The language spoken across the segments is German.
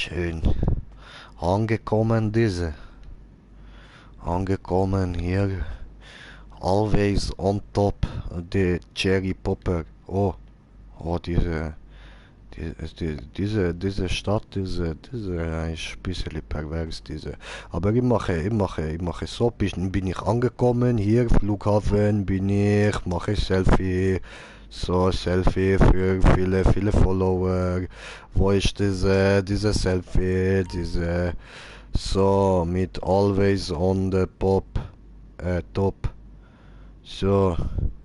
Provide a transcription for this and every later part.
Schön. Angekommen diese. Angekommen hier. Always on top. The Cherry Popper. Oh. Oh, diese Stadt, diese ist ein bisschen pervers, diese. Aber ich mache so, bin ich angekommen, hier, Flughafen, mache Selfie, so, Selfie für viele Follower, wo ist diese Selfie, so, mit always on the top, so,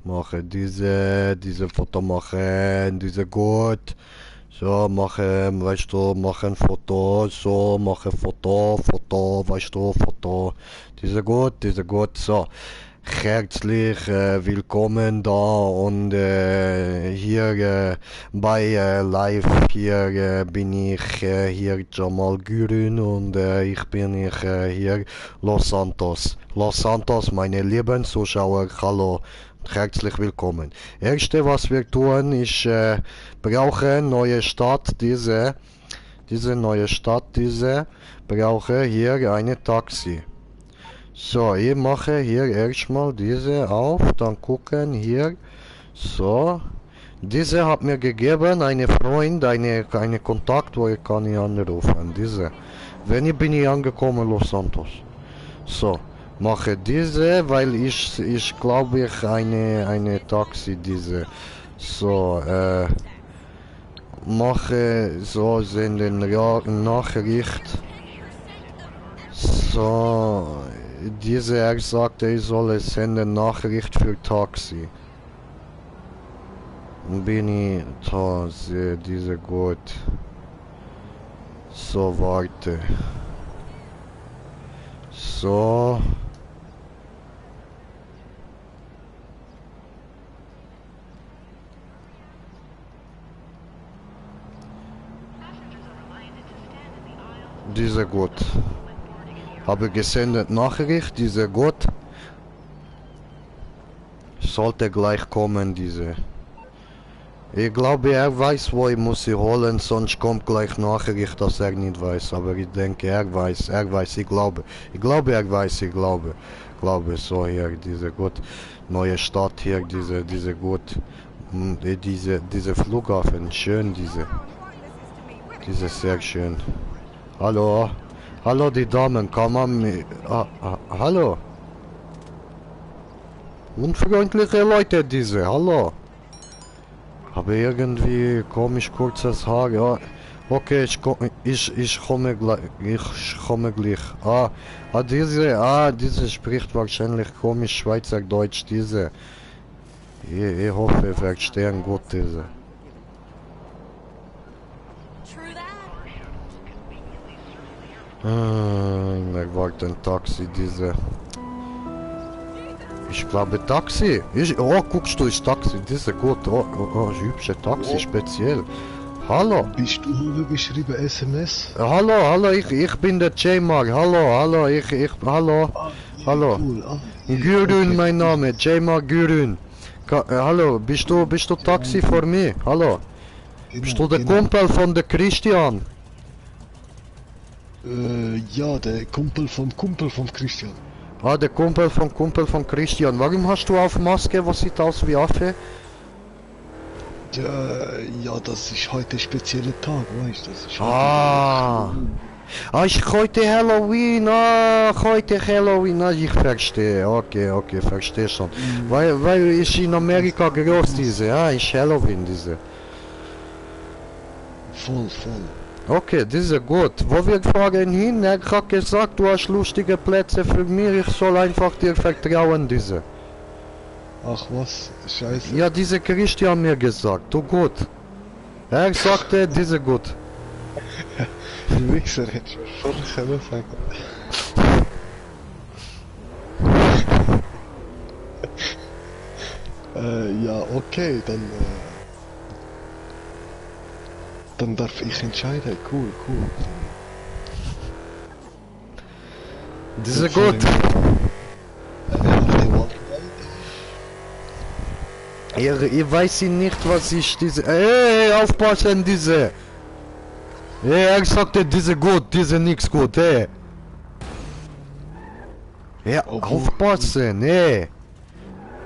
mache diese Foto machen, diese gut. So, weißt du, machen Foto, so, mache Foto, weißt du, Foto. Diese gut, so. Herzlich willkommen da und hier bei Live, hier bin ich hier Jamal Gürün und ich bin hier Los Santos. Los Santos, meine lieben Zuschauer, hallo. Herzlich willkommen. Erste, was wir tun, ist brauchen neue Stadt, diese neue Stadt, brauche hier eine Taxi. So, ich mache hier erstmal diese auf, dann gucken hier, so, diese hat mir gegeben, eine Freund, eine Kontakt, wo ich kann ich anrufen, diese. Wenn ich bin ich angekommen, Los Santos. So. Mache diese, weil ich glaube ich eine Taxi diese. So, mache so senden Nachricht. So, er sagte, ich soll senden Nachricht für Taxi. Bin ich da, diese gut. So, warte. So. Diese gut. Habe gesendet Nachricht, diese gut. Sollte gleich kommen, diese. Ich glaube, er weiß, wo ich muss sie holen, sonst kommt gleich Nachricht, dass er nicht weiß. Aber ich denke, er weiß, ich glaube, er weiß, glaube, so hier, diese gut. Neue Stadt hier, diese gut. Diese Flughafen, schön, diese sehr schön. Hallo, hallo die Damen, kann man mir... hallo. Unfreundliche Leute diese, hallo. Habe irgendwie komisch kurzes Haar, ja. Okay, ich komme gleich. Diese spricht wahrscheinlich komisch Schweizerdeutsch, diese. Ich hoffe, wir verstehen gut diese. Ich warte ein Taxi, diese. Ich glaube Taxi. Oh, guckst du, ist Taxi, diese gut. Oh, hübsche Taxi, speziell. Hallo. Bist du geschrieben SMS? Hallo, ich bin der J-Mag. Hallo, hallo. Hallo. Cool. Gürün, okay. Mein Name, J-Mag Gürün. Hallo, bist du Taxi für mich? Hallo. Genau, bist du der Kumpel von der Christian? Ja, der Kumpel vom Christian. Der Kumpel von Christian. Warum hast du auf Maske? Was sieht aus wie Affe? Ja, das ist heute spezieller Tag, weißt du? Ich heute Halloween. Heute Halloween. Ich verstehe. Okay, verstehe schon. Weil ich in Amerika groß diese. Ist Halloween diese. Voll. Okay, das ist gut. Wo wir fahren hin? Er hat gesagt, du hast lustige Plätze für mich. Ich soll einfach dir vertrauen, diese. Ach was, scheiße. Ja, diese Christian mir gesagt. Du gut. Er sagte, diese gut. Du Wichser, hätte ich voll können sagen. Ja, okay, dann darf ich entscheiden. Cool. Das ist gut. Ich weiß nicht, was ich diese... Hey, aufpassen, diese! Ey, er sagte, diese gut, diese nix gut, ey. Ja, aufpassen, ey.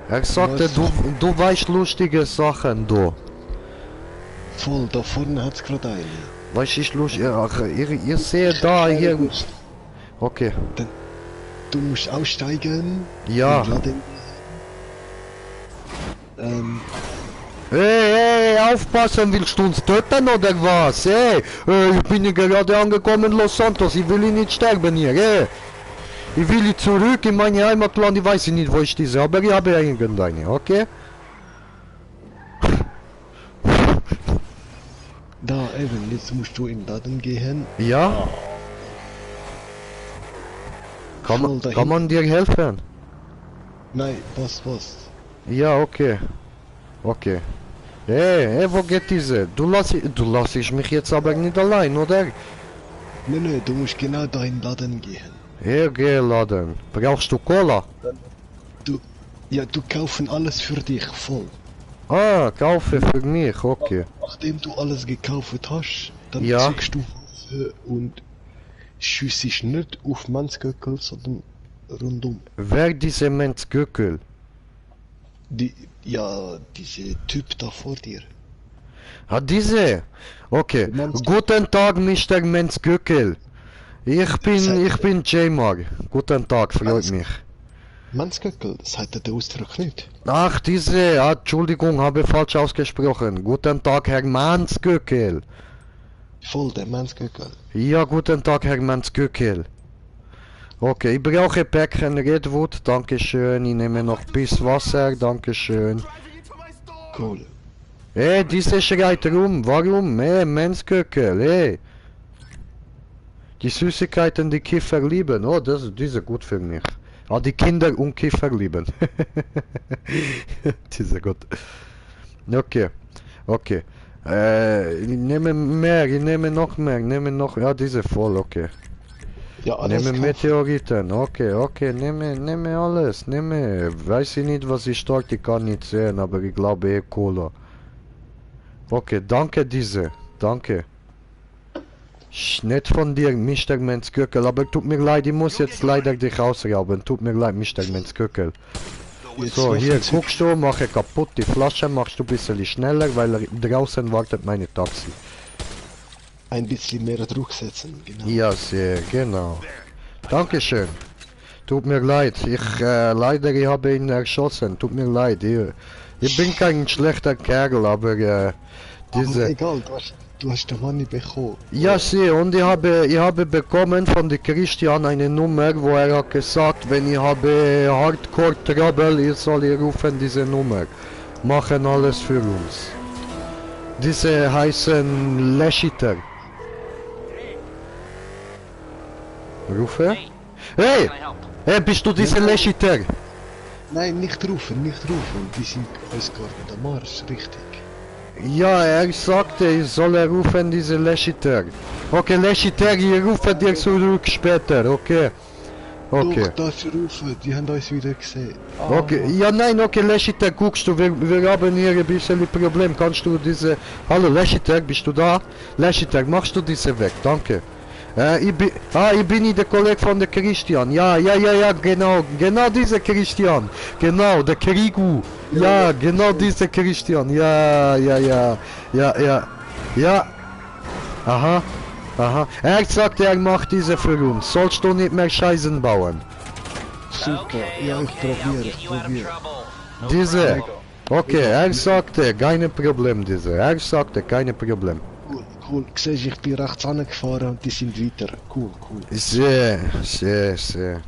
Er sagte, du weißt lustige Sachen, du. Voll, da vorne hat's gerade eine. Weißt ich lustig, ach, ihr seht da, hier. Okay. Du musst aussteigen. Ja. Hey, aufpassen, willst du uns töten oder was? Hey, ich bin ja gerade angekommen in Los Santos, ich will nicht sterben hier, hey. Ich will zurück in meine Heimatland, ich weiß nicht, wo ich diese, aber ich habe irgendeine, okay? Da eben, jetzt musst du in Laden gehen. Ja? Kann man dir helfen? Nein, was? Ja, okay. Okay. Hey, wo geht diese? Du lass mich jetzt aber nicht allein, oder? Nee, du musst genau da in Laden gehen. Hier, geh Laden. Brauchst du Cola? Du kaufen alles für dich, voll. Ah, kaufe für mich, okay. Nachdem du alles gekauft hast, dann Ja. zückst du Waffe und schießt nicht auf Mannsköckel, sondern rundum. Wer diese Mensch Göckel? Diese Typ da vor dir. Ah, diese? Okay. Guten Tag, Mr. Mensch Göckel. Ich bin J-Mar. Guten Tag, freut mich. Mannsköckel, das hat der Ausdruck nicht. Ach, diese, Entschuldigung, habe falsch ausgesprochen. Guten Tag, Herr Mansgöckel. Voll, der Mannsköckel. Ja, guten Tag, Herr Mansgöckel. Okay, ich brauche Päckchen Redwood, dankeschön. Ich nehme noch bis Wasser, dankeschön. Cool. Hey, diese schreit rum, warum? Hey, Mansgöckel, hey. Die Süßigkeiten, die Kiffer lieben, oh, die sind gut für mich. Ah, die Kinder und Kiffer lieben. Die sind gut. Okay, okay. Ich nehme mehr, ich nehme noch mehr, ja, diese voll, okay. Ja, alles Nehme Meteoriten, okay, nehme alles, weiß ich nicht, was ich dort, ich kann nicht sehen, aber ich glaube Cola. Okay, danke diese, danke. Nett von dir, Mr. Menschköckel, aber tut mir leid, ich muss jetzt leider dich ausrauben, tut mir leid, Mr. Menschköckel. So, hier, guckst du, mache kaputt die Flasche, machst du ein bisschen schneller, weil draußen wartet meine Taxi. Ein bisschen mehr Druck setzen, genau. Ja, sehr, genau. Dankeschön. Tut mir leid, leider, ich habe ihn erschossen, tut mir leid. Ich bin kein schlechter Kerl, aber diese... Aber egal, du hast den Money bekommen. Ja, sehr, und ich habe bekommen von der Christian eine Nummer, wo er hat gesagt, wenn ich habe Hardcore Trouble, ich soll ihr rufen diese Nummer. Machen alles für uns. Diese heißen Leschiter. Rufe? Hey! Hey, bist du diese Leschiter? Nein, nicht rufen. Die sind uns gerade der Marsch, richtig. Ja, er sagte, ich soll rufen diese Leschiter. Okay, Leschiter, ich rufe dir zurück später, okay? Okay. Doch, darfst du rufen, die haben uns wieder gesehen. Okay, ja nein, okay, Leschiter, guckst du, wir haben hier ein bisschen Problem, kannst du diese... Hallo Leschiter, bist du da? Leschiter, machst du diese weg, danke. Ich bin nicht der Kollege von der Christian, ja, genau dieser Christian, genau, der Krigu, ja, genau dieser Christian, ja, aha, er sagt, er macht diese für uns, sollst du nicht mehr Scheißen bauen. Super, ja, ich probiere. Diese, okay, er sagte, keine Problem, er sagte, keine Problem. Cool, siehst, ich bin rechts angefahren und die sind weiter. Cool. Sehr,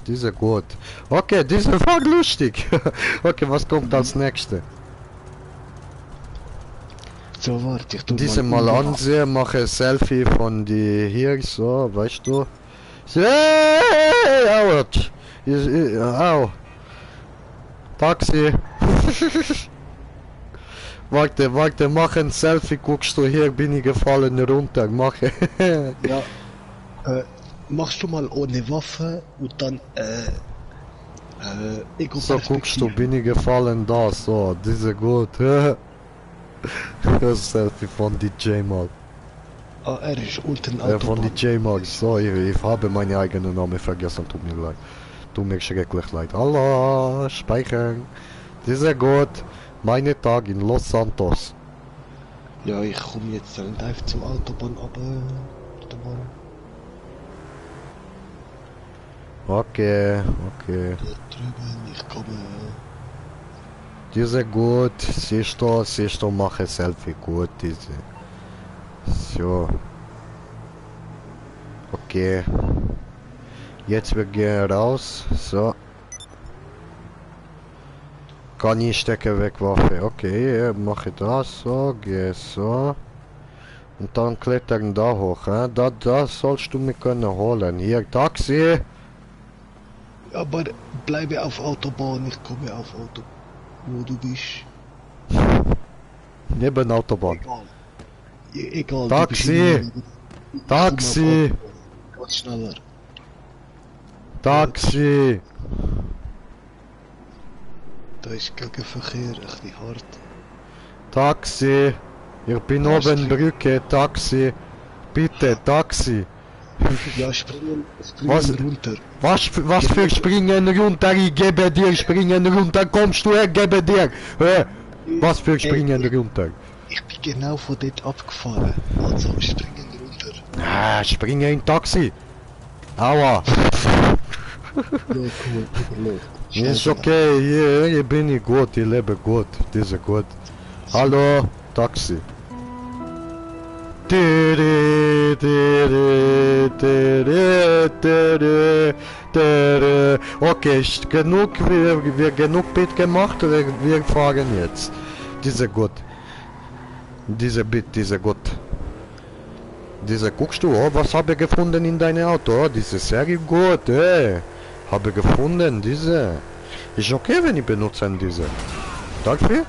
diese gut. Okay, diese war lustig. Okay, was kommt als nächste? So, warte, ich tu Diese mal ansehen, mache Selfie von die hier, so, weißt du. Ouch. Au. Taxi. Warte, mach ein Selfie, guckst du hier, bin ich gefallen runter, mache. Ja, machst du mal ohne Waffe und dann, so guckst du, bin ich gefallen da, so, diese gut. Das Selfie von DJ mal. Ah, er ist unten Von Autobahn. DJ Max, so, ich habe meinen eigenen Namen vergessen, tut mir leid. Tut mir schrecklich leid. Allah, speichern. Dieser Gott, meine Tag in Los Santos. Ja, ich komme jetzt dann live zum Autobahn, aber... Warte mal. Okay, okay. Da drüben, ich komme... Diese gut, siehst du, mache Selfie gut, diese. So. Okay. Jetzt wir gehen raus, so. Kann ich stecke weg Waffe, okay, mache das, so, geh so. Und dann klettern da hoch, da sollst du mir können holen. Hier, Taxi! Aber bleibe auf Autobahn, ich komme auf Autobahn. Wo du bist. Neben Autobahn. Egal. Egal. Taxi! Taxi! Ganz schneller. Taxi! Da ist Gegenverkehr, ein bisschen hart. Taxi! Ich bin oben Brücke, Taxi! Bitte, Taxi! Ja, springen Was? runter. Was für springen runter? Ich gebe dir springen runter. Kommst du her, gebe dir. Was für springen runter? Ich bin genau von dort abgefahren. Also springen runter. Ah, springe in Taxi. Aua. Ja, cool, überlegt. Ist okay, hier bin ich gut, ich lebe gut. Diese gut. Hallo, Taxi. Okay, genug, wir genug Bit gemacht, wir fahren jetzt. Diese gut. Diese Bit, diese gut. Diese, guckst du, oh, was habe ich gefunden in deinem Auto? Oh, diese Serie gut, habe gefunden, diese. Ist okay, wenn ich benutze diese. Dafür?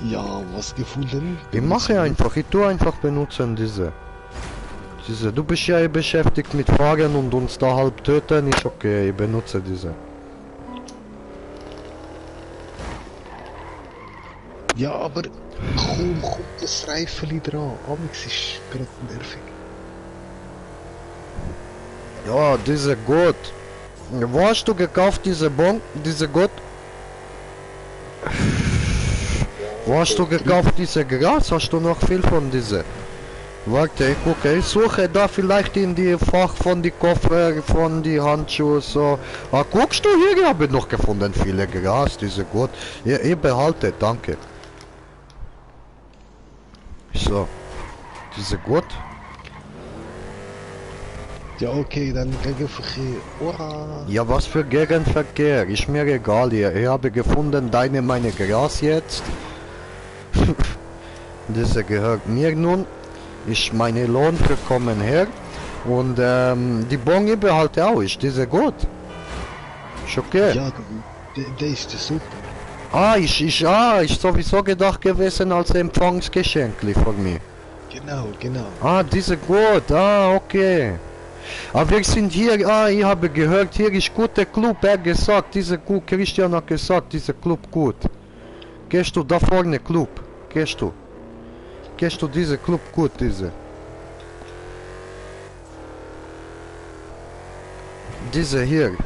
Ja, was gefunden? Ich mache einfach, ich tue einfach benutzen diese. Diese, du bist ja beschäftigt mit Fahren und uns da halb töten, ist okay, ich benutze diese. Ja, aber komm, das Reifeli dran. Amix ist gerade nervig. Ja, diese gut. Wo hast du gekauft, diese Bon, diese gut? Wo hast du gekauft, diese Gras? Hast du noch viel von diese? Warte, ich gucke, ich suche da vielleicht in die Fach von die Koffer, von die Handschuhe, so. Ah, guckst du hier? Ich habe noch gefunden, viele Gras, diese gut. Ja, ich behalte, danke. So. Diese gut. Ja, okay, dann Gegenverkehr. Oha. Ja, was für Gegenverkehr? Ist mir egal hier. Ich habe gefunden, meine Gras jetzt. Diese gehört mir nun. Ist meine Lohn gekommen her. Und die Bon ich behalte auch. Ist diese gut? Ist okay. Ja, der ist super. Ist sowieso gedacht gewesen als Empfangsgeschenkli von mir. Genau, genau. Ah, diese gut. Okay. Aber wir sind hier, ich habe gehört, hier ist guter Club, er gesagt, diese gut, Christian hat gesagt, dieser Club gut. Gehst du da vorne, Club? Gehst du? Gehst du diese Club gut, diese? Diese hier.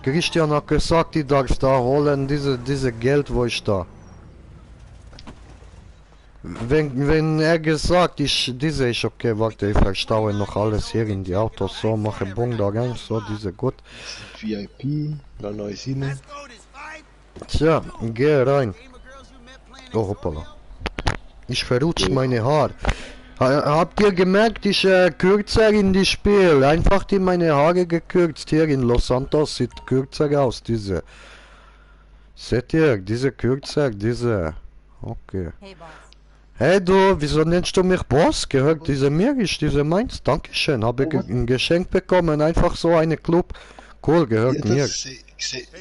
Christian hat gesagt, ich darf da holen, diese Geld, wo ich da. Wenn er gesagt ist, diese ist okay, warte, ich verstaue noch alles hier in die Autos, so, mache Bon da rein, so, diese gut. VIP, da neu Sinne. Tja, geh rein. Oh, hoppala. Ich verrutscht meine Haare. Habt ihr gemerkt, ich kürzer in die Spiel, einfach die meine Haare gekürzt, hier in Los Santos sieht kürzer aus, diese. Seht ihr, diese kürzer, diese. Okay. Hey, Boss. Hey du, wieso nennst du mich Boss? Gehört diese mir, ist diese meins? Dankeschön, habe ein Geschenk bekommen, einfach so eine Club. Cool, gehört Ja, mir. ich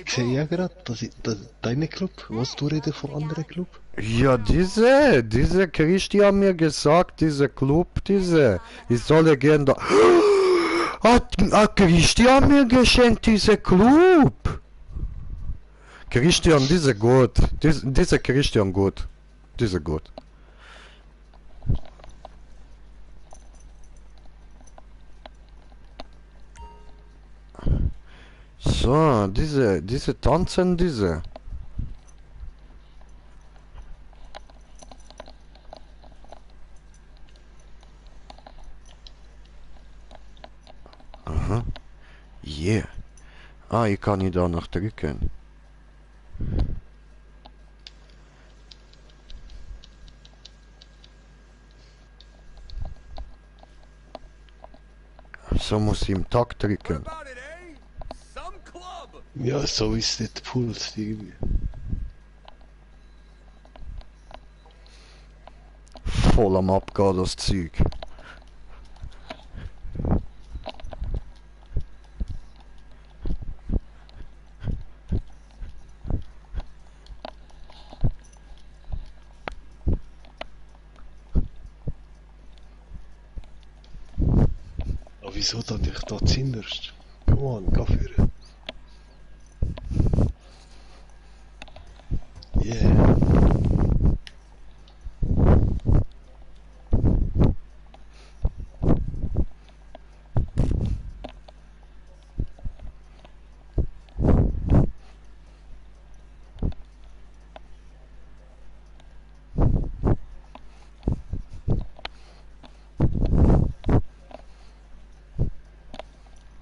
sehe ja gerade, das ist deine Club. Was du redest von anderen Club? Ja, diese Christian mir gesagt, diese Club, diese. Ich solle gehen da. Hat Christian mir geschenkt, diese Club? Christian, diese gut. Diese Christian gut. Diese gut. So, diese tanzen, diese. Aha. Yeah. Ah, ich kann ihn da noch drücken. So muss ich im Takt drücken. Ja, so ist der Puls irgendwie. Voll am Abgehen, das Zeug. Aber wieso da dich da zinderst? Come on, geh führen. Yeah.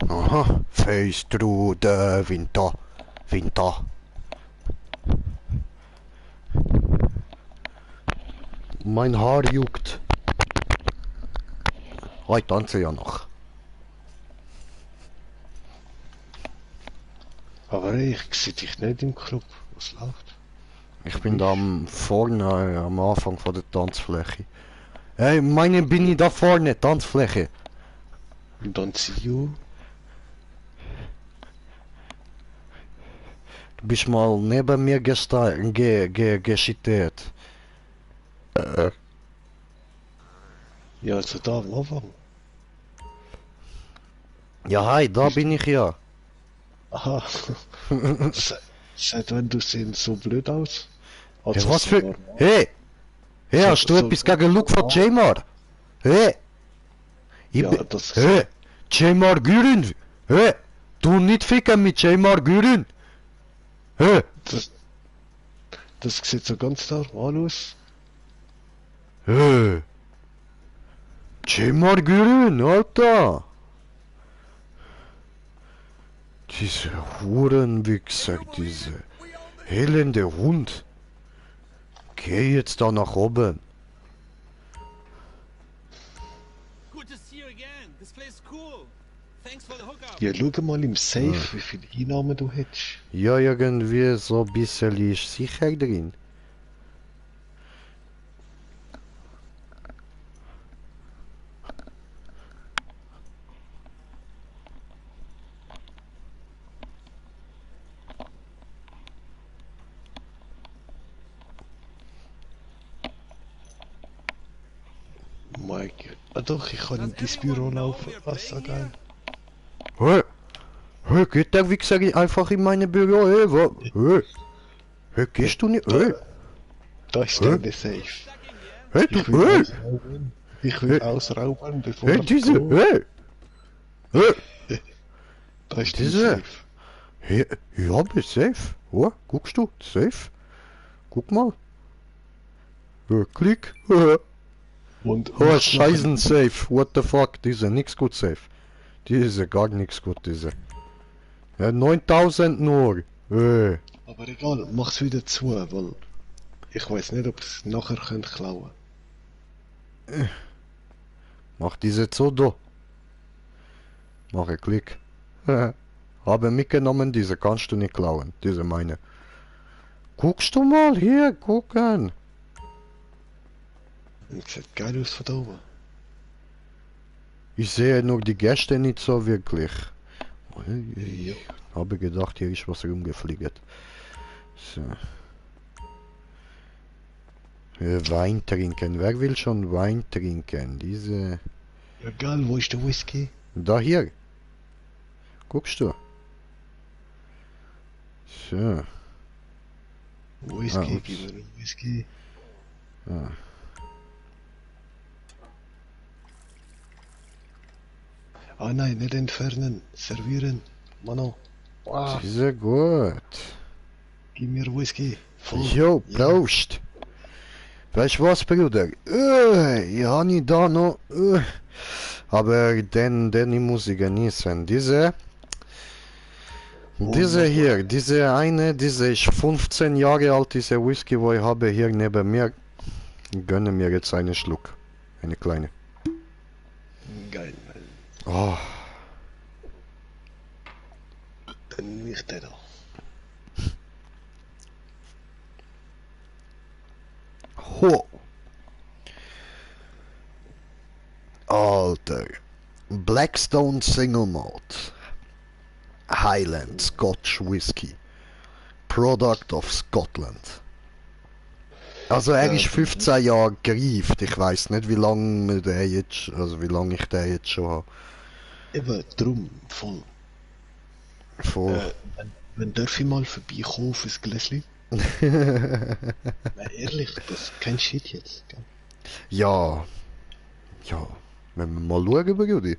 Aha. Face through the winter. Winter. Mein Haar juckt. Ich tanze ja noch. Aber ich sehe dich nicht im Club. Was läuft? Ich bin da vorne am Anfang von der Tanzfläche. Hey, meine bin ich da vorne, Tanzfläche. Don't see you. Du bist mal neben mir geschittet. Ja, also da am Anfang. Ja, hi, da bin ich ja. Aha. Seit wann du siehst so blöd aus? Hey, Also was so für... normal. Hey! Hey, So- hast du so- etwas gegen Look von Jamar? Hey! Ich Ja, bin... das- Hey! Jamar Gürün! Hey! Du nicht ficken mit Jamar Gürün! Hey! Das sieht so ganz normal aus. Hey! Jamar Gürün, Alter! Diese Hurenwichser, diese elende Hund. Geh jetzt da nach oben. Good to see you again. This place is cool. Thanks for the hookup. Ja, schau mal im Safe, wie viel Einnahmen du hättest. Ja, irgendwie so ein bisschen ist sicher drin. Mike. Ah doch, ich kann in dein Büro laufen. Ah, so geil. Hey! Hey, geht der Wichser einfach in meine Büro? Hey, wo? Hey! Hey, gehst du nicht? Hey! Da ist der Safe. Hey, du! Ich will Hey! ausrauben. Ich will ausrauben, bevor Hey, er diese! kommt. Hey! Hey! Da ist der diese. Safe. Hey, ja, bist safe. Oh, guckst du? Safe? Guck mal. Klick. Und Oh, mach Scheißen safe. What the fuck? Diese nix gut safe. Diese gar nix gut, diese. Ja, 9000 nur. nachher- Aber egal, mach's wieder zu, weil ich weiß nicht, ob es nachher könnt klauen. Mach diese zu da. Mache Klick. Habe mitgenommen, diese kannst du nicht klauen. Diese meine. Guckst du mal hier, gucken. Das sieht geil aus von da oben. Ich sehe nur die Gäste nicht so wirklich. Ja. Ich habe gedacht, hier ist was rumgefliegt. So. Wein trinken. Wer will schon Wein trinken? Diese... Ja geil, wo ist der Whisky? Da hier. Guckst du? So. Whisky, ups. gib mir einen Whisky. Ah. Ah nein, nicht entfernen, servieren. Mano. Wow, Diese gut. gib mir Whisky. Voll. Jo, Ja. Prost. Weißt du was, Bruder? Ich habe nicht da noch. Aber den muss ich genießen. Diese hier, diese ist 15 Jahre alt, diese Whisky, wo ich habe hier neben mir. Ich gönne mir jetzt einen Schluck. Eine kleine. Geil, Mann. Oh, Dann nicht der da. ho. Alter. Blackstone Single Malt. Highland Scotch Whisky. Product of Scotland. Also er ist 15 Jahre gereift. Ich weiß nicht, wie lange der jetzt, also wie lange ich den jetzt schon habe. Eben, drum, voll. Voll. Wenn darf ich mal vorbeikommen auf ein Gläschen? Na, ehrlich, das ist kein Shit jetzt. Gell? Ja. Ja. Wenn wir mal schauen, Brudi.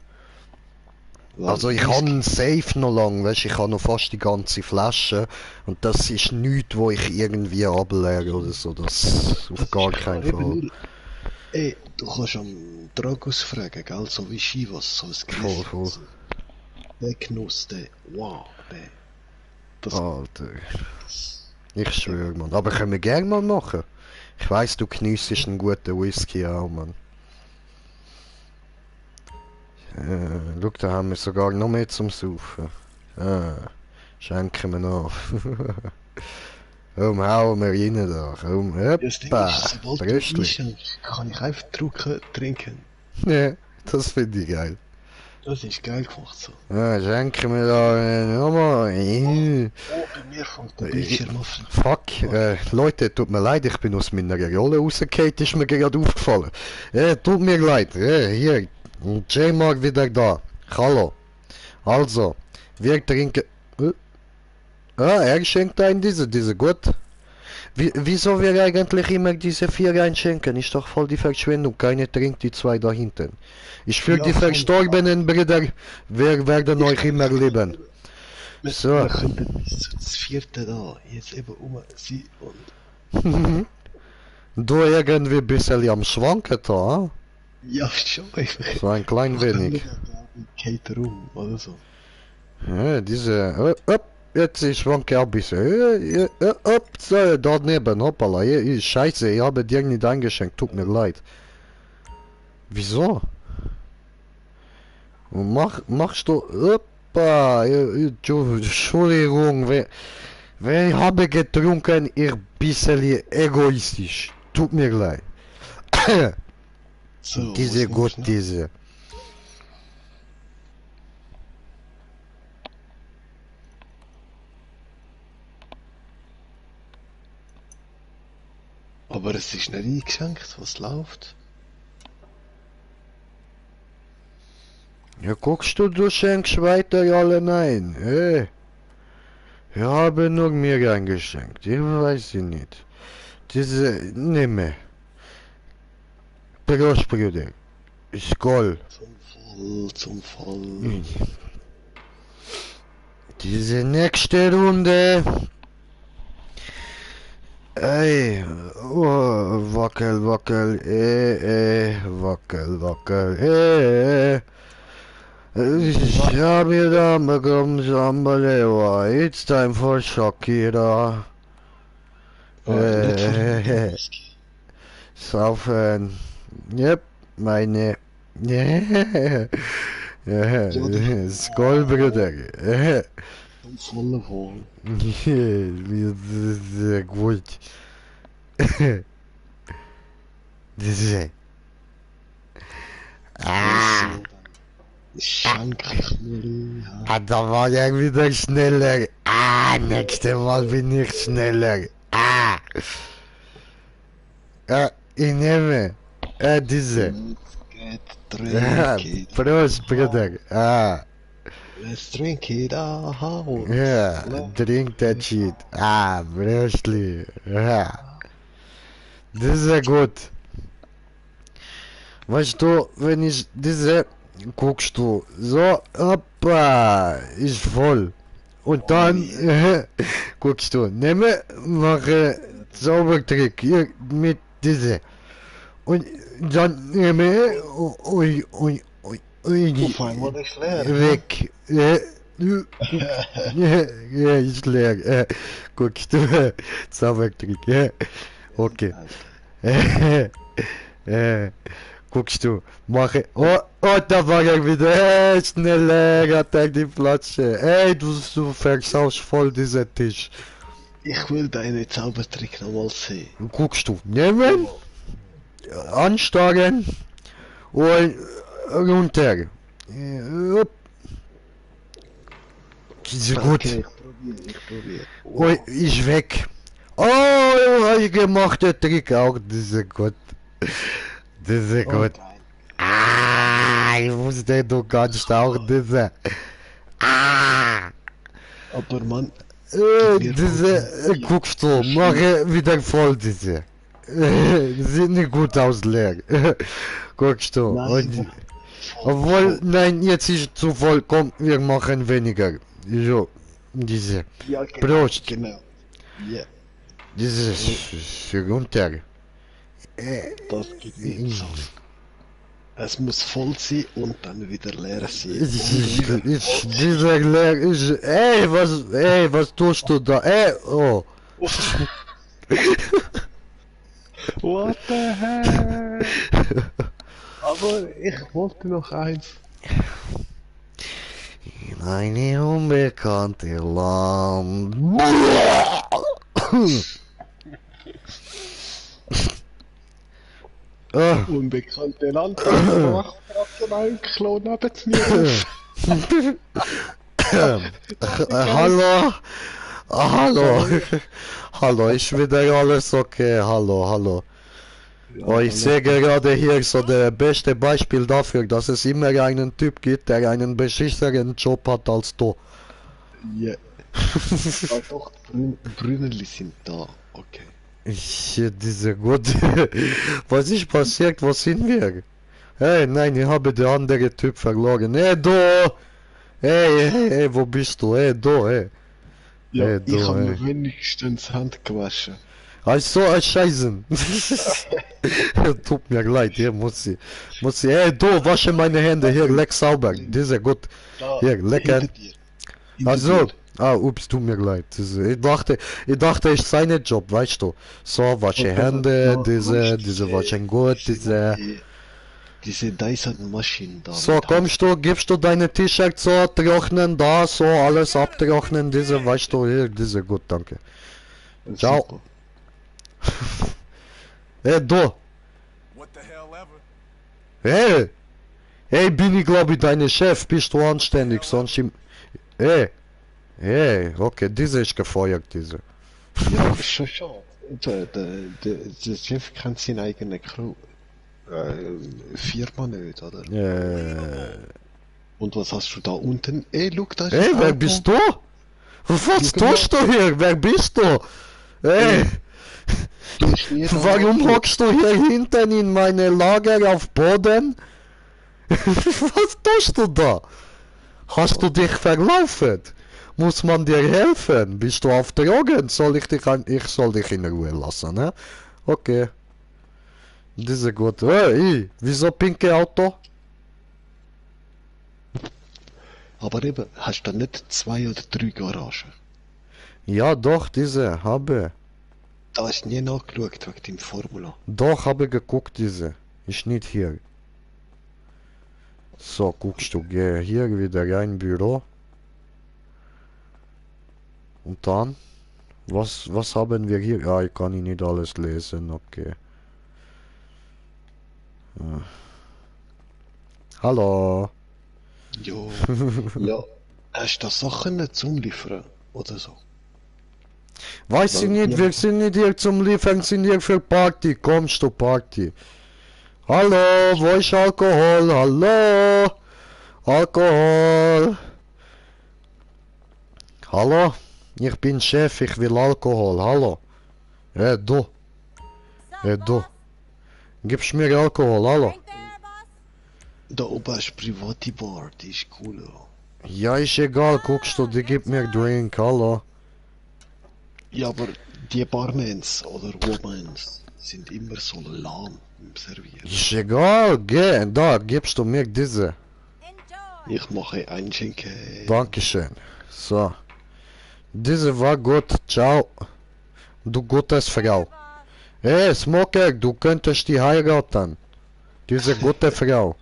Also ich Whisky- habe safe noch lang, weißt, ich habe noch fast die ganze Flasche und das ist nichts, wo ich irgendwie ableere oder so, das auf gar keinen eben Fall. nur- Ey, du kannst am Dragus fragen, gell? So wie Chivas, so ein Gläschen. Voll, voll. Der Genuss, der, wow, der. Das, Alter. Ich schwöre, Mann. Aber können wir gerne mal machen. Ich weiss, du geniessest einen guten Whisky auch, Mann. Schau, da haben wir sogar noch mehr zum Saufen. Schenken wir noch. Komm, hauen wir rein da. Komm, das Ding hoppa. ist, sobald du Bröstli. einschenkst, kann ich einfach drucken, trinken. Ja, das finde ich geil. Das ist geil gemacht so. Ja, schenken wir da nochmal. Oh, bei mir fängt der Bildschirm auf. Fuck, Leute, tut mir leid, ich bin aus meiner Rolle rausgefallen, ist mir gerade aufgefallen. Tut mir leid, hier, J-Mark wieder da. Hallo. Also, wir trinken... er schenkt ein diese gut. Wieso wir eigentlich immer diese 4 einschenken? Ist doch voll die Verschwendung, keine trinkt die 2 da hinten. Ich für Ja, die voll. verstorbenen Brüder, wir werden euch immer lieben. So. Wir könnten bis zum 4. da jetzt eben sein und. Du irgendwie ein bisschen am Schwanken da, hm? Ja, schon einfach. So ein klein wenig. Geht rum oder so. Ja, diese, jetzt ich schwanke ein bisschen. So, daneben, hoppala, scheiße, ich habe dir nicht eingeschenkt, tut mir leid. Wieso? Machst du, hoppa, Entschuldigung, ich habe getrunken, ich bisschen egoistisch, tut mir leid. So, Diese was gut, noch? diese. Aber es ist nicht eingeschenkt, was läuft. Ja, guckst du schenkst weiter alle nein. Ich habe nur mir eingeschenkt. Ich weiß sie nicht. Diese, nimm. Prost, Bruder. Skol. Zum Voll. Diese nächste Runde. Ey, oh, wackel, wackel, wackel, Shabira Magam Zambalewa, it's time for Shakira. Nicht von Whisky. Saufen. Yep, meine. Skol, Bruder. Zum vollen Wohl. Sehr gut. Diese. Schenk ich mir Da war ich wieder schneller. Nächstes Mal bin ich schneller. Ich nehme. Diese. Let's drink it. Prost, Bruder. Let's drink it out. Ja, drink that shit. Bröstli. Das ist ja gut. Weißt du, wenn ich diese guckst du, so, hoppa, ist voll. Und dann, guckst du, nehme, mache Zaubertrick hier mit diese. Und dann nehme, Auf einmal ist leer. weg. Ja, ist leer. Guckst du, Zaubertrick, ja. Okay. Guckst du, mache. Oh, da war er wieder. Schneller, hat er die Flasche. Ey, du versaust voll diesen Tisch. Ich will deine Zaubertrick nochmal sehen. Guckst du, nehmen, anstarren und runter. Upp. Ist gut. Okay, ich probiere. Oh, ist weg. Oh, ich gemacht der Trick auch, diese Gott. Diese Gott. geil. Ah, ich wusste, du kannst auch diese. Ah. Aber Mann, Diese, guckst du, mache wieder voll diese. Sieht nicht gut aus, leer. Guckst du. Und, obwohl, nein, jetzt ist zu voll, komm, wir machen weniger. So, diese. ja, genau. Prost. Genau. Ja, Dieses runter. das geht nicht so. Es muss voll sein und dann wieder leer sein. Dieser leer ist. Ey, was tust du da? Ey, oh. What the hell? Aber ich wollte noch eins. In eine unbekannte Land. Ah. Unbekannte Land. Macht gerade ein Klo neben mir. Hallo? Hallo? Hallo, ist wieder alles okay? Hallo? Oh, ich sehe gerade hier so der beste Beispiel dafür, dass es immer einen Typ gibt, der einen beschissenen Job hat als du. Ja. Ah, doch, Brünneli sind da. Okay. Diese Gott. Was ist passiert? Wo sind wir? Hey, nein, ich habe den anderen Typ verloren. Hey, du! Hey, wo bist du? Hey, du, hey. Ja, Hey, ich du, habe hey. mir wenigstens Hand gewaschen. Also, Scheißen. Tut mir leid, hier muss ich. Hey, du, wasche meine Hände, hier, leck sauber. Diese gut. Da, Hier, lecker. hinter dir. Hinter Also, dir. ups, tut mir leid. Ich dachte, ich sei nicht Job, weißt du. So, wasche Und Hände, da diese waschen gut, diese. Diese Dyson-Maschinen da. So, mit kommst du, gibst du deine T-Shirt so, trocknen, da, so, alles abtrocknen, diese, weißt du, hier, diese, gut, danke. Hand. Ciao. Super. Hey, du, What the hell ever? hey, bin ich, glaube ich, deine Chef, bist du anständig, sonst im, okay, diese ist gefeuert, diese. Ja, schon. Der Chef kennt seine eigene Crew. Firma nicht, oder? Und was hast du da unten? Ey, look, da ist Hey, ein wer Auto. bist du? Was Guck mal. tust du hier? Wer bist du? Hey, Ist nie da warum Auto. hockst du hier hinten in meine Lager auf Boden? Was tust du da? Hast du dich verlaufen? Muss man dir helfen? Bist du auf Drogen? Ich soll dich in Ruhe lassen, ne? Okay. Diese gut. Hey, wieso pinke Auto? Aber eben, hast du da nicht 2 oder 3 Garagen? Ja, doch, diese, habe. Da hast du nie nachgeschaut wegen dem Formula. Doch, habe geguckt, diese. Ist nicht hier. So, guckst du, geh hier wieder rein, Büro. Und dann? Was haben wir hier? Ja, ich kann nicht alles lesen, okay. Hallo. Jo. Ja. Hast du da Sachen zum Liefern? Oder so? Weiß ich nicht, wir sind nicht hier zum Liefern, sind hier für Party. Kommst du, Party? Hallo, wo ist Alkohol? Hallo? Alkohol? Hallo? Ich bin Chef, ich will Alkohol. Hallo? Du. Du. Gibst mir Alkohol, hallo? Da oben ist private Bar, die ist cool. Ja, ist egal, guckst du, die gibt mir Drink, hallo. Ja, aber die Barmans oder Womans sind immer so lahm im Servieren. Ist egal, geh, da gibst du mir diese. Ich mache ein Schinken. Dankeschön. So. Diese war gut, ciao. Du gutes Frau. Hey, Smoker, du könntest die heiraten. Diese gute Frau.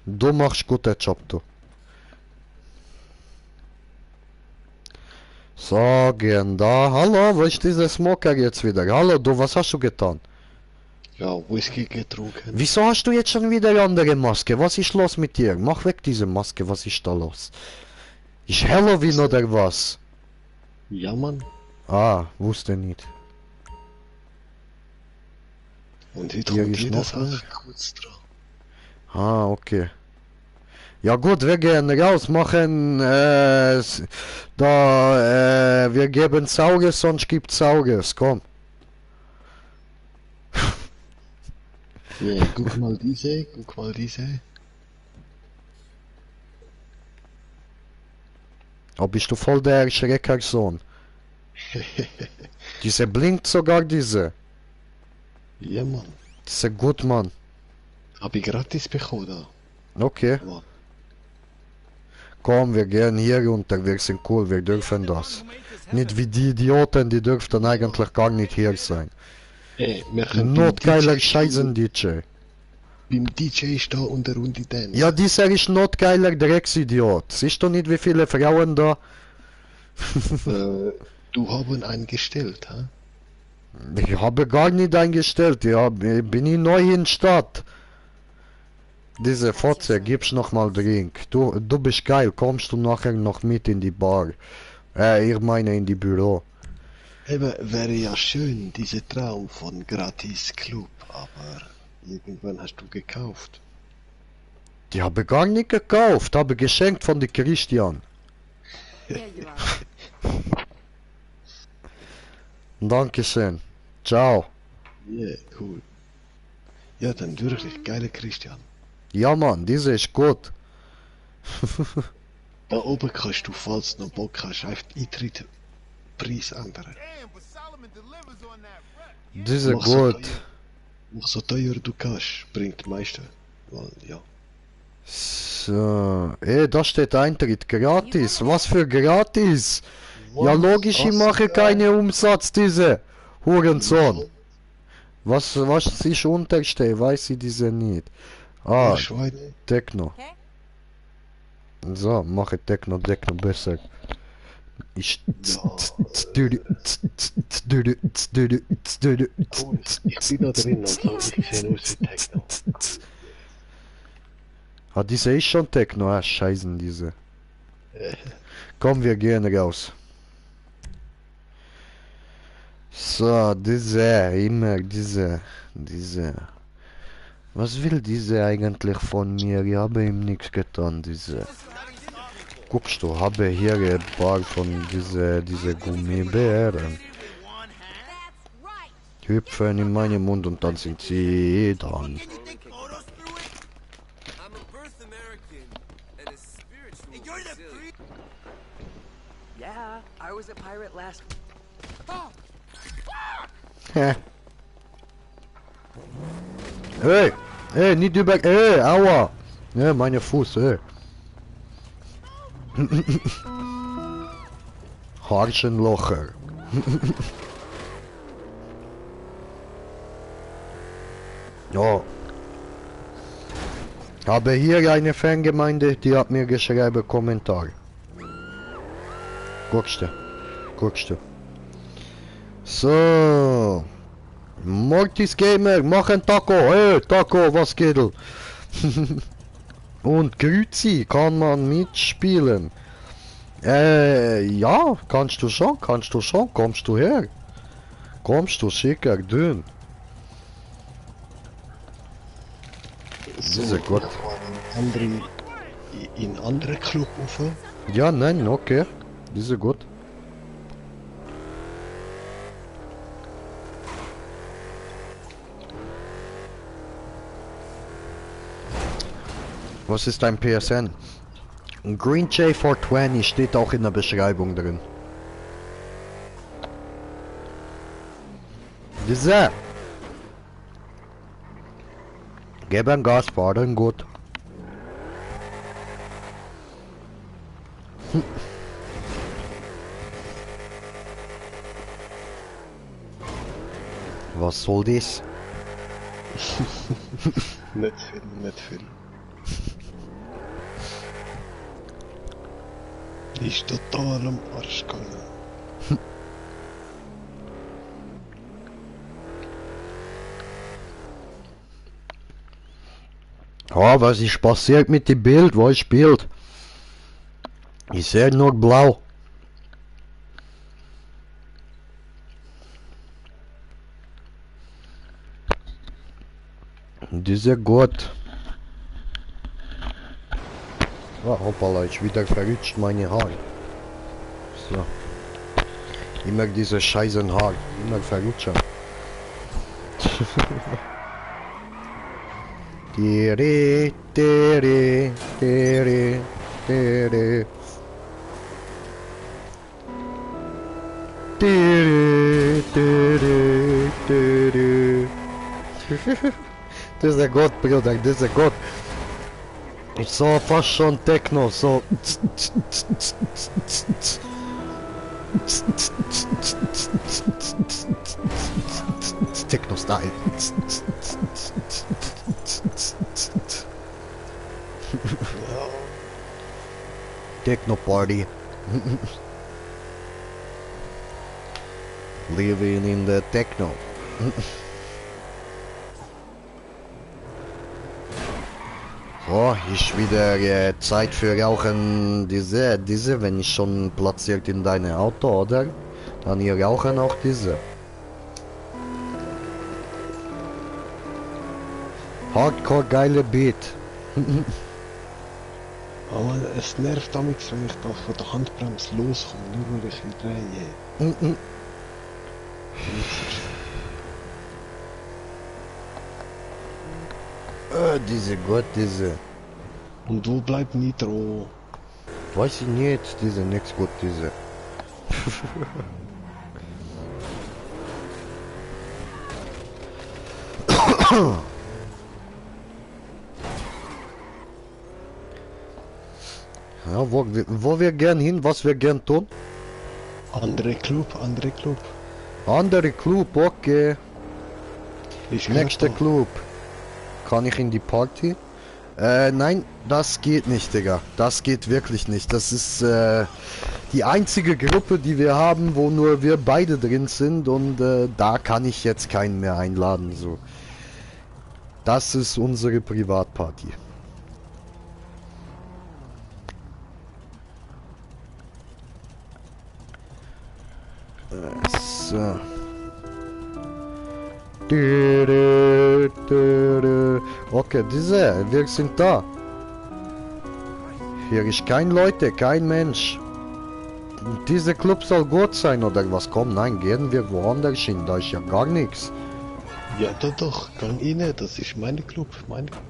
Du machst guten Job, du. So, gehen da. Hallo, wo ist dieser Smoker jetzt wieder? Hallo, du, was hast du getan? Ja, Whisky getrunken. Wieso hast du jetzt schon wieder eine andere Maske? Was ist los mit dir? Mach weg diese Maske, was ist da los? Ist Halloween oder was? Ja, Mann. Ah, wusste nicht. Und heute Hier kommt ist jeder noch Sache kurz dran. Ah, okay. Ja gut, wir gehen raus, machen wir geben Saures, sonst gibt's Saures, komm. Ja, guck mal diese, guck mal diese. Oh, bist du voll der Schreckersohn. Diese blinkt sogar, diese. Ja, Mann. Diese gut, Mann. Hab ich gratis bekommen da. Okay. Wow. Komm, wir gehen hier runter, wir sind cool, wir dürfen das. Nicht wie die Idioten, die dürften eigentlich gar nicht hier sein. Ey, wir können Notgeiler Scheißen-DJ. beim DJ stehen und eine Runde tanzen. Ja, dieser ist notgeiler Drecksidiot. Siehst du nicht, wie viele Frauen da? Du haben eingestellt, ha? Ich habe gar nicht eingestellt, ja, bin ich neu in Stadt. Diese Fotze, gib's noch mal Drink. Du bist geil, kommst du nachher noch mit in die Bar? Ich meine in die Büro. Eben, wäre ja schön, dieser Traum von gratis Club, aber irgendwann hast du gekauft. Die habe gar nicht gekauft, habe geschenkt von die Christian. Here you are. Dankeschön. Ciao. Yeah, cool. Ja, dann wirklich, geile Christian. Ja Mann, diese ist gut. Da oben kannst du, falls du noch Bock hast, einfach Eintritt Preis ändern. Damn, but Solomon delivers on that rep. Diese Mach so gut. teuer. Mach so teuer du kannst, bringt die meisten. Weil, ja. So, da steht Eintritt gratis. Was für gratis? Ja logisch, ich mache keinen Umsatz, diese Hurensohn. Was ist untersteht, weiß ich diese nicht. Ah, Schweine. Techno. Okay? So, mache Techno besser. Ich... Ja. Cool. Ich bin da drin und so, ich sehe aus wie Techno. Ah, diese ist schon Techno, ah, scheißen diese. Komm, wir gehen raus. So, diese, immer diese. Was will diese eigentlich von mir? Ich habe ihm nichts getan, diese. Guckst du, habe hier ein paar von diese Gummibären. That's right. Hüpfen in meinen Mund und dann sind sie dran. I'm a birth American and a spiritual. And you're the free. Yeah, I was a pirate last. Hey, nicht über... Hey, aua! Ja, meine Fuß, hey. Harschenlocher. Ja. Habe hier eine Fangemeinde, die hat mir geschrieben, Kommentar. Guckst du. So. Mortis Gamer, mach ein Taco. Hey, Taco, was geht? Und Grüzi, kann man mitspielen? Ja, kannst du schon. Kommst du her? Kommst du, sicher, dünn. So, Diese Gott. in andere Club rauf. Ja, nein, okay. Diese gut. Was ist dein PSN? Green J420 steht auch in der Beschreibung drin. Dieser. Gib ein Gas, fahren gut. Was soll das? Nicht viel, nicht viel. Ist total am Arsch gegangen. Ja, was ist passiert mit dem Bild? Wo ist Bild? Ich sehe nur blau. Das ist ja gut. Ah, hoppala, ich wieder verrutscht meine Haare. So. Immer diese scheißen Haare. Immer verrutschen. Tere, tere, tere, tere. Tere, tere, tere. Das ist ja gut, Bruder, das ist ja gut. Ich sah fast schon Techno, so. Techno-Style. Techno-Party. Living in the Techno. So, ist wieder Zeit für Rauchen diese, wenn ich schon platziert in deine Auto, oder? Dann hier rauchen auch diese. Hardcore geile Beat. Aber es nervt damit, wenn ich da von der Handbremse loskomme, nur weil ich ihn drehe. Diese Gott, diese. Und wo bleibt Nitro? Weiß ich nicht, diese nix gut, diese. Ja, wo wir gern hin, was wir gern tun? Andere Club, andere Club. Andere Club, okay. Ich Nächster Club. Kann ich in die Party? Nein, das geht nicht, Digga. Das geht wirklich nicht. Das ist die einzige Gruppe, die wir haben, wo nur wir beide drin sind und da kann ich jetzt keinen mehr einladen. So. Das ist unsere Privatparty. So. Okay, wir sind da. Hier ist kein Leute, kein Mensch. Dieser Club soll gut sein oder was? Komm, nein, gehen wir woanders hin, da ist ja gar nichts. Ja, doch, gang rein, das ist mein Club, mein Club.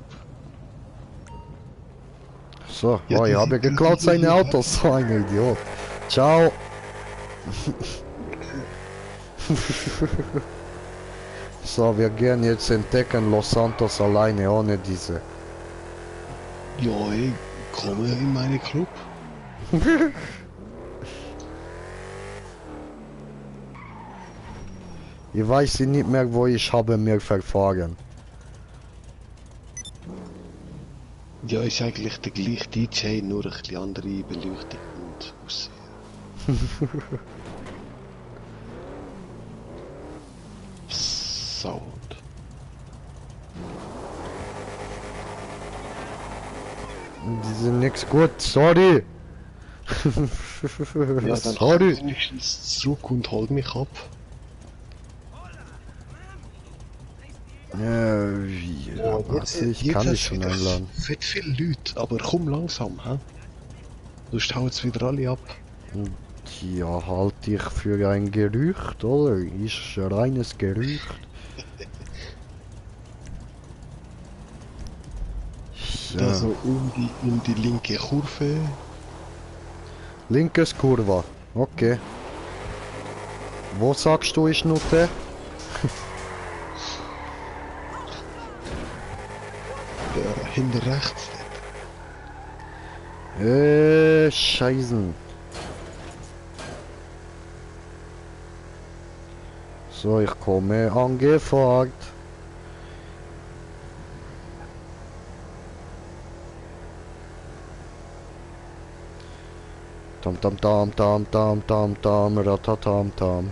So, Ja, oh, ich habe geklaut seine Autos, so ein Idiot. Ciao. So, wir gehen jetzt entdecken Los Santos alleine, ohne diese. Ja, ich komme in meinen Club. Ich weiß nicht mehr, wo ich habe mir verfahren. Ja, ist eigentlich der gleiche DJ, nur ein bisschen andere Beleuchtung und Aussehen. Sound. Die sind nix gut, sorry. Ja, dann Sorry. komm wenigstens zurück und hol mich ab. Ich kann dich schon einladen. Fett viele Leute, aber komm langsam, hä? Sonst hauen jetzt wieder alle ab. Ja, halte ich für ein Gerücht, oder? Ist ein reines Gerücht. Da so um die linke Kurve. Linkes Kurva. Okay. Wo sagst du ist noch der? Hinter rechts. Scheißen. So, ich komme angefragt. Tam tam tam tam tam tam tam ratatam tam.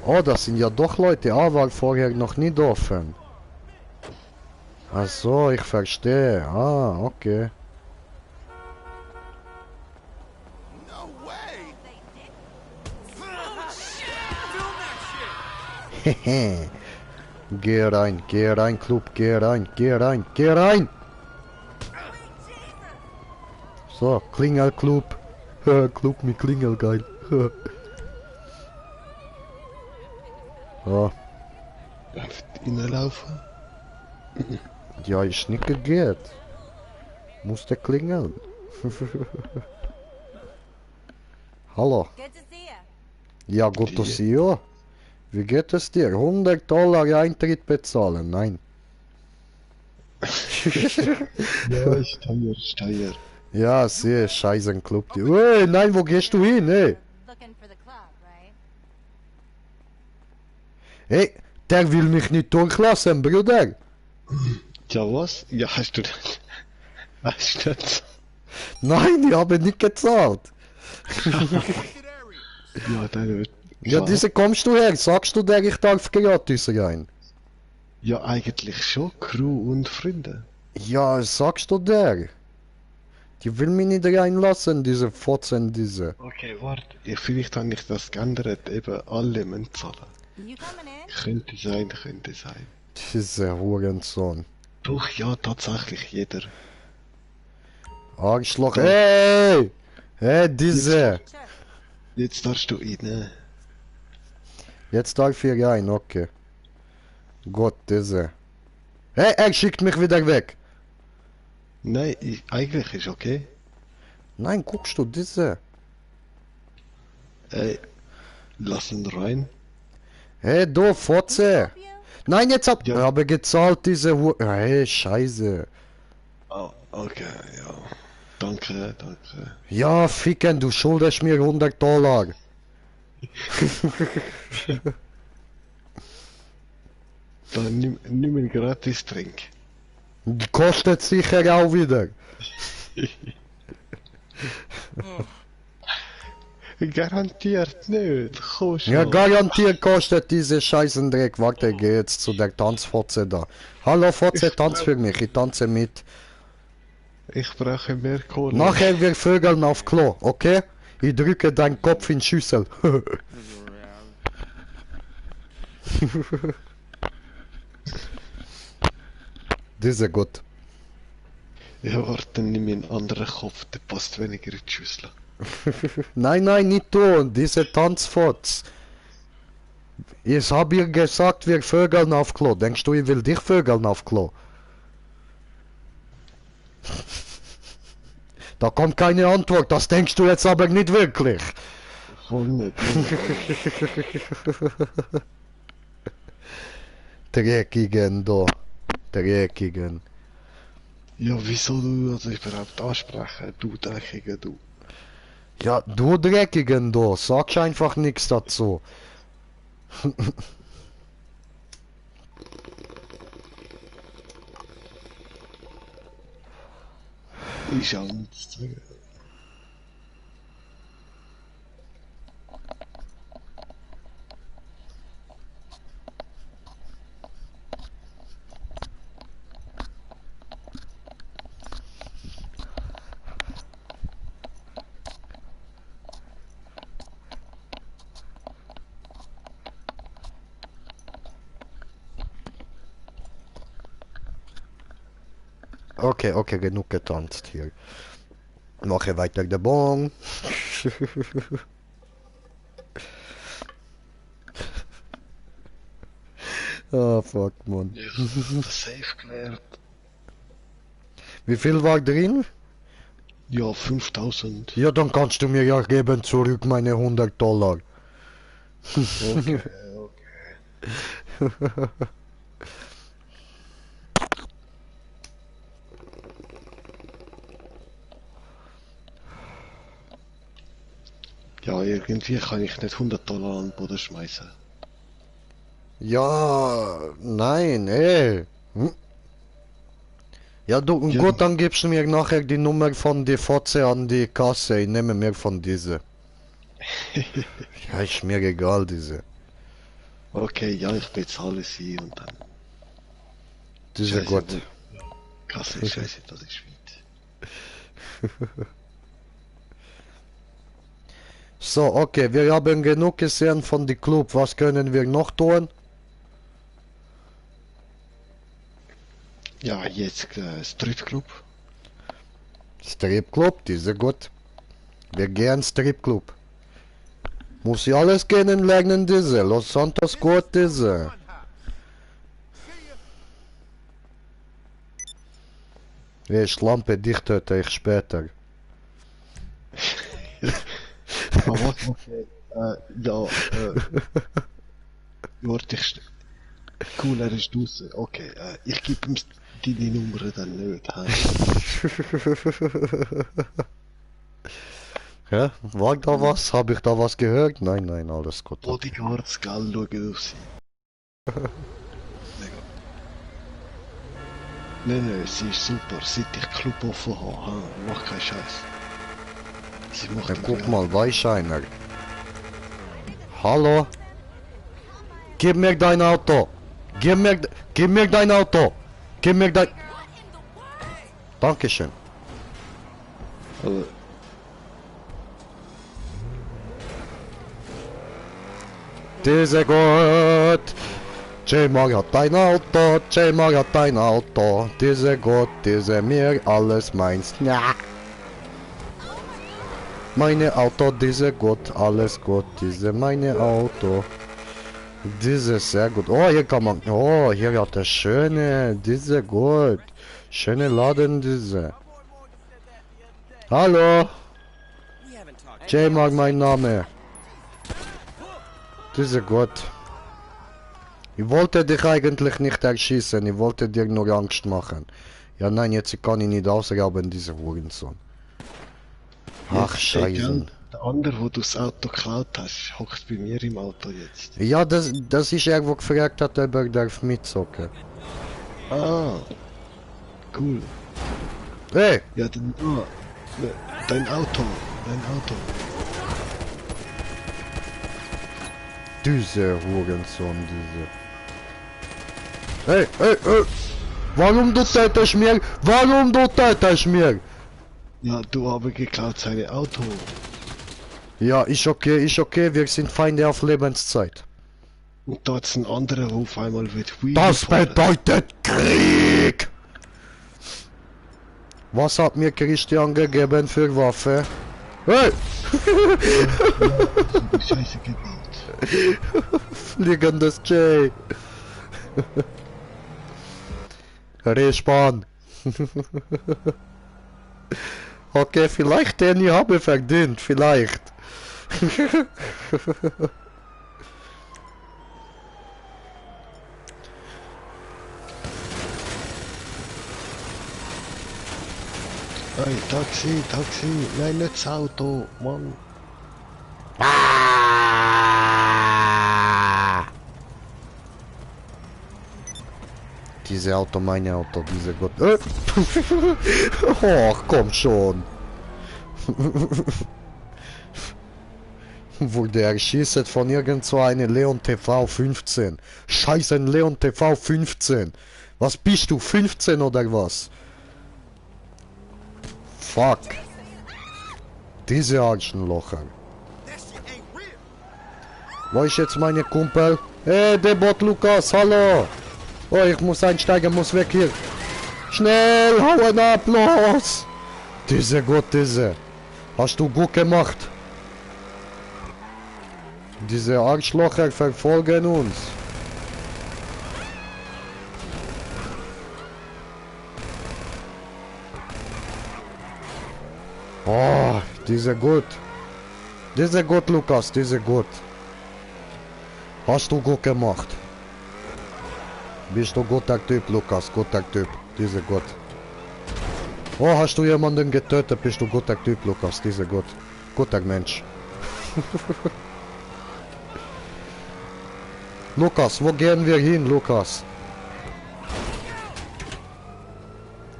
Oh, das sind ja doch Leute, war vorher noch nie offen. Ach so, ich verstehe. Ah, okay. No way! Hehe. Geh rein, Club, geh rein, geh rein, geh rein! So, Klingelclub. Club mit Klingel, geil. So. Darf reinlaufen? Ja, ist nicht geht. Musste klingeln. Hallo. Good to see you. Ja, gut to see you. Wie geht es dir? $100 Eintritt bezahlen? Nein. Ja, ist teuer. Ja, sehr scheißen Club. Hey, nein, wo gehst du hin? Hey, Looking for the club, right? hey, der will mich nicht durchlassen, Bruder. Ja, was? Ja, hast du das? Hast du das? Nein, ich habe nicht gezahlt. Ja, dann wird... Ja, diese kommst du her. Sagst du der, ich darf gratis rein? Ja, eigentlich schon. Crew und Freunde. Ja, sagst du der? Die will mich nicht reinlassen, diese Fotzen, diese. Okay, warte. Vielleicht habe ich das geändert. Eben alle müssen zahlen. You coming in? Könnte sein. Diese Hurensohn. Doch, ja, tatsächlich jeder. Arschloch, hey! Hey, diese! Sure. Jetzt darfst du rein. Jetzt darf ich rein, okay. Gott, diese. Hey, er schickt mich wieder weg! Nein, eigentlich ist okay. Nein, guckst du, diese. Lass ihn rein. Hey, du, Fotze! Help you? Nein, jetzt hab ich Ja. habe gezahlt, diese Hu... Hey, scheiße. Oh, okay, ja. Danke. Ja, ficken, du schuldest mir $100. Dann nimm einen gratis Trink. Kostet sicher auch wieder. Garantiert nicht. Komm schon. Ja, garantiert kostet diese Scheißendreck. Warte, geh jetzt zu der Tanzfotze da. Hallo Fotze, tanz für mich, ich tanze mit. Ich brauche mehr Kohle. Nachher wir vögeln auf Klo, okay? Ich drücke deinen Kopf in Schüssel. Diese gut. Ja, warte, nimm einen anderen Kopf, der passt weniger in die Schüssel. Nein, nein, nicht du, diese Tanzfotz. Ich hab ihr gesagt, wir vögeln auf Klo. Denkst du, ich will dich vögeln auf Klo? Da kommt keine Antwort, das denkst du jetzt aber nicht wirklich. Voll nicht. Dreckigen da. Dreckigen. Ja, wieso du das überhaupt ansprechen? Du Dreckiger, du. Ja, du Dreckigen da, sagst einfach nichts dazu. Ich schau nichts zu sagen. Okay, okay, genug getanzt hier. Mache weiter der Bon. Ah, fuck, Mann. Ich hab das safe gelernt. Wie viel war drin? Ja, 5000. Ja, dann kannst du mir ja geben zurück meine $100. Okay, okay. Ja, irgendwie kann ich nicht $100 an den Boden schmeißen. Ja, nein, Hm. Ja, du, Ja, gut, dann gibst du mir nachher die Nummer von der Fotze an die Kasse. Ich nehme mir von diese. Ja, ist mir egal, diese. okay, ja, ich bezahle sie und dann. Diese Scheiße, gut. Kasse ist scheiße, das ist weit. So, okay, wir haben genug gesehen von dem Club. Was können wir noch tun? Ja, jetzt Stripclub. Stripclub, diese gut. Wir gehen Stripclub. Muss ich alles kennenlernen, diese. Los Santos gut, diese. Ich Lampe, dich töte ich später. Aber was, okay. Ja, warte, cool, er ist draußen. Okay, ich gebe ihm deine Nummer dann nicht. Ja, war da was? Habe ich da was gehört? Nein, nein, alles gut. Bodyguards, gell, schauen auf sie. Mega. Nein, sie ist super, seit ich Club offen habe, mach keinen Scheiß. Sie macht Ja, den guck real. mal, weiß einer. Hallo? Gib mir dein Auto! Gib mir dein Auto! Gib mir dein... Dankeschön. Aber Diese gut! J-Mag hat dein Auto, J-Mag hat dein Auto. Diese gut, diese mir, alles meins. Ja. Meine Auto, diese gut, alles gut, diese meine Auto. Diese sehr gut. Oh, hier kann man. Oh, hier hat er schöne. Diese gut. Schöne Laden, diese. Hallo. We haven't talked. J-Mag, mein Name. Diese gut. Ich wollte dich eigentlich nicht erschießen. Ich wollte dir nur Angst machen. Ja, nein, jetzt kann ich nicht ausgraben, diese Hurensohn. Ach, jetzt, Scheiße. der andere, wo du das Auto geklaut hast, hockt bei mir im Auto jetzt. Ja, das ist irgendwo gefragt hat, ob er darf mitzocken. Ah, cool. Hey, Ja, dann dein Auto, dein Auto. diese Hurensohn, diese. Hey, hey, hey! Warum du tötest mir? Warum du tötest mir? Ja, du aber geklaut seine Auto. Ja, ist okay, wir sind Feinde auf Lebenszeit. Und da ist ein anderer, wo auf einmal wird Wheelie Das fahren. bedeutet Krieg! Was hat mir Christian gegeben für Waffe? Hey! Die Scheiße gebaut. Fliegendes J! Respawn! Okay, vielleicht den ich habe verdient, vielleicht. Hey, Taxi, Taxi, nein, nicht das Auto, Mann. Diese Auto, meine Auto, diese Gott. Och, komm schon. Wurde erschießen von irgend so eine Leon TV 15. Scheiße, ein Leon TV 15. Was bist du, 15 oder was? Fuck. Diese Arschenlocher. Wo ist jetzt meine Kumpel? Hey, der Bot Lukas, hallo. Oh, ich muss einsteigen, muss weg hier. Schnell, hauen ab, los. Diese Gott, diese. Hast du gut gemacht. Diese Arschlocher verfolgen uns. Oh, diese gut. Diese gut, Lukas, diese gut. Hast du gut gemacht. Bist du guter Typ, Lukas, guter Typ. Diese gut. Oh, hast du jemanden getötet, bist du guter Typ, Lukas, diese gut. Guter Mensch. Lukas, wo gehen wir hin, Lukas?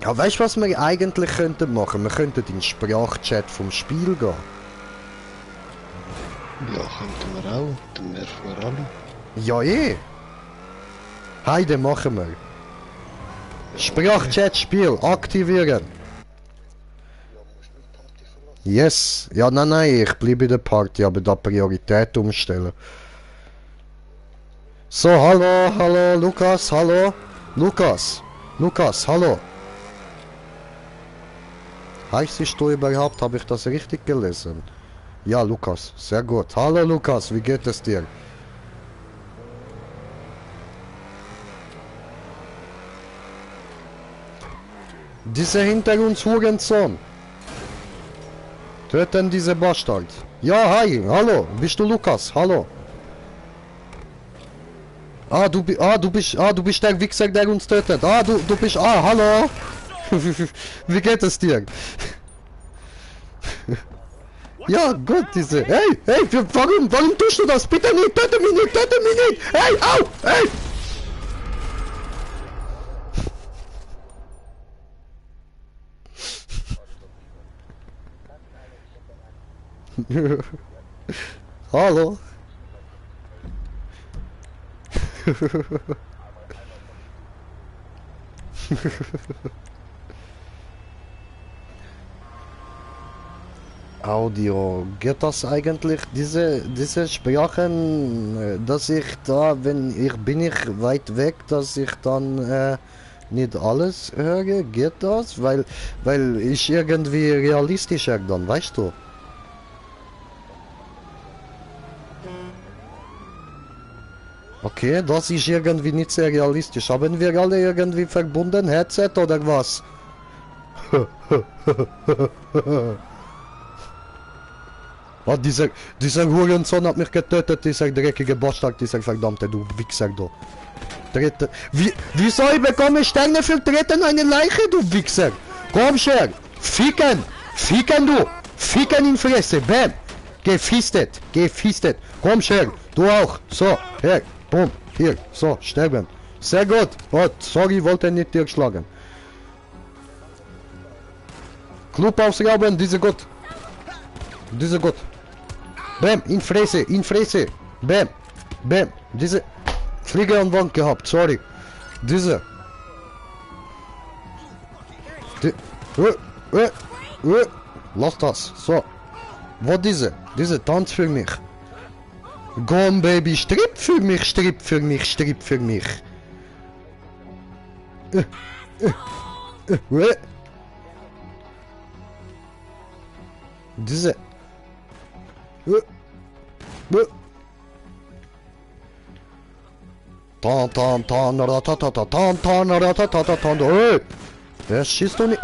Ja, weißt du, was wir eigentlich könnten machen? Wir könnten in den Sprachchat vom Spiel gehen. Ja, könnten wir auch. Dann nerven wir alle. Ja, eh. Heide machen wir. Sprachchat-Spiel aktivieren. Yes. Ja, nein, ich bleibe in der Party, aber da Priorität umstellen. So, hallo, Lukas, hallo. Lukas, hallo. Heißt du überhaupt, habe ich das richtig gelesen? Ja, Lukas, sehr gut. Hallo, Lukas, wie geht es dir? Diese hinter uns Hurensohn. Töten diese Bastard. Ja, hi, hallo, bist du Lukas? Hallo. Du bist der Wichser, der uns tötet. Du bist, hallo. Wie geht es dir? Ja, gut, diese, hey, warum tust du das? Bitte nicht, töte mich nicht, hey, au, hey. Hallo. Audio, geht das eigentlich, diese Sprachen, dass ich da, bin ich weit weg, dass ich dann nicht alles höre, geht das? Weil ich irgendwie realistischer dann, weißt du? Okay, das ist irgendwie nicht sehr realistisch. Haben wir alle irgendwie verbunden, Headset oder was? Oh, dieser Hurensohn hat mich getötet, dieser dreckige Bastard, dieser verdammte, du Wichser, du. Treten. Wieso ich bekomme Sterne für Treten eine Leiche, du Wichser? Komm her! Ficken! Ficken, du! Ficken in Fresse! Bam! Gefistet! Gefistet! Komm her! Du auch! So, her! Boom! Hier! So, sterben! Sehr gut! Oh, sorry, wollte nicht dir schlagen. Club ausrauben, diese gut! Diese gut! Bam! In Fresse! In Fresse! Bam! Bam! Diese... Flieger an Wand gehabt, sorry. Diese. Lass das. So. Wo diese? Diese tanzt für mich. Komm, Baby, strip für mich, strip für mich, strip für mich. Diese. Tan, ratatata, tan, ratatata, wer schießt du nicht?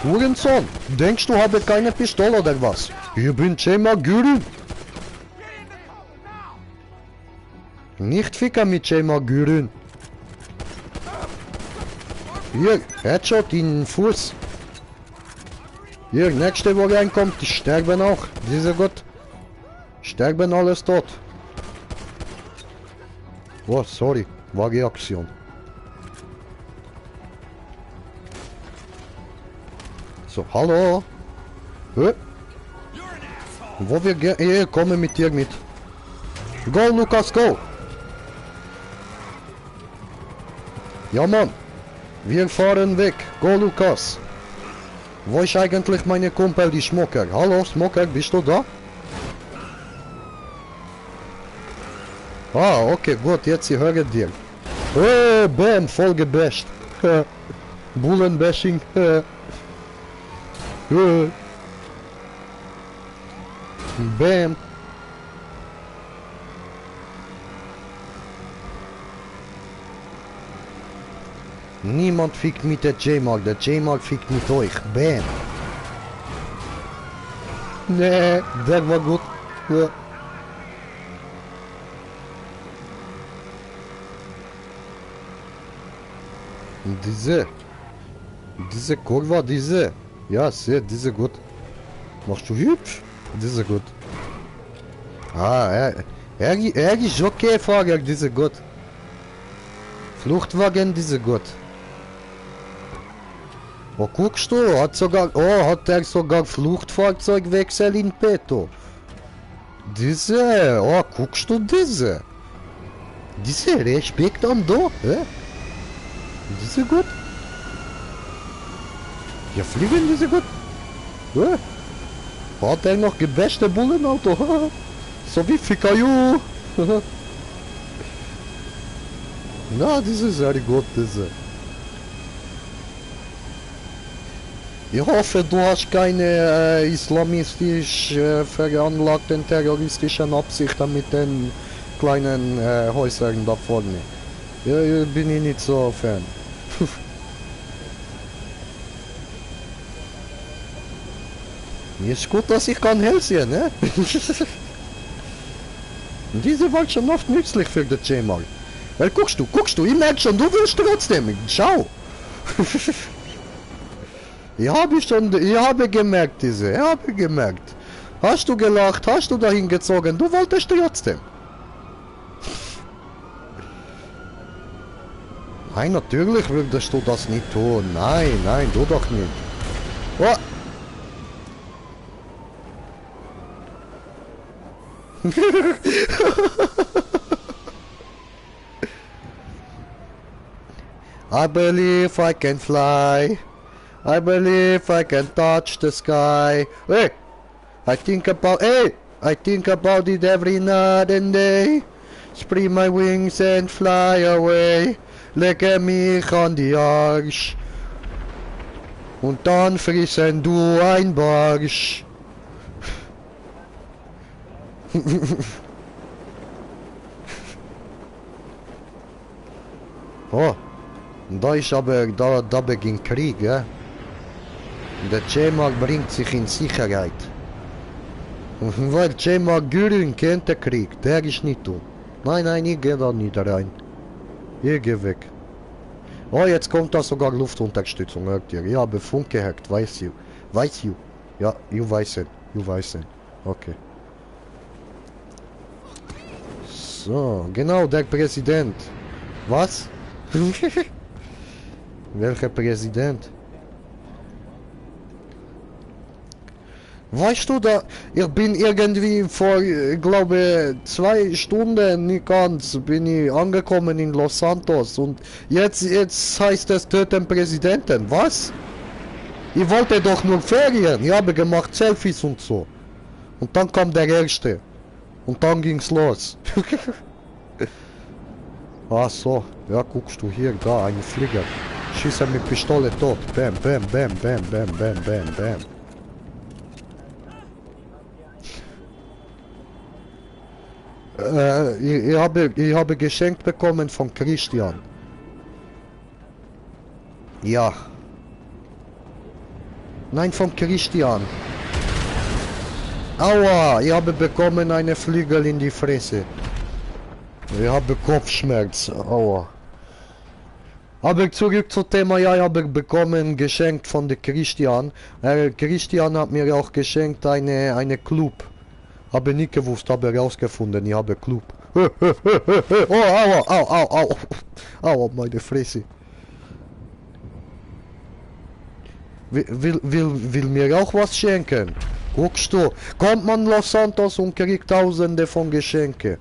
Hurensohn, denkst du, habe keine Pistole oder was? Ich bin Chema Gürün. Nicht ficker mit Chema Gürün. Hier, Headshot in den Fuß. Hier, nächste, wo reinkommt, die sterben auch. Diese Gott. Sterben alles tot. Oh, sorry, war Reaktion. So, hallo? Wo wir gehen? Komme mit dir mit. Go, Lukas, go! Ja, Mann. Wir fahren weg. Go, Lukas. Wo ist eigentlich meine Kumpel, die Smoker? Hallo, Smoker, bist du da? Ah, okay, gut, jetzt ich höre dir. Bam, voll gebasht. Bullenbashing. Bam. Niemand fickt mit der J-Mark fickt mit euch. Bam. Nee, der war gut. Ja. Diese Kurve, diese. Ja, sehr, diese gut. Machst du hübsch? Diese gut. Ah, er ist okay, Fahrer, diese gut. Fluchtwagen, diese gut. Oh, guckst du, hat er sogar Fluchtfahrzeugwechsel in petto. Diese, oh, guckst du diese? Diese Respekt an da, hä? Diese gut? Ja, fliegen diese gut? Ja. Hat er noch gebeste Bullenauto? So wie Fikayu. Na, diese ist sehr gut, diese. Ich hoffe, du hast keine islamistisch veranlagten terroristischen Absichten mit den kleinen Häusern da vorne. Ja, bin ich nicht so Fan. Mir ist gut, dass ich kann hell sehen, ne? Diese war schon oft nützlich für den J-Mark. Weil guckst du, ich merk schon, du willst trotzdem. Schau. Ich habe gemerkt, ich habe gemerkt. Hast du gelacht, hast du dahin gezogen, du wolltest trotzdem. Nein, natürlich würdest du das nicht tun. Nein, du doch nicht. Oh. I believe I can fly. I believe I can touch the sky. Hey, I think about it every night and day. Spread my wings and fly away. Lecke mich an die Arsch. Und dann frissen du ein Barsch. Oh, da ist aber, da beginnt Krieg, ja? Der J-Mark bringt sich in Sicherheit. Weil J-Mark Gürün kennt den Krieg, der ist nicht tot. Nein, ich geh da nicht rein. Ich geh weg. Oh, jetzt kommt da sogar Luftunterstützung, hört ihr? Ich habe Funk gehackt, weiß you. Ja, you weißen. Okay. So, genau, der Präsident. Was? Welcher Präsident? Weißt du, da, ich bin irgendwie vor, glaube 2 Stunden, nicht ganz, bin ich angekommen in Los Santos und jetzt heißt es töten Präsidenten, was? Ich wollte doch nur Ferien, ich habe gemacht Selfies und so. Und dann kam der Erste. Und dann ging's los. Ach so, ja, guckst du hier, da, ein Flieger. Schieße mit Pistole tot. Bam. Ich habe geschenkt bekommen von Christian. Ja. Nein, von Christian. Aua, ich habe bekommen eine Flügel in die Fresse. Ich habe Kopfschmerz, aua. Aber zurück zum Thema, ja, ich habe bekommen, geschenkt von der Christian. Christian hat mir auch geschenkt eine Club. Habe nicht gewusst, habe herausgefunden, ich habe Club. Oh, au. Aua, meine Fresse. Will mir auch was schenken? Guckst du, kommt man Los Santos und kriegt tausende von Geschenke.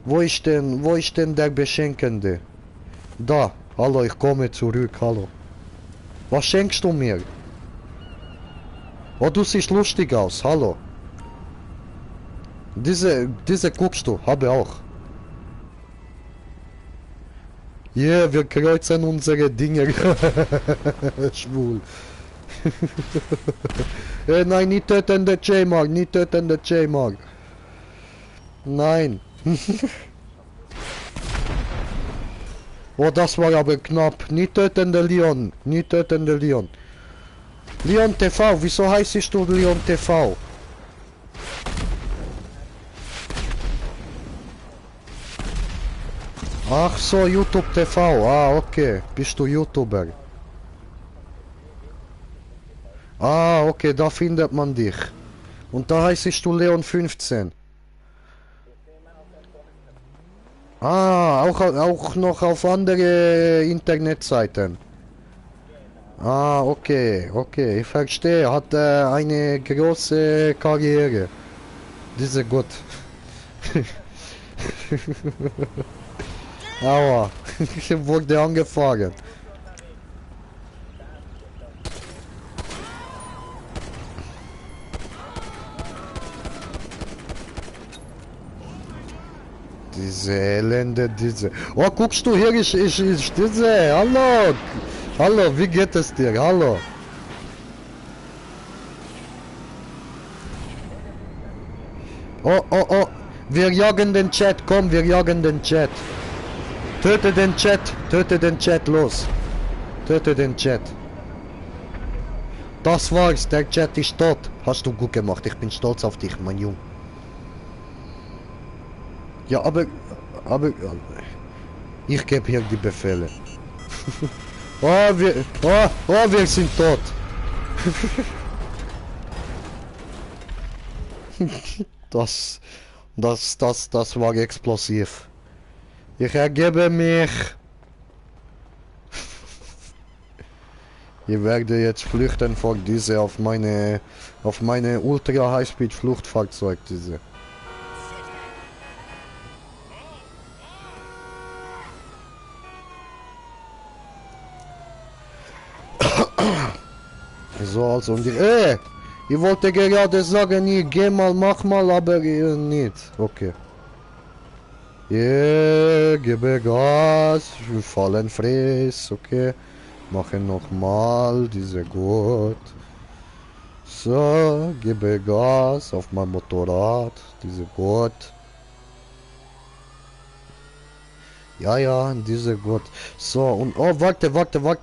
Wo ist denn der Beschenkende? Da, hallo, ich komme zurück, hallo. Was schenkst du mir? Oh, du siehst lustig aus, hallo. Diese guckst du, habe auch. Ja, yeah, wir kreuzen unsere Dinge. Schwul. Nein, nicht töten der J-Mark, Nein. Oh, das war aber knapp. Nicht töten der Leon. Leon TV, wieso heißt du Leon TV? Ach so, YouTube TV, ah okay, bist du YouTuber? Ah, okay, da findet man dich. Und da heißt du Leon 15. Ah, auch noch auf andere Internetseiten. Ah, okay, okay, ich verstehe. Hat eine große Karriere. Diese gut. Aua, ich wurde angefahren. Diese Elende, diese... Oh, guckst du hier, ich diese... Hallo! Hallo, wie geht es dir? Hallo! Oh, oh, oh! Wir jagen den Chat, komm, wir jagen den Chat! Töte den Chat, los! Töte den Chat! Das war's, der Chat ist tot! Hast du gut gemacht, ich bin stolz auf dich, mein Junge! Ja, aber ich gebe hier die Befehle. Wir sind tot. Das war explosiv. Ich ergebe mich. Ich werde jetzt flüchten vor diese auf meine Ultra Highspeed Fluchtfahrzeug diese. So, also, und ich wollte gerade sagen, ich geh mal, mach mal, aber nicht. Okay. Gebe Gas, wir fallen friss, okay. Machen nochmal, diese gut. So, gebe Gas auf mein Motorrad, diese gut. Ja, diese gut. So, und oh, warte,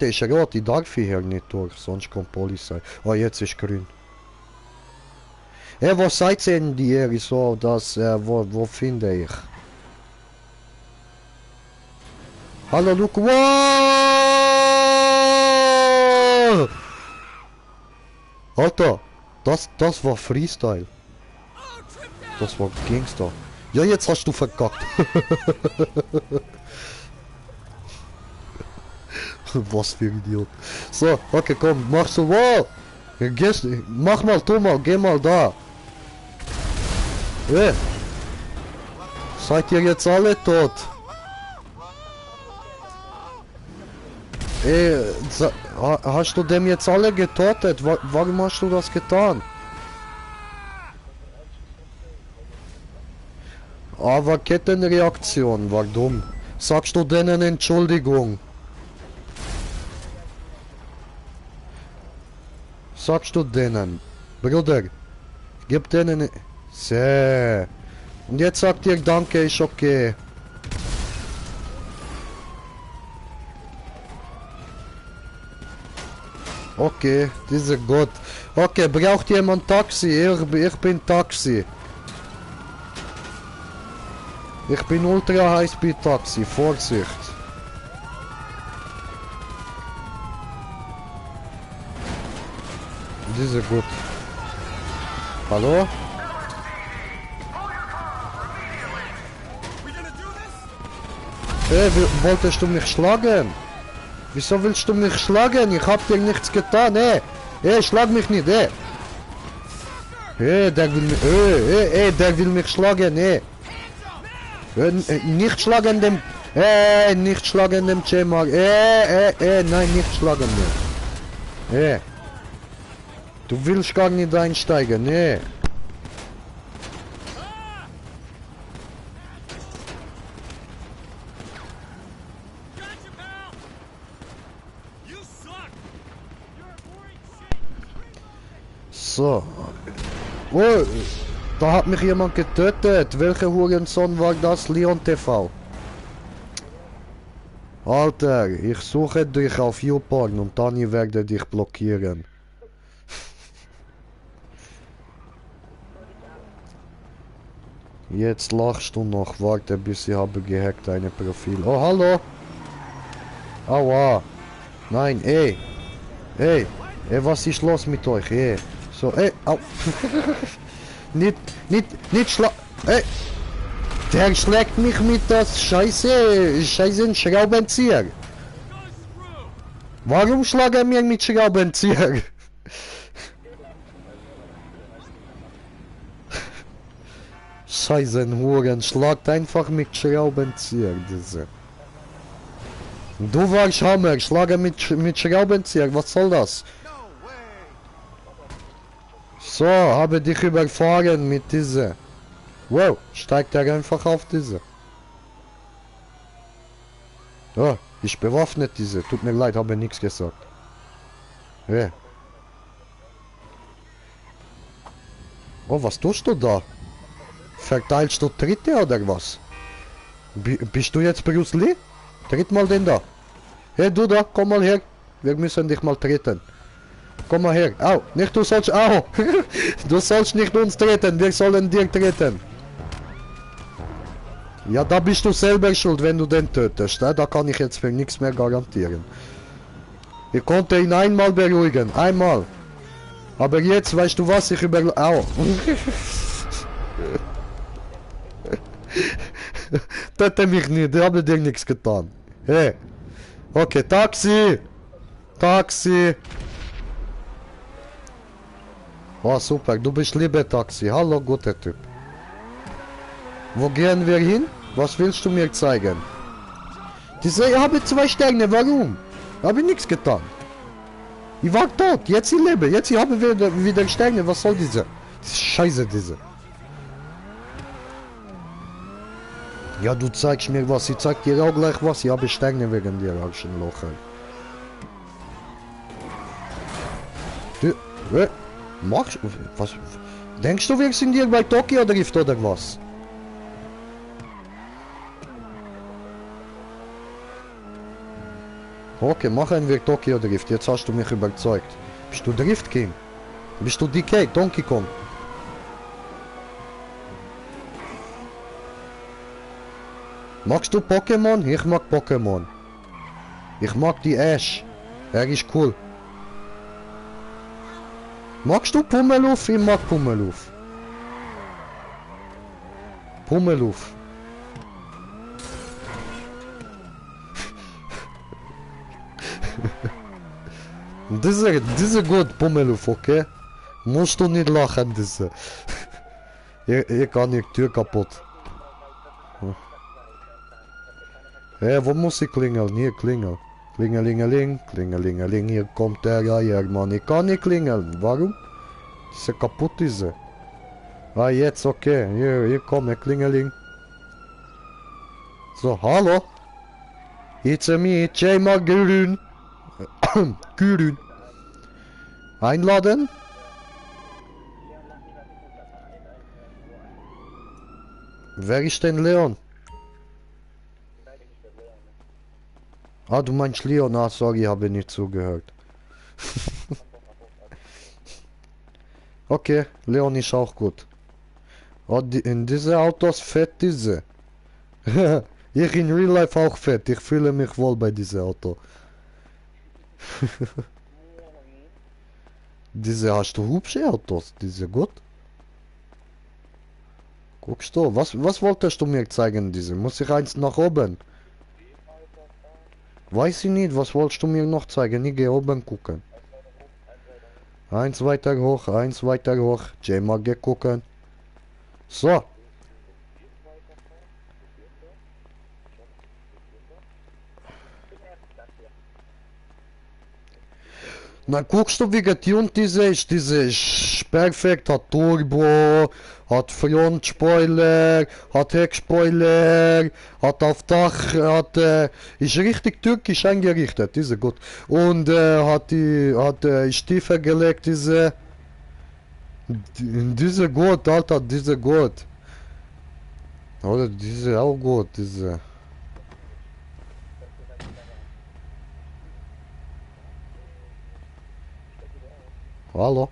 ich rot, ich darf hier nicht durch, sonst kommt Polizei. Oh, jetzt ist grün. Wo seid ihr denn die so, das, wo finde ich? Hallo, look, wow! Alter, das war Freestyle. Das war Gangster. Ja, jetzt hast du verkackt. Was für ein Idiot. So, okay, komm, mach so, wow! Mach mal, tu mal, geh mal da. Seid ihr jetzt alle tot? Hast du dem jetzt alle getötet? Warum hast du das getan? Aber Kettenreaktion war dumm. Sagst du denen Entschuldigung? Sagst du denen? Bruder, gib denen... Sehr. Und jetzt sagt ihr Danke, ist okay. Okay, diese gut. Okay, braucht jemand Taxi? Ich bin Taxi. Ich bin Ultra Highspeed Taxi, Vorsicht. Diese gut. Hallo? Wolltest du mich schlagen? Wieso willst du mich schlagen? Ich hab dir nichts getan, schlag mich nicht, der will mich, der will mich schlagen, nicht schlagen dem, nicht schlagen dem Chemar, nein, nicht schlagen dem, du willst gar nicht einsteigen, So. Oh, da hat mich jemand getötet. Welcher Hurensohn war das? Leon TV. Alter, ich suche dich auf YouPorn und dann werde dich blockieren. Jetzt lachst du noch. Warte, bis ich habe gehackt deine Profil. Oh, hallo. Aua. Nein, ey. Ey. Ey, was ist los mit euch? Ey. So, ey. Au. nicht schlag. Ey. Der schlägt mich mit das scheiße Schraubenzieher. Warum schlägt er mir mit Schraubenzieher? Scheiße Huren, schlagt einfach mit Schraubenzieher, diese. Du warst Hammer, schlage mit Schraubenzieher, was soll das? So, habe dich überfahren mit dieser. Wow, steigt er einfach auf diese. Oh, ich bewaffnet diese, tut mir leid, habe nichts gesagt. Hey. Oh, was tust du da? Verteilst du Tritte oder was? Bist du jetzt Bruce Lee? Tritt mal den da. Hey du da, komm mal her. Wir müssen dich mal treten. Komm mal her. Au, nicht du sollst... Au! Du sollst nicht uns treten, wir sollen dir treten. Ja, da bist du selber schuld, wenn du den tötest. Da kann ich jetzt für nichts mehr garantieren. Ich konnte ihn einmal beruhigen. Einmal. Aber jetzt, weißt du was, ich über... Au! Töte mich nicht, ich habe dir nichts getan. Hey. Okay, Taxi! Taxi! Oh super, du bist lieber Taxi. Hallo, guter Typ. Wo gehen wir hin? Was willst du mir zeigen? Ich habe 2 Sterne, warum? Habe nichts getan. Ich war tot, jetzt ich lebe, jetzt ich habe wieder Sterne, was soll diese? Scheiße diese. Ja, du zeigst mir was, ich zeig dir auch gleich was, ich habe Sterne wegen dir, Arschenlocher. Du, machst du, was, denkst du, wir sind hier bei Tokyo Drift oder was? Okay, machen wir Tokyo Drift, jetzt hast du mich überzeugt. Bist du Drift King? Bist du DK, Donkey Kong? Magst du Pokémon? Ich mag Pokémon. Ich mag die Ash. Er ist cool. Magst du Pummeluff? Ich mag Pummeluff. Pummeluff. Diese gut Pummeluff, okay? Musst du nicht lachen, diese. Hier kann ich Tür kaputt. Hey, wo muss ich klingeln? Hier klingel. Klingelingeling, klingelingeling, hier kommt der Eiermann. Ich kann nicht klingeln. Warum? Diese kaputt diese. Ah, jetzt okay. Hier komme Klingeling. So, hallo. It's me, J-Mag Grün. Grün. Einladen? Wer ist denn Leon? Ah, du meinst Leon? Ah, sorry, habe nicht zugehört. Okay, Leon ist auch gut. Oh, in diese Autos fett diese. Ich in Real Life auch fett. Ich fühle mich wohl bei diesem Auto. Diese hast du hübsche Autos, diese gut. Guckst du, was wolltest du mir zeigen, diese? Muss ich eins nach oben? Weiß ich nicht, was wolltest du mir noch zeigen? Ich gehe oben gucken. Eins weiter hoch, J-Mag gucken. So. Na guckst du, wie getunt diese ist. Diese ist perfekt, hat Turbo, hat Frontspoiler, hat Heckspoiler, hat auf Dach, ist richtig türkisch eingerichtet, diese gut. Und ist tiefer gelegt, diese gut, Alter, diese gut. Oder diese auch gut, diese. Hallo?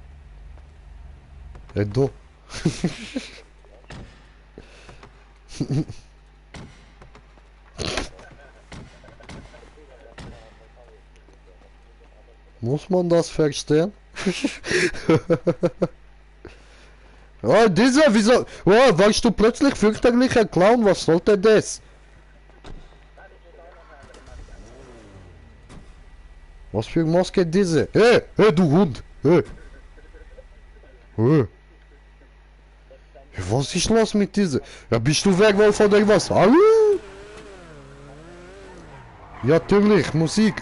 Du? Muss man das verstehen? Oh, dieser, wieso? Oh, warst du plötzlich fürchterlicher Clown? Was sollte das? Was für Maske diese? Hey, hey, du Hund! Hey! Hey! Was ist los mit dieser? Ja, bist du Werwolf oder was? Hallo? Ja, natürlich, Musik.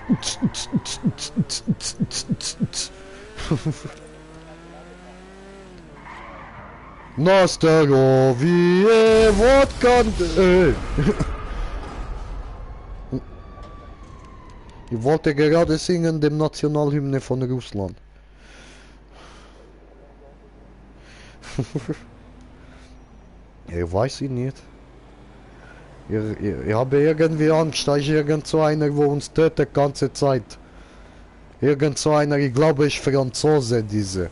Nastarovie, Wodka. Ich wollte gerade singen, dem Nationalhymne von Russland. Ich weiß ich nicht. Ich habe irgendwie Angst, da ist irgend so einer, wo uns tötet die ganze Zeit. Irgend so einer, ich glaube, ist Franzose, diese.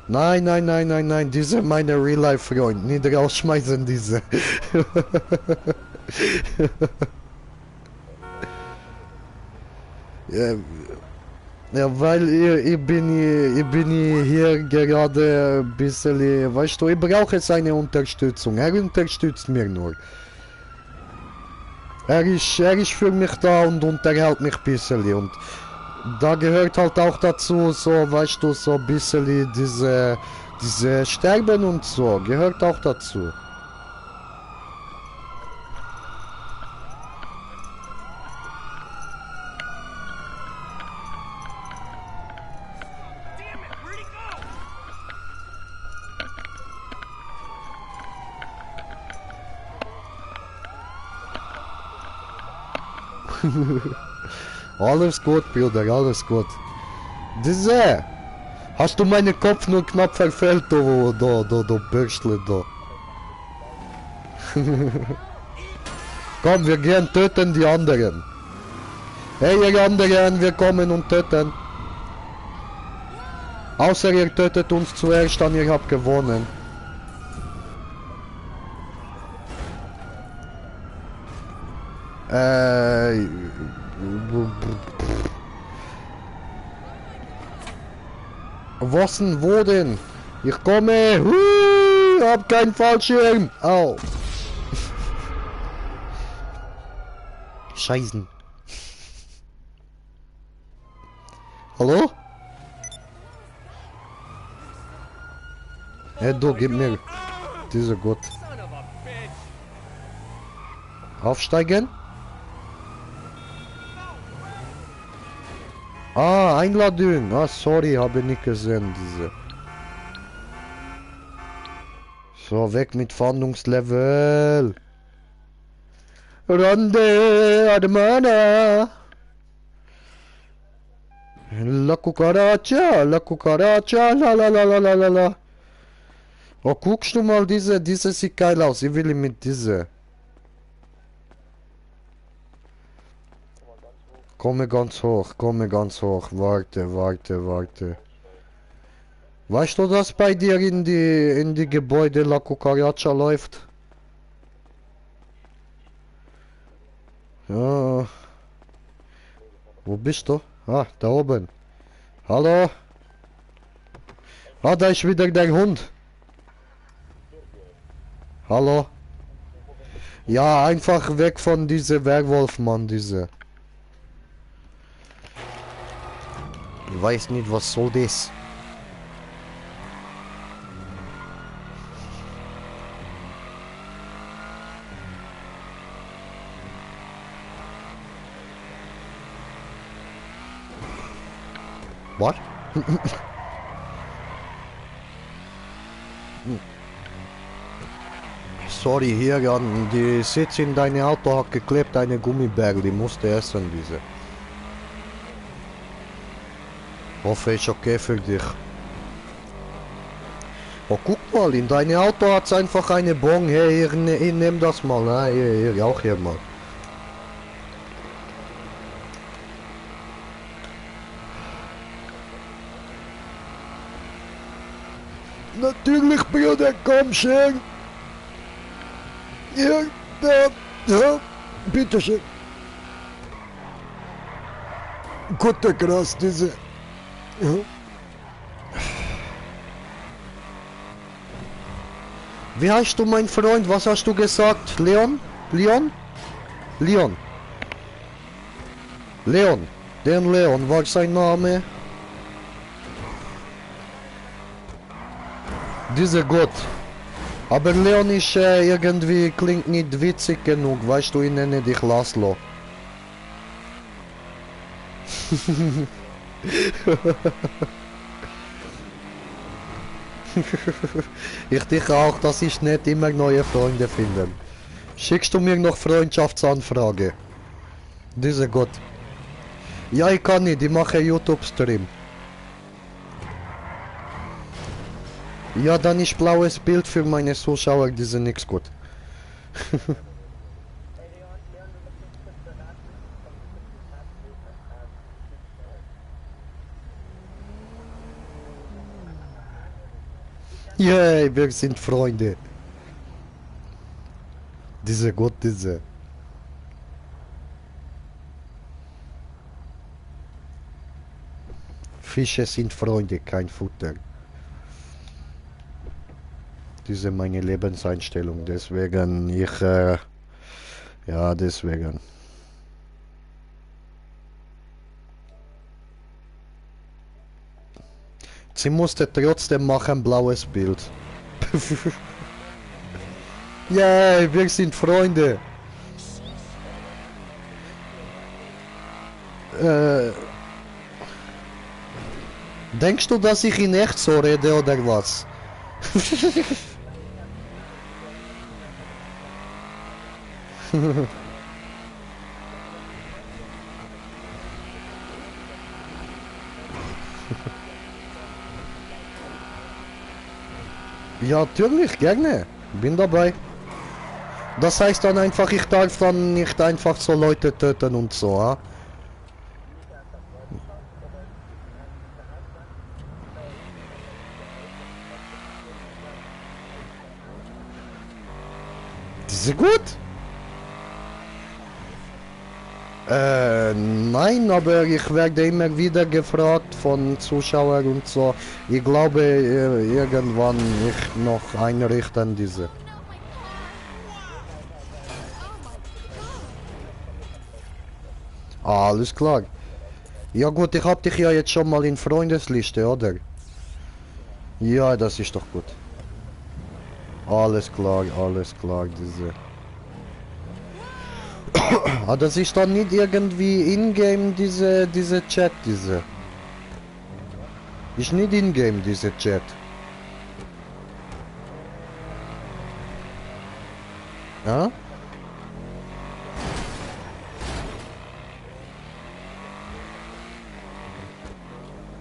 Nein, nein, nein, nein, nein, diese meine Real-Life-Freund, nicht rausschmeißen diese. Ja, ja, weil ich bin hier gerade ein bisschen, weißt du, ich brauche seine Unterstützung. Er unterstützt mir nur. Er ist für mich da und unterhält mich ein bisschen. Und da gehört halt auch dazu, so, weißt du, so ein bisschen diese Sterben und so, gehört auch dazu. Alles gut, Bruder, alles gut. Diese! Hast du meinen Kopf nur knapp verfehlt, du Bürstle, da. Komm, wir gehen töten die anderen. Hey, ihr anderen, wir kommen und töten. Außer ihr tötet uns zuerst, dann ihr habt gewonnen. Was denn, wo denn? Ich komme! Hab keinen Fallschirm! Au! Scheißen! Hallo? Hey, du, gib mir diese Gott. Aufsteigen? Ah, Einladung. Ah, sorry, habe nicht gesehen, diese. So, weg mit Fahndungslevel. Rande Admana. La cucaracha, la la la la la la la. Oh, guckst du mal diese sieht geil aus. Ich will mit diese. Komme ganz hoch, warte, warte, warte. Weißt du, dass bei dir in die Gebäude La Cucaracha läuft? Ja. Wo bist du? Ah, da oben. Hallo? Ah, da ist wieder der Hund. Hallo? Ja, einfach weg von diese Werwolfmann, diese. Ich weiß nicht, was soll das? What? Sorry, hier an die Sitz in dein Auto hat geklebt, eine Gummibärle, die musste essen, diese. Hoffe, ist okay für dich. Oh, guck mal, in deinem Auto hat es einfach eine Bon. Hey, ich nehm das mal. Ah, hier, auch hier mal. natürlich, Bruder, komm schön. Hier, da, ja, bitteschön. Guter Gras, diese. Ja. Wie heißt du, mein Freund? Was hast du gesagt? Leon? Leon? Leon. Leon. Den Leon war sein Name. Dieser Gott. Aber Leon ist irgendwie klingt nicht witzig genug, weißt du, ich nenne dich Laszlo. Ich denke auch, dass ich nicht immer neue Freunde finde. Schickst du mir noch Freundschaftsanfrage? Dieser Gott. Ja, ich kann nicht, ich mache YouTube-Stream. Ja, dann ist blaues Bild für meine Zuschauer, die sind nichts gut. Yay, wir sind Freunde. Diese Gott, diese. Fische sind Freunde, kein Futter. Diese meine Lebenseinstellung, deswegen ja, deswegen. Sie musste trotzdem machen blaues Bild. Ja, wir sind Freunde. Denkst du, dass ich in echt so rede oder was? Ja, natürlich, gerne. Bin dabei. Das heißt dann einfach, ich darf dann nicht einfach so Leute töten und so, ha? Ist sie gut? Nein, aber ich werde immer wieder gefragt von Zuschauern und so. Ich glaube, irgendwann ich noch einrichten diese. Alles klar. Ja gut, ich hab dich ja jetzt schon mal in Freundesliste, oder? Ja, das ist doch gut. Alles klar, diese. Ah, das ist dann nicht irgendwie in-game diese Chat, diese. Ist nicht in-game diese Chat. Ja?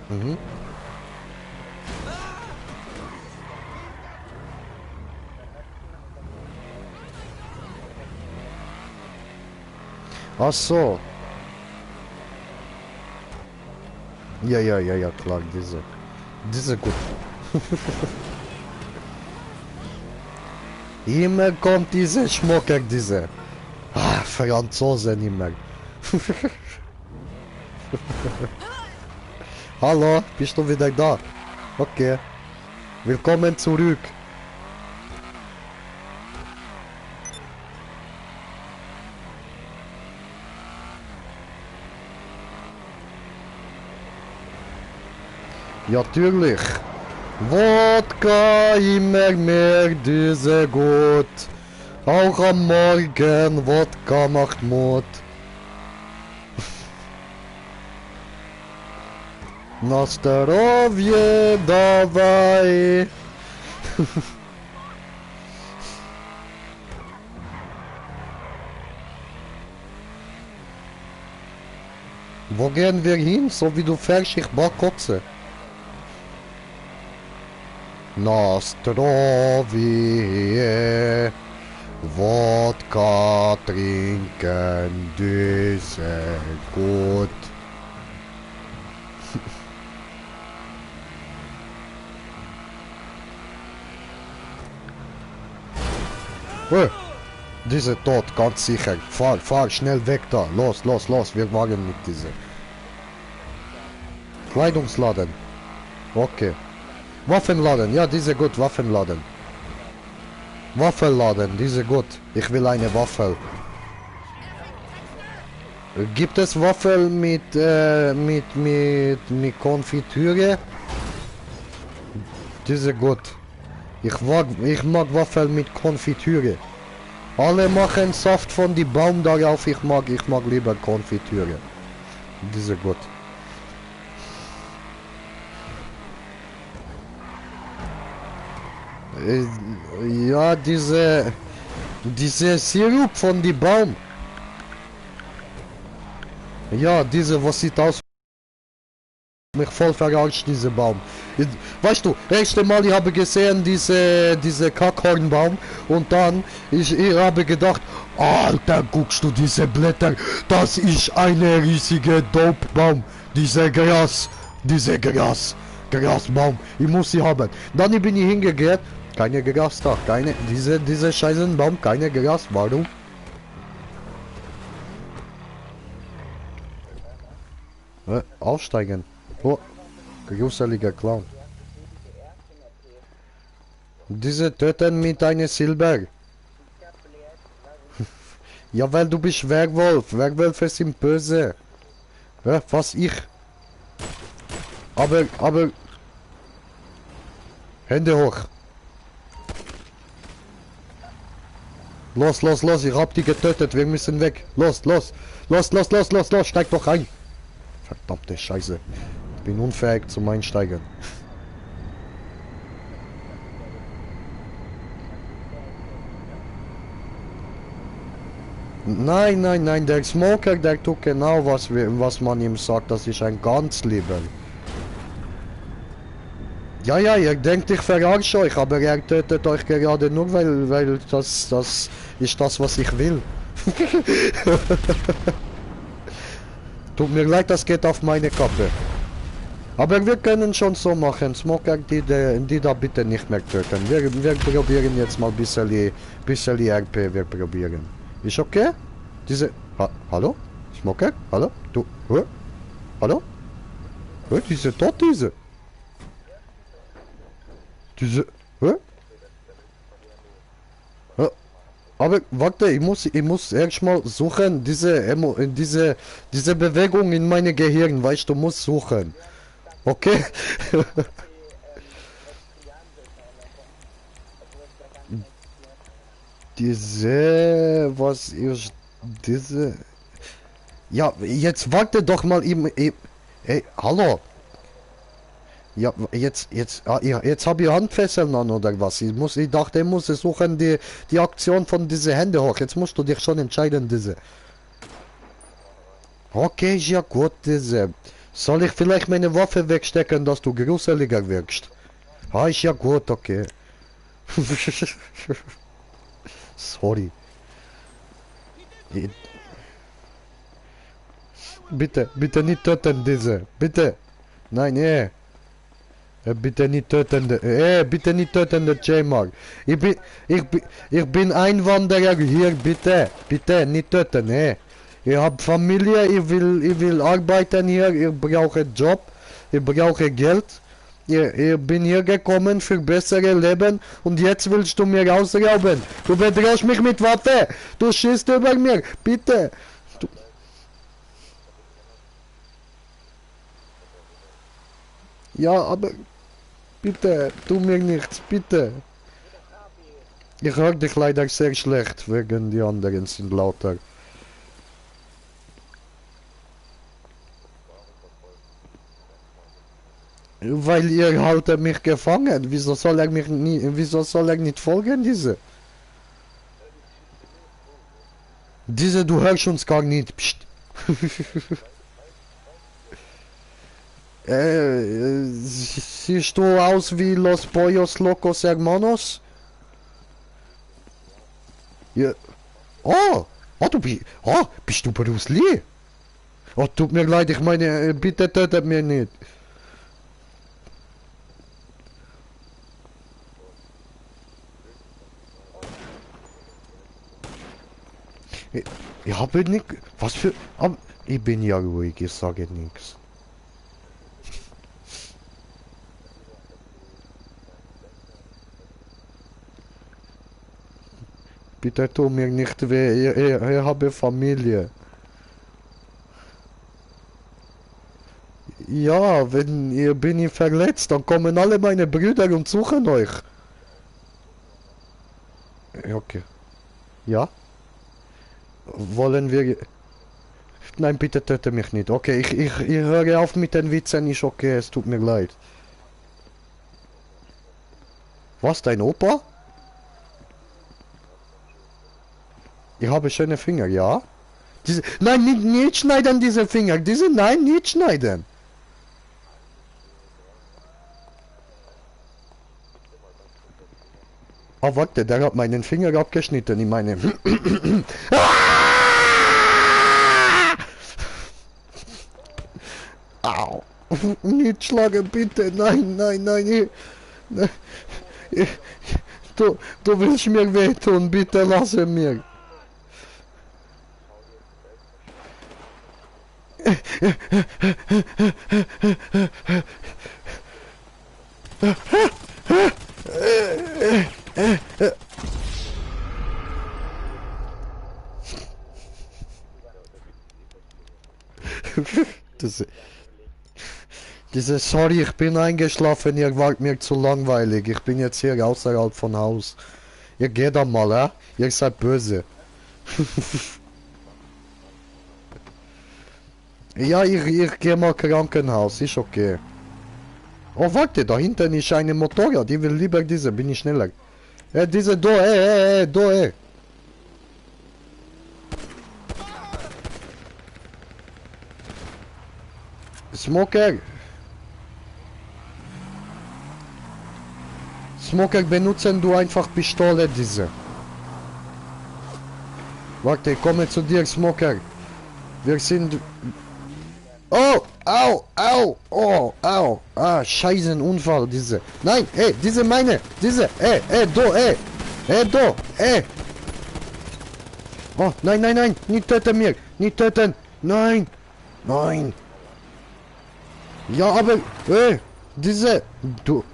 Mhm. Ach so. Ja, klar, diese gut. Immer kommt diese Schmucker, diese. Ah, Franzosen immer. Hallo, bist du wieder da? Okay. Willkommen zurück. Ja, natürlich. Wodka immer mehr, diese gut. Auch am Morgen, Wodka macht Mut. Na здоровье давай. Wo gehen wir hin? So wie du fährst, ich mag Kotze. Na zdrowie, Wodka trinken, diese gut. Diese tot, ganz sicher. Fahr, schnell weg da. Los, wir wagen mit diese. Kleidungsladen. Okay. Waffenladen, ja, diese gut, Waffenladen. Waffelladen, diese gut. Ich will eine Waffel. Gibt es Waffel mit Konfitüre? Diese gut. Ich mag Waffel mit Konfitüre. Alle machen Saft von die Baum darauf. Ich mag lieber Konfitüre. Diese gut. Ja, diese Sirup von die Baum. Ja, diese, was sieht aus, mich voll verarscht, diese Baum. Weißt du, erste Mal, ich habe gesehen, diese Kackhornbaum, und dann, ich habe gedacht, Alter, guckst du diese Blätter, das ist eine riesige Dopebaum, Grasbaum, ich muss sie haben. Dann bin ich hingegangen, keine Gras da, diese scheißen Baum, keine Gras, warum? Aussteigen. Oh, gruseliger Clown. Diese töten mit einer Silber. Ja, weil du bist Werwolf. Werwölfe sind böse. Ja, was ich. Aber... Hände hoch. Los, ich hab die getötet. Wir müssen weg. Los, steig doch ein. Verdammte Scheiße. Ich bin unfähig zum Einsteigen. Nein, der Smoker, der tut genau was man ihm sagt, das ist ein ganz lieber. Ja, ihr denkt, ich verarsche euch, aber er tötet euch gerade nur, weil das ist das, was ich will. Tut mir leid, das geht auf meine Kappe. Aber wir können schon so machen. Smoker, die da bitte nicht mehr töten. Wir probieren jetzt mal ein bisschen RP. Wir probieren. Ist okay? Hallo? Smoker? Hallo? Du? Hallo? Diese tot, diese. Aber warte, ich muss erstmal suchen, diese Bewegung in meine Gehirn, weißt du, muss suchen. Okay? Was ist diese? Ja, jetzt warte doch mal, hey, hallo. Ja, jetzt habe ich Handfesseln an oder was? Ich dachte, ich muss suchen die Aktion von diese Hände hoch. Jetzt musst du dich schon entscheiden, diese. Okay, ist ja gut, diese. Soll ich vielleicht meine Waffe wegstecken, dass du gruseliger wirkst? Ist ja gut, okay. Sorry. Bitte nicht töten, diese. Bitte. Nein. Bitte nicht töten, bitte nicht töten, der J-Mark. Ich bin Einwanderer hier, bitte nicht töten, Ich habe Familie, ich will arbeiten hier, ich brauche Job, ich brauche Geld. Ich bin hier gekommen für bessere Leben und jetzt willst du mir ausrauben. Du bedrohst mich mit Waffe, du schießt über mir, bitte. Ja, aber... Bitte, tu mir nichts, bitte. Ich höre dich leider sehr schlecht, wegen die anderen sind lauter. Weil ihr haltet mich gefangen. Wieso soll er nicht folgen, diese? Du hörst uns gar nicht. Psst. Siehst du aus wie Los Pollos Locos Hermanos? Ja. Bist du Bruce Lee? Oh, tut mir leid, ich meine, bitte tötet mir nicht. Ich habe nicht... Was für... Aber ich bin ja ruhig, ich sage nichts. Bitte tu mir nicht weh, ich habe Familie. Ja, wenn ihr bin ich verletzt, dann kommen alle meine Brüder und suchen euch. Okay. Ja? Wollen wir... Nein, bitte töte mich nicht. Okay, ich höre auf mit den Witzen, ist okay, es tut mir leid. Was, dein Opa? Ich habe schöne Finger, ja? Diese... Nein, nicht schneiden diese Finger, nein, nicht schneiden. Oh, warte, der hat meinen Finger abgeschnitten, ich meine... Au! Nicht schlagen, bitte! Nein, nein, nein! Du willst mir wehtun, bitte lasse mir! Sorry, ich bin eingeschlafen, ihr wart mir zu langweilig. Ich bin jetzt hier außerhalb von Haus. Ihr geht dann mal, Ihr seid böse. Ja, ich gehe mal Krankenhaus, ist okay. Oh, warte, da hinten ist eine Motorrad. Ich will lieber diese, bin ich schneller. Diese, da, Smoker! Smoker, benutzen du einfach Pistole, diese. Warte, ich komme zu dir, Smoker. Wir sind... Oh, au, au, oh, au. Ah, scheißen Unfall, diese. Nein, diese meine, diese, do, do, Oh, nein, nein, nein, nicht töten mir, nicht töten. Nein, nein. Ja, aber, diese, du,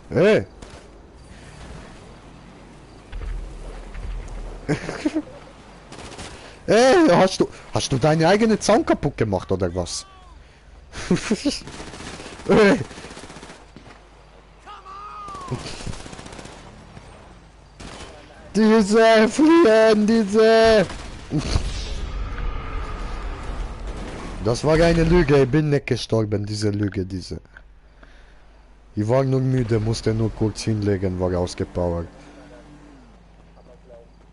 hast du deine eigene Zaun kaputt gemacht, oder was? Diese, fliehen, diese... Das war eine Lüge, ich bin nicht gestorben, diese Lüge, diese. Ich war nur müde, musste nur kurz hinlegen, war ausgepowert.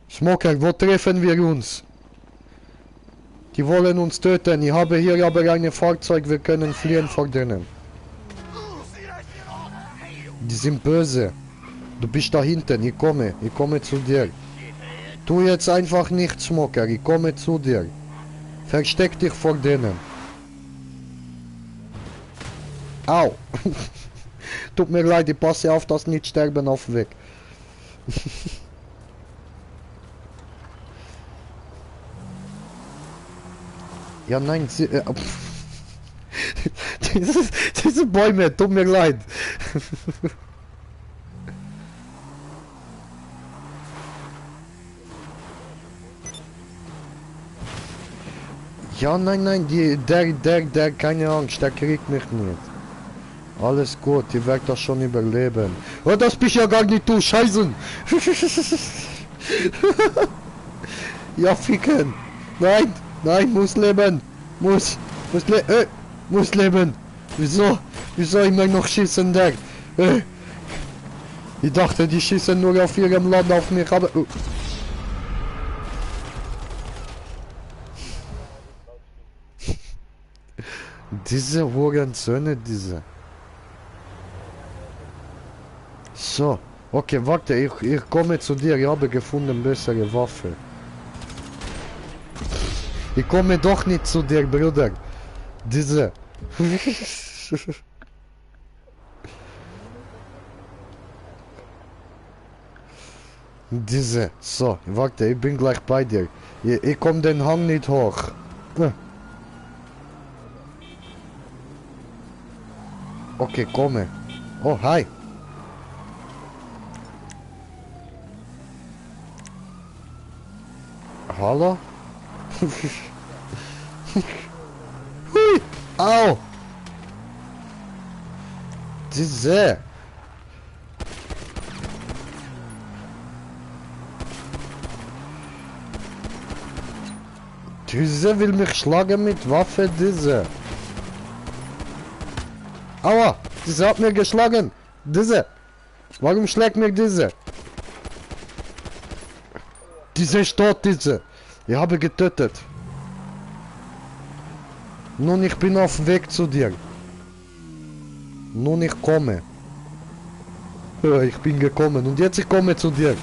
Smoker, wo treffen wir uns? Die wollen uns töten, ich habe hier aber ein Fahrzeug, wir können fliehen vor denen. Die sind böse. Du bist da hinten, ich komme zu dir. Tu jetzt einfach nicht, Smoker, ich komme zu dir. Versteck dich vor denen. Au! Tut mir leid, ich passe auf, dass nicht sterben auf Weg. Ja, nein, sie... diese Bäume, tut mir leid. Ja, nein, der, keine Angst, der kriegt mich nicht. Alles gut, ich werde das schon überleben. Oh, das bist ja gar nicht du, Scheißen! Ja, ficken! Nein, muss leben! Muss leben! Wieso immer noch schießen der? Ich dachte, die schießen nur auf ihrem Land auf mich, aber... Diese Hurensöhne, diese... So, okay, warte, ich komme zu dir, ich habe gefunden bessere Waffe. Ich komme doch nicht zu dir, Bruder. Diese... Diese. So, warte, ich bin gleich bei dir. Ich komm den Hang nicht hoch. Okay, komme. Oh, hi. Hallo? Hui! Au! Diese! Diese will mich schlagen mit Waffe, diese! Aua! Diese hat mir geschlagen! Diese! Warum schlägt mir diese? Diese ist tot, diese! Ich habe getötet! Nun, ich bin auf Weg zu dir. Nun, ich komme. Ja, ich bin gekommen und jetzt ich komme zu dir.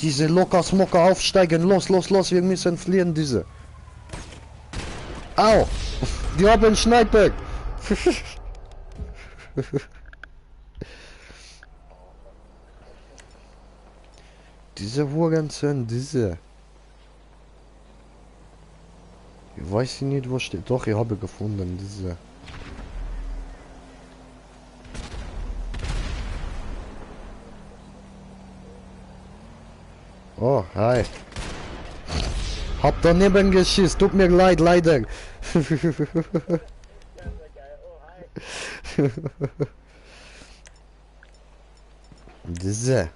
Diese Lokas Mocker aufsteigen. Los, los, los, wir müssen fliehen, diese. Au! Die haben Sniper! Diese Hurensohn, diese. Ich weiß nicht, wo steht. Doch, ich habe gefunden, diese. Oh, hi. Hab daneben geschissen, tut mir leid, leider. Diese.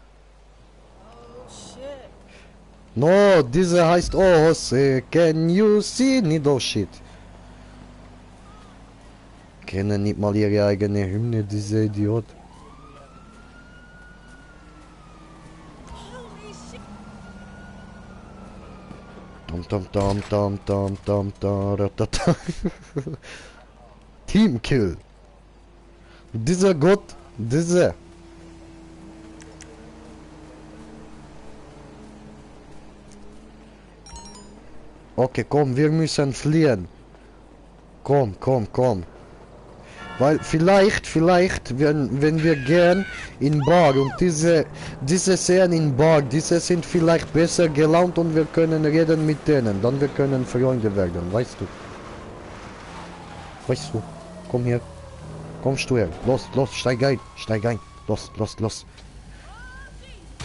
No, diese heißt Ose. Can you see? Nicht oh shit. Kennen nicht mal ihre eigene Hymne, diese Idiot. Tom tom tom tom tom tom tom tom. Teamkill. Dieser Gott, diese. Okay, komm, wir müssen fliehen. Komm, komm, komm. Weil vielleicht, wenn wir gehen in Bar und diese sehen in Bar, diese sind vielleicht besser gelaunt und wir können reden mit denen. Dann wir können Freunde werden, weißt du. Weißt du, komm her. Kommst du her. Los, los, steig ein. Steig ein. Los, los, los.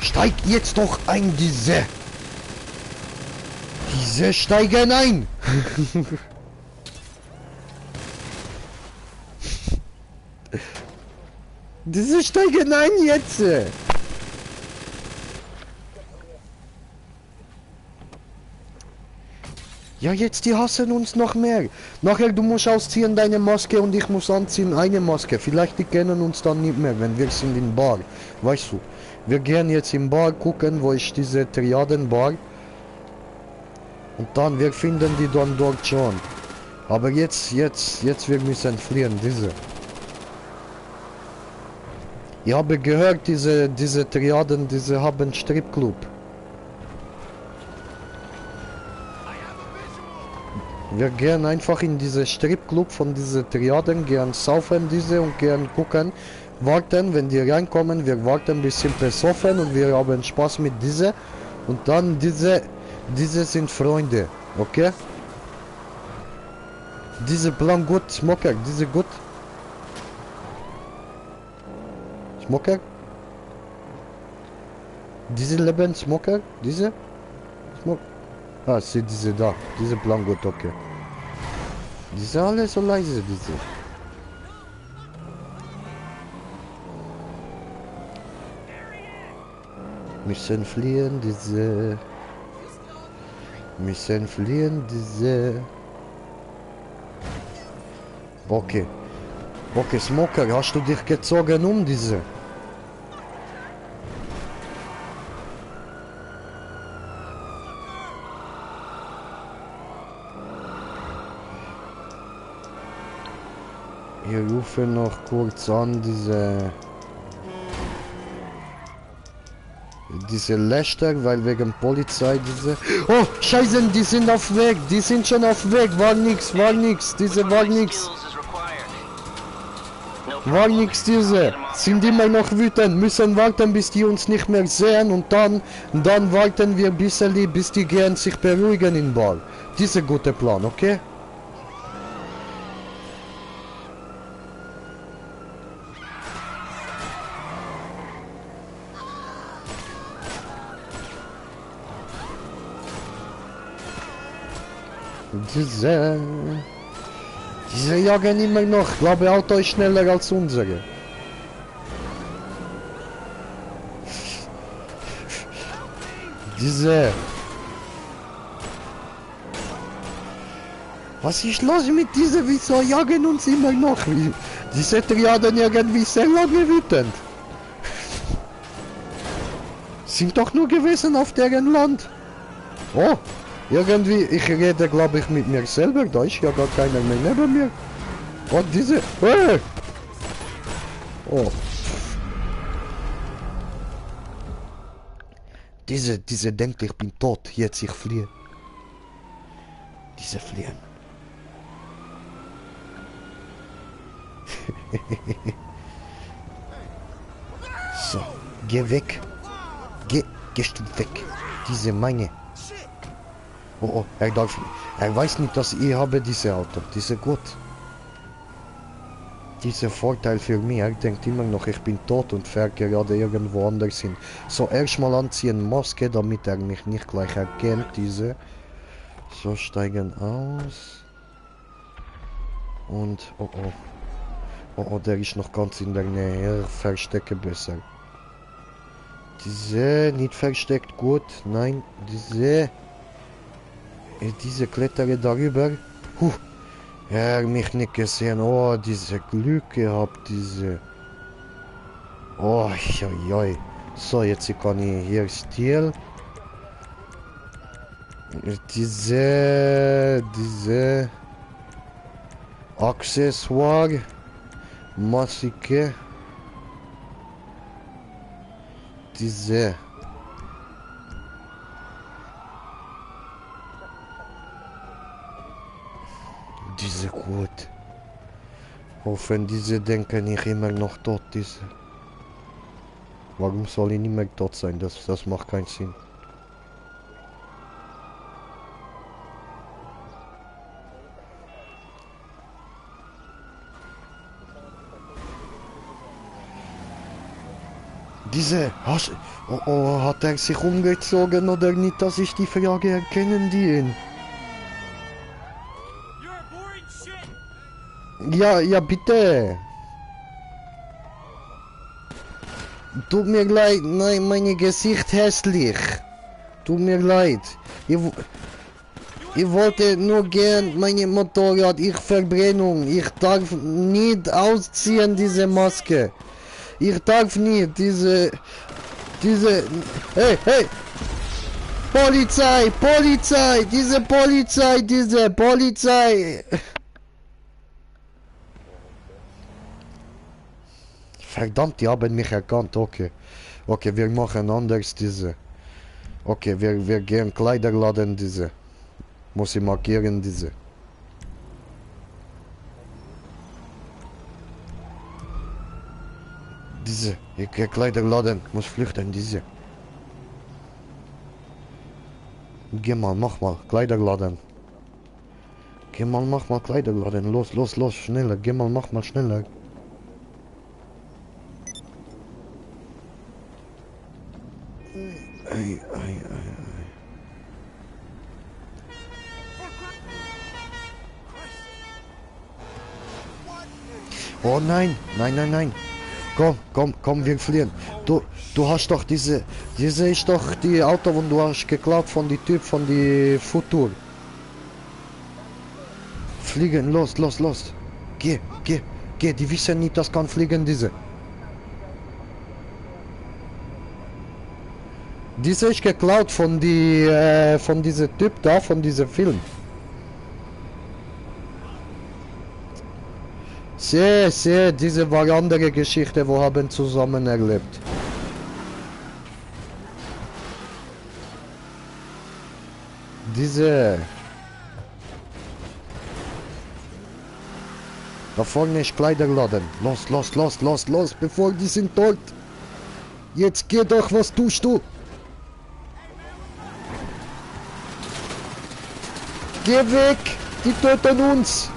Steig jetzt doch ein, diese. Diese steigen ein! Diese steigen ein jetzt! Ja, jetzt die hassen uns noch mehr. Nachher du musst ausziehen deine Maske und ich muss anziehen eine Maske. Vielleicht die kennen uns dann nicht mehr, wenn wir sind in Bar. Weißt du, wir gehen jetzt im Bar gucken, wo ist diese Triadenbar. Und dann, wir finden die dann dort schon. Aber jetzt, wir müssen fliehen, diese. Ich habe gehört, diese Triaden, diese haben Stripclub. Wir gehen einfach in diese Stripclub von diese Triaden, gehen saufen diese und gehen gucken. Warten, wenn die reinkommen, wir warten ein bisschen besoffen und wir haben Spaß mit diese. Und dann diese sind Freunde, okay? Diese Plan gut, Smoker, diese gut. Smoker? Diese leben Smoker? Diese? Smoker? Ah, sie diese da. Diese Plan gut, okay. Diese alle so leise, diese. Müssen fliehen, diese. Müssen fliehen, diese. Okay. Okay, Smoker, hast du dich gezogen um diese? Ich rufe noch kurz an, diese Lester, weil wegen Polizei diese... Oh, Scheiße, die sind auf Weg, die sind schon auf Weg, war nix, diese war nix. war nix diese. Sind immer noch wütend, müssen warten, bis die uns nicht mehr sehen und dann warten wir ein bisschen, bis die gehen sich beruhigen in Bar. Dieser gute Plan, okay? Diese jagen immer noch. Ich glaube, Auto ist schneller als unsere. Diese. Was ist los mit dieser? Wieso jagen uns immer noch? Diese Triaden irgendwie sehr lange wütend. Sind doch nur gewesen auf deren Land. Oh. Irgendwie, ich rede glaube ich mit mir selber, da ist ja gar keiner mehr neben mir. Und diese... Hey! Oh. Diese denkt, ich bin tot, jetzt ich fliehe. Diese fliehen. So, geh weg. Gehst du weg. Diese meine. Oh, er weiß nicht, dass ich habe diese Auto. Diese gut. Dieser Vorteil für mich. Er denkt immer noch, ich bin tot und fährt gerade irgendwo anders hin. So, erstmal anziehen Maske, damit er mich nicht gleich erkennt. Diese. So, steigen aus. Und, oh. Oh, der ist noch ganz in der Nähe. Verstecke besser. Diese, nicht versteckt, gut. Nein, diese klettere darüber. Er hat mich nicht gesehen. Oh, diese Glück gehabt, diese. Oh, joi. So, jetzt kann ich hier stehlen. Diese Accessoire. Maske. Diese. Diese gut. Hoffen diese denken ich immer noch tot diese. Warum soll ich nicht mehr tot sein? Das macht keinen Sinn. Diese, hat er sich umgezogen oder nicht? Das ist die Frage, erkennen die ihn? Ja, bitte. Tut mir leid, nein, mein Gesicht hässlich. Tut mir leid. Ich wollte nur gern meine Motorrad, Verbrennung. Ich darf nicht ausziehen, diese Maske. Ich darf nicht, diese... Hey! Polizei! Diese Polizei! Verdammt, die haben mich erkannt, okay. Okay, wir machen anders diese. Okay, wir gehen Kleiderladen diese. Muss ich markieren diese. Diese, ich gehe Kleiderladen, muss flüchten, diese. Geh mal, mach mal, Kleiderladen. Geh mal, mach mal Kleiderladen, los, schneller, geh mal, mach mal schneller. Ei. Oh nein. Komm, wir fliehen. Du hast doch diese ist doch die Auto, und du hast geklaut von die Typ von die Futur. Fliegen, los. Geh, die wissen nicht, das kann fliegen, diese. Diese ist geklaut von diesem Typ da, von diesem Film. Sehr, diese war andere Geschichte, wo haben zusammen erlebt. Diese... Da vorne ist Kleiderladen. Los, los, los, los, los, bevor die sind dort. Jetzt geh doch, was tust du? Geh weg! Die töten uns!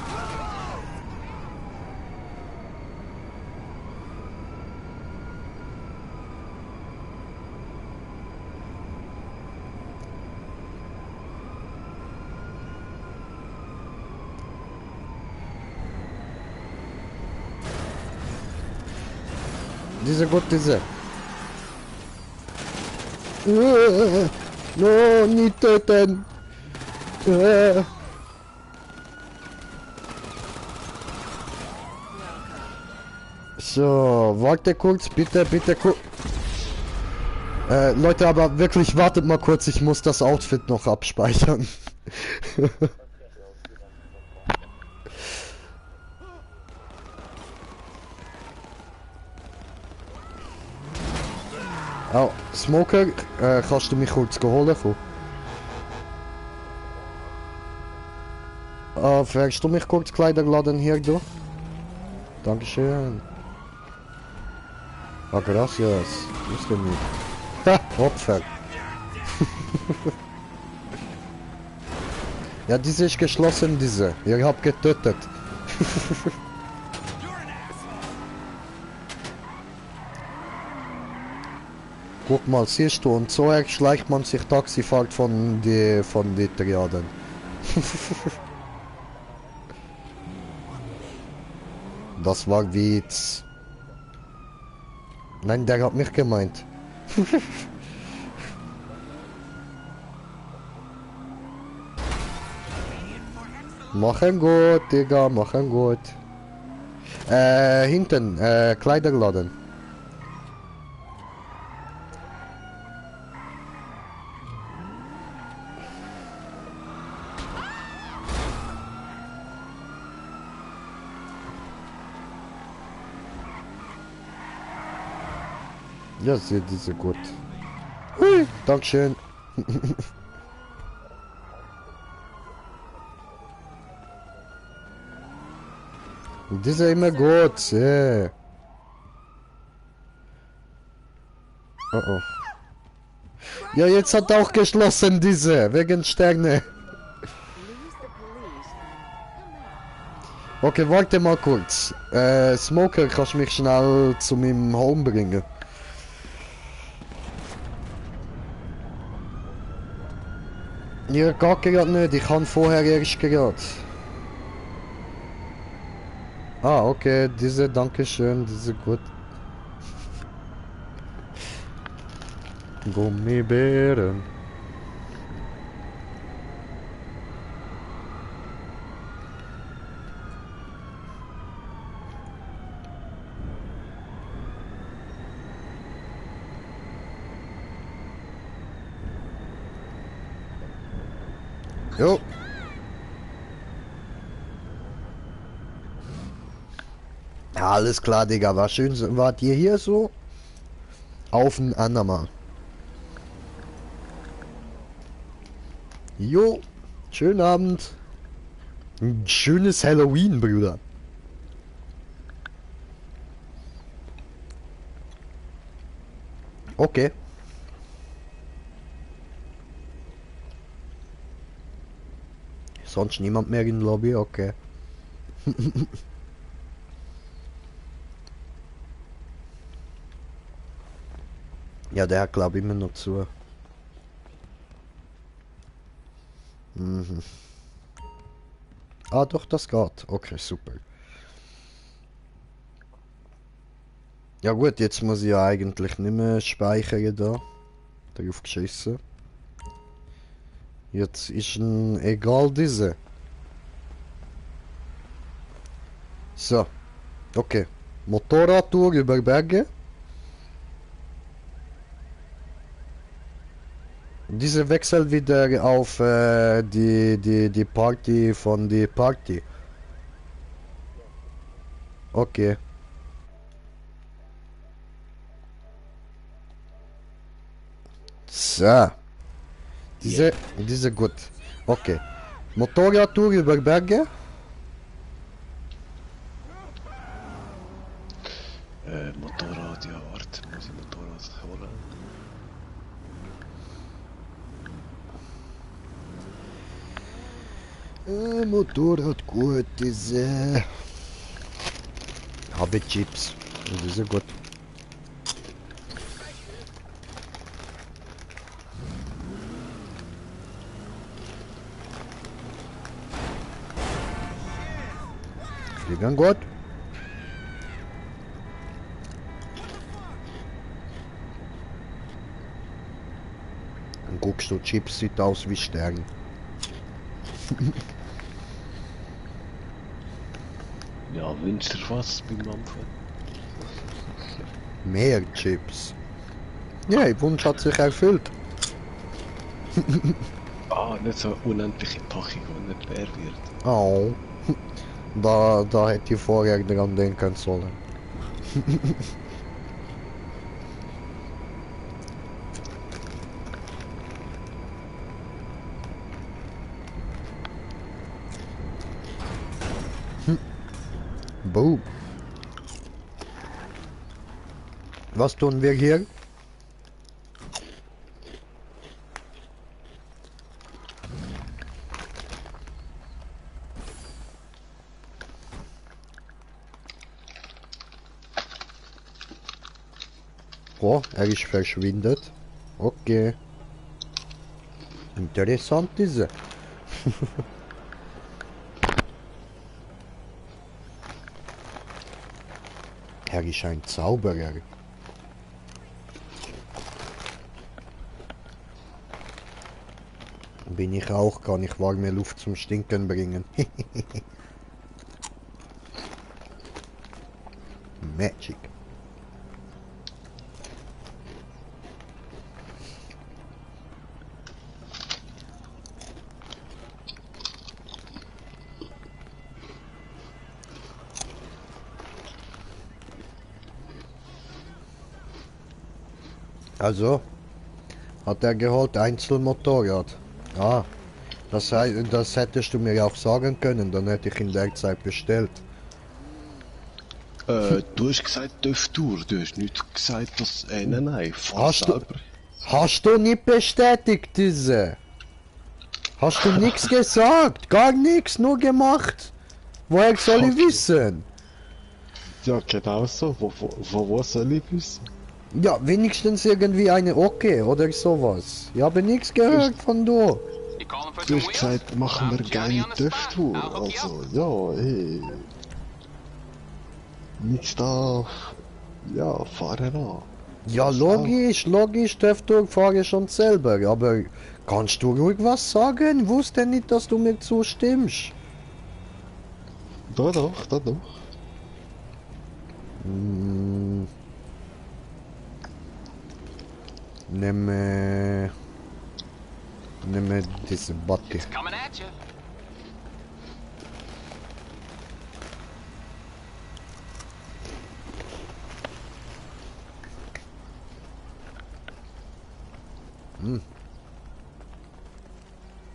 Diese gut, diese. No, nicht töten. So, warte kurz, bitte, bitte kurz. Leute, aber wirklich, wartet mal kurz, ich muss das Outfit noch abspeichern. Oh, Smoker, kannst du mich kurz holen? Fährst du mich kurz Kleiderladen hier durch? Dankeschön. Ah, gracias. Wusste nicht. Ha, Opfer. Ja, diese ist geschlossen, diese. Ihr habt getötet. Guck mal, siehst du, und so erschleicht man sich Taxifahrt von die Triaden. Das war Witz. Nein, der hat mich gemeint. Machen gut, Digga, machen gut. Hinten, Kleiderladen. Ja, seht diese gut. Hui, Dankeschön. Diese immer gut, yeah. Oh oh. Ja, jetzt hat auch geschlossen diese, wegen Sterne. Okay, warte mal kurz. Smoker, kannst du mich schnell zu meinem Home bringen? Ja, geht gerade nicht, ich kann vorher erst gerade. Ah, okay, diese, Dankeschön, diese gut. Gummibären. Jo. Ja, alles klar, Digga. War schön. Wart ihr hier so? Auf ein andermal. Jo. Schönen Abend. Ein schönes Halloween, Brüder. Okay. Sonst niemand mehr in der Lobby, okay. Ja, der hat glaube ich immer noch zu. Mhm. Ah, doch, das geht. Okay, super. Ja gut, jetzt muss ich ja eigentlich nicht mehr speichern da. Darauf geschissen. Jetzt ist ein egal diese. So. Okay. Motorradtour über Berge. Diese wechselt wieder auf die Party von die Party. Okay. So. Diese gut. Okay. Motorradtour über Berge. Motorrad, ja, warte, muss ich Motorrad holen? Motorrad gut ist, Habe Chips. Das ist ja gut. Fliegen gut. Dann guckst du, Chips sieht aus wie Stern. Ja, wünscht dir was beim Anfang? Mehr Chips. Ja, der Wunsch hat sich erfüllt. Ah, nicht so unendliche Packung, die nicht leer wird. Oh. Da hätte ich vorher dran denken sollen. Boom. Was tun wir hier? Oh, er ist verschwindet. Okay. Interessant ist er. Er ist ein Zauberer. Bin ich auch, kann ich warme Luft zum Stinken bringen. Magic. Also, hat er geholt Einzelmotorrad. Ah, das hättest du mir auch sagen können, dann hätte ich in der Zeit bestellt. Du hast gesagt, Döftour, du hast nicht gesagt, dass... nein, fahr Hast du- selber. Hast du nicht bestätigt, diese? Hast du nichts gesagt? Gar nichts, nur gemacht. Woher soll ich Okay. wissen? Ja, genau so. Wo soll ich wissen? Ja, wenigstens irgendwie eine Okay oder sowas. Ich habe nichts gehört von du. Du hast gesagt, machen wir geile Döftour. Also, ja, hey. Nichts da... Ja, fahren an. Ja, logisch, Töftung fahre ich schon selber, aber kannst du ruhig was sagen? Wusste nicht, dass du mir zustimmst. Doch. Hm. Nimm diese Batti. Coming at you.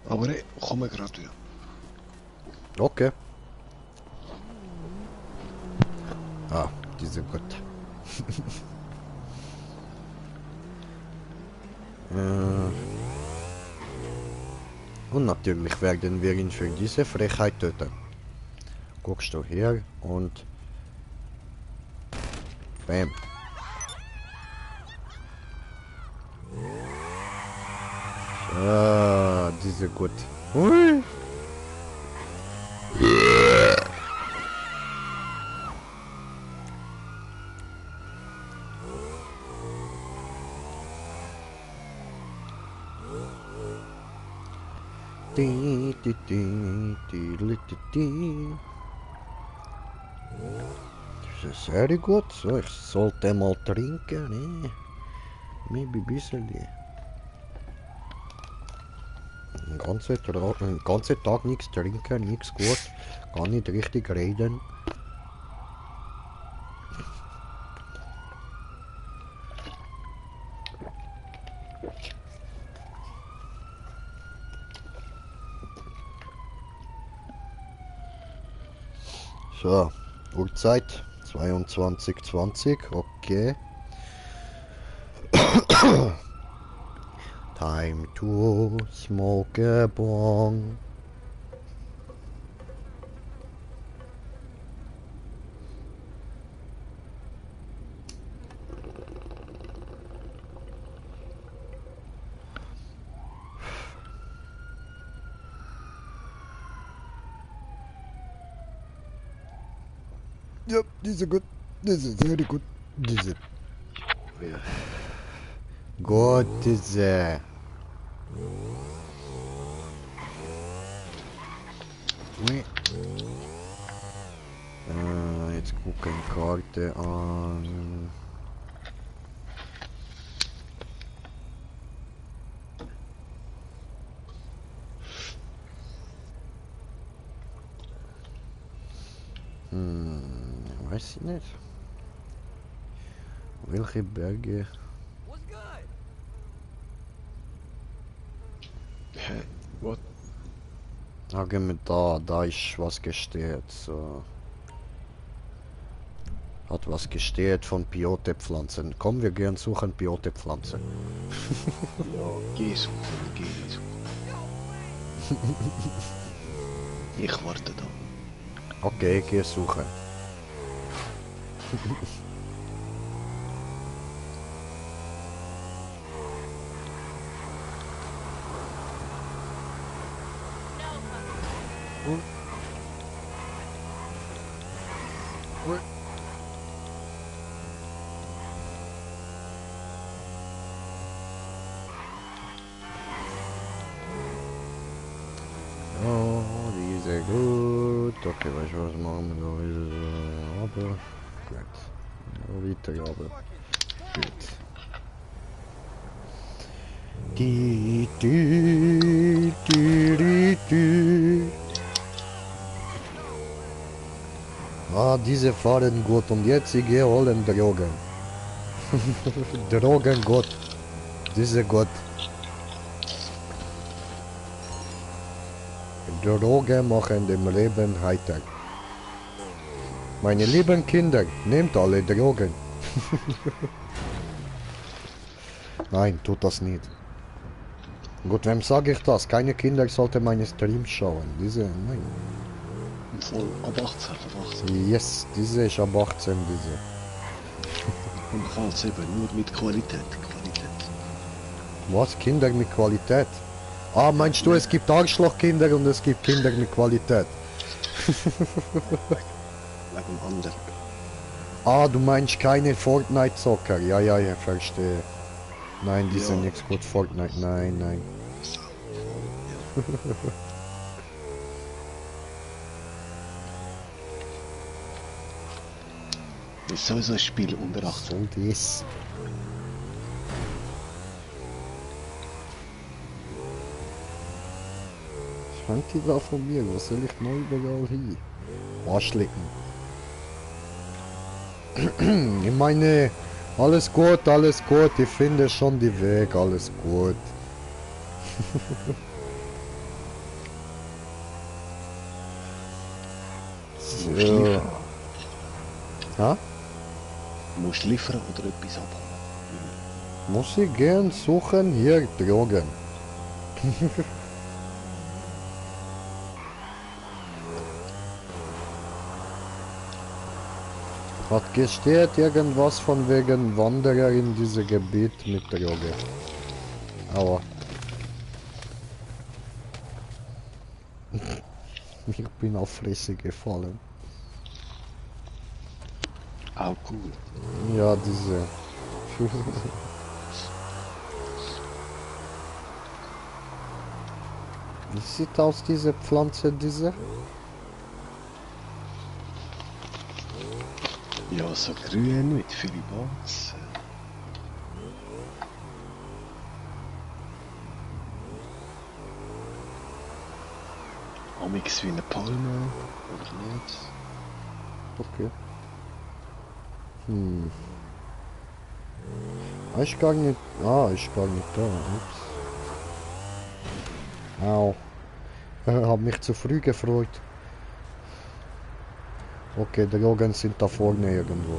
Aber hey, komm wir gerade wieder. Okay. Ah, diese gut. Und natürlich werden wir ihn für diese Frechheit töten. Guckst du her und... Bam. Ah, diese gut. Ui. Das ist sehr gut. So, ich sollte mal trinken, ne? Maybe ein bisschen. Den ganzen Tag nichts trinken, nichts gut. Gar nicht richtig reden. So, Uhrzeit 22:20, okay. Time to smoke a bong. Yep, these are good. This is very good. This is Ja. good. This jetzt gucken Karte an. Weiß ich nicht. Welche Berge? What's good? Hä? What? Sagen wir da ist was gesteht. So. Hat was gesteht von Biotepflanzen. Komm, wir gehen suchen Biotepflanzen. Ja, geh suchen. Ich warte da. Okay, geh suchen. Oh, die ist sehr gut. Okay, weißt du was machen wir da? Ist es aber gut. Ja, weiter aber. Gut. Die. Ah, diese fahren gut und jetzt ich gehe holen Drogen. Drogen gut. Diese gut. Drogen machen dem Leben heiter. Meine lieben Kinder, nehmt alle Drogen. Nein, tut das nicht. Gut, wem sage ich das? Keine Kinder sollten meine Streams schauen. Diese, nein. Voll ab 18, ab 18. Yes, diese ist ab 18, diese. Und man kann es eben nur mit Qualität. Was? Kinder mit Qualität? Ah, meinst du, es gibt Arschlochkinder und es gibt Kinder mit Qualität? Wegen anderen. Ah, du meinst keine Fortnite-Zocker? Ja, ich verstehe. Nein, die Ja. sind nichts gut Fortnite. Nein. Das ist sowieso ein Spiel unter 18. So das. Was fängt die da von mir? Was soll ich noch überall hin? Arschlecken. Ich meine, alles gut, ich finde schon die Weg, alles gut. Musst So. liefern. Ha? Musst liefern oder etwas abholen. Muss ich gern suchen hier Drogen. Hat gesteht irgendwas von wegen Wanderer in diesem Gebiet mit Droge. Aua. Ich bin auf Fresse gefallen. Auch cool. Ja, diese. Wie sieht aus diese Pflanze, diese? Ja, so grün mit vielen Bons. Amix wie eine Palme, oder nicht? Okay. Ist gar nicht. Ah, ist gar nicht da. Ups. Au. Hab mich zu früh gefreut. Okay, Drogen sind da vorne irgendwo.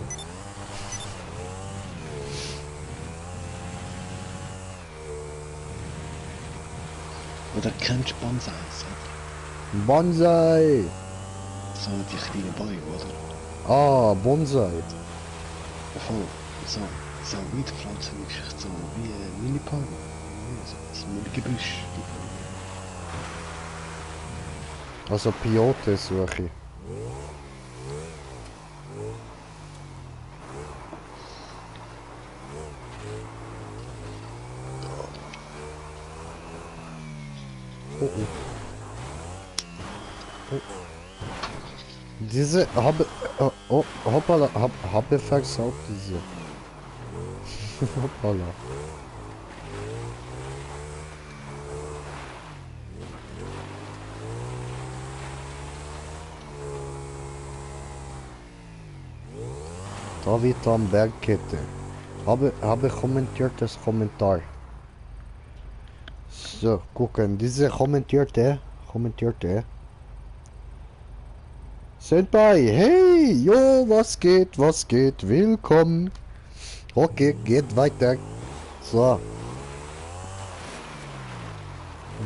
Oder kennst du Bonsais? Oder? Bonsai! So die kleinen Bäume, oder? Ah, Bonsai. Voll. So Weidpflanzen wirklich so wie Mini-Palmen. So ein Gebüsch. Also Piote suche ich. Oh, oh. Oh. Diese hoppala, habe versaut diese. Hoppala. David am Bergkette. Habe kommentiertes Kommentar. So, gucken, diese kommentierte. Senpai, hey, jo, was geht, willkommen. Okay, geht weiter. So.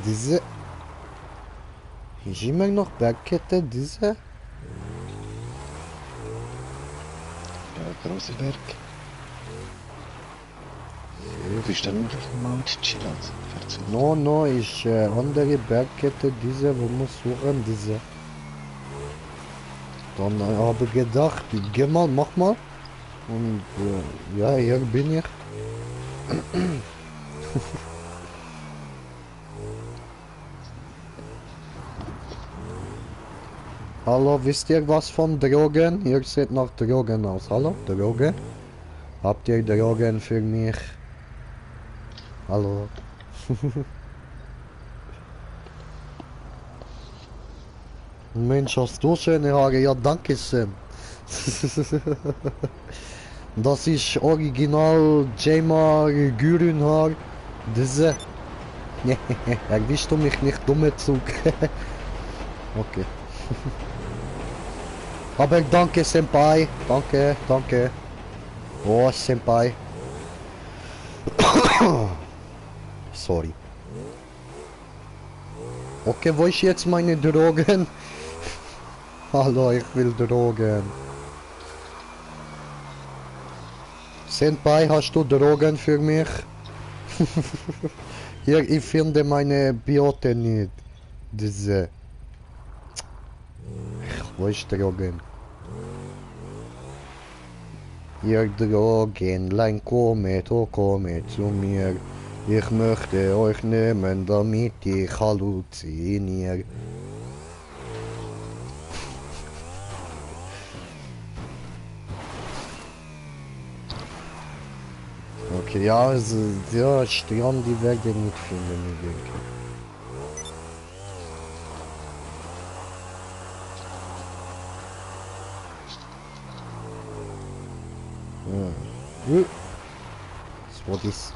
Diese... Ist immer noch Bergkette, diese? Der große Berg. Bist du dann noch auf dem Mount Chilas? No, ist andere Bergkette, diese, wo muss suchen, diese. Dann habe ich gedacht, geh mal, mach mal. Und ja, hier bin ich. Hallo, wisst ihr was von Drogen? Ihr seht nach Drogen aus. Hallo, Drogen? Habt ihr Drogen für mich? Hallo. Mensch, hast du schöne Haare? Ja, danke schön. Das ist original Jaymar Gürünhaar. Diese. Erwischst du mich nicht, dumme Zug. Okay. Aber danke, Senpai. Danke. Oh, Senpai. Sorry. Okay, wo ist jetzt meine Drogen? Hallo, ich will Drogen. Senpai, hast du Drogen für mich? Hier, ich finde meine Biote nicht. Diese... Wo ist Drogen? Ihr Drogenlein, komme zu mir. Ich möchte euch nehmen, damit ich halluziniere. Okay, ja, also, ja, Strand, die werde ich nicht finden, ich denke. Ja. Was war das?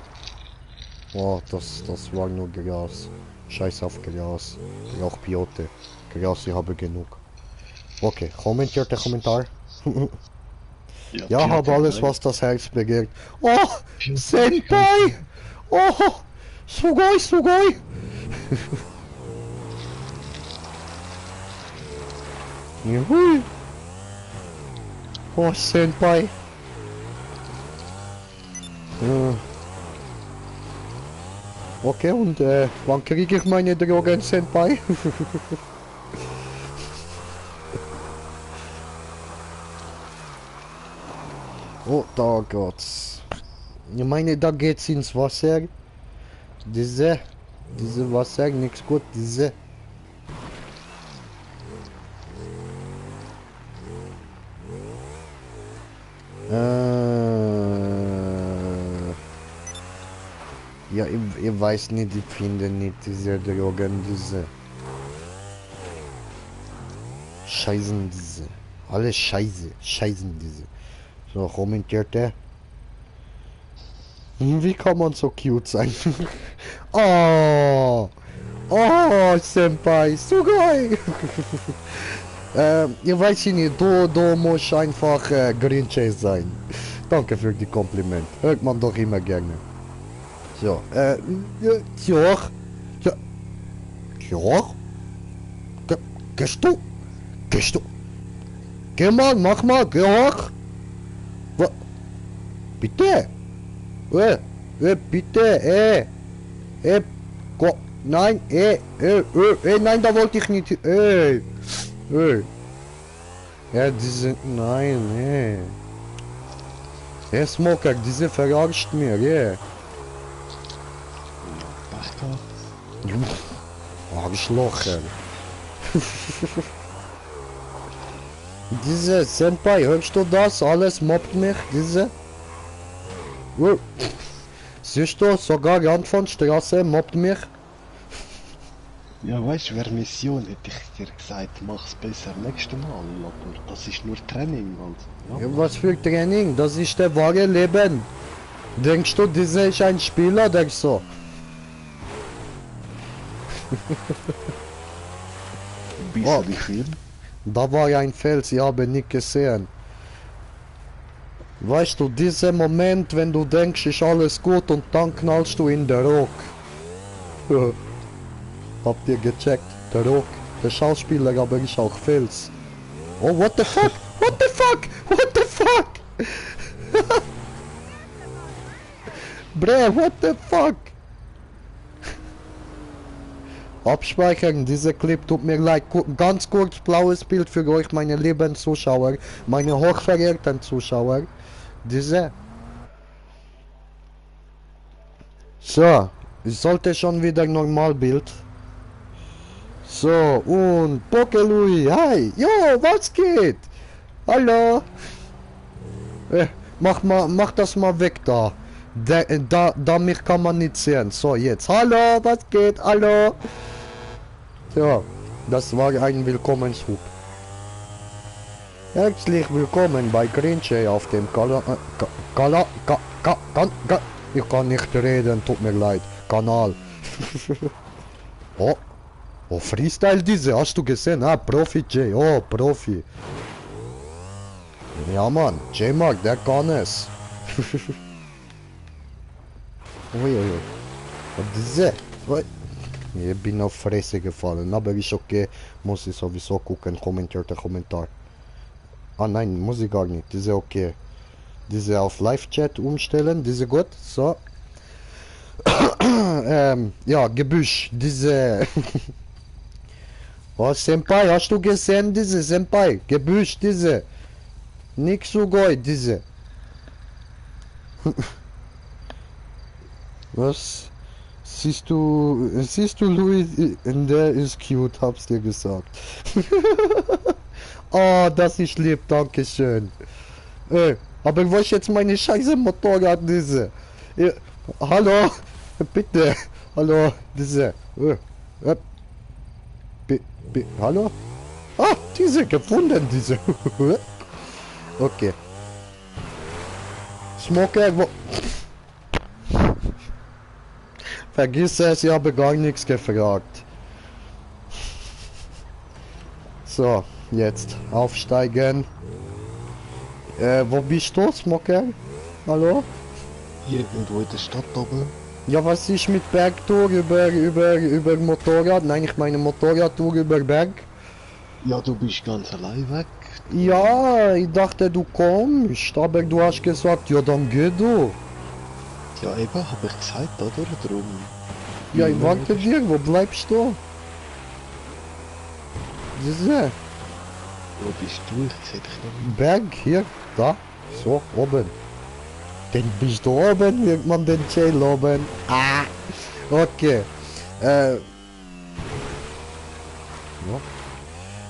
Oh, das war nur Gras. Scheiß auf Gras. Auch Biote. Gras, ich habe genug. Okay, kommentierte Kommentar. Ja, habe alles, was das Herz begehrt. Oh, Senpai! Oh, sugoi! Juhu! Oh, Senpai! Okay, und wann kriege ich meine Drogen, Senpai? Oh, da geht's. Ich meine, da geht's ins Wasser. Diese Wasser, nichts gut, diese. Ja, ich weiß nicht, ich finde nicht diese Drogen, diese. Scheißen diese. Alles scheißen diese. So, kommentiert er. Wie kann man so cute sein? Oh, Senpai, so geil. Ich weiß nicht, du musst einfach Green Chase sein. Danke für die Kompliment. Hört man doch immer gerne. So, ja. Ja. Ja. Gehst du? Gehst du? Geh mal, mach mal, geh hoch. Was? Bitte? Bitte, go. Nein, nein, da wollte ich nicht, Ja, diese, nein, Smoker, diese verarscht mir, Pech gehabt. Arschlocher. Diese Senpai, hörst du das? Alles mobbt mich, diese. Siehst du, sogar Rand von Straße mobbt mich. Ja, weißt du, wäre Mission, hätte ich dir gesagt, mach's besser nächstes Mal, aber das ist nur Training und... Ja, Ja, was für Training? Das ist der wahre Leben. Denkst du, dieser ist ein Spieler, denkst du? bist Oh. du die Film? Da war ein Fels, ich habe nicht gesehen. Weißt du, dieser Moment, wenn du denkst, ist alles gut und dann knallst du in der Rock. Habt ihr gecheckt? Der Rock, der Schauspieler, aber ist auch Fels. Oh, what the fuck? What the fuck? What the fuck? Bre, what the fuck? Abspeichern, dieser Clip tut mir leid. Ganz kurz, blaues Bild für euch, meine lieben Zuschauer, meine hochverehrten Zuschauer. Diese. So, ich sollte schon wieder Normalbild. So, und Pokelui, hi, jo, was geht? Hallo? Mach das mal weg da. Da mich kann man nicht sehen. So, jetzt, hallo, was geht, hallo? Ja, das war ein Willkommenshub. Herzlich willkommen bei Grinche auf dem ich kann nicht reden, tut mir leid. Kanal. Oh, Freestyle diese, hast du gesehen? Ah, Profi J, oh, Profi. Ja, Mann, J-Mark, der kann es. Uiuiui. Und diese, ich bin auf Fresse gefallen, aber ist okay, muss ich sowieso gucken, kommentierte Kommentar. Ah nein, muss ich gar nicht, diese okay. Diese auf Live-Chat umstellen, diese gut, so. Ja, Gebüsch, diese... Oh, Senpai, hast du gesehen, diese Senpai? Gebüsch, diese. Nix so gut, diese. Was? Siehst du, Louis, der ist cute, hab's dir gesagt. Oh, das ist lieb, danke schön. Aber wo ist jetzt meine scheiße Motorrad, diese? Hallo, bitte, hallo, diese. Hallo? Ah, diese gefunden, diese. Okay. Smoker, wo... Vergiss es, ich habe gar nichts gefragt. So, jetzt aufsteigen. Wo bist du, Smoker? Hallo? Hier irgendwo in der Stadt oben. Ja, was ist mit Bergtour über Motorrad? Nein, ich meine Motorradtour über Berg. Ja, du bist ganz allein weg. Ja, ich dachte du kommst, aber du hast gesagt, ja dann geh du. Ja, eben, habe ich gesagt, oder? Drum. Ja, ich warte dir, wo bleibst du? Diese Wo bist du? Ich seh dich noch nicht. Berg hier, da, so, oben. Den bist du oben, wird man den Jail oben. Ah, okay. Ja.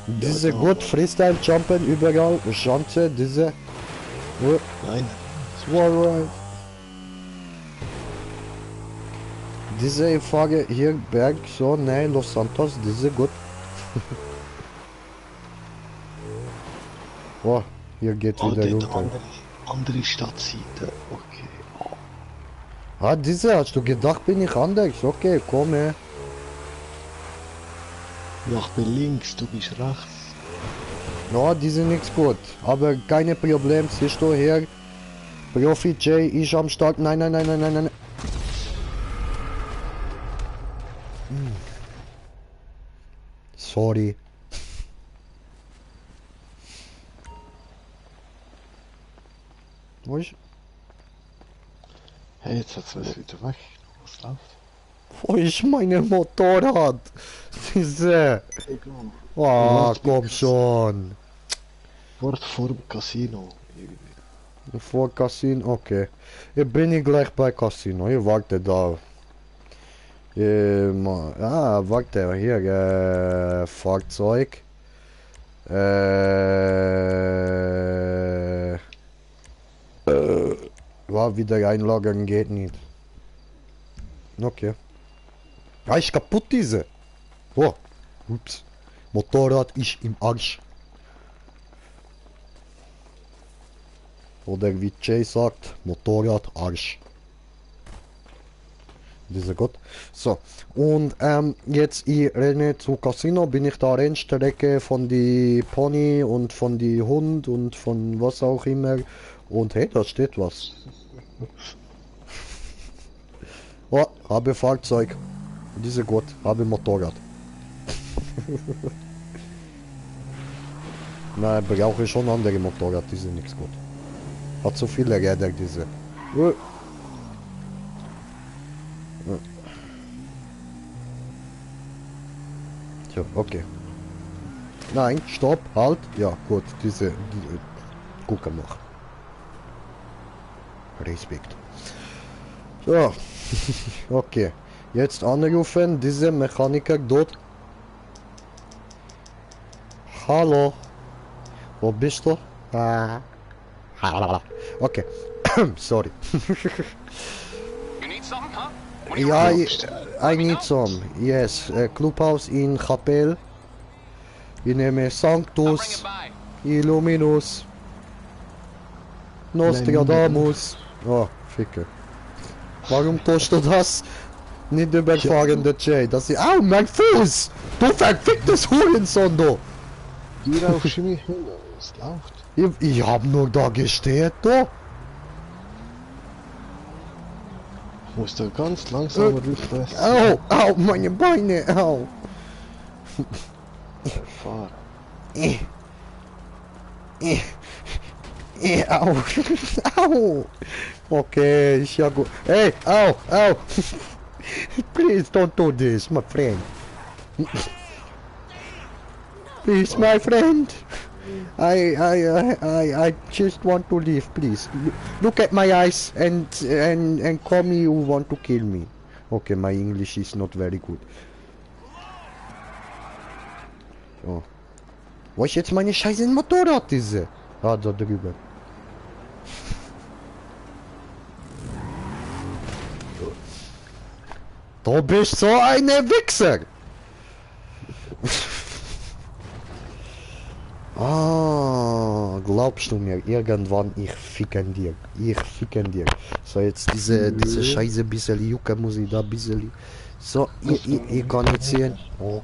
Diese Ja, gut Freestyle Jumpen überall, Schanze, diese. Oh, Nein. Swallow. Diese ich fahre hier Berg, so, nein, Los Santos, diese gut. Oh, hier geht Oh, wieder dort runter. andere Stadtseite. Okay. Ah, diese, hast du gedacht, bin ich anders? Okay, komm her. Ja, ich bin links, du bist rechts. Ja, die sind nichts gut. Aber keine Problem, siehst du her. Profi J ist am Start. Nein, nein, nein, nein, nein, nein. Sorry. Wo ist? Hey, jetzt hat's alles wieder weg. Was läuft? Wo ist mein Motorrad? Diese. Egal. Oh, komm schon. Wort vor dem Casino. Vor Casino, okay. Ich bin gleich bei Casino. Ich warte da. Warte, hier, Fahrzeug. Ja, wieder einloggen geht nicht. Okay. Ah, ist kaputt diese. Oh, ups. Motorrad ist im Arsch. Oder wie Jay sagt, Motorrad Arsch. Diese gut. So, und jetzt ich renne zu Casino, bin ich da Rennstrecke von die Pony und von die Hund und von was auch immer. Und hey, da steht was. Oh, habe Fahrzeug. Diese gut, habe Motorrad. Nein, brauche ich schon andere Motorrad, die sind nichts gut. Hat so viele Räder, diese. So, okay. Nein, stopp, halt. Ja, gut, diese gucken noch. Respekt. So, okay. Jetzt anrufen, diese Mechaniker dort. Hallo. Wo bist du? Okay. Sorry. You need something, huh? What do you Yeah, want? I need some. Yes, clubhouse in Chapelle. Ich nehme I'll bring Sanctus, it by. Illuminus, Nostradamus. Oh, Ficke. Warum tust du das? Nicht überfahren, der Jay. Das ist. Au, mein Fuß! Du verficktes Hurensohn, du! Hier raufst du mich hin. Es läuft. Ich hab nur da gesteht, du! Musst du ganz langsam rückwärts Au, au, meine Beine, au! fahren. Au! Au! Okay, ist ja gut. Hey, au, au! Please don't do this, my friend. Please, my friend. I just want to live, please. Look at my eyes and call me you want to kill me. Okay, my English is not very good. So. Wo ist jetzt meine scheiße Motorrad diese? Ah, da drüben. Du bist so eine Wichser! Ah, glaubst du mir, irgendwann ich ficken dir. Ich ficken dir. So, jetzt diese scheiße bisschen Jucke muss ich da bisschen. So, ich kann jetzt sehen. Oh.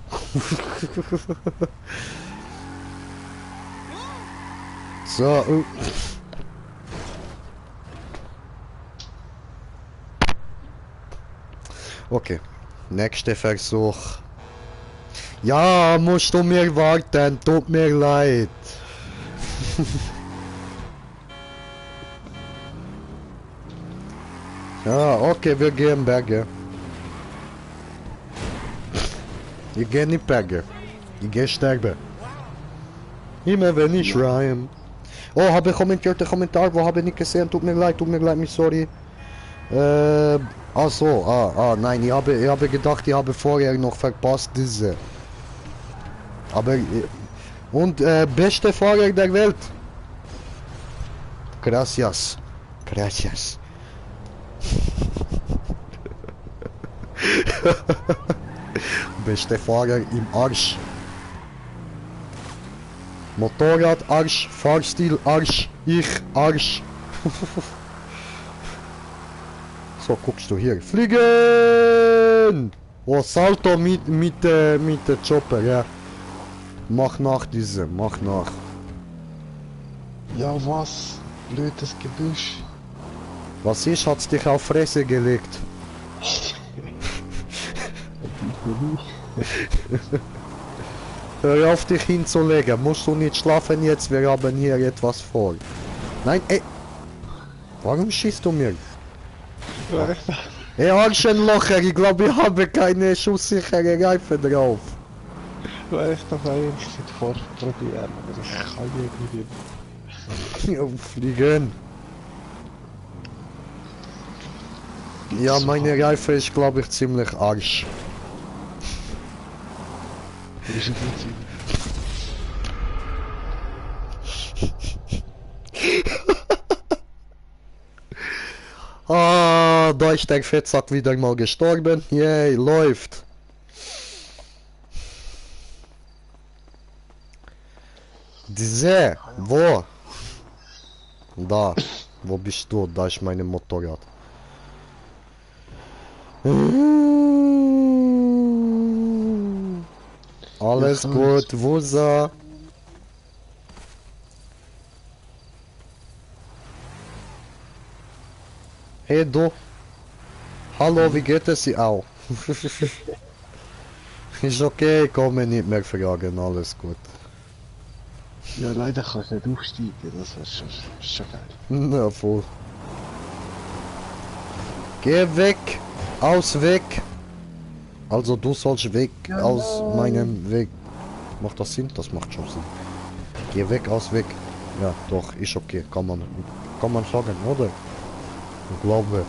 So, okay. Nächster Versuch. Ja, musst du mir warten, tut mir leid. Ja, okay, wir gehen Berge. Ich gehe nicht Berge. Ich gehe sterben. Immer wenn ich schreien. Oh, habe ich kommentiert den Kommentar, wo habe ich nicht gesehen, tut mir leid, mich sorry. Ach so, nein, ich habe gedacht, ich habe vorher noch verpasst diese. Aber, und beste Fahrer der Welt. Gracias. Gracias. Beste Fahrer im Arsch. Motorrad Arsch, Fahrstil Arsch, ich Arsch. So, guckst du hier. Fliegen! Oh, Salto mit der Chopper, ja. Mach nach diese, mach nach. Ja, was? Blödes Gebüsch. Was ist, hat's dich auf Fresse gelegt? Hör auf dich hinzulegen, musst du nicht schlafen jetzt, wir haben hier etwas vor. Nein, ey! Warum schießt du mir? Ey, Arschenlocher, ich glaube, ich habe keine schusssichere Reifen drauf. Weil ich doch eigentlich nicht vorprobieren, aber ich kann irgendwie... Ja, fliegen. Ja, meine Reifen ist, glaube ich, ziemlich arsch. Ist ein bisschen... Ah, da ist der Fettsack wieder mal gestorben. Yay, läuft. Diese, wo? Da, wo bist du? Da ist mein Motorrad. Alles gut, wo ist er? Hey du. Hallo, wie geht es dir auch? Ist okay, komme nicht mehr fragen, alles gut. Ja, leider kann ich nicht aufsteigen, das wäre schon geil. Na voll. Geh weg, aus weg. Also du sollst weg aus meinem Weg. Macht das Sinn? Das macht schon Sinn. Geh weg, aus weg. Ja, doch, ist okay, kann man sagen, oder? Ich glaube.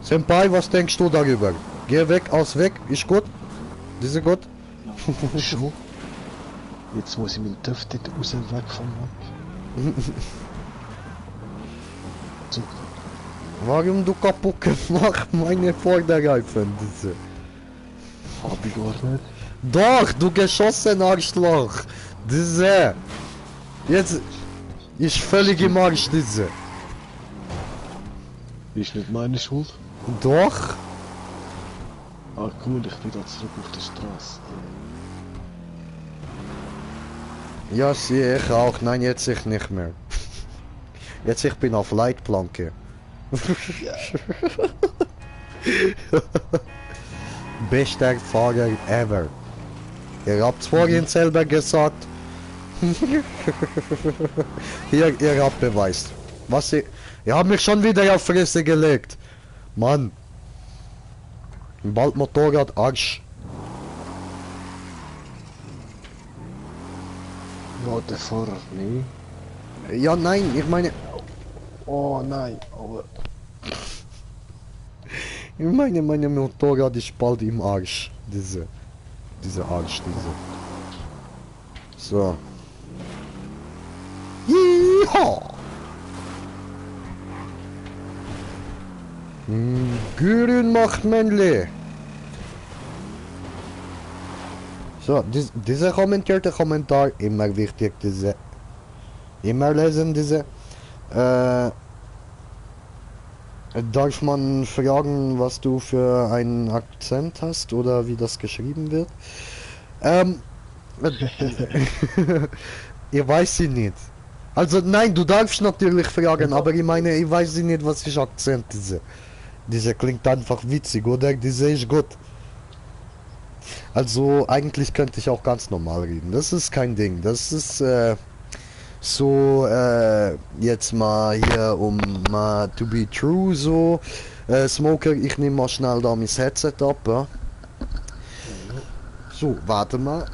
Senpai, was denkst du darüber? Geh weg, aus weg, ist gut? Diese gut? Schon? Jetzt muss ich meinen Töpf dort raus weg vom Land. So. Warum du kaputt gemacht meine Vorderreifen? Diese. Hab ich gar nicht. Doch, du geschossen Arschloch. Diese. Jetzt ist völlig im Arsch, diese. Ist nicht meine Schuld. Doch. Ah cool, ich bin da zurück auf der Straße. Ja, sehe ich auch. Nein, jetzt ich nicht mehr. Jetzt ich bin auf Leitplanke. Bester Fahrer ever. Ihr habt's vorhin selber gesagt. Hier, ihr habt Beweis. Was ich... Ihr habt mich schon wieder auf Fresse gelegt. Mann. Bald Motorrad Arsch. Ja, der Fahrer, nee. Ja, nein, ich meine... Oh nein, aber... Ich meine, meine Motorrad ist bald im Arsch. Diese Arsch, diese. So. Yeehaw! Gürün macht Männle. So, dieser kommentierte Kommentar, immer wichtig, diese. Immer lesen, diese. Darf man fragen, was du für einen Akzent hast oder wie das geschrieben wird? Ich weiß sie nicht. Also nein, du darfst natürlich fragen, aber ich meine, ich weiß sie nicht, was ist Akzent diese. Diese klingt einfach witzig, oder? Diese ist gut. Also eigentlich könnte ich auch ganz normal reden. Das ist kein Ding. Das ist so jetzt mal hier um mal to be true so. Smoker, ich nehme mal schnell da mein Headset ab. Ja? So, warte mal.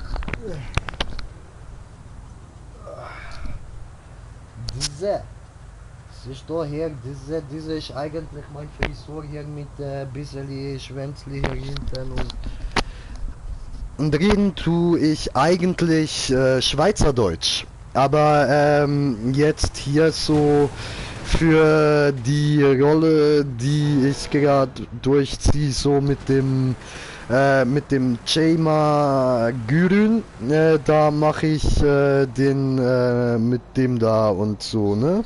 Diese. Siehst du hier, diese ist eigentlich mein Frisur hier mit bisschen Schwänzli hier hinten und reden tue ich eigentlich Schweizerdeutsch. Aber jetzt hier so für die Rolle, die ich gerade durchziehe, so mit dem Cema Gürün, da mache ich den mit dem da und so, ne?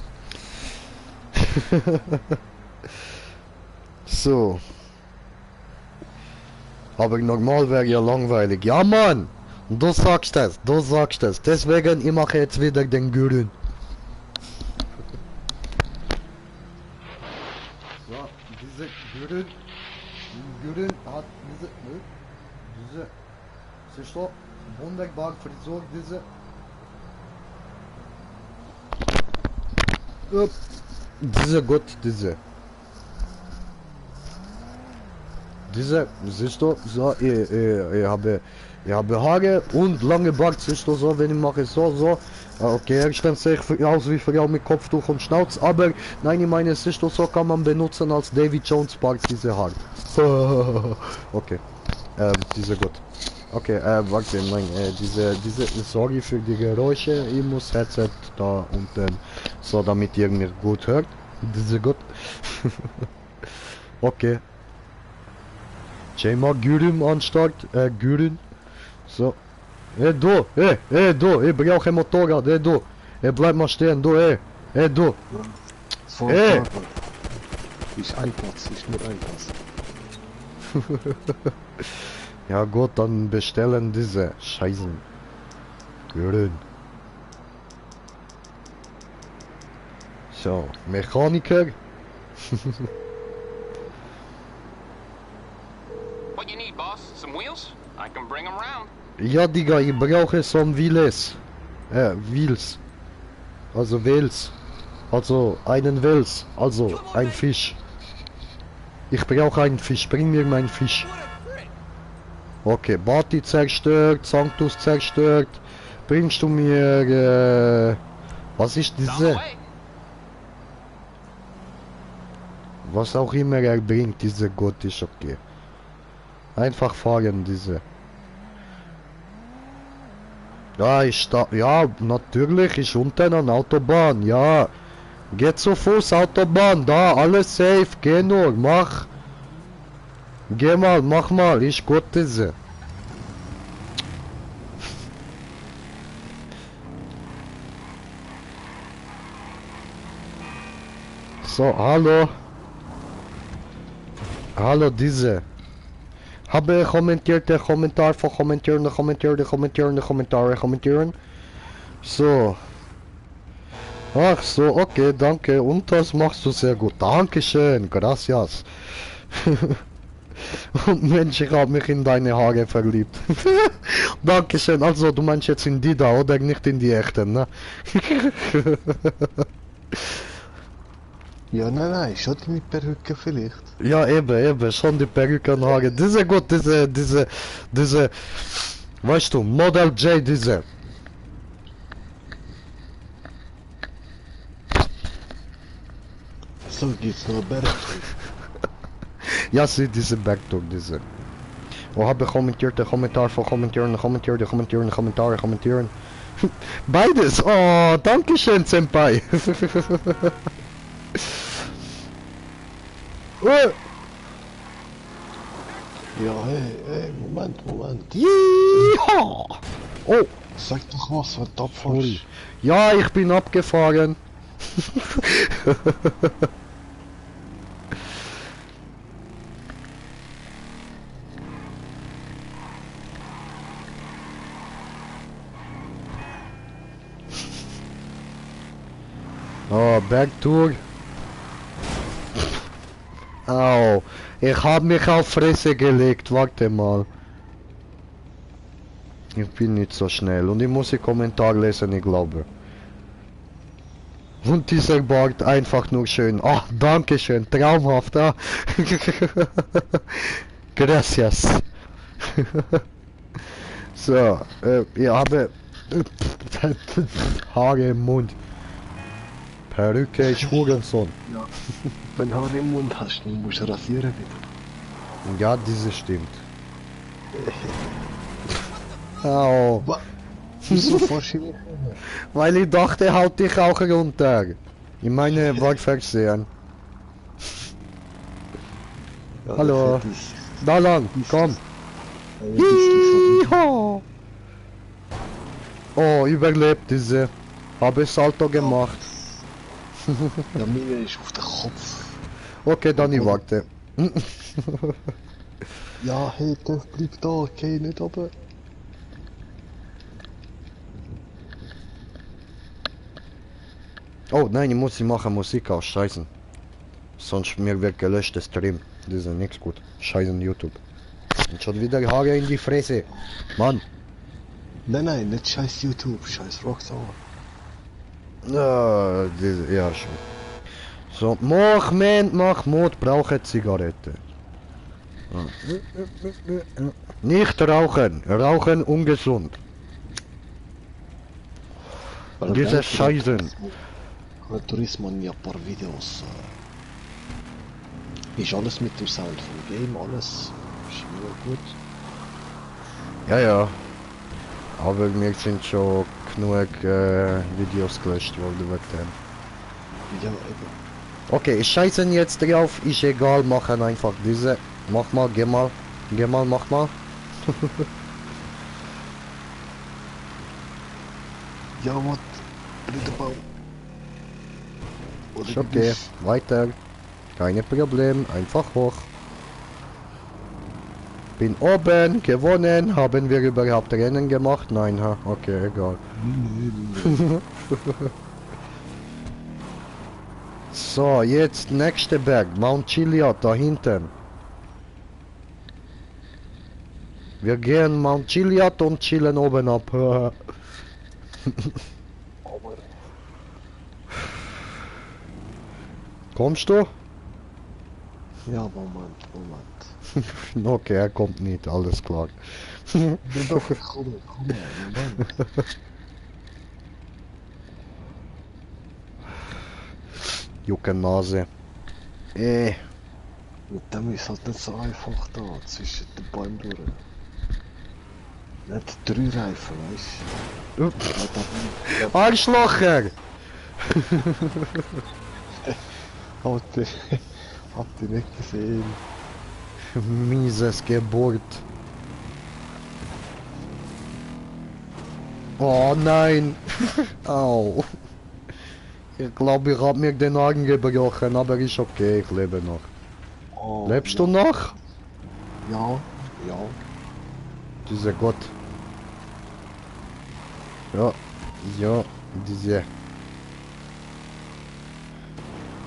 So. Aber normal wäre ja langweilig. Ja, Mann! Du sagst es. Deswegen, ich mache jetzt wieder den Gürün. So, diese Gürtel hat diese, siehst du, wunderbar Frisur, diese. Diese Gott, diese. Diese, siehst du, so, ich habe Haare und lange Bart, siehst du, so, wenn ich mache so. Okay, erstens sehe ich aus wie Frau mit Kopftuch und Schnauz, aber nein, ich meine, siehst du, so kann man benutzen als David Jones Bart, diese Haare. Okay, diese gut. Okay, warte, nein, diese, sorry für die Geräusche, ich muss Headset da unten, so, damit ihr mir gut hört. Diese gut. Okay. Cema Gürüm an Start, Gürün. So. Du, du, ich brauche ein Motorrad, du. Bleib mal stehen, du, du. Voll ist ein Platz, ist nur ein Platz. Ja gut, dann bestellen diese Scheißen. Gürün. So, Mechaniker. What you need, boss? Some wheels? I can bring them round. Ja, Digga, ich brauche so ein Wheels. Wheels. Also Wels. Also einen Wels. Also ein Fisch. Ich brauche einen Fisch. Bring mir meinen Fisch. Okay, Bati zerstört, Sanctus zerstört. Bringst du mir... was ist It's on the diese? way. Was auch immer er bringt, diese Gott ist okay. Einfach fahren, diese. Ja, ja, natürlich, ist unten an Autobahn, ja. Geht zu Fuß, Autobahn, da, alles safe, geh nur, mach. Geh mal, mach mal, ist gut, diese. So, hallo. Hallo, diese. Habe kommentiert, der Kommentar von kommentieren. So. Ach so, okay, danke. Und das machst du sehr gut. Dankeschön, gracias. Und Mensch, ich habe mich in deine Haare verliebt. Dankeschön. Also, du meinst jetzt in die da, oder nicht in die echten, ne? Ja, nein, schon mit Perücke vielleicht. Ja, eben, schon die Perückenhaare. Diese gut, diese, weißt du, Model J, diese. So gibt's noch Berg. Ja, sie, diese Backdoor, diese. Oh, habe kommentiert, der Kommentar von kommentieren. Beides, oh, dankeschön, Senpai. Ja, hey, Moment. Yeehaw! Oh, Sag doch was, wenn du sorry. abfährst. Ja, ich bin abgefahren. Oh, Bergtour. Au, ich habe mich auf Fresse gelegt, warte mal. Ich bin nicht so schnell und ich muss den Kommentar lesen, ich glaube. Und dieser Bart einfach nur schön. Oh, danke schön, traumhaft. Ah. Gracias. So, ich habe Haare im Mund. Perücke ist Hurensohn. Wenn du Haare im Mund hast, dann musst du rasieren wieder. Ja, diese stimmt. Au. Wieso fährst du mich? Weil ich dachte, haut dich auch runter. Ich meine, war versehen. Ja, Hallo. das hätte ich- Da lang, komm. das hätte ich Yeehaw. Oh, überlebt diese. Habe Salto gemacht. so- Ja, meine ist auf den Kopf. Okay, dann ich warte. Ja, hey, Töff, bleib da, geh nicht runter. Oh nein, ich muss sie machen Musik aus, scheißen. Sonst mir wird gelöscht der Stream. Das ist ja nichts gut. Scheiße YouTube. Und schon wieder Haare in die Fresse. Mann. Nein, nicht scheiß YouTube, scheiß Rockstar. Ja, ja schon. So, mach Mord, brauche Zigarette. Nicht rauchen. Rauchen ungesund. Diese Scheißen. Gran Turismo haben ja ein paar Videos. Ist alles mit dem Sound vom Game, alles ist immer gut. Ja. Aber mir sind schon genug Videos gelöscht worden wegen dem. Ja, eben. Okay, ich scheiße jetzt drauf, ist egal, machen einfach diese. Mach mal, geh mal, mach mal. Ja, was? Blütenbaum. Oder Ist okay, weiter. Keine Problem, einfach hoch. Bin oben, gewonnen. Haben wir überhaupt Rennen gemacht? Nein, ha? Okay, egal. So, jetzt nächster Berg, Mount Chiliad, da hinten. Wir gehen Mount Chiliad und chillen oben ab. Kommst du? Ja, Moment. Okay, er kommt nicht, alles klar. Doch, komm, Moment. Jucke Nase. Mit dem ist halt nicht so einfach da, zwischen den Bäumen durch. Nicht 3 Reifen, weißt du? Arschlocher! Habt ihr nicht gesehen? Mieses Geburt. Oh nein! Au! Ich glaube, ich habe mir den Arm gebrochen, aber ist okay, ich lebe noch. Oh, Lebst ja. du noch? Ja. Dieser Gott. Ja, diese.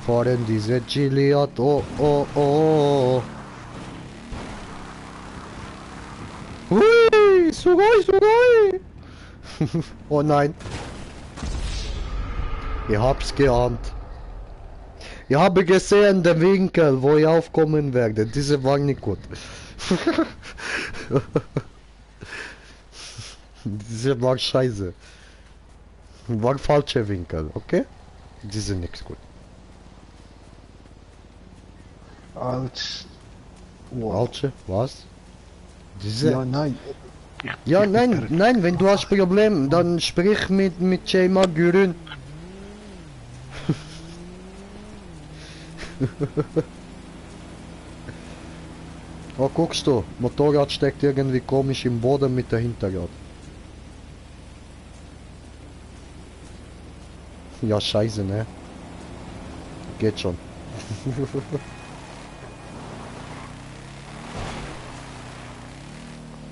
Fahren diese Chiliad, oh. Hui, Sugoi! Oh nein. Ich hab's geahnt. Ich habe gesehen den Winkel, wo ich aufkommen werde. Diese war nicht gut. Diese war scheiße. War falscher Winkel, okay? Diese nichts gut. Autsch. Wow. Falsche? Was? Diese? Ja, nein. Ja, nein, wenn du hast Problem, dann sprich mit Jema Gürün. Oh, guckst du, Motorrad steckt irgendwie komisch im Boden mit der Hinterrad. Ja, scheiße, ne? Geht schon.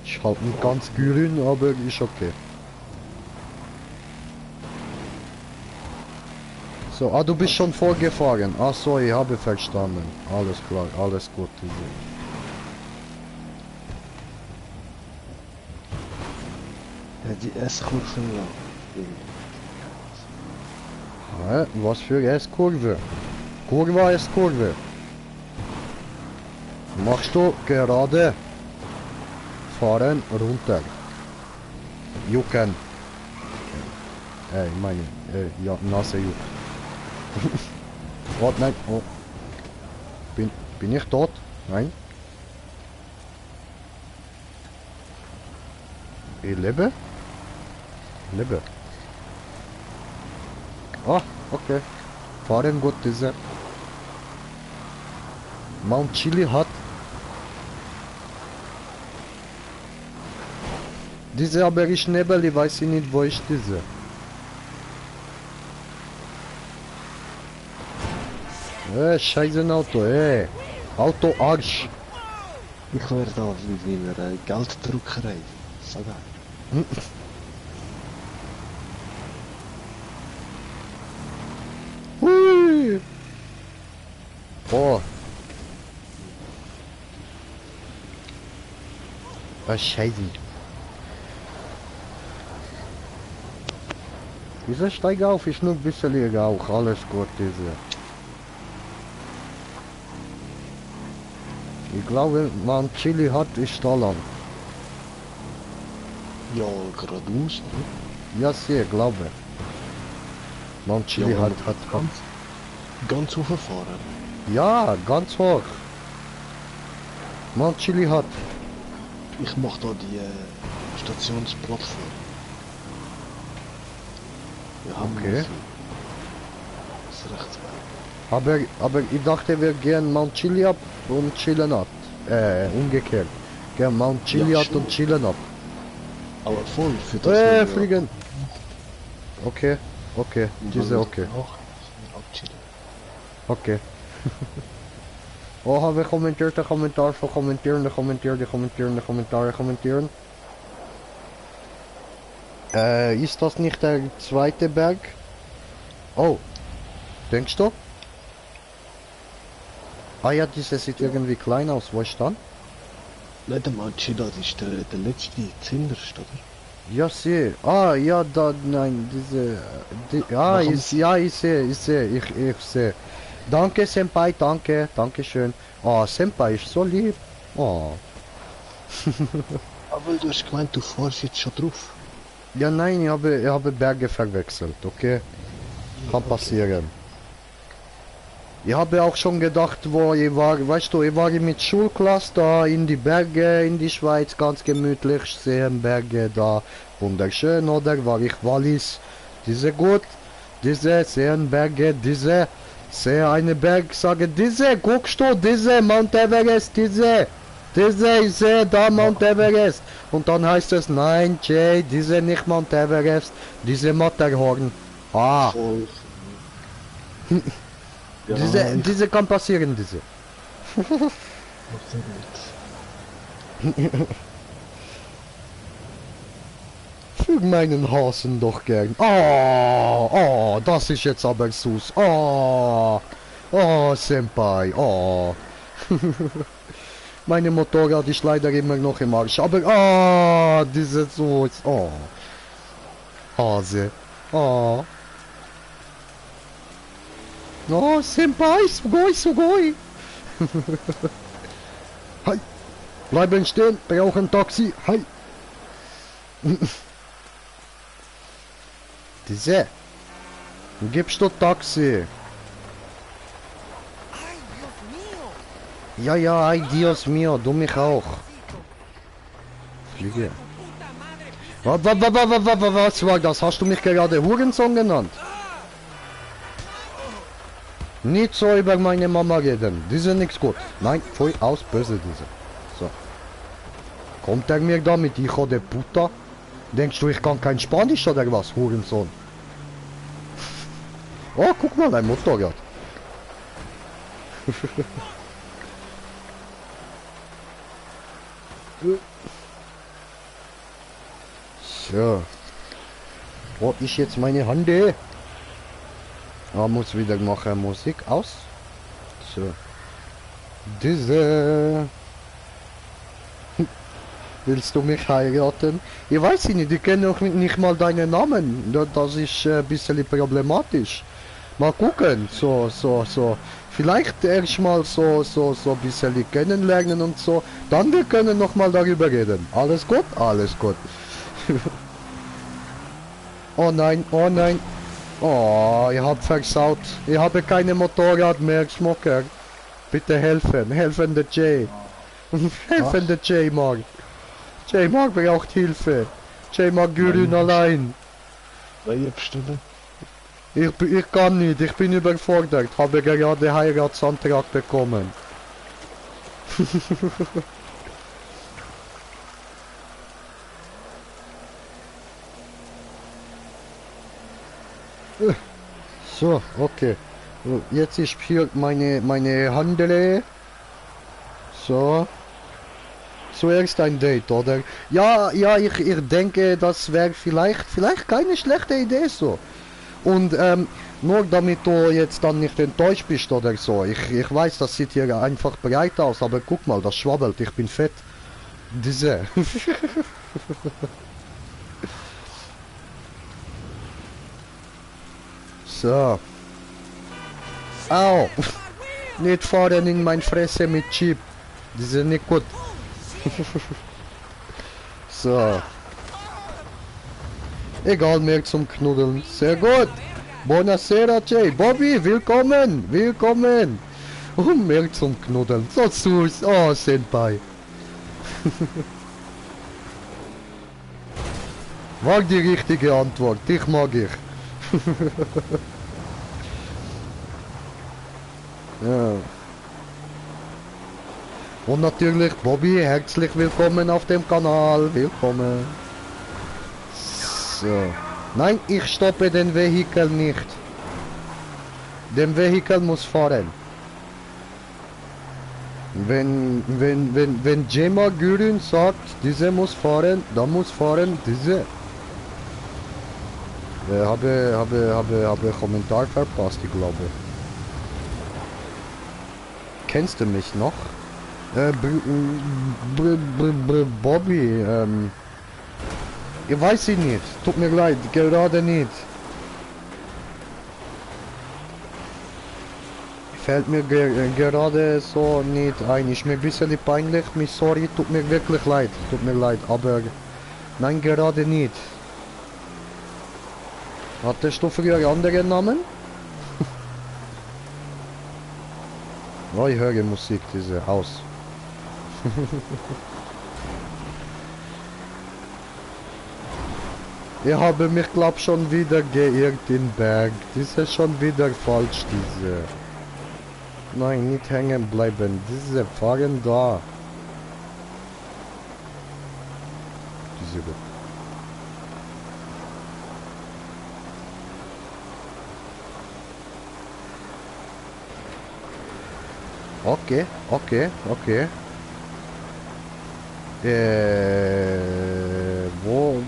Ich halt nicht ganz grün, aber ist okay. So, du bist schon vorgefahren. Ach so, ich habe verstanden. Alles klar, alles gut. Ja, die S-Kurve, Hä? Was für S-Kurve? Kurve S-Kurve. Machst du gerade fahren runter. Jucken. Ich meine, ja, Nase juckt. Oh nein, oh. Bin ich tot? Nein. Ich lebe? Lebe. Ah, okay. Fahren gut diese. Mount Chiliad. Diese aber ist Nebel, ich weiß nicht, wo ist diese. Scheiße Auto, Auto Arsch. Ich wäre da wie eine Gelddruckerei. So geil. Hui. Oh. Was Scheiße. Dieser steig auf, ist nur ein bisschen Rauch, alles gut, diese. Ich glaube, man Chili hat, ist da lang. Ja, geradeaus. Ja, sehr, glaube. Man Chili Ja, hat. Ganz hochfahren. Ja, ganz hoch. Man Chili hat. Ich mach da die Stationsplattform. Wir haben Okay. das rechts bei. Aber ich dachte, wir gehen Mount Chili ab und chillen ab. Umgekehrt. Gehen Mount Chili Ja, ab und stimmt. chillen ab. Aber voll für das. wir- Fliegen. Okay, okay, und diese dann okay. danach abchillen. Okay. Oh, haben wir kommentiert, der Kommentar von kommentieren. Ist das nicht der zweite Berg? Oh, denkst du? Ah ja, diese sieht irgendwie klein aus, wo ist dann? Nein, der Machida, das ist der letzte Zinderst, oder? Ja, sehe. Ah, ja, da, nein, diese, Warum- ich sehe, ich sehe. Danke, Senpai, danke schön. Oh, Senpai ist so lieb. Oh. Aber du hast gemeint, du fährst jetzt schon drauf. Ja, nein, ich habe Berge verwechselt, okay? Kann passieren. Ich habe auch schon gedacht, wo ich war, weißt du, ich war mit Schulklasse da in die Berge in die Schweiz, ganz gemütlich, sehen Berge da, wunderschön, oder? War ich Wallis, diese gut, diese sehen Berge, diese, sehe eine Berg, sage, diese, guckst du, diese Mount Everest, diese, ich sehe da Mount Everest. Und dann heißt es, nein, Jay, diese nicht Mount Everest, diese Matterhorn. Ah, Voll. Ja, diese kann passieren, diese. Für meinen Hasen doch gern. Oh, das ist jetzt aber süß. Oh, Senpai, oh. Meine Motorrad ist leider immer noch im Arsch, aber diese süß. Oh. Hase. Oh. Oh, Senpai, sugoi. Hi. Bleiben stehen, brauchen Taxi. Hi. Diese. Gibst du Taxi? Ja, ay Dios mio, du mich auch. Fliege. Was war das? Hast du mich gerade Hurensohn genannt? Nicht so über meine Mama reden. Diese nichts gut. Nein, voll aus, böse diese. So. Kommt er mir da mit Hijo de puta? Denkst du, ich kann kein Spanisch oder was, Hurensohn? Oh, guck mal, ein Motorrad. So. Wo ist jetzt meine Hand? Ah, muss wieder machen, Musik aus. So. Diese. Willst du mich heiraten? Ich weiß nicht, ich kenne noch nicht mal deinen Namen. Das ist ein bisschen problematisch. Mal gucken, so. Vielleicht erst mal so ein bisschen kennenlernen und so. Dann wir können noch mal darüber reden. Alles gut? Alles gut. Oh nein, oh nein. Oh, ich hab versaut. Ich habe keine Motorrad mehr, Schmucker. Bitte helfen, helfen der Jay. Helfen der Jay mag. Jay mag braucht Hilfe. Jay mag Gürün allein. Reihe bestellen. Ich kann nicht, ich bin überfordert. Habe gerade Heiratsantrag bekommen. So, okay. Jetzt ist hier meine Handel. So. Zuerst ein Date, oder? Ja, ich denke, das wäre vielleicht keine schlechte Idee so. Und Nur damit du jetzt dann nicht enttäuscht bist oder so. Ich weiß, das sieht hier einfach breit aus, aber guck mal, das schwabbelt, ich bin fett. Diese. So. Au! Nicht fahren in mein Fresse mit Chip. Die sind nicht gut. So. Egal mehr zum Knuddeln. Sehr gut. Buonasera, Jay. Bobby, willkommen. Willkommen. Und mehr zum Knuddeln. So süß. Oh, Senpai. War die richtige Antwort. Dich mag ich. Ja. Und natürlich Bobby, herzlich willkommen auf dem Kanal. Willkommen. So. Nein, ich stoppe den Vehikel nicht. Der Vehikel muss fahren. Wenn Gemma Gürün sagt, diese muss fahren, dann muss fahren diese. Habe Kommentar verpasst, ich glaube. Kennst du mich noch? Bobby, ich weiß sie nicht. Tut mir leid, gerade nicht. Fällt mir gerade so nicht ein. Ist mir ein bisschen peinlich, mich sorry, tut mir wirklich leid. Tut mir leid, aber nein, gerade nicht. Hattest du früher andere Namen? Oh, ich höre Musik, diese aus. Ich habe mich glaub schon wieder geirrt in Berg. Das ist schon wieder falsch, diese. Nein, nicht hängen bleiben. Diese fahren da. Diese. Okay, okay, okay.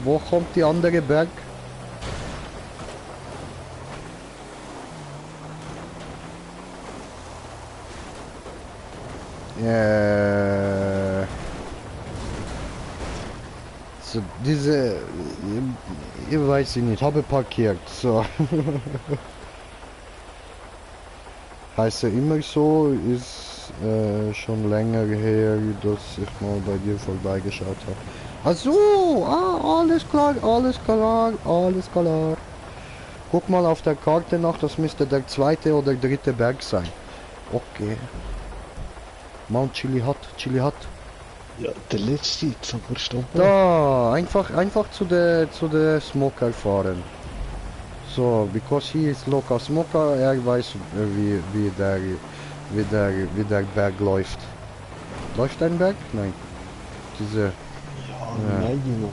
Wo kommt die andere Berg? So, diese... Ich weiß nicht, habe parkiert, so. Heißt er immer so, ist schon länger her, dass ich mal bei dir vorbeigeschaut habe. Ach so, alles klar, alles klar, alles klar. Guck mal auf der Karte nach, das müsste der zweite oder dritte Berg sein. Okay. Mount Chili Hut, Chili Hut. Ja, der letzte, zum Verstoppen. Da, einfach zu der Smoker fahren. So, because he is local smoker, er weiß, wie der Berg läuft. Läuft ein Berg? Nein. Diese... Ja, nein, Mann.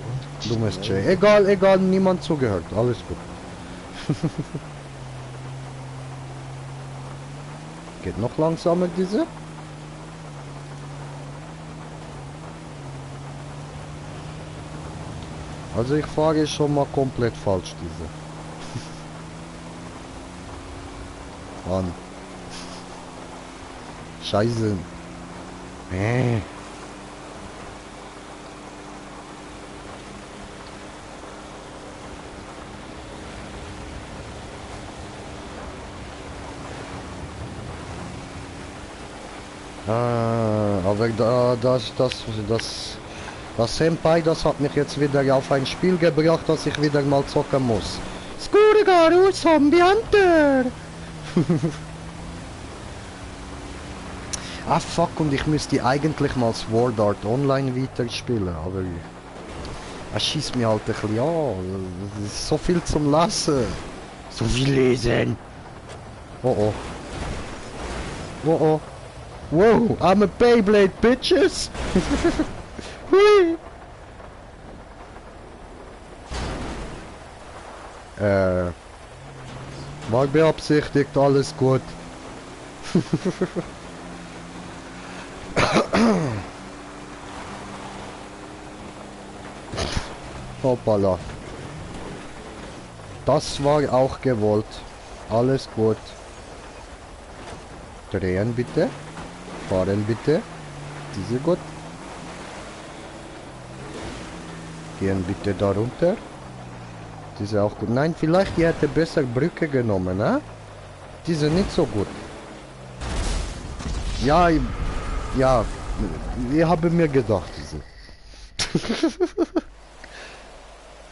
Dummes Jay. Egal, niemand zugehört. Alles gut. Geht noch langsamer, diese? Also ich fahre schon mal komplett falsch, diese. Mann. Scheiße. Aber das Senpai, das hat mich jetzt wieder auf ein Spiel gebracht, das ich wieder mal zocken muss. Skurgaru Zombie Hunter! Ah fuck, und ich müsste eigentlich mal Sword Art Online weiterspielen, aber er schießt mir halt ein bisschen an. Es ist so viel zum Lassen. So viel lesen. Oh oh. Oh oh. Wow, I'm a Beyblade, bitches! Hui! War beabsichtigt, alles gut. Hoppala. Das war auch gewollt. Alles gut. Drehen bitte. Fahren bitte. Diese gut. Gehen bitte da runter. Diese auch gut. Nein, vielleicht die hätte besser Brücke genommen, ne? Diese nicht so gut. Ja, ja, ich habe mir gedacht, diese.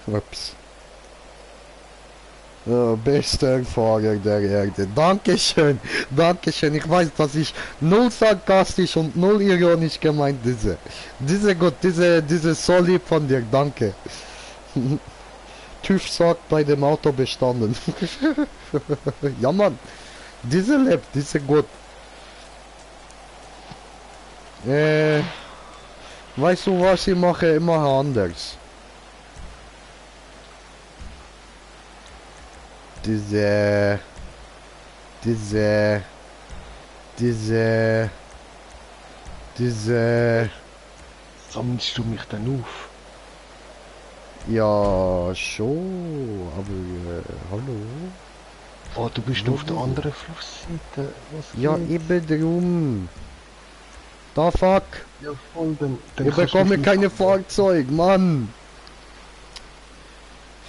Ups. Bester Fahrer der Erde. Dankeschön, Dankeschön. Ich weiß, dass ich null sarkastisch und null ironisch gemeint diese. Diese gut, diese so lieb von dir, danke. TÜV sagt bei dem Auto bestanden. Ja Mann, diese lebt, diese gut. Weißt du was, ich mache immer anders. Diese Sammelst du mich denn auf? ja, schon, aber hallo? Oh, du bist auf der anderen Flussseite. Was Ja, geht? eben drum. Da fuck, Ja, voll, dann ich kannst du bekomme mich keine abholen. Fahrzeug, Mann.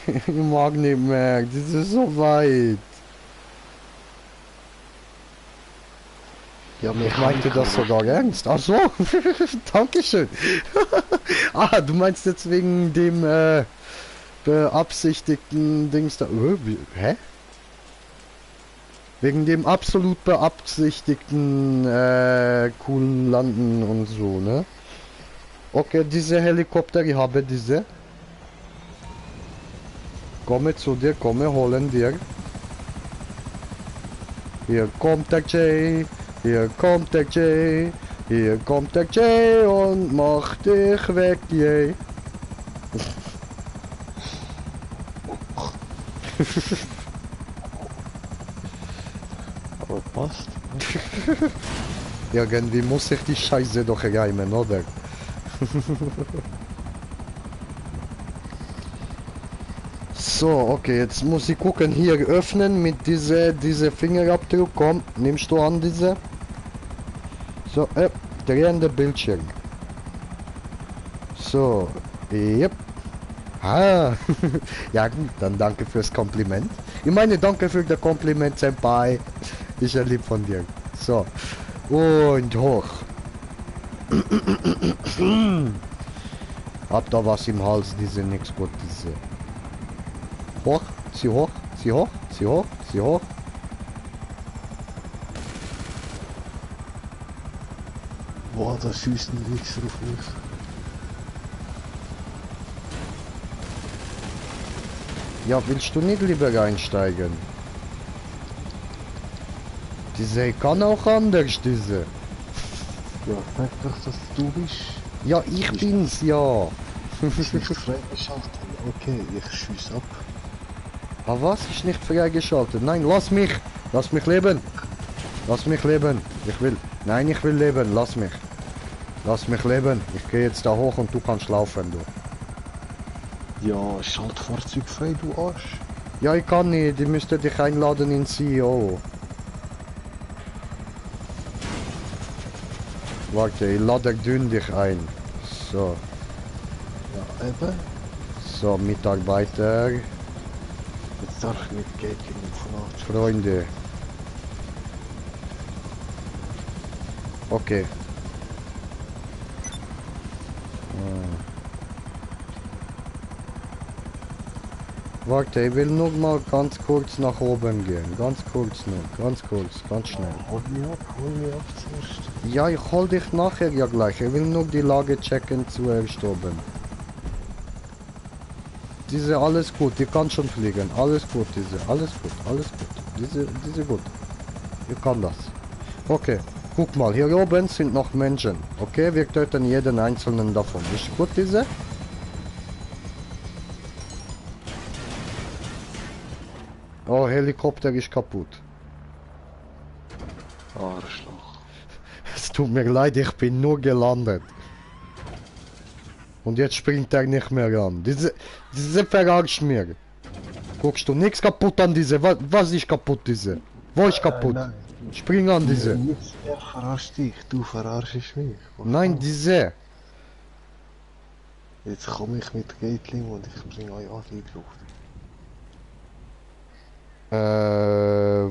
Ich mag nicht mehr, das ist so weit. Ja, Ich meinte das sogar ernst. Ach so, Dankeschön. Ah, du meinst jetzt wegen dem beabsichtigten Dings da. Hä? Wegen dem absolut beabsichtigten coolen Landen und so, ne? Okay, diese Helikopter, ich habe diese. Komme zu dir, komme, holen dir. Hier kommt der Jay, hier kommt der Jay, hier kommt der Jay und macht dich weg, Jay. Aber passt. Irgendwie muss ich die Scheiße doch reimen, oder? So, okay, jetzt muss ich gucken, hier öffnen mit diese Fingerabdruck. Komm, nimmst du an diese? So, drehende Bildschirm. So, yep. Ah, ja gut, dann danke fürs Kompliment. Ich meine, danke für das Kompliment, Senpai. Ist ja lieb von dir. So, und hoch. Hab da was im Hals, diese nix gut, diese. Hoch, sie hoch, sie hoch, sie hoch, sie hoch. Boah, da schießt ein Wichser auf mich. Ja, willst du nicht lieber einsteigen? Diese kann auch anders, diese. Ja, sag doch, dass du bist. Ja, ich bin's, ja. Ist nicht freigeschaltet. Okay, ich schieß ab. Aber was ist nicht freigeschaltet? Nein, lass mich leben. Lass mich leben. Ich will. Nein, ich will leben. Lass mich. Lass mich leben. Ich gehe jetzt da hoch und du kannst laufen, du. Ja, schalt Fahrzeug frei, du Arsch. Ja, ich kann nicht. Ich müsste dich einladen in CEO. Warte, ich lade dünn dich ein. So. Ja, eben. So, Mitarbeiter. Jetzt darf ich mit Geld in den Freunde. Okay. Warte, ich will nur mal ganz kurz nach oben gehen. Ganz kurz nur. Ganz kurz. Ganz schnell. Hol mich ab zuerst. Ja, ich hol dich nachher ja gleich. Ich will nur die Lage checken zuerst oben. Diese, alles gut. Die kann schon fliegen. Alles gut, diese. Alles gut. Alles gut. Diese gut. Ich kann das. Okay. Guck mal, hier oben sind noch Menschen. Okay, wir töten jeden einzelnen davon. Ist gut, diese? Oh, Helikopter ist kaputt. Arschloch. Es tut mir leid, ich bin nur gelandet. Und jetzt springt er nicht mehr an. Diese verarscht mir. guckst du nichts kaputt an diese? Was ist kaputt diese? Wo ist kaputt? Nein. Spring an diese. Nichts, er verarscht dich, du verarschst mich. Nein, diese. Jetzt komme ich mit Gatling und ich bringe euch alle in die Luft.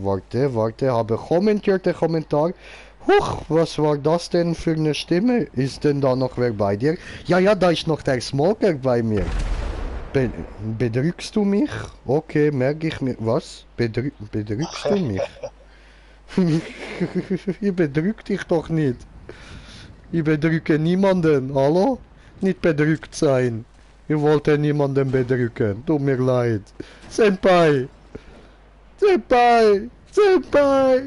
Warte, habe kommentiert der Kommentar. Huch, was war das denn für eine Stimme? Ist denn da noch wer bei dir? Ja, da ist noch der Smoker bei mir. Bedrückst du mich? Okay, merke ich mir. Was? Bedrückst du mich? Ich bedrück dich doch nicht. Ich bedrücke niemanden, hallo? Nicht bedrückt sein. Ich wollte niemanden bedrücken. Tut mir leid. Senpai! Senpai! Senpai!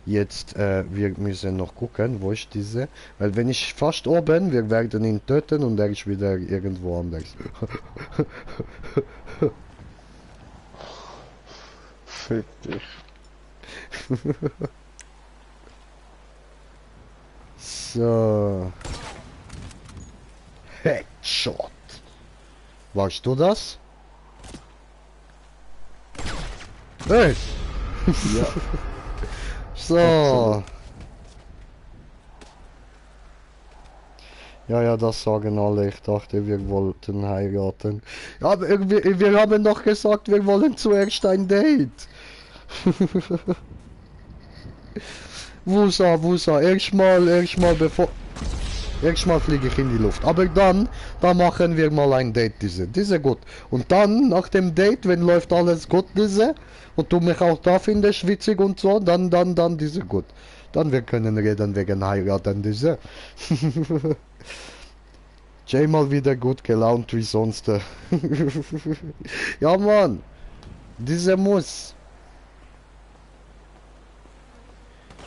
Jetzt, wir müssen noch gucken, wo ist diese? Weil wenn ich fast oben, wir werden ihn töten und er ist wieder irgendwo anders. Fick dich. So. Headshot. Warst du das? Hey! Ja. So. Ja, das sagen alle. Ich dachte, wir wollten heiraten. Ja, aber wir haben doch gesagt, wir wollen zuerst ein Date. Wusa, erstmal bevor... Erstmal fliege ich in die Luft. Aber dann machen wir mal ein Date, diese gut. Und dann, nach dem Date, wenn läuft alles gut, diese, und du mich auch da findest, witzig und so, dann, diese gut. Dann wir können reden wegen heiraten, diese. Jay mal wieder gut gelaunt wie sonst. Ja, Mann. Diese muss.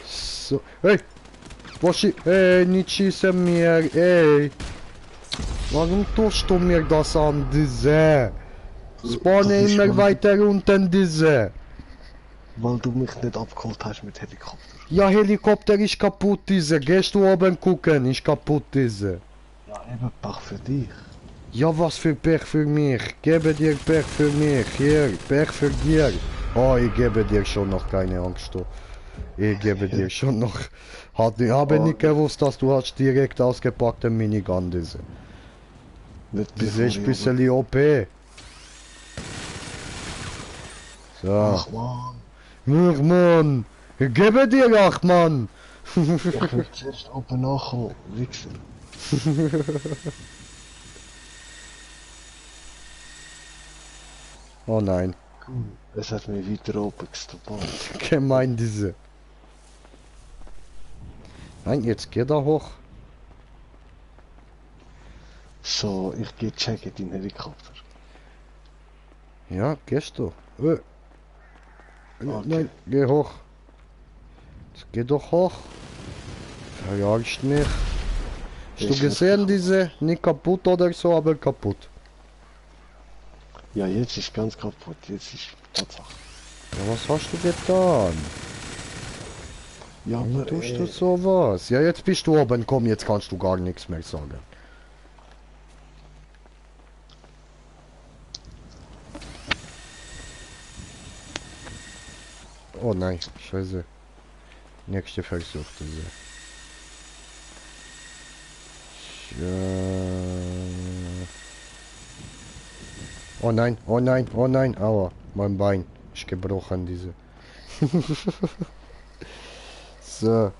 So, hey. Ey, nicht schießen mir, ey. Warum tust du mir das an, diese? Spawne immer weiter unten, diese. Weil du mich nicht abgeholt hast mit Helikopter. Ja, Helikopter ist kaputt, diese. Gehst du oben gucken, ist kaputt, diese. Ja, eben Pech für dich. Ja, was für Pech für mich. Gebe dir Pech für mich. Hier, Pech für dir. Oh, ich gebe dir schon noch keine Angst, du. Ich gebe dir schon noch... Ich habe nicht gewusst, dass du hast direkt ausgepackte Minigun, diese. Diese ist ein bisschen OP. So. Ach man. Ach Mann. Ich gebe dir, ach Mann. Ich will zuerst oben nachkommen, Wichser. Oh nein. Es hat mich weiter oben gestoppt. Gemein, diese. Nein, jetzt geh da hoch. So, ich geh checken den Helikopter. Ja, gehst du. Okay. Nein, geh hoch. Jetzt geh doch hoch. Verjagst mich. Hast du gesehen, diese? Nicht kaputt oder so, aber kaputt. Ja, jetzt ist ganz kaputt. Jetzt ist Tatsache. Ja, was hast du getan? Ja, Warum aber tust du sowas? Ja, jetzt bist du oben, komm, jetzt kannst du gar nichts mehr sagen. Oh nein, scheiße. Nächste Versuch, diese. Oh nein, aua, mein Bein ist gebrochen, diese. So.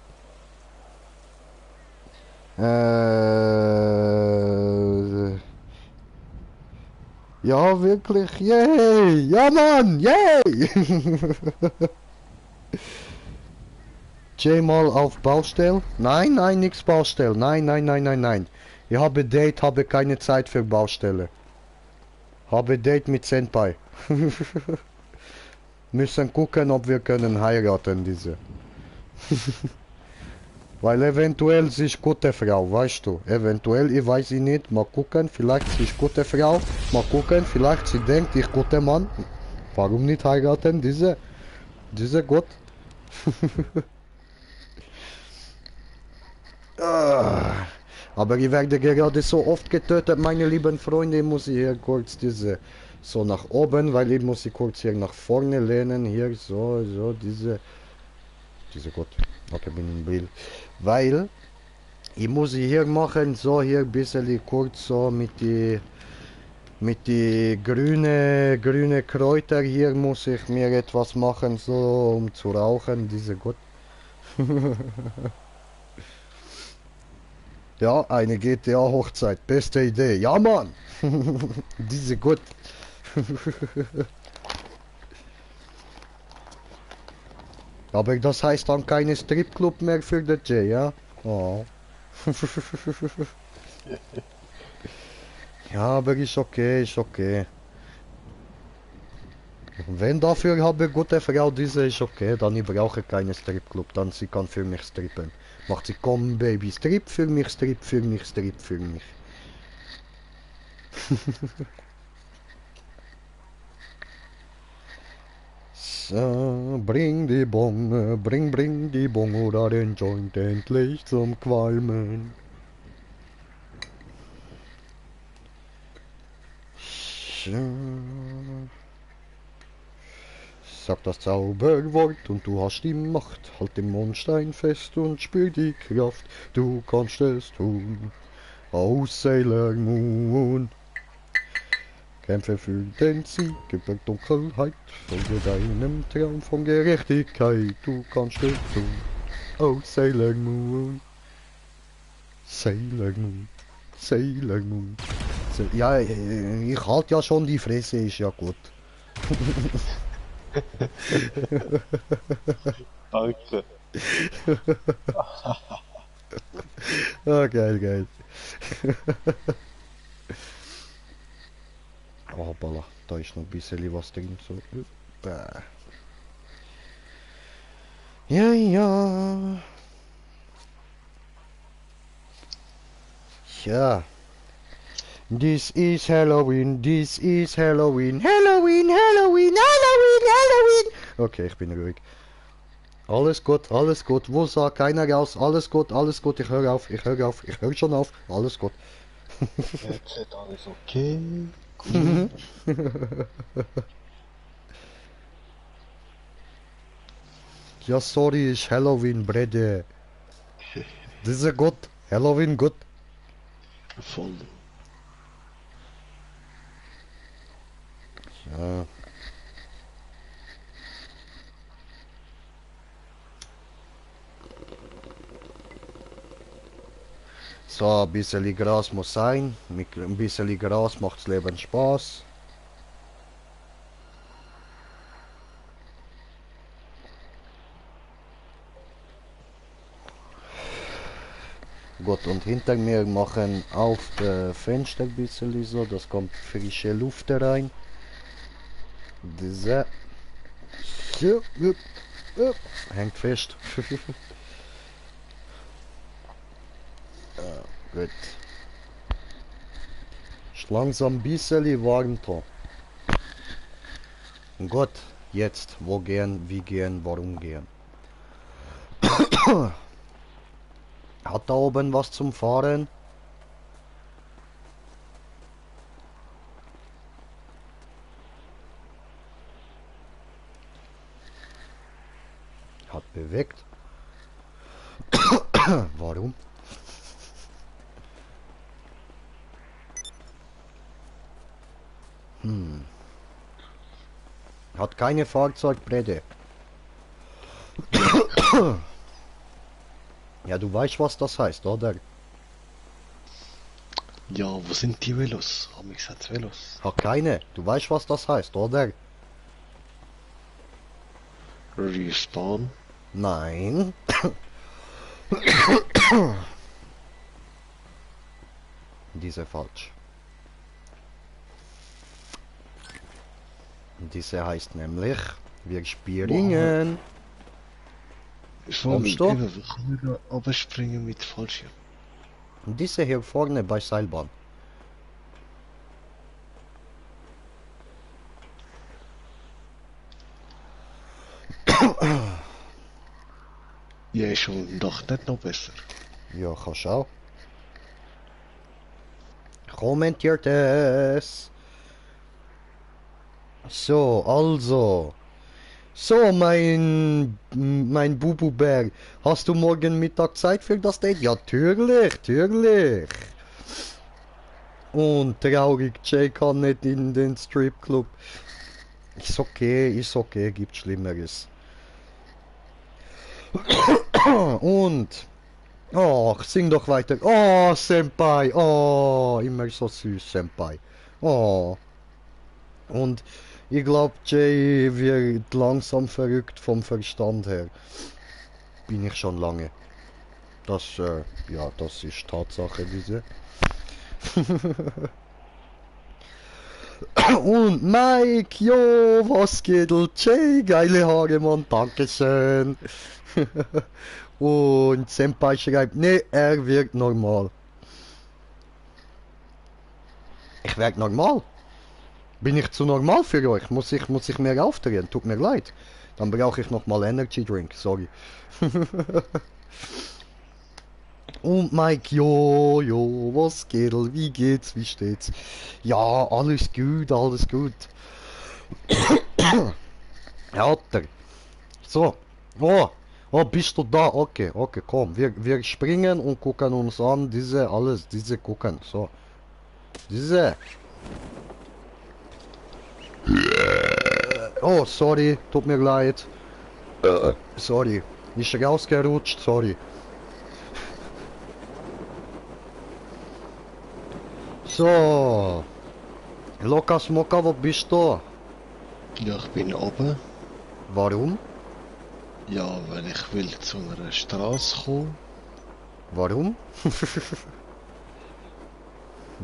Ja, wirklich, yay! Ja, Mann, yay! Jay mal auf Baustelle? Nein, nix Baustelle. Nein. Ich habe Date, habe keine Zeit für Baustelle. Habe Date mit Senpai. Müssen gucken, ob wir können heiraten, diese. Weil eventuell sie ist gute Frau, weißt du. Eventuell, ich weiß sie nicht. Mal gucken, vielleicht sie ist gute Frau. Mal gucken, vielleicht sie denkt, ich gute Mann. Warum nicht heiraten? Diese Gott. Ah, aber ich werde gerade so oft getötet, meine lieben Freunde. Muss ich hier kurz so nach oben, weil ich muss sie kurz hier nach vorne lehnen. Hier so diese Gott. Okay, bin im Bild. Weil ich muss sie hier machen, so hier ein bisschen kurz so mit die grüne Kräuter hier muss ich mir etwas machen, so um zu rauchen, diese Gott. Ja, eine GTA-Hochzeit, beste Idee. Ja, Mann! Diese Gott. Aber das heißt dann keine Stripclub mehr für den Jay, ja? Oh. Ja, aber ist okay, ist okay. Wenn dafür habe gute Frau diese ist okay, dann ich brauche keine Stripclub, dann sie kann für mich strippen. Macht sie, komm Baby, Strip für mich, Strip für mich, Strip für mich. So, bring die Bon, bring die Bon oder den Joint endlich zum Qualmen. So. Sag das Zauberwort und du hast die Macht. Halt den Mondstein fest und spür die Kraft. Du kannst es tun. Oh Sailor Moon. Kämpfe für den Sieg über Dunkelheit. Folge deinem Traum von Gerechtigkeit. Du kannst es tun. Oh Sailor Moon. Sailor Moon. Sailor Moon. Ja, ich halt ja schon die Fresse, ist ja gut. Danke. Ah, geil. Oh, Balla, da ist noch ein bisschen was drin. So. Bäh. Ja. Ja. This is Halloween. Halloween. Okay, ich bin ruhig. Alles gut. Wo sah keiner raus? Alles gut. Ich höre auf. Ich höre schon auf. Alles gut. Jetzt ist alles okay. Gut. Ja, sorry, ist Halloween, Brede. Das ist gut. Halloween gut. Voll. Ja. So, ein bisschen Gras muss sein. Mit ein bisschen Gras macht's Leben Spaß. Gut, und hinter mir machen auf das Fenster ein bisschen so, das kommt frische Luft rein. Diese. Hängt fest. Gut. Ist langsam ein bisschen warm da. Gut, jetzt, wo gehen, wie gehen, warum gehen. Hat da oben was zum Fahren? Hat bewegt. Warum? Hat keine Fahrzeugbreite. Ja, du weißt, was das heißt, oder? Ja, wo sind die Velos? Haben wir gesagt Velos? Hat keine. Du weißt, was das heißt, oder? Respawn? Nein. Diese falsch. Diese heißt nämlich, wir springen. Schon, Kommst du? eben, wir können da runterspringen mit Fallschirm. Und diese hier vorne bei Seilbahn. Ja, ist schon doch nicht noch besser. Ja, kannst auch. Kommentiert es. So, also. So, mein Bubu-Bär. Hast du morgen Mittag Zeit für das Date? Ja, natürlich. Und traurig, Jay kann nicht in den Stripclub. Ist okay, gibt Schlimmeres. Und... Ach, sing doch weiter. Oh, Senpai. Oh, immer so süß, Senpai. Oh. Und ich glaube, Jay wird langsam verrückt vom Verstand her. Bin ich schon lange. Das, ja, das ist Tatsache, diese. Und Mike, jo, was geht, Jay? Geile Haare, Mann, dankeschön. Und Senpai schreibt, nee, er wird normal. Ich werd normal. Bin ich zu normal für euch? Muss ich mehr aufdrehen? Tut mir leid. Dann brauche ich nochmal Energy Drink, sorry. Und Mike, jo, was geht? Wie geht's? Wie steht's? Ja, alles gut, alles gut. Alter. So. Oh, bist du da? Okay, komm. Wir springen und gucken uns an. Diese gucken. So. Diese. Oh, sorry. Tut mir leid. Sorry. Ist rausgerutscht, sorry. So. Lokas Moka, wo bist du? Ja, ich bin oben. Warum? Ja, weil ich will zu einer Straße kommen. Warum?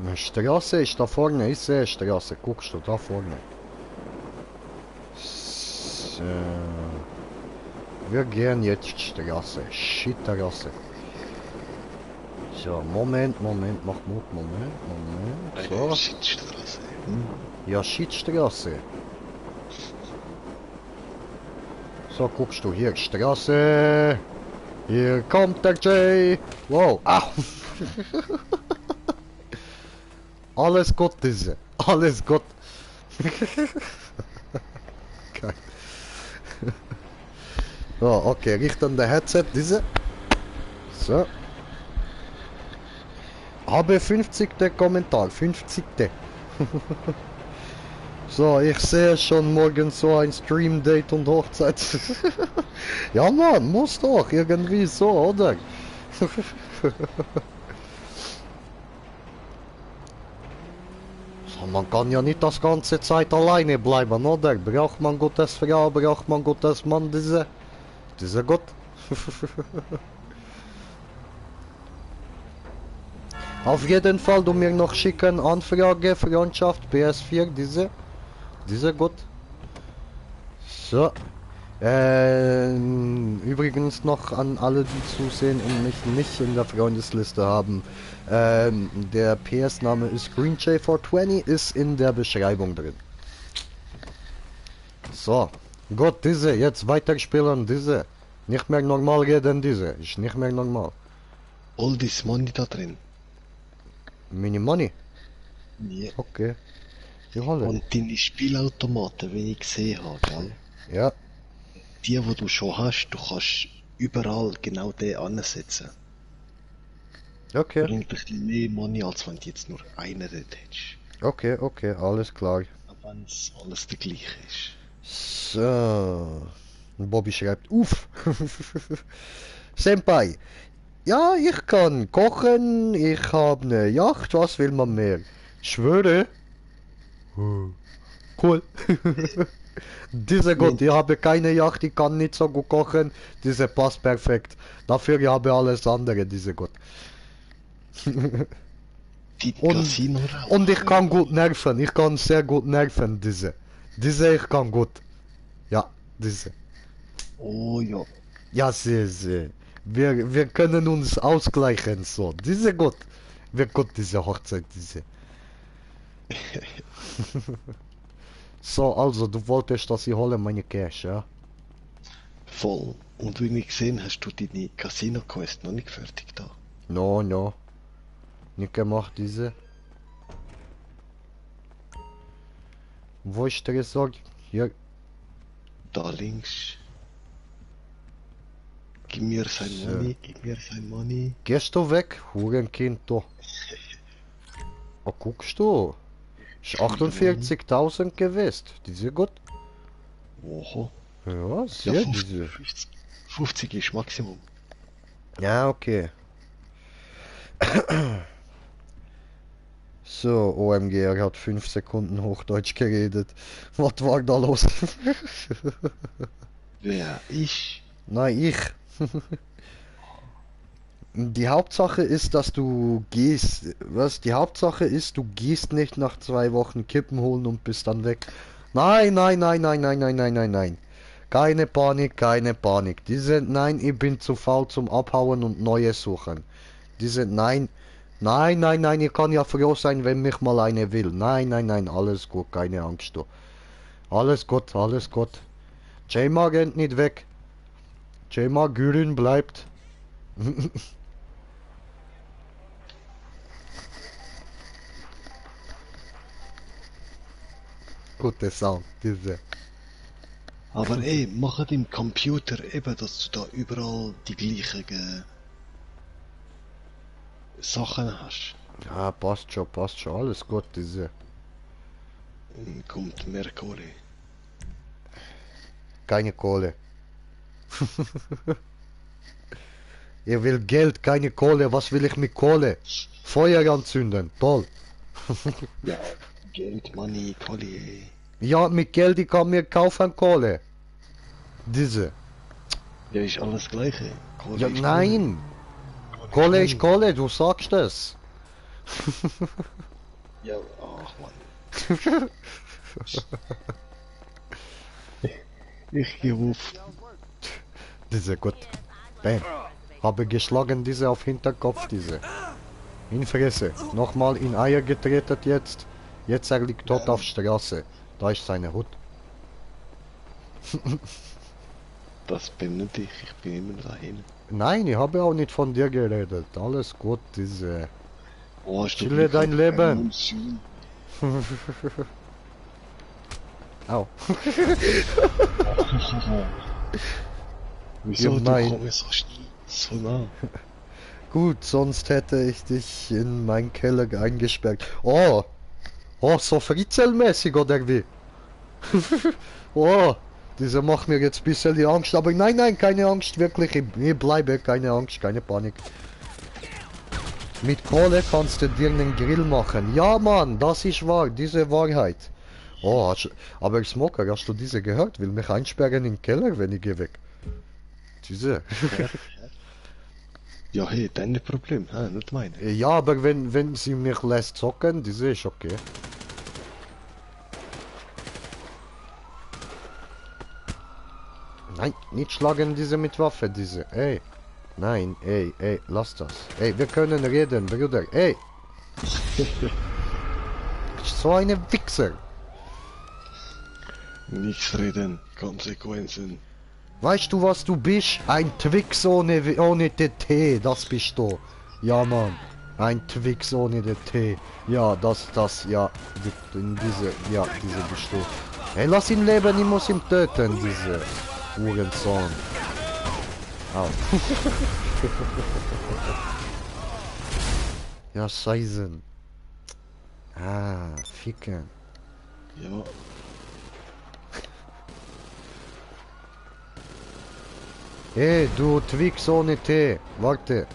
Eine Straße ist da vorne, ich sehe Straße, guckst du da vorne. So. Wir gehen jetzt Straße, Shit-Straße. So, Moment, Mahmoud, Moment. So. Schiedstraße. Ja, Shit-Straße. So, guckst du hier, Straße. Hier kommt der Jay. Wow, au. Alles gut, diese. Alles gut. Geil. So, okay, Richtung der Headset, diese. So. Habe 50. Kommentar, 50. So, ich sehe schon morgen so ein Stream-Date und Hochzeit. Ja, Mann, muss doch, irgendwie so, oder? So, man kann ja nicht das ganze Zeit alleine bleiben, oder? Braucht man Gottes Frau, braucht man Gottes Mann, diese Gott. Auf jeden Fall, du mir noch schicken, Anfrage, Freundschaft, PS4, diese Gott. So. Übrigens noch an alle, die zusehen und mich nicht in der Freundesliste haben. Der PS-Name ist GreenJ420, ist in der Beschreibung drin. So. Gut, diese, jetzt weiterspielen, diese. Nicht mehr normal reden, diese. Ist nicht mehr normal. All this money da drin. Mini Money? Ja. Okay. Die Rolle. Und deine Spielautomaten, wie ich gesehen habe, gell? Ja. Die du schon hast, du kannst überall genau den ansetzen. Okay. Bringt ein bisschen mehr Money, als wenn du jetzt nur einen dort hättest. Okay, alles klar. Aber wenn es alles der gleiche ist. So. Bobby schreibt, uff. Senpai. Ja, ich kann kochen, ich habe eine Yacht, was will man mehr? Schwöre. Cool. Diese Gott, ich habe keine Yacht, ich kann nicht so gut kochen. Diese passt perfekt. Dafür ich habe alles andere, diese Gott. Die Casino Und ich kann gut nerven, ich kann sehr gut nerven, diese. Ich kann gut. Ja, diese. Oh ja. Ja, sehr. Wir können uns ausgleichen, so. Diese Gott. Wir gut, diese Hochzeit, diese. So, also, du wolltest, dass ich hole meine Cash, ja? Voll. Und wie ich gesehen hast du deine Casino-Quest noch nicht fertig da. No, no. Nicht gemacht, diese. Wo ist der gesagt? Hier. Da links. Gib mir sein So. Money, gib mir sein Money. Gehst du weg? Hurenkind, du. Oh, guckst du? Ist 48.000 gewesen. Diese gut? Oho. Ja, Ja, sehr 50, diese. 50 ist Maximum. Ja, okay. So, OMG, er hat 5 Sekunden Hochdeutsch geredet. Was war da los? Wer? Ich? Nein, ich. Die Hauptsache ist, dass du gehst. Was? Die Hauptsache ist, du gehst nicht nach 2 Wochen Kippen holen und bist dann weg. Nein, nein, nein, nein, nein, nein, nein, nein, nein. Keine Panik, keine Panik. Nein, ich bin zu faul zum Abhauen und neue suchen. Nein, nein, nein, nein, ich kann ja froh sein, wenn mich mal eine will. Nein, nein, nein, alles gut, keine Angst, du. Alles gut, alles gut. J-Ma rennt nicht weg. J-Ma grün bleibt. Gute Sound, diese. Aber ey, mach im Computer eben, dass du da überall die gleichen Sachen hast. Ja, passt schon, alles gut, diese. Dann kommt mehr Kohle. Keine Kohle. Ihr will Geld, keine Kohle, was will ich mit Kohle? Feuer anzünden, toll. Ja, Geld, Money, Kohle, ey. Ja, mit Geld, ich kann mir kaufen Kohle. Diese. Ja, ist alles gleiche. Kohle Ja, ist nein. Kohle. Kohle ist Kohle, du sagst es. Ja, ach man. Ich geh auf. Diese, gut. Bam. Habe geschlagen, diese auf Hinterkopf, diese. In Fresse. Nochmal in Eier getreten jetzt. Jetzt er liegt tot auf Straße. Da ist seine Hut. Das bin nicht ich bin immer dahin. Nein, ich habe auch nicht von dir geredet. Alles gut, diese. Oh, hast du Chille Glück dein auf Leben. Munition? Au. Wieso? Ja, Du nein. kommst so schnell, so nah. Gut, sonst hätte ich dich in meinen Keller eingesperrt. Oh! Oh, so fritzelmäßig oder wie? Oh! Diese macht mir jetzt ein bisschen die Angst, aber nein, nein, keine Angst, wirklich, ich bleibe, keine Angst, keine Panik. Mit Kohle kannst du dir einen Grill machen. Ja, Mann, das ist wahr, diese Wahrheit. Oh, aber Smoker, hast du diese gehört? Will mich einsperren im Keller, wenn ich gehe weg. Diese. Ja, hey, dein Problem, nicht meine. Ja, aber wenn sie mich lässt zocken, diese ist okay. Nein, nicht schlagen diese mit Waffe, diese. Ey. Nein, ey, lass das. Ey, wir können reden, Bruder. Ey. So eine Wichser. Nichts reden, Konsequenzen. Weißt du, was du bist? Ein Twix ohne den T, das bist du. Ja, Mann. Ein Twix ohne den T. Ja, ja. Diese bist du. Hey, lass ihn leben, ich muss ihn töten, diese Uhrensohn. Au. Ja, Scheißen. Ah, ficken. Ja, Hey, du Twix ohne T. Warte.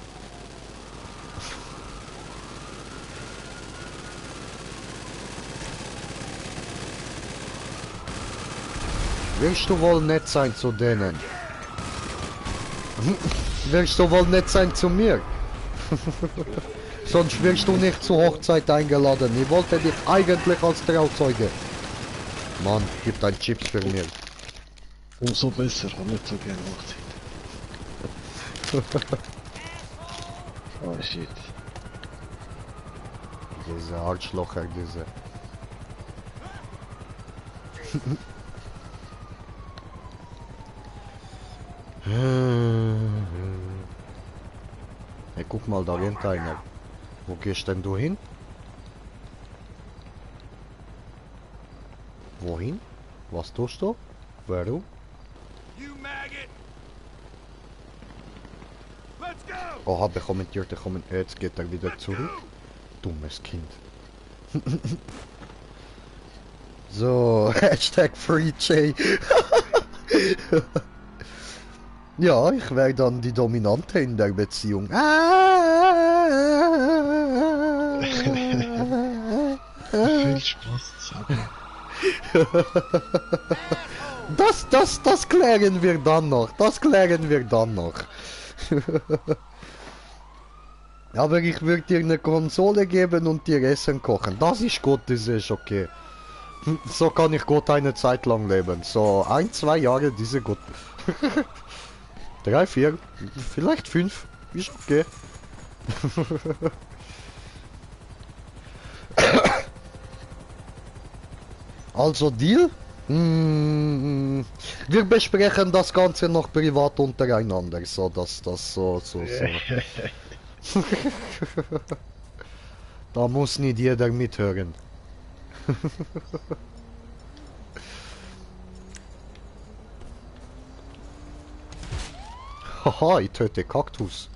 Willst du wohl nett sein zu denen? Willst du wohl nett sein zu mir? Sonst wirst du nicht zur Hochzeit eingeladen. Ich wollte dich eigentlich als Trauzeuge. Mann, gib dein Chips für mir. umso besser, hab nicht so gerne Hochzeit. Oh shit. Diese Arschlocher, diese. Hey, guck mal, da rennt einer. Wo gehst denn du hin? Wohin? Was tust du? Warum? You maggot! Let's go! Oha, bekommentiert, jetzt geht er wieder zurück. Dummes Kind. So, Hashtag FreeJ. Ja, ich wäre dann die Dominante in der Beziehung. Viel Spaß zusammen. Das klären wir dann noch. Das klären wir dann noch. Aber ich würde dir eine Konsole geben und dir Essen kochen. Das ist gut, das ist okay. So kann ich gut eine Zeit lang leben. So 1, 2 Jahre, diese gut. 3, 4, vielleicht 5. Ist okay. Also Deal? Wir besprechen das Ganze noch privat untereinander. So, so. Da muss nicht jeder mithören. Haha, ich töte Kaktus.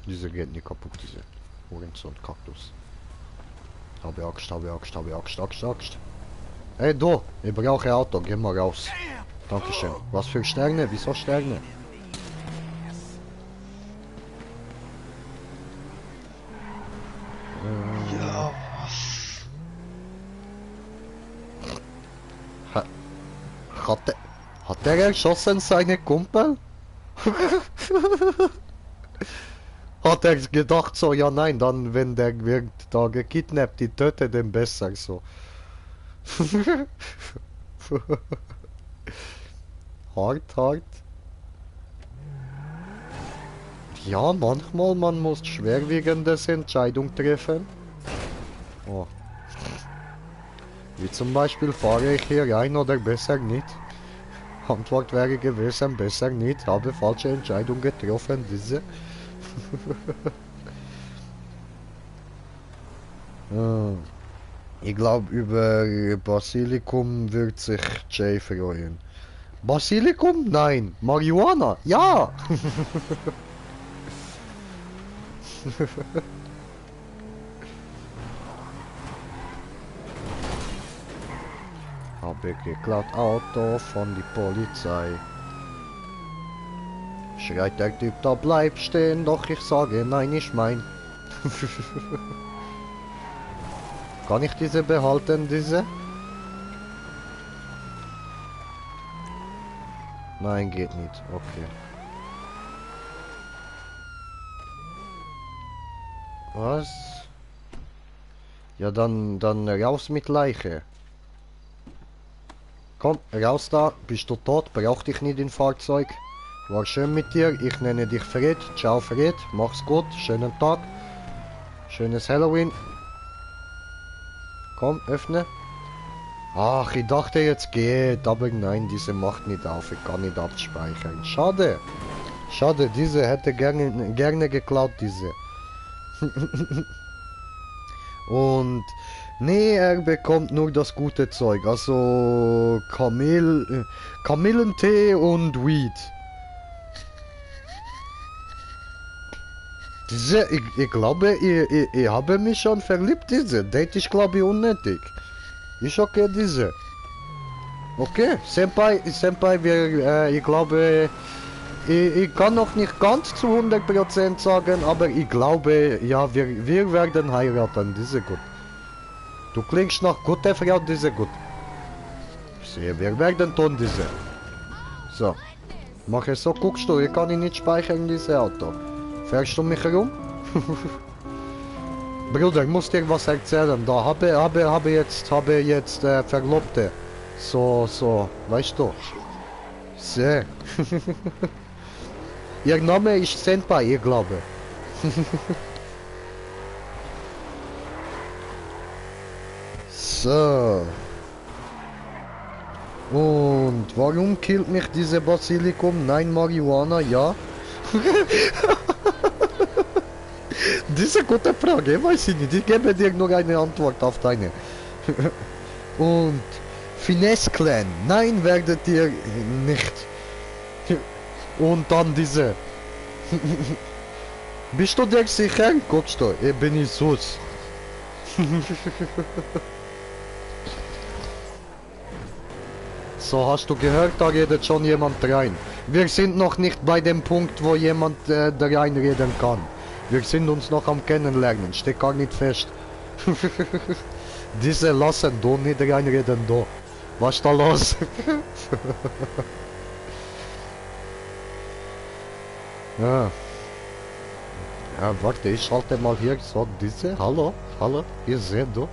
Diese geht nicht kaputt, diese Horizont-Kaktus. Habe Axt. Hey, du, ich brauche ein Auto, geh mal raus. Dankeschön. Was für Sterne? Wieso Sterne? Ja, was? Hat der erschossen seine Kumpel? Hat er gedacht so, ja nein, dann wenn der wird da gekidnappt, die tötet den besser so. Hart. Ja, manchmal man muss schwerwiegendes Entscheidung treffen. Oh. Wie zum Beispiel, fahre ich hier rein oder besser nicht? Antwort wäre gewesen, besser nicht, habe falsche Entscheidung getroffen, diese. Ich glaube, über Basilikum wird sich Jay freuen. Basilikum? Nein. Marihuana? Ja! Habe geklaut Auto von die Polizei. Schreit der Typ, da bleib stehen, doch ich sage, nein, ich mein. Kann ich diese behalten, diese? Nein, geht nicht, okay. Was? Ja, dann raus mit Leiche. Komm, raus da, bist du tot, brauch dich nicht im Fahrzeug. War schön mit dir, ich nenne dich Fred. Ciao Fred, mach's gut, schönen Tag. Schönes Halloween. Komm, öffne. Ach, ich dachte jetzt geht, aber nein, diese macht nicht auf, ich kann nicht abspeichern. Schade. Schade, diese hätte gerne geklaut, diese. Und nee, er bekommt nur das gute Zeug, also Kamillentee und Weed. Diese, ich glaube, ich habe mich schon verliebt, diese. Date ist, glaube ich, unnötig. Ist okay, diese. Okay, Senpai, ich glaube, ich kann noch nicht ganz zu 100% sagen, aber ich glaube, ja, wir werden heiraten, diese gut. Du klingst nach guter Frau, diese gut. Ich sehe, wir werden tun, diese. So. Mach es so, guckst du, ich kann ihn nicht speichern, dieses Auto. Fährst du mich herum? Bruder, ich muss dir was erzählen. Da habe jetzt Verlobte. So, weißt du? Sehr. Ihr Name ist Senpai, ich glaube. So. Und warum killt mich diese Basilikum? Nein, Marihuana, ja. Diese gute Frage, weiß ich nicht. Ich gebe dir nur eine Antwort auf deine. Und Finesse Clan, nein, werdet ihr nicht. Und dann diese. Bist du dir sicher? Guckst du, ich bin ich sus. So, hast du gehört, da redet schon jemand rein. Wir sind noch nicht bei dem Punkt, wo jemand da reinreden kann. Wir sind uns noch am Kennenlernen, steht gar nicht fest. Diese lassen du nicht reinreden, du. Was ist da los? Ja. Ja, warte, ich schalte mal hier so diese. Hallo, hallo, ihr seht du.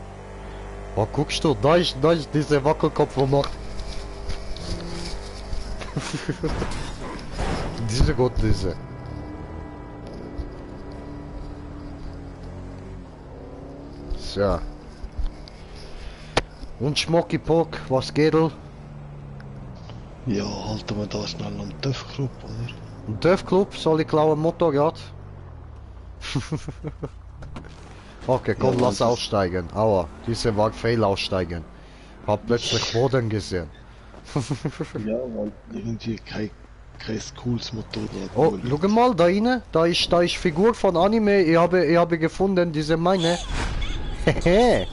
Oh, guckst du, da ist diese Wackelkopf, wo macht. Diese Gott, diese. So. Und Schmocki Pock, was geht? Ja, halten wir da schnell am TÜV-Club, oder? Ein TÜV-Club, soll ich klauen Motorrad? Okay, komm, Ja, lass das ist- aussteigen. Aua, diese war Fail aussteigen. Hab plötzlich Boden gesehen. Ja, weil irgendwie kein cooles Motorrad. Oh, schau mal, da rein, da ist Figur von Anime, ich habe gefunden, diese meine. Hehe.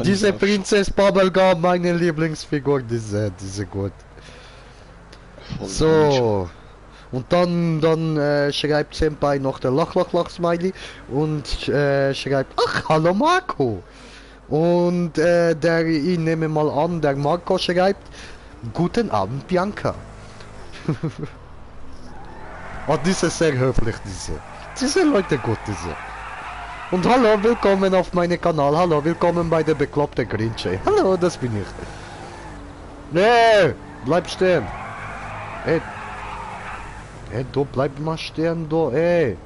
Diese Prinzess Bubblegum, meine Lieblingsfigur, diese gut. So. Und dann schreibt Senpai noch der Lach-Lach-Lach-Smiley und schreibt, ach, hallo Marco. Und ich nehme mal an, der Marco schreibt, guten Abend Bianca. Oh, diese ist sehr höflich, diese Leute gut, diese. Und hallo, willkommen auf meinem Kanal, hallo, willkommen bei der bekloppten Grinche. Hallo, das bin ich. Nee, bleib stehen. Hey, du bleib mal stehen, du, ey.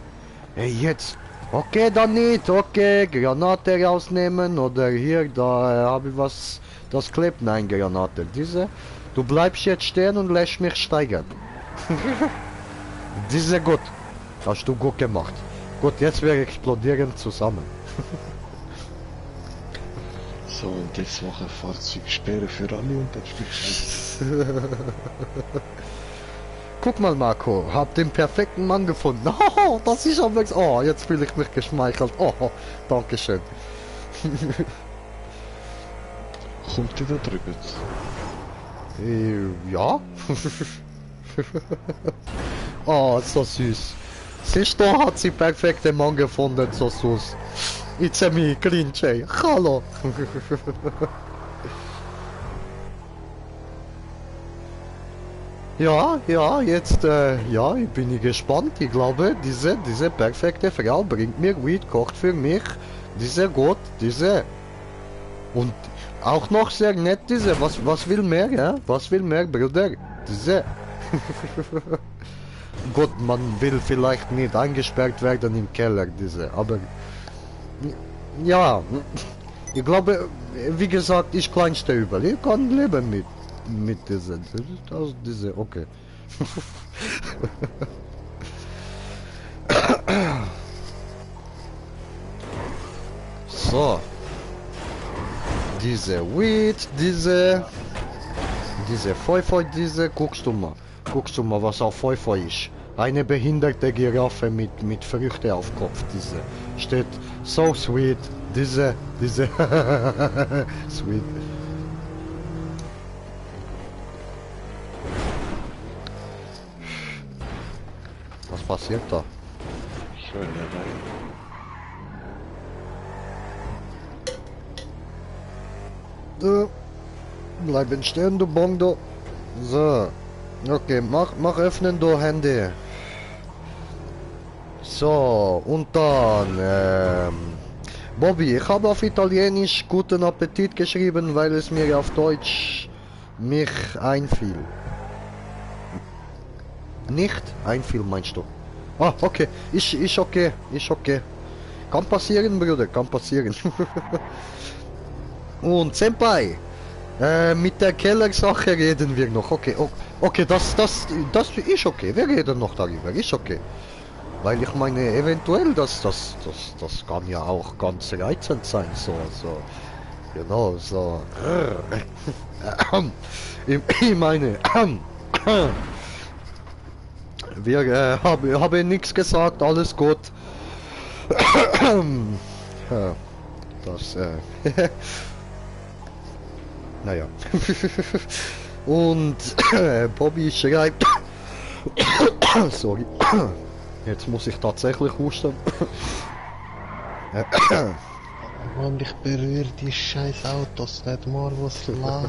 Hey, jetzt. Okay, dann nicht, okay, Granate rausnehmen oder hier, da habe ich was, das klebt, nein, Granate, diese. Du bleibst jetzt stehen und lässt mich steigen. Diese gut, hast du gut gemacht. Gut, jetzt wir explodieren zusammen. So, und jetzt mache ich Fahrzeugsperre für alle und dann spielst du. Guck mal, Marco, hab den perfekten Mann gefunden. Oh, das ist aber... Oh, jetzt fühle ich mich geschmeichelt. Oh, danke schön. Kommt die da drüben? Ja. Oh, so süß. Siehst du, hat sie perfekten Mann gefunden, so süß. It's a me, Grinche. Hallo. Ja, jetzt, ja, ich bin gespannt. Ich glaube, diese perfekte Frau bringt mir Weed, kocht für mich. Diese gut, diese. Und auch noch sehr nett, diese. Was will mehr, ja? Was will mehr, Bruder? Diese. Gut, man will vielleicht nicht eingesperrt werden im Keller, diese. Aber, ja, ich glaube, wie gesagt, ich kleinste Übel. Ich kann leben mit diese, okay. So. Diese Weed, diese Feu, diese, guckst du mal, was auf Feu ist. Eine behinderte Giraffe mit Früchte auf Kopf, diese. Steht so sweet, diese, sweet. Was passiert da? Schweinerei. Bleiben stehen, du Bondo. So. Okay, mach öffnen, du Handy. So, und dann, Bobby, ich habe auf Italienisch guten Appetit geschrieben, weil es mir auf Deutsch mich einfiel. Nicht einfiel, meinst du? Ah, okay, ist okay. Kann passieren, Bruder, kann passieren. Und Senpai, Mit der Kellersache reden wir noch. Okay, okay, das ist okay. Wir reden noch darüber. Ist okay. Weil ich meine, eventuell, das kann ja auch ganz reizend sein. So, genau, so. Ich meine, wir haben nichts gesagt, alles gut. Ja, das, naja. Und Bobby schreibt, sorry, jetzt muss ich tatsächlich husten. Mann, ich berühre die scheiß Autos nicht mal, was läuft.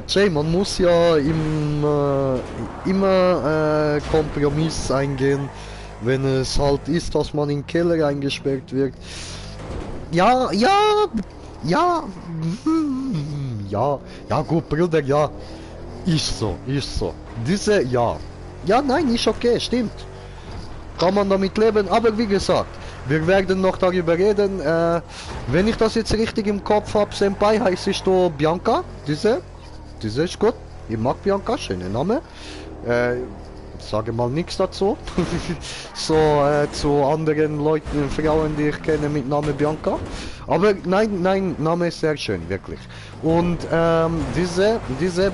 Jay, man muss ja immer Kompromiss eingehen, wenn es halt ist, dass man in den Keller eingesperrt wird. Ja, gut, Bruder, ja. Ist so. Ja, nein, ist okay, stimmt. Kann man damit leben, aber wie gesagt, wir werden noch darüber reden. Wenn ich das jetzt richtig im Kopf habe, Senpai heißt ich da Bianca. Diese ist gut. Ich mag Bianca, schöner Name. Sage mal nichts dazu. So zu anderen Leuten, Frauen, die ich kenne mit Namen Bianca. Aber nein, Name ist sehr schön, wirklich. Und diese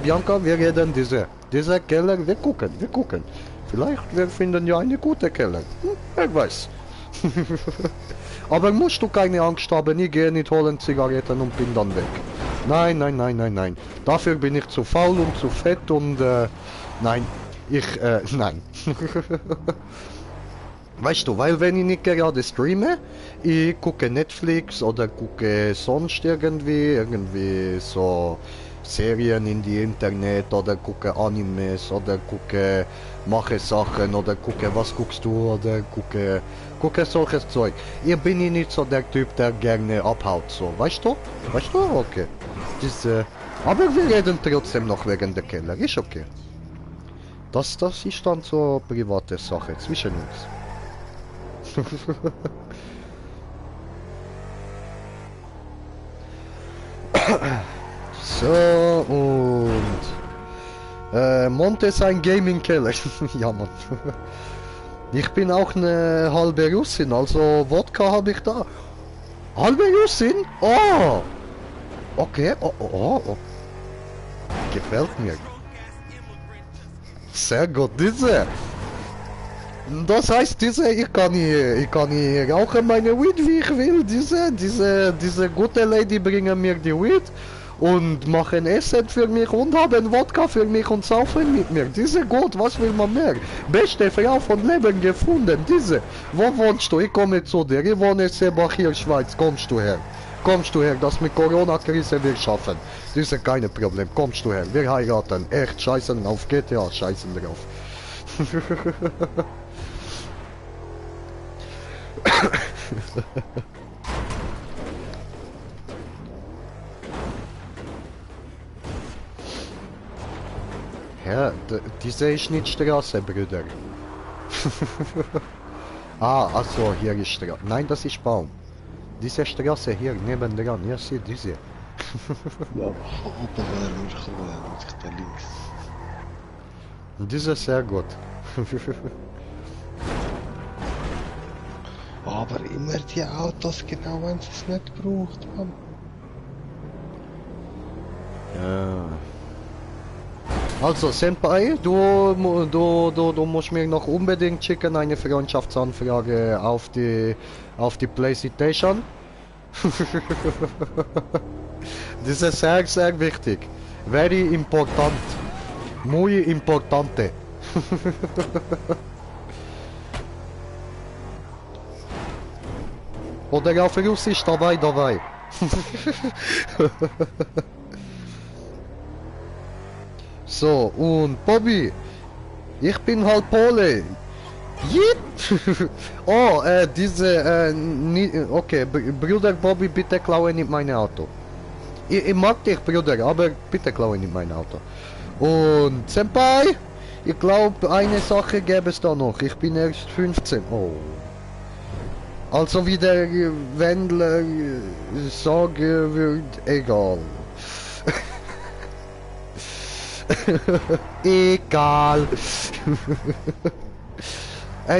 Bianca, wir reden dieser Keller, wir gucken. Vielleicht wir finden ja eine gute Keller. Wer weiß. Aber musst du keine Angst haben, ich gehe nicht holen Zigaretten und bin dann weg. Nein. Dafür bin ich zu faul und zu fett und nein. Nein. Weißt du, weil wenn ich nicht gerade streame, ich gucke Netflix oder gucke sonst irgendwie so Serien in die Internet oder gucke Animes oder mache Sachen oder gucke was guckst du oder gucke solches Zeug. Ich bin nicht so der Typ, der gerne abhaut, so, weißt du? Okay. Aber wir reden trotzdem noch wegen der Keller, ist okay. Das ist dann so private Sache zwischen uns. So, und Monte ist ein Gaming-Keller. Ja, Mann. Ich bin auch eine halbe Russin, also Wodka habe ich da. Halbe Russin? Oh! Okay, oh. Gefällt mir. Sehr gut, diese. Das heißt, ich kann hier rauchen meine Weed, wie ich will. Diese gute Lady bringen mir die Weed und machen Essen für mich und haben Wodka für mich und saufen mit mir. Diese gut, was will man mehr? Beste Frau von Leben gefunden, diese. Wo wohnst du? Ich komme zu dir. Ich wohne in Sebach hier, Schweiz. Kommst du her, das mit Corona-Krise wir schaffen. Das ist keine Problem, kommst du her, wir heiraten. Echt, scheißen auf GTA, scheißen drauf. Ja, diese ist nicht Straße, Brüder. Also hier ist Straße. Nein, das ist Baum. Diese Straße hier nebendran, ja, seht diese. Ja, oben wäre wir gekommen, und ich da links. Diese ist sehr gut. Aber immer die Autos, genau wenn sie es nicht braucht, Mann. Ja. Also Senpai, du musst mir noch unbedingt schicken eine Freundschaftsanfrage auf die PlayStation. Das ist sehr, sehr wichtig. Very important. Muy importante. Oder auf Russisch dabei. So, und Bobby, ich bin halt Pole. Jit! Oh, okay, Bruder Bobby, bitte klaue nicht mein Auto. Ich mag dich, Bruder, aber bitte klaue nicht mein Auto. Und Senpai, ich glaube, eine Sache gäbe es da noch. Ich bin erst 15. Oh. Also wie der Wendler sagen wird, egal. Egal.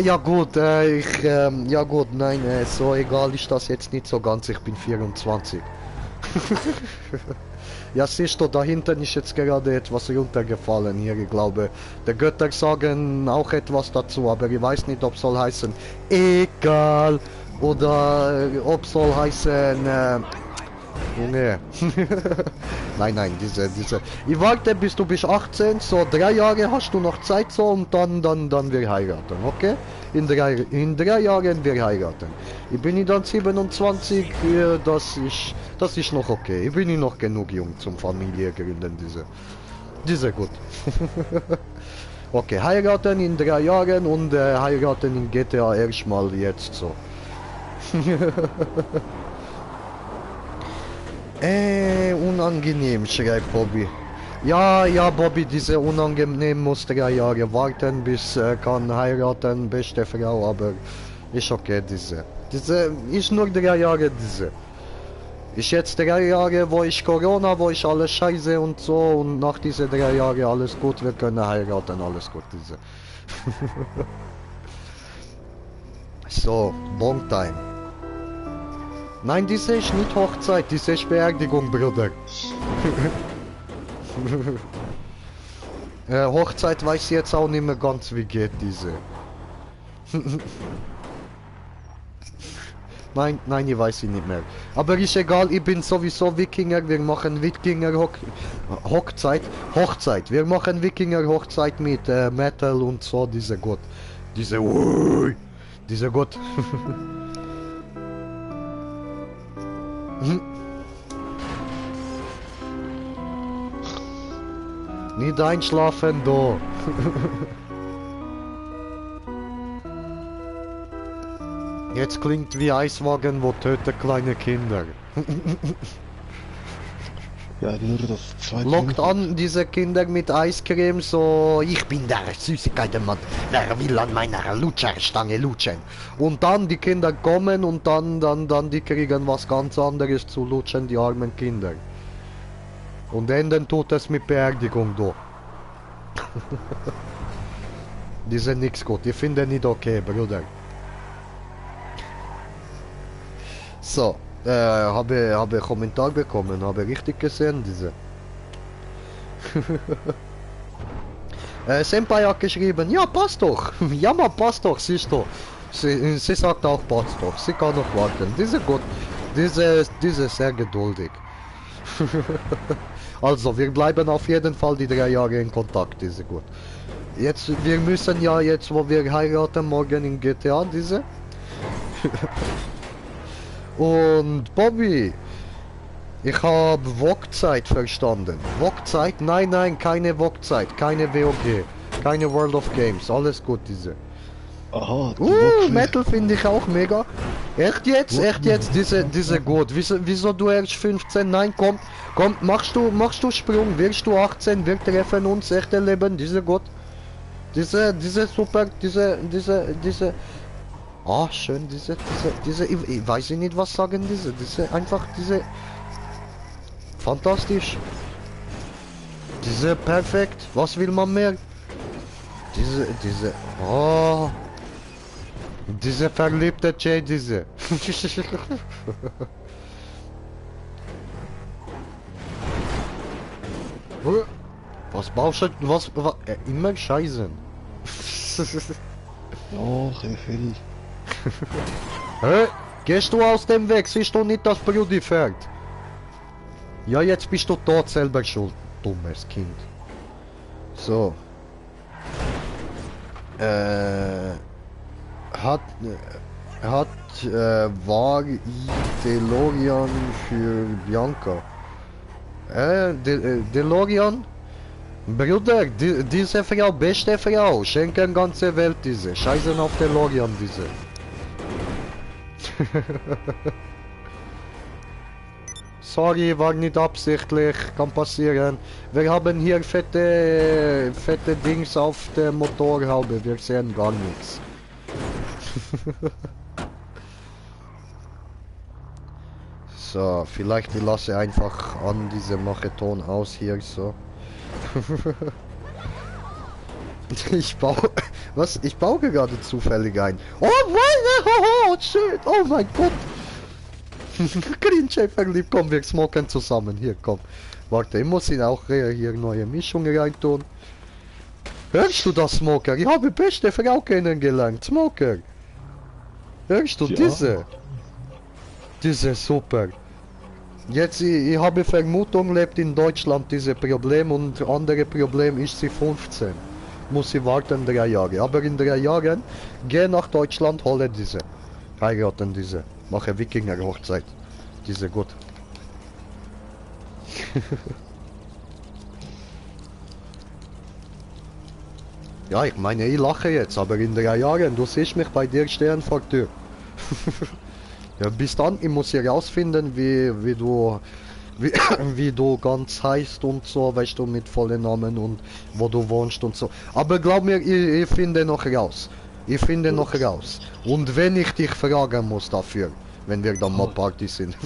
Ja gut, ja gut, nein, so egal ist das jetzt nicht so ganz, ich bin 24. Ja, siehst du, da hinten ist jetzt gerade etwas runtergefallen hier, ich glaube. Die Götter sagen auch etwas dazu, aber ich weiß nicht, ob soll heißen egal oder ob soll heißen Junge. Nein, nein, diese. Ich warte bis du bist 18, so 3 Jahre hast du noch Zeit so und dann wir heiraten, okay? In drei Jahren wir heiraten. Ich bin dann 27, das ist noch okay. Ich bin noch genug jung zum Familie gründen, diese gut. Okay, heiraten in 3 Jahren und heiraten in GTA erstmal jetzt so. Unangenehm, schreibt Bobby. Ja, Bobby, diese unangenehm muss 3 Jahre warten, bis kann heiraten, beste Frau, aber ist okay, diese ist nur 3 Jahre, diese. Ist jetzt 3 Jahre, wo ich Corona, wo ich alles scheiße und so, und nach diese 3 Jahre alles gut, wir können heiraten, alles gut, diese. So, Long Time. Nein, diese ist nicht Hochzeit, diese ist Beerdigung, Bruder. Hochzeit weiß ich jetzt auch nicht mehr ganz, wie geht diese. Nein, ich weiß sie nicht mehr. Aber ist egal, ich bin sowieso Wikinger, wir machen Wikinger Hochzeit. Wir machen Wikinger Hochzeit mit Metal und so, diese Gott. Diese Gott. Nicht einschlafen, da. Jetzt klingt wie Eiswagen, wo tötet kleine Kinder. Ja, nur das zweite. Lockt an diese Kinder mit Eiscreme, so ich bin der Süßigkeitenmann, wer will an meiner Lutscherstange lutschen. Und dann die Kinder kommen und dann die kriegen was ganz anderes zu lutschen, die armen Kinder. Und enden tut es mit Beerdigung da. Die sind nix gut, ich finde nicht okay, Bruder. So, habe Kommentar bekommen, habe richtig gesehen, diese. Senpai hat geschrieben, ja passt doch, ja man passt doch, siehst du. Sie sagt auch passt doch, sie kann noch warten, diese gut, diese ist sehr geduldig. Also, wir bleiben auf jeden Fall die 3 Jahre in Kontakt, diese gut. Jetzt, wir müssen ja jetzt, wo wir heiraten, morgen in GTA, diese. Und Bobby, ich habe Wokzeit verstanden. Wokzeit? Nein, keine Wokzeit, keine WOG, keine World of Games, alles gut, diese. Aha, Metal finde ich auch mega. Echt jetzt, diese gut. Wieso du erst 15? Nein, komm, machst du Sprung, wirst du 18, wir treffen uns, echte Leben, diese gut. Diese super, diese. Ah, schön, diese, ich weiß nicht was sagen, diese, einfach diese. Fantastisch. Diese perfekt, was will man mehr? Diese, oh. Diese verliebte Jay, diese. Was baust du? Was immer scheißen. Doch, ich will. Hä? Gehst du aus dem Weg? Siehst du nicht, dass Brudi fährt? Ja, jetzt bist du tot selber schuld, dummes Kind. So. War DeLorean für Bianca? DeLorean? Bruder, diese Frau, beste Frau, schenken ganze Welt diese, scheißen auf DeLorean diese. Sorry, war nicht absichtlich, kann passieren. Wir haben hier fette Dings auf der Motorhaube, wir sehen gar nichts. So, vielleicht ich lasse einfach an diese Macheton aus hier so. Ich baue... Was? Ich baue gerade zufällig ein. Oh mein Gott! Shit! Oh mein Gott! Green Schäferlieb, komm, wir smoken zusammen. Hier, komm. Warte, ich muss ihn auch hier neue Mischungen reintun. Hörst du das, Smoker? Ich habe beste Frau kennengelernt, Smoker. Hörst du Ja. diese? Diese super. Jetzt, ich habe Vermutung, lebt in Deutschland diese Problem und andere Problem ist sie 15. Muss sie warten 3 Jahre. Aber in 3 Jahren, geh nach Deutschland, hole diese. Heiraten diese. Mache Wikinger-Hochzeit. Diese gut. Ja, ich meine, ich lache jetzt, aber in 3 Jahren, du siehst mich bei dir stehen vor der Tür. Ja, bis dann, ich muss herausfinden, wie du wie du ganz heißt und so, weißt du, mit vollen Namen und wo du wohnst und so. Aber glaub mir, ich finde noch raus. Ich finde noch raus. Und wenn ich dich fragen muss dafür, wenn wir dann mal Party sind.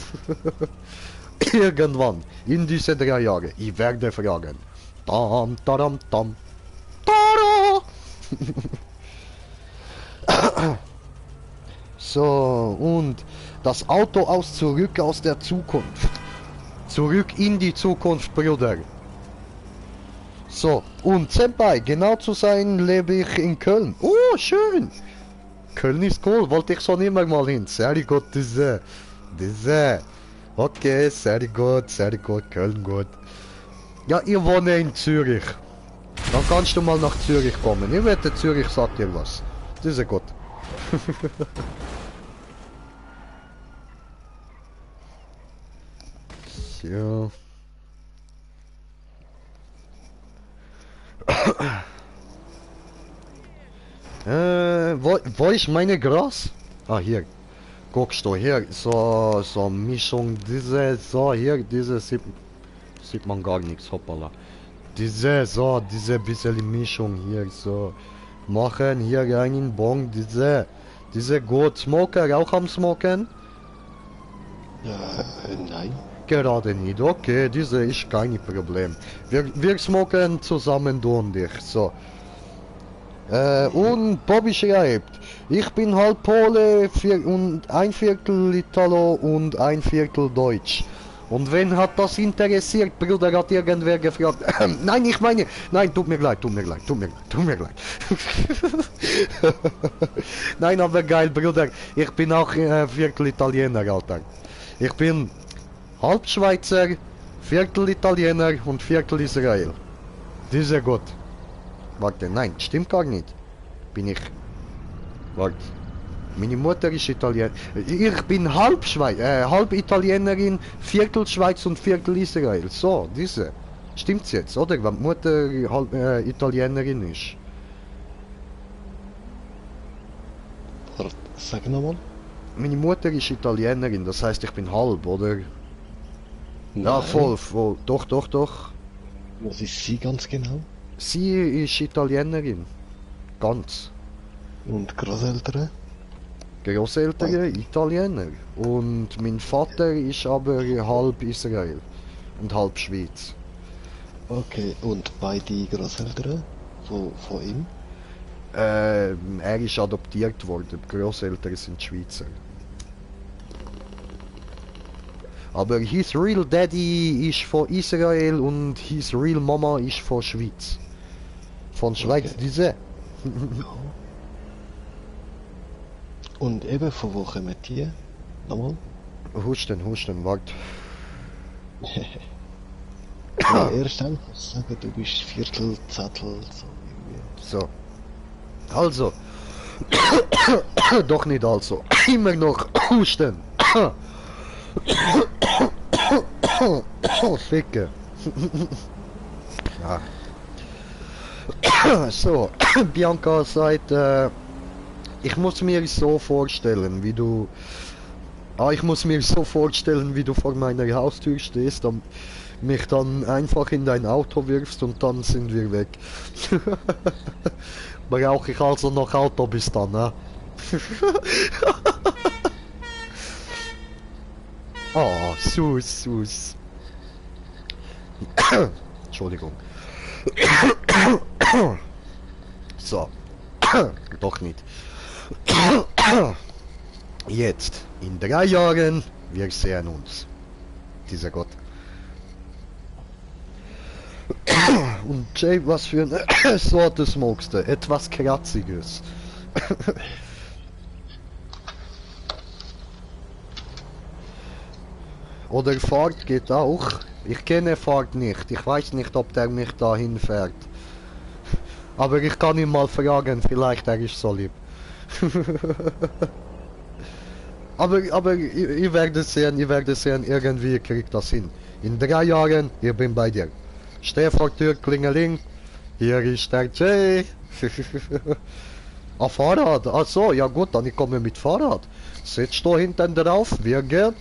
Irgendwann, in diese 3 Jahre, ich werde fragen. Tam, taram, tam. Tada! So, und das Auto aus zurück aus der Zukunft. Zurück in die Zukunft, Bruder. So, und Senpai, genau zu sein, lebe ich in Köln. Oh, schön. Köln ist cool, wollte ich schon immer mal hin. Sehr gut, diese. Okay, sehr gut, Köln gut. Ja, ich wohne in Zürich. Dann kannst du mal nach Zürich kommen. Ich wette, Zürich sagt dir was. Das ist gut. So. Wo ist meine Gras? Ah, hier. Guckst du, hier, so Mischung, diese, so, hier, diese sieht man gar nichts, hoppala. Diese bisschen Mischung hier, so. Machen hier rein in Bon, diese gut. Smoker, auch am Smoken? Nein. Gerade nicht, okay, diese ist kein Problem. Wir smoken zusammen, du und ich, so. Und Bobby schreibt, ich bin halb Pole und 1/4 Italo und 1/4 Deutsch. Und wen hat das interessiert, Bruder, hat irgendwer gefragt. Nein, ich meine, nein, tut mir leid. Nein, aber geil, Bruder, ich bin auch Viertel Italiener, Alter. Ich bin halb Schweizer, Viertel Italiener und Viertel Israel. Diese gut. Warte, nein, stimmt gar nicht. Bin ich. Warte. Meine Mutter ist Italiener. Ich bin halb halb Italienerin, Viertel Schweiz und Viertel Israel. So, diese. Stimmt's jetzt, oder? Wenn die Mutter halb Italienerin ist. Warte, sag nochmal. Meine Mutter ist Italienerin, das heißt, ich bin halb, oder? Ja, voll. Doch. Was ist sie ganz genau? Sie ist Italienerin. Ganz. Und Großeltern? Großeltern Italiener. Und mein Vater ist aber halb Israel und halb Schweiz. Okay, und beide Großeltern von ihm? Er ist adoptiert worden. Die Großeltern sind Schweizer. Aber his real daddy ist von Israel und his real Mama ist von Schweiz. Von Schweiz, Okay. diese. Und eben von wo kommen die? Nochmal? Husten, wart. Ja, erst einfach sagen, du bist Viertel, Zettel, so irgendwie. So. Also. Doch nicht also. Immer noch husten. Ficke. Ja. So, Bianca sagt, ich muss mir so vorstellen, wie du... ich muss mir so vorstellen, wie du vor meiner Haustür stehst und mich dann einfach in dein Auto wirfst und dann sind wir weg. Brauche ich also noch Auto bis dann, ne? Oh, süß. Entschuldigung. So. Doch nicht. Jetzt, in 3 Jahren, wir sehen uns. Dieser Gott. Und Jay, was für eine Sorte smokest du? Etwas Kratziges. Oder Fahrt geht auch. Ich kenne Fahrt nicht. Ich weiß nicht, ob der mich dahin fährt. Aber ich kann ihn mal fragen, vielleicht er ist so lieb. aber ich werde sehen, irgendwie kriegt das hin. In 3 Jahren, ich bin bei dir. Steh vor Tür, klingeling. Hier ist der Jay. Ah, Fahrrad. Ach so, ja gut, dann ich komme mit Fahrrad. Sitzt du hinten drauf, wir gehen.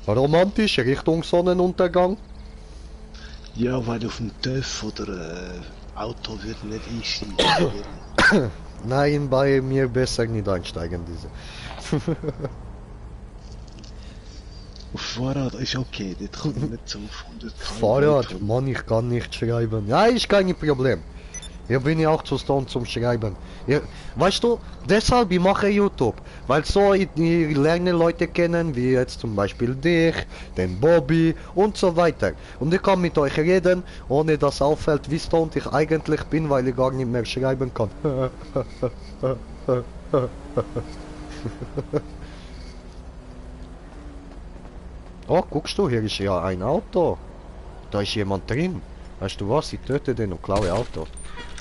Romantisch, Richtung Sonnenuntergang. Ja, weil auf dem TÜV oder Auto wird nicht einsteigen. Nein, bei mir besser nicht einsteigen, diese. Auf Fahrrad ist okay, dort kommt man nicht so auf 100 km. Fahrrad, Mann, ich kann nicht schreiben. Ja, ist kein Problem. Hier bin ich auch zu stone zum Schreiben. Ja, weißt du, deshalb ich mache YouTube. Weil so ich lerne Leute kennen, wie jetzt zum Beispiel dich, den Bobby und so weiter. Und ich kann mit euch reden, ohne dass auffällt, wie stoned ich eigentlich bin, weil ich gar nicht mehr schreiben kann. Oh, guckst du, hier ist ja ein Auto. Da ist jemand drin. Weißt du was, ich töte den und klaue Auto.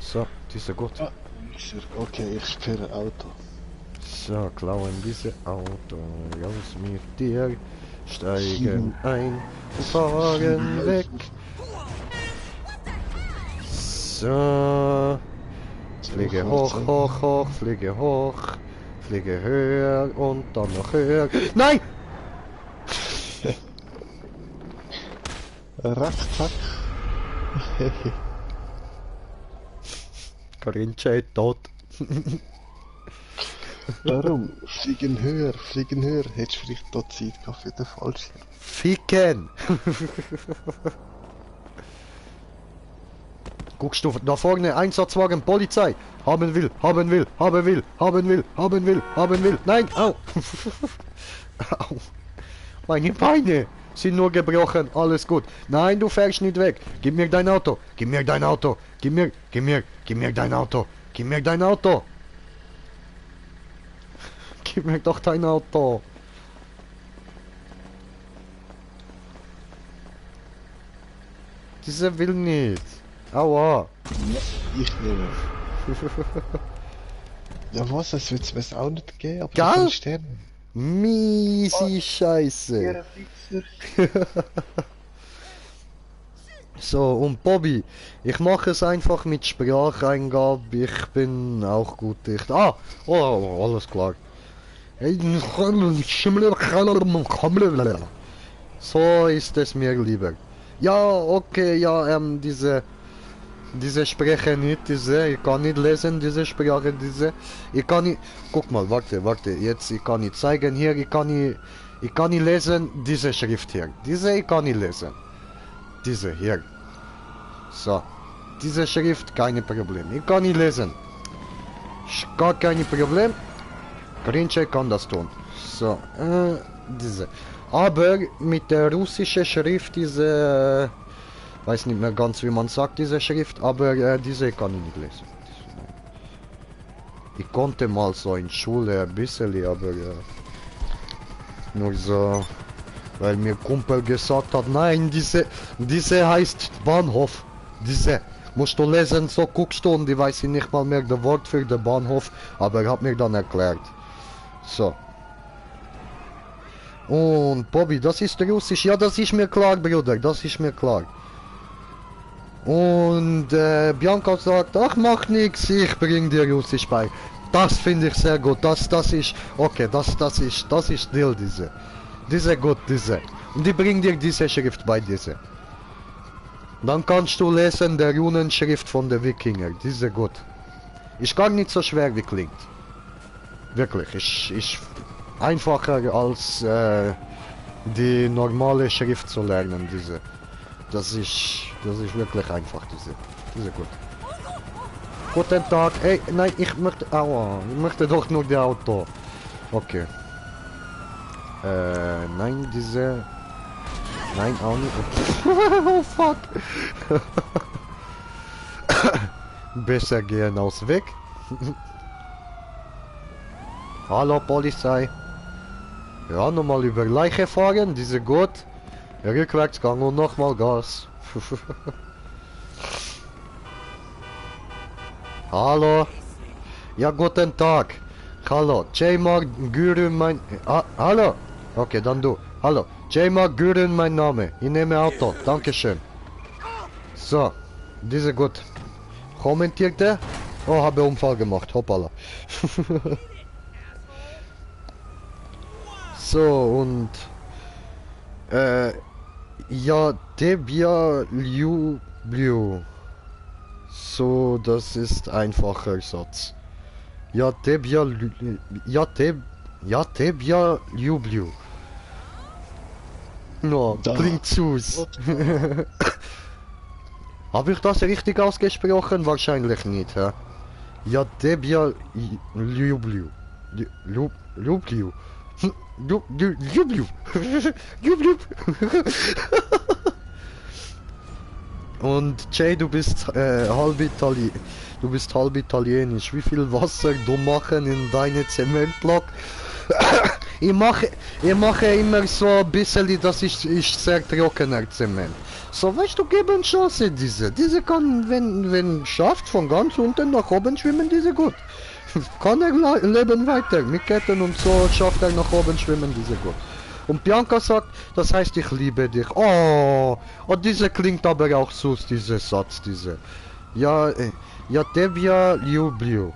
So, diese gut. Ah, okay, ich sperre Auto. So, klauen diese Auto. Raus mit dir. Steigen ein und fahren weg. So. Fliege hoch, hoch, hoch, fliege hoch. Fliege höher und dann noch höher. Nein! Ratzak. Karincha ist tot. Warum? Fliegen höher. Hättest du vielleicht dort Zeit gehabt für den Fallschirm? Ficken! Guckst du da vorne, Einsatzwagen, Polizei! Haben will! Nein! Au! Au! Meine Beine sind nur gebrochen, alles gut. Nein, du fährst nicht weg. Gib mir dein Auto. Gib mir dein Auto. Gib mir dein Auto. Gib mir dein Auto. Gib mir doch dein Auto. Dieser will nicht. Aua. Ich nehme. Ja was, das wird es auch nicht geben, aber Gell? du kannst sterben. Miesi Scheiße. So, und Bobby, ich mache es einfach mit Spracheingabe, ich bin auch gut dicht. Ah, oh, alles klar. So ist es mir lieber. Ja, okay, ja, diese Sprache nicht, ich kann nicht lesen, diese Sprache, ich kann nicht, guck mal, warte, jetzt, ich kann nicht zeigen, hier, ich kann nicht lesen, diese Schrift hier, ich kann nicht lesen, diese hier, so, diese Schrift, keine Problem, ich kann nicht lesen, gar kein Problem, Grinche kann das tun, so, diese, aber mit der russischen Schrift, diese, weiß nicht mehr ganz, wie man sagt, diese Schrift, aber diese kann ich nicht lesen. Ich konnte mal so in Schule ein bisschen, aber nur so, weil mir Kumpel gesagt hat, nein, diese heißt Bahnhof, diese musst du lesen, so guckst du und ich weiß nicht mal mehr das Wort für den Bahnhof, aber er hat mir dann erklärt. So. Und Bobby, das ist Russisch, ja, das ist mir klar, Bruder, das ist mir klar. Und Bianca sagt, ach mach nix, ich bring dir Russisch bei. Das finde ich sehr gut, das ist, okay, das ist Deal, diese gut, diese. Und ich bring dir diese Schrift bei, diese. Dann kannst du lesen der Runenschrift von der Wikinger, diese gut. Ist gar nicht so schwer wie klingt. Wirklich, ist einfacher als die normale Schrift zu lernen, diese. das ist wirklich einfach, diese gut. Guten Tag, ey, nein, ich möchte doch nur die Auto. Okay. Nein, diese... Nein, auch nicht. Oh, fuck. Besser gehen aus Weg. Hallo, Polizei. Ja, nochmal über Leiche fahren, diese gut. Rückwärtsgang und nochmal Gas. Hallo. Ja, guten Tag. Hallo. Jaymar Gürün mein... hallo. Okay, dann du. Hallo. Jaymar Gürün mein Name. Ich nehme Auto. Dankeschön. So. Diese gut. Kommentierte. Oh, habe Unfall gemacht. Hoppala. So, und... ja, Debia Liu. So, das ist einfacher Satz. Ja, Debia Liu. No, Da. klingt süß. Habe ich das richtig ausgesprochen? Wahrscheinlich nicht, hä? Ja, Debia Liu. Und Jay, du bist halb italienisch. Wie viel Wasser du machen in deine Zementblock? ich mache immer so ein bisschen, das ist sehr trockener Zement. So, weißt du, geben Chance diese kann, wenn schafft, von ganz unten nach oben schwimmen, diese gut. Kann er leben weiter, mit Ketten und so schafft er nach oben schwimmen, diese gut. Und Bianca sagt, das heißt, ich liebe dich. Oh, und diese klingt aber auch süß, dieser Satz, diese. Ja, ja, Debia Liu.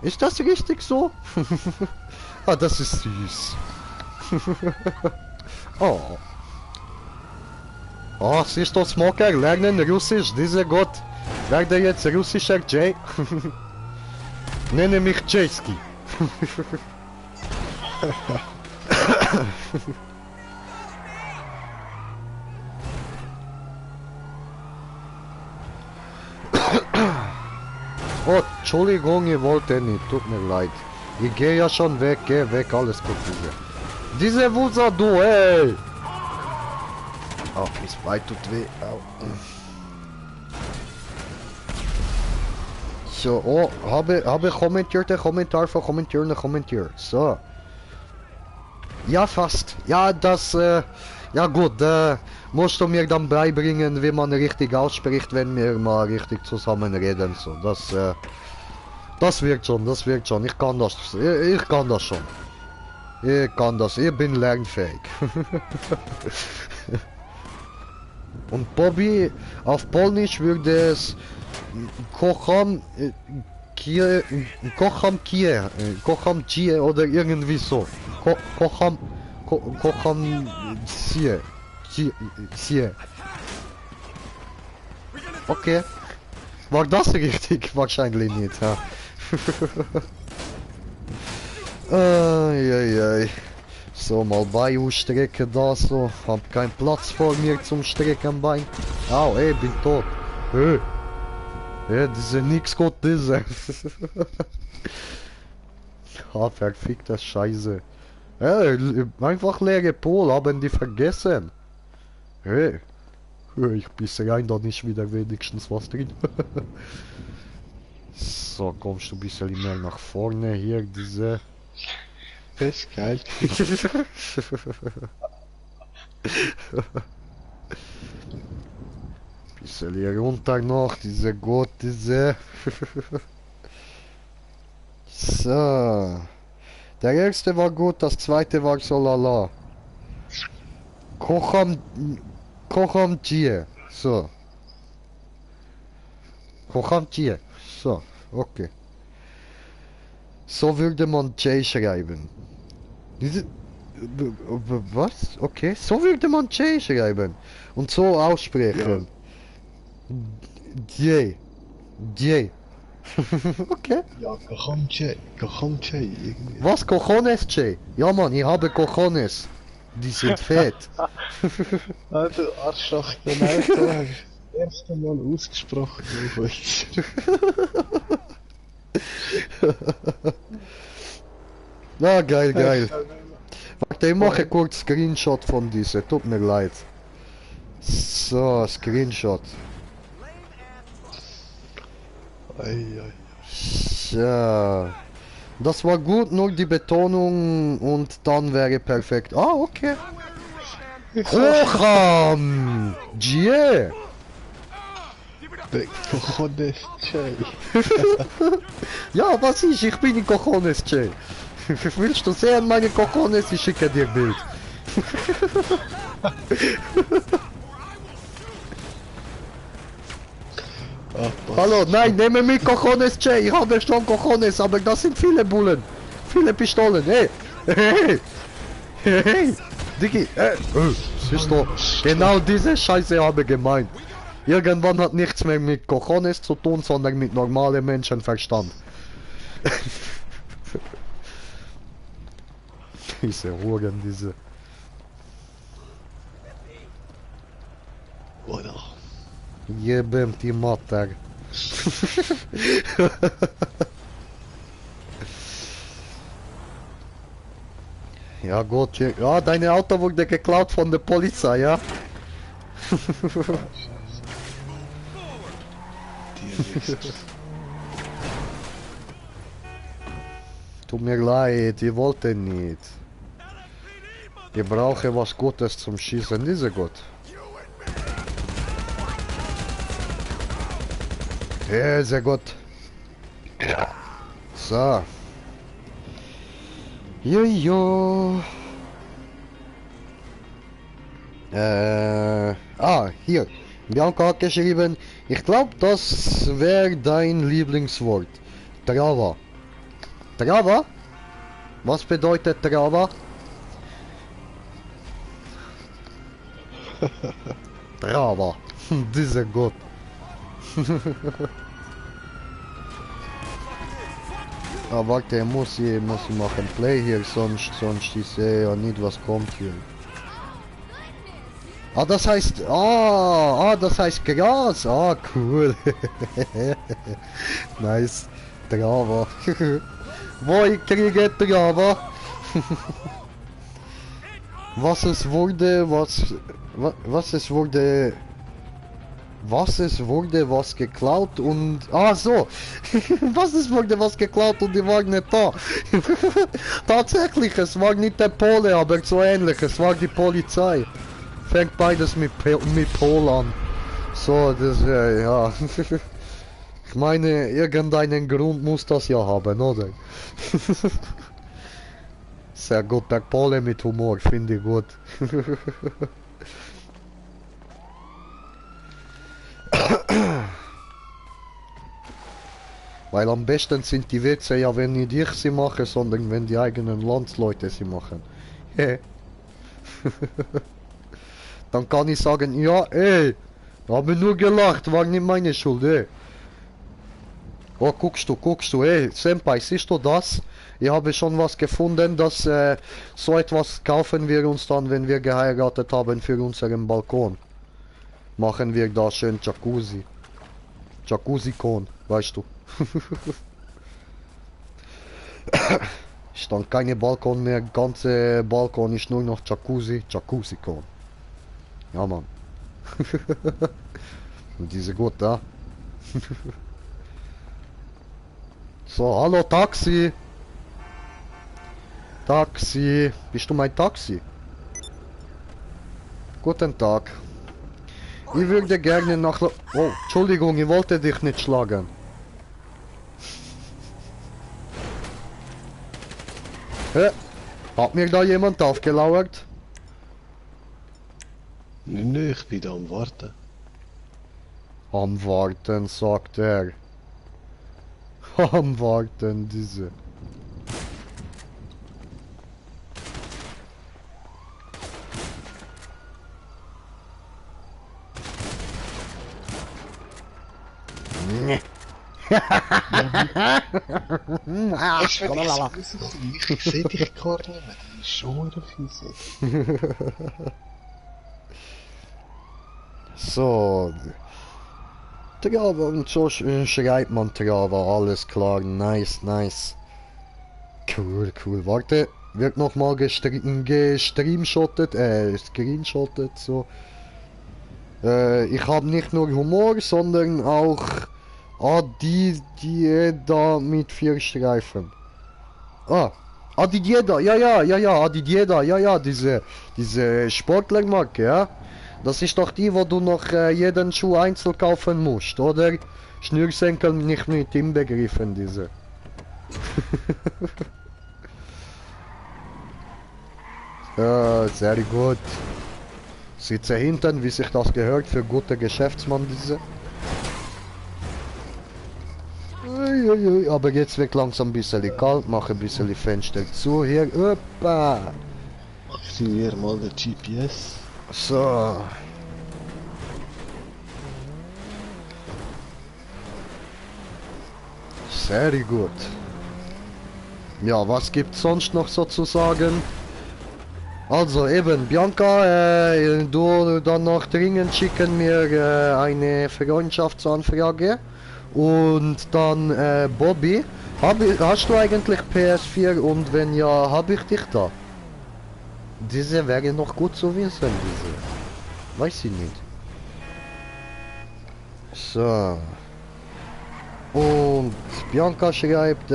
Ist das richtig so? Ah, das ist süß. Oh. Oh, siehst du, Smoker, lernen Russisch, diese Gott. Werde jetzt russischer Jay. Nenne mich Jayski. Oh, Entschuldigung, ich wollte nicht, tut mir leid. Ich gehe ja schon weg, geh weg, alles gut hier. Diese Wusa, du, ey! Oh, das Bein tut weh. Au. So, oh, habe kommentiert, Kommentar von Kommentier. So. Ja, fast. Ja, das, ja gut, musst du mir dann beibringen, wie man richtig ausspricht, wenn wir mal richtig zusammen reden. So, das wird schon. Ich kann das schon. Ich bin lernfähig. Und Bobby, auf Polnisch würde es kocham kie oder irgendwie so. Kocham sie. Okay. War das richtig? Wahrscheinlich nicht, ja. Eieiei. So, mal Bein ausstrecken da so. Hab keinen Platz vor mir zum Streckenbein. Au, ey, bin tot. Hey. Ja, diese nix gut, diese. Ah, verfickte Scheiße. Hey, einfach leere Pol, haben die vergessen. Hey. Ich bisse rein, dann ist wieder wenigstens was drin. So, kommst du ein bisschen mehr nach vorne hier, diese... Das ist geil. Bisschen hier runter noch, diese Gott, diese... So... Der erste war gut, das zweite war so lala. Kocham Tier. So. Kocham Tier. So, okay. So würde man J schreiben. Diese... Was? Okay, so würde man J schreiben. Und so aussprechen. J. Okay. Ja, Cochonche irgendwie. Was, Cojones, J? Ja, Mann, ich habe Cojones. Die sind fett. Ah, du Arschloch, genau so habe ich das erste Mal ausgesprochen. Na, geil, geil. Warte, ich mache kurz Screenshot von diese, tut mir leid. So, Screenshot. Ei. Ja. Das war gut, nur die Betonung und dann wäre perfekt. Ah, okay. Hocham! Jie! Cojones, Jay. Ja, was ist? Ich bin in Cojones, Jay. Willst du sehen meine Cojones? Ich schicke dir Bild. Hallo, nein, nehme mit Cojones, Jay. Ich habe schon Cojones, aber das sind viele Bullen. Viele Pistolen. Hey, hey, hey, hey. Diggi, siehst du, genau diese Scheiße habe ich gemeint. Irgendwann hat nichts mehr mit Cojones zu tun, sondern mit normalem Menschenverstand. Diese Huren, diese... Oder? Jebem die Mater. Ja gut, ja, dein Auto wurde geklaut von der Polizei, ja? Die Wichser. Tut mir leid, ich wollte nicht. Ich brauche was Gutes zum Schießen, diese gut. Ja, sehr gut. So. Jojo. Hier. Bianca hat geschrieben, ich glaube, das wäre dein Lieblingswort. Trava. Trava? Was bedeutet Trava? Trava. Diese gut. Ah, warte, muss ich machen Play hier, sonst ich sehe ja nicht, was kommt hier. Ah, das heißt, das heißt Gras. Ah, cool. Nice. Trava. Wo ich kriege Trava. Was es wurde, was geklaut und... Ah so! Was wurde was geklaut und die waren nicht da. Tatsächlich, es war nicht der Pole, aber so ähnlich, es war die Polizei. Fängt beides mit Pol an. So, das ja. Ich meine, irgendeinen Grund muss das ja haben, oder? Sehr gut, der Pole mit Humor, finde ich gut. Weil am besten sind die Witze ja, wenn nicht ich sie mache, sondern wenn die eigenen Landsleute sie machen. Dann kann ich sagen, ja, ey, habe nur gelacht, war nicht meine Schuld, ey. Oh, guckst du, ey, Senpai, siehst du das? Ich habe schon was gefunden, dass so etwas kaufen wir uns dann, wenn wir geheiratet haben, für unseren Balkon. Machen wir da schön Jacuzzi. Jacuzzi-Kon, weißt du. Ist dann keine Balkon mehr, ganze Balkon ist nur noch Jacuzzi, Jacuzzi-Kon. Ja, Mann. Und diese gut da. So, hallo Taxi. Taxi. Bist du mein Taxi? Guten Tag. Ich würde gerne nach... Oh, Entschuldigung, ich wollte dich nicht schlagen. Hä? Hat mir da jemand aufgelauert? Nö, ich bin da am Warten. Am Warten, sagt er. Am Warten, diese. Weißt du, wenn ich so rauskomme, ich seh dich gar nicht mehr. Das ist schon fies. So. Trava, und so schreibt man Trava, alles klar, nice, nice. Cool, cool, warte, wird nochmal gestreamshottet, screenshottet, so. Ich habe nicht nur Humor, sondern auch die da mit 4 Streifen. Adidieda, ja, Adidieda, ja, diese Sportlermarke, ja. Das ist doch die, wo du noch jeden Schuh einzeln kaufen musst, oder? Schnürsenkel nicht mit inbegriffen, diese. Ja, sehr gut. Sitze hinten, wie sich das gehört für gute Geschäftsmann, diese. Uiuiui, aber jetzt wird langsam ein bisschen kalt, mache ein bisschen die Fenster zu hier. Opa! Aktivier mal den GPS. So. Sehr gut. Ja, was gibt's sonst noch so zu sagen? Also eben, Bianca, du dann noch dringend schicken mir eine Freundschaftsanfrage. Und dann Bobby, hast du eigentlich PS4 und wenn ja, habe ich dich da? Diese wäre noch gut zu wissen, diese. Weiß ich nicht. So. Und Bianca schreibt,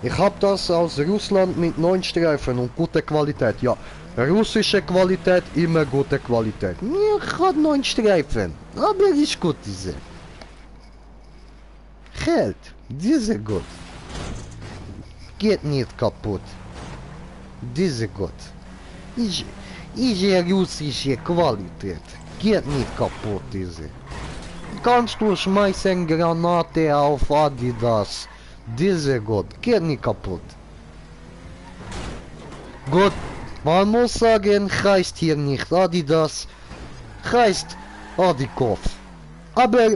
ich habe das aus Russland mit 9 Streifen und gute Qualität. Ja, russische Qualität, immer gute Qualität. Ich habe 9 Streifen, aber ist gut diese. Geld, diese gut. Geht nicht kaputt. Diese gut. Ist russische Qualität. Geht nicht kaputt, diese. Kannst du schmeißen Granate auf Adidas. Diese gut. Geht nicht kaputt. Gut. Man muss sagen, heißt hier nicht Adidas. Heißt Adikov. Aber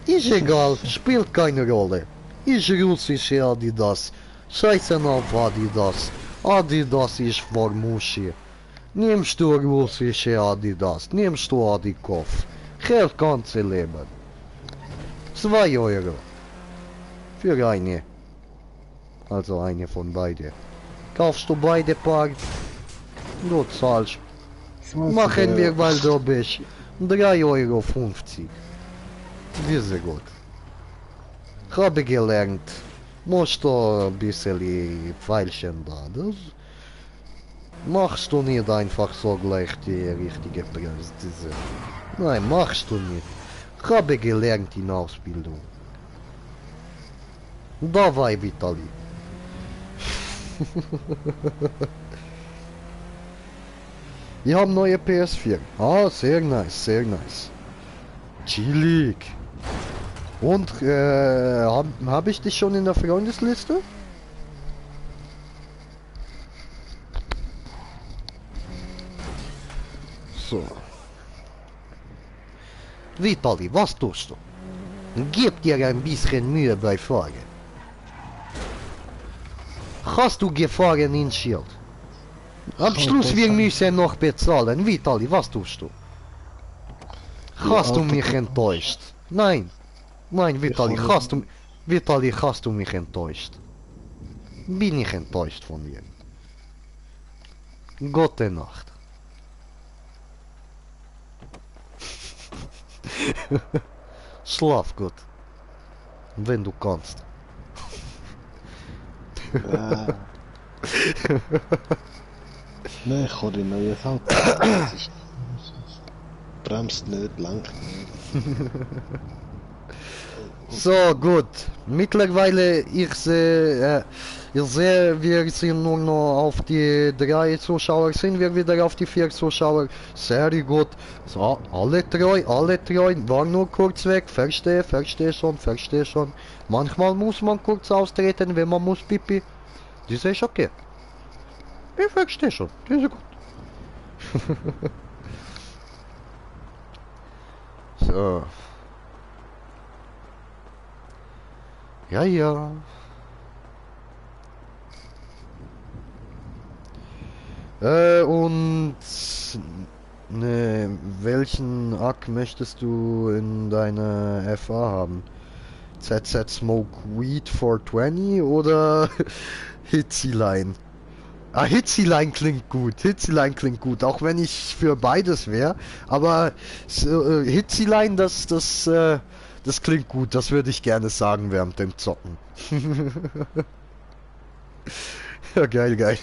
ist egal. Spielt keine Rolle. Ist russische Adidas. Scheißen auf Adidas. Adidas ist für Muschi. Nimmst du russische Adidas, nimmst du Adikov. Geld ganze Leben. 2 Euro. Für eine. Also eine von beide. Kaufst du beide Paar? Du zahlst. Machen wir, weil du bist. 3,50 Euro. Diese gut. Habe gelernt. Musst du ein bisschen feilschen da. Das machst du nicht einfach so gleich die richtige Preis. Diese. Nein, machst du nicht. Habe gelernt in Ausbildung. Давай, Vitali. Wir haben neue PS4. Ah, sehr nice, sehr nice. Chillig. Und hab ich dich schon in der Freundesliste? So. Vitali, was tust du? Gib dir ein bisschen Mühe bei Fahren. Hast du gefahren in Schild? Am Schluss wir müssen noch bezahlen. Vitali, was tust du? Hast du mich enttäuscht? Nein. Nein, Vitali, hast du mich enttäuscht? Bin ich enttäuscht von dir? Gute Nacht. Schlaf gut. Wenn du kannst. Nein, ich habe ein neues Auto. Das ist bremst nicht, lenkt nicht. So, gut. Mittlerweile, ich sehe, wir sind nur noch auf die 3 Zuschauer, sind wir wieder auf die 4 Zuschauer. Sehr gut. So, alle treu, war nur kurz weg. Verstehe schon. Manchmal muss man kurz austreten, wenn man muss pipi. Das ist okay. Ich verstehe schon, das ist gut. So. Ja, ja. Und ne, welchen Ack möchtest du in deiner FA haben? ZZ Smoke Weed 420 oder Hitziline? Ah, Hitziline klingt gut. Hitziline klingt gut, auch wenn ich für beides wäre. Aber Hitziline, das klingt gut. Das würde ich gerne sagen während dem Zocken. Ja, geil, geil.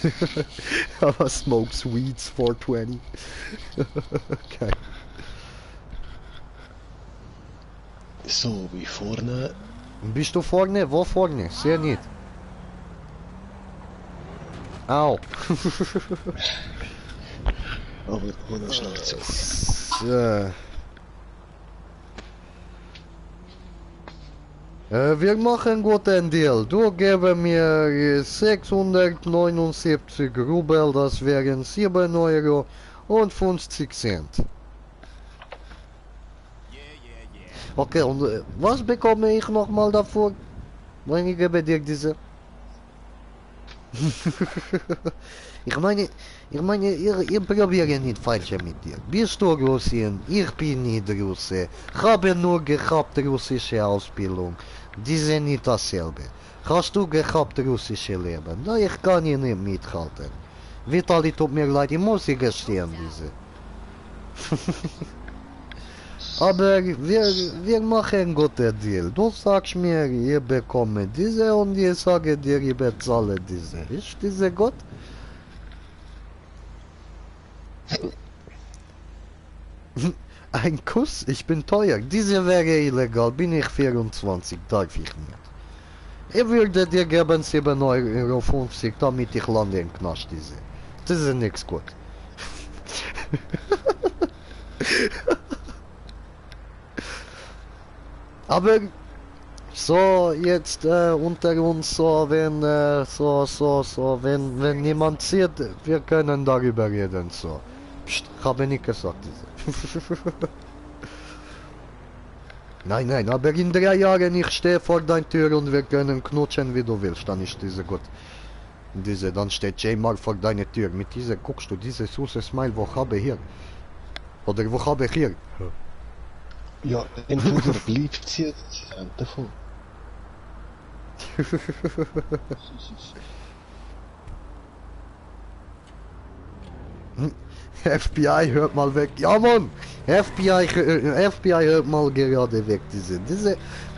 Aber Smoke Sweets 420. Geil. So, wie vorne. Bist du vorne? Wo vorne? Sehr nicht. Au. Aber ohne Schnauze. So. Wir machen gut ein Deal. Du geben mir 679 Rubel, das wären 7 Euro und 50 Cent. Okay, und was bekomme ich nochmal davor? Wenn ich gebe dir diese... ich meine, ihr probiert nicht falsch mit dir. Bist du Russin? Ich bin nicht Russe. Habe nur gehabt russische Ausbildung. Diese nicht dasselbe. Hast du gehabt russische Leben? Na, ich kann hier nicht mithalten. Vitali, tut mir leid, ich muss sie gestehen, diese. Aber wir machen einen guten Deal. Du sagst mir, ich bekomme diese und ich sage dir, ich bezahle diese. Ist diese gut? Ein Kuss? Ich bin teuer. Diese wäre illegal. Bin ich 24, darf ich nicht. Ich würde dir geben 7,50 €, damit ich lande im Knast diese. Das ist nichts gut. Aber so jetzt unter uns so wenn wenn niemand sieht, wir können darüber reden so. Psst, habe nicht gesagt diese. Nein, aber in 3 Jahren ich stehe vor deiner Tür und wir können knutschen wie du willst, dann ist diese gut. Diese, dann steht J-Mark vor deiner Tür. Mit dieser guckst du diese süße Smile, wo habe ich hier? Oder wo habe ich hier? Ja, entweder bleibt sie davon. FBI hört mal weg. Ja Mann! FBI hört mal gerade weg.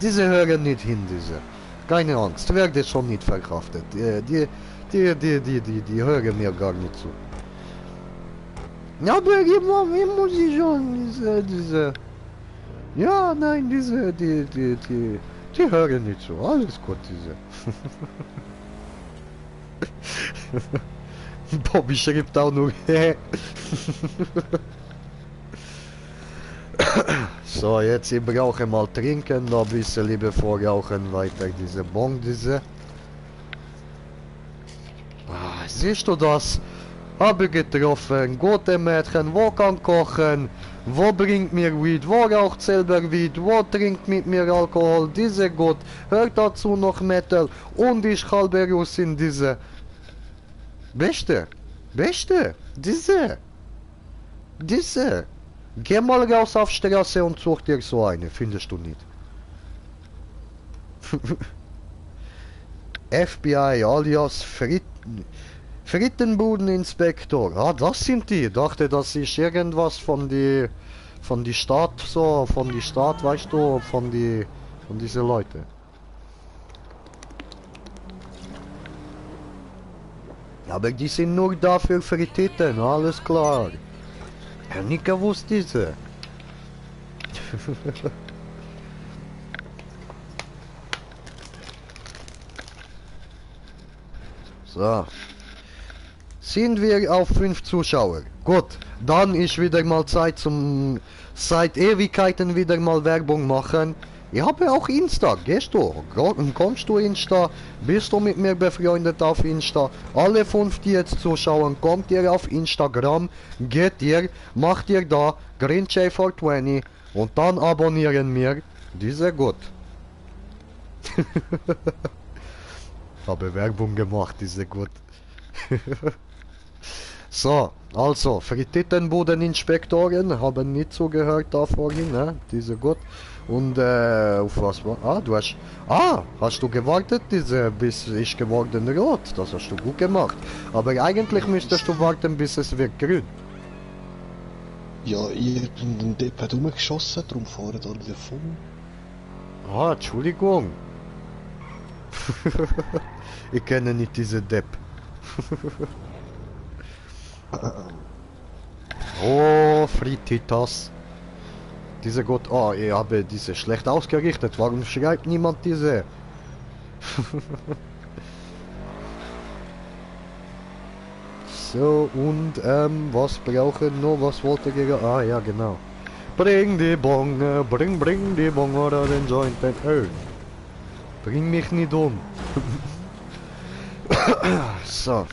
Diese hören nicht hin, diese. Keine Angst, werde schon nicht verkraftet. Die hören mir gar nicht zu. Ja, aber immer muss ich schon diese. Ja, nein, die hören nicht so. Alles gut, diese. Bobby schreibt auch nur. So, jetzt ich brauche mal trinken, noch ein bisschen lieber vorrauchen, weiter diese Bon, diese. Ah, siehst du das? Habe getroffen, gute Mädchen, wo kann kochen, wo bringt mir Weed, wo raucht selber Weed, wo trinkt mit mir Alkohol, diese gut, hört dazu noch Metal und ich halbe Russin, diese. Beste, diese. Geh mal raus auf Straße und such dir so eine, findest du nicht. FBI alias Frittenbudeninspektor. Ah, das sind die. Dachte, das ist irgendwas von die Stadt, so, von die Stadt, weißt du, von diese Leute. Aber die sind nur dafür Frittiten, alles klar. Ja, nicht gewusst diese. So. Sind wir auf 5 Zuschauer. Gut, dann ist wieder mal Zeit zum seit Ewigkeiten wieder mal Werbung machen. Ich habe auch Insta, gehst du? Kommst du Insta? Bist du mit mir befreundet auf Insta? Alle 5, die jetzt zuschauen, kommt ihr auf Instagram, geht ihr, macht ihr da GreenJ420 und dann abonnieren wir diese gut. Habe Werbung gemacht, diese gut. So, also, für die Tittenbodeninspektoren haben nicht zugehört da vorhin, ne? Diese gut. Und, auf was war? Ah, du hast... Ah, hast du gewartet, bis ich geworden rot? Das hast du gut gemacht. Aber eigentlich müsstest du warten, bis es wird grün. Ja, irgendein Depp hat rumgeschossen, darum fahren alle davon. Ah, Entschuldigung. Ich kenne nicht diese Depp. Oh, Frititas. Diese Gott, oh, ich habe diese schlecht ausgerichtet. Warum schreibt niemand diese? So, und, was brauchen noch? Was wollte ich? Ah, ja, genau. Bring die Bong, bring die Bong oder den Joint. Oh. Bring mich nicht um. So.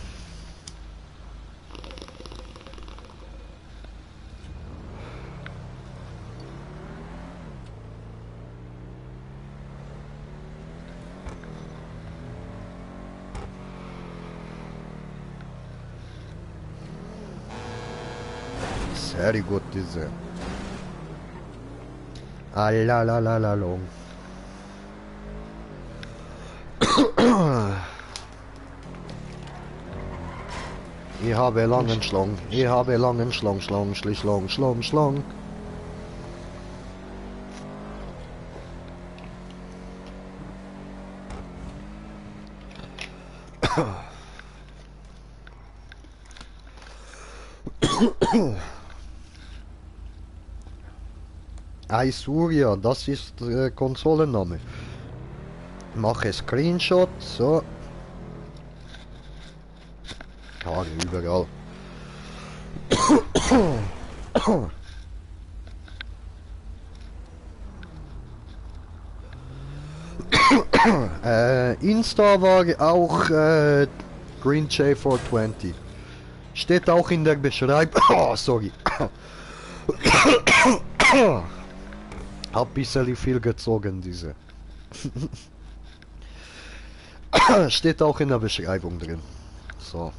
Sehr gut, diese. Ah, la la la la long. Ich habe langen Schlong. Ich habe langen Schlong, Schlong, Schlong, Schlong, Schlong. Isuria, das ist Konsolenname. Mache Screenshot, so. Haare überall. Insta war auch Green J420. Steht auch in der Beschreibung. Oh, sorry. Hab bisschen viel gezogen, diese. Steht auch in der Beschreibung drin. So.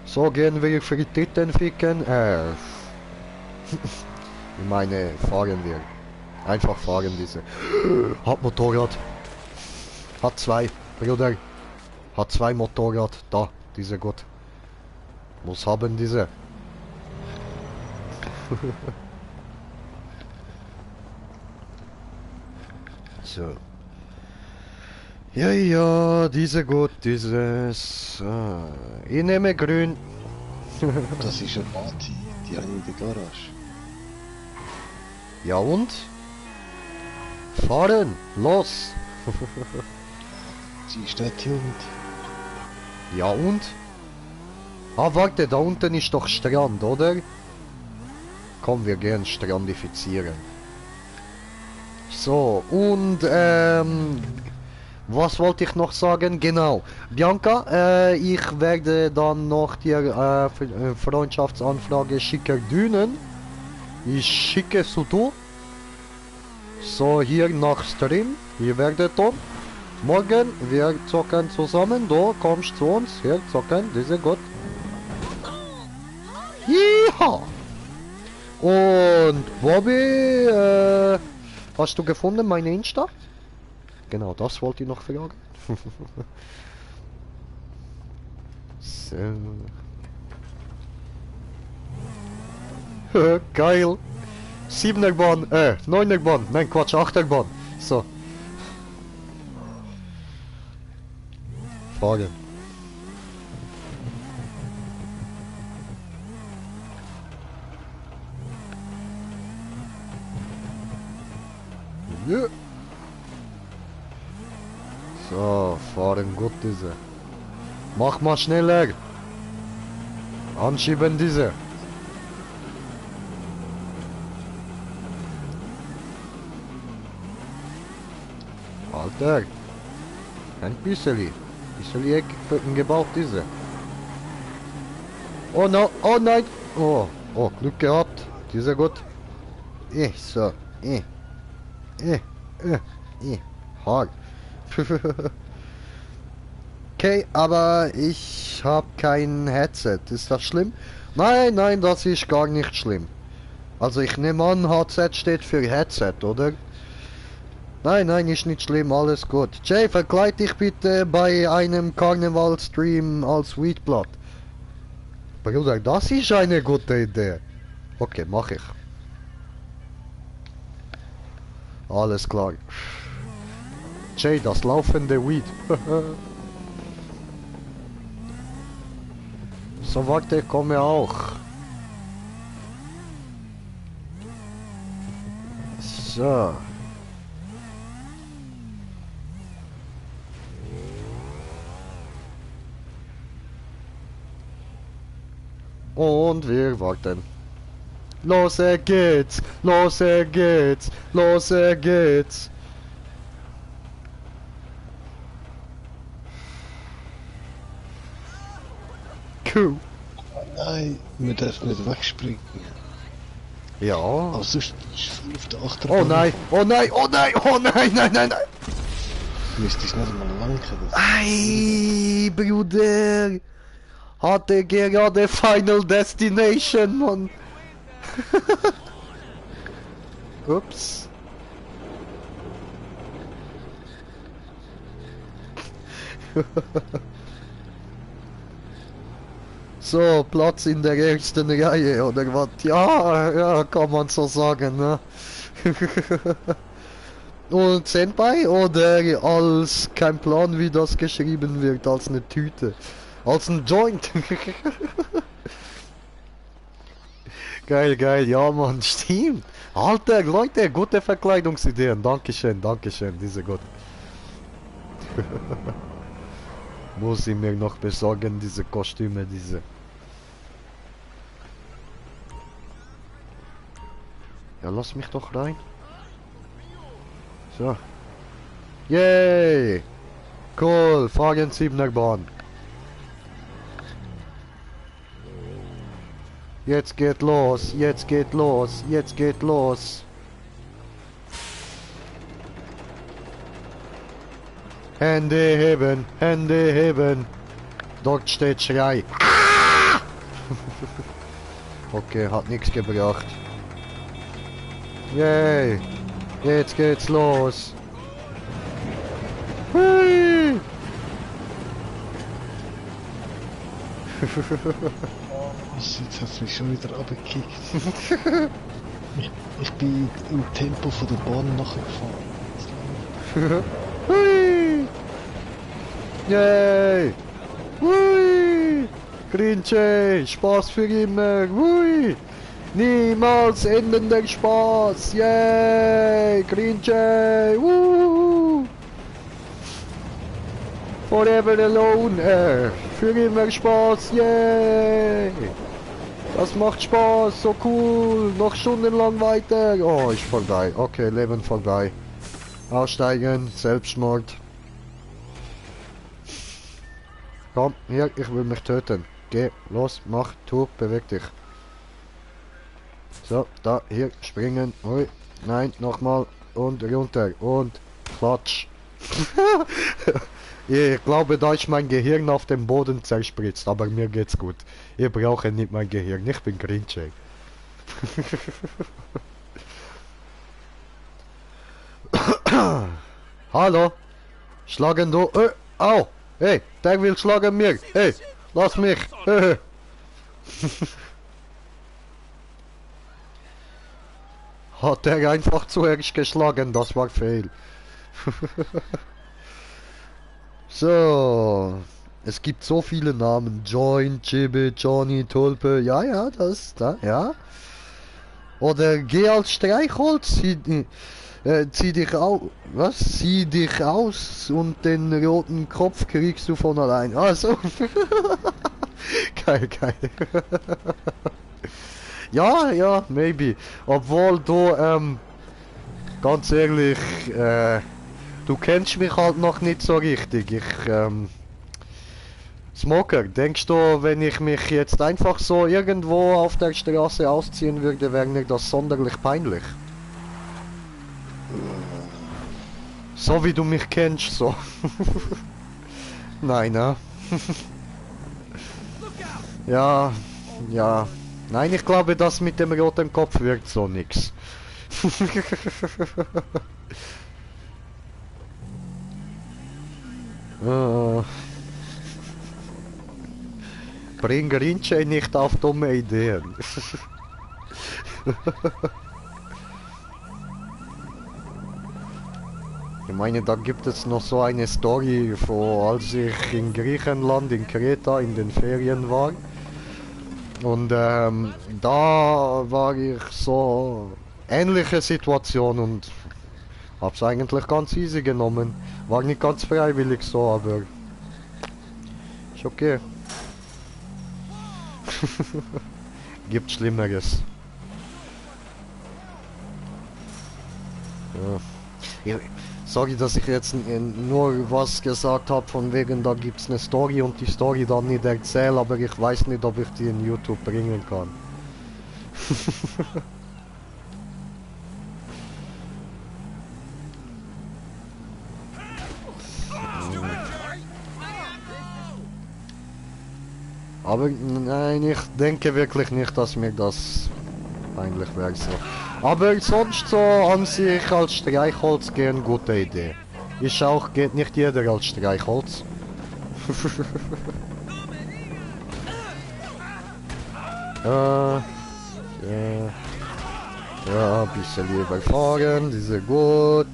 So gehen wir für die Titten ficken. Ich meine, fahren wir. Einfach fahren diese. Hat Motorrad. Hat zwei, Bruder. Hat zwei Motorrad. Da, diese gut. Muss haben diese. So. Ja, ja, diese gut, dieses. Ich nehme grün. Das ist eine Party, die habe ich in der Garage. Ja und? Fahren, los! Sie ist nicht tuned. Ja und? Ah, warte, da unten ist doch Strand, oder? Komm, wir gehen strandifizieren. So, und was wollte ich noch sagen? Genau. Bianca, ich werde dann noch dir Freundschaftsanfrage schicken Dünen. Ich schicke zu du. So, hier nach Stream. Ihr werdet dann. Morgen, wir zocken zusammen. Du kommst zu uns. Hier zocken, diese gut. Ja. Und Bobby, hast du gefunden meine Insta? Genau, das wollte ich noch fragen. So. Geil. 7er Bahn, 9er Bahn, nein Quatsch, 8er Bahn. So. Fahren. Ja. So, fahren gut diese. Mach mal schneller. Anschieben diese. Alter. Ein bisschen. Bisschen Eck gebaut diese. Oh no, oh nein! Oh, oh, Glück gehabt. Die ist ja gut. So, Hard. Okay, aber ich habe kein Headset. Ist das schlimm? Nein, nein, das ist gar nicht schlimm. Also ich nehme an, Headset steht für Headset, oder? Nein, nein, ist nicht schlimm, alles gut. Jay, verkleid dich bitte bei einem Karnevalstream als Wheatblood. Bruder, das ist eine gute Idee. Okay, mach ich. Alles klar. Jay, das laufende Weed. So, warte, komme auch. So. Und wir warten. Los geht's, los geht's, los geht's. Cool. Nein, wir dürfen nicht wegspringen. Ja. Aber sonst ist es auf der Achterbahn. Oh nein, oh nein, oh nein, oh nein, nein, nein, nein. Müsstest nicht mal lenken. Ei, Bruder. Hatte gerade Final Destination, Mann. Ups. So, Platz in der ersten Reihe, oder was? Ja, ja, kann man so sagen, ne? Und Senpai, oder als, kein Plan, wie das geschrieben wird, als eine Tüte. Als ein Joint. Geil, geil, ja man, stimmt. Alter, Leute, gute Verkleidungsideen. Dankeschön, Dankeschön, diese gut. Muss ich mir noch besorgen, diese Kostüme, diese. Ja, lass mich doch rein. So. Yay! Cool, fahren 7er Bahn. Jetzt geht los, jetzt geht los, jetzt geht los. Hände heben, Hände heben. Dort steht Schrei. Ah! Okay, hat nichts gebracht. Yay! Jetzt geht's los. Hui! Jetzt hat es mich schon wieder abgekickt. ich bin im Tempo von der Bahn nachgefahren. Hui! Yay! Hui! Grinche! Spaß für immer! Hui! Niemals endender Spaß! Yay! Grinche! Forever alone! Für immer Spaß! Yay! Das macht Spaß! So cool! Noch stundenlang weiter! Oh, ist vorbei. Okay, Leben vorbei. Aussteigen, Selbstmord. Komm, hier, ich will mich töten. Geh, los, mach, tu, beweg dich. So, da, hier, springen. Ui, nein, nochmal. Und runter. Und klatsch. Ich glaube, da ist mein Gehirn auf dem Boden zerspritzt, aber mir geht's gut. Ich brauche nicht mein Gehirn, ich bin Grinche. Hallo? Schlagen du? Au! Hey, der will schlagen mir! Hey, lass mich! Hat er einfach zuerst geschlagen, das war fehl. So, es gibt so viele Namen. Joint, Chibi, Johnny, Tulpe, ja, ja, das, da, ja. Oder geh als Streichholz, zieh dich aus, was? Zieh dich aus und den roten Kopf kriegst du von allein. Also, geil, geil. Ja, ja, maybe. Obwohl du, ganz ehrlich, du kennst mich halt noch nicht so richtig. Smoker, denkst du, wenn ich mich jetzt einfach so irgendwo auf der Straße ausziehen würde, wäre mir das sonderlich peinlich? So wie du mich kennst, so. Nein, ne? Ja, ja. Nein, ich glaube, das mit dem roten Kopf wirkt so nix. Bring Rinche nicht auf dumme Ideen. Ich meine, da gibt es noch so eine Story, als ich in Griechenland, in Kreta, in den Ferien war. Und da war ich so ähnliche Situation und hab's eigentlich ganz easy genommen. War nicht ganz freiwillig so, aber ist okay. Gibt Schlimmeres. Ja. Sorry, dass ich jetzt nur was gesagt habe von wegen, da gibt's eine Story und die Story dann nicht erzähle, aber ich weiß nicht, ob ich die in YouTube bringen kann. Aber nein, ich denke wirklich nicht, dass mir das peinlich wäre so. Aber sonst so an sich als Streichholz gern gute Idee. Ist auch, geht nicht jeder als Streichholz. Ja, ein bisschen lieber fahren, diese gut.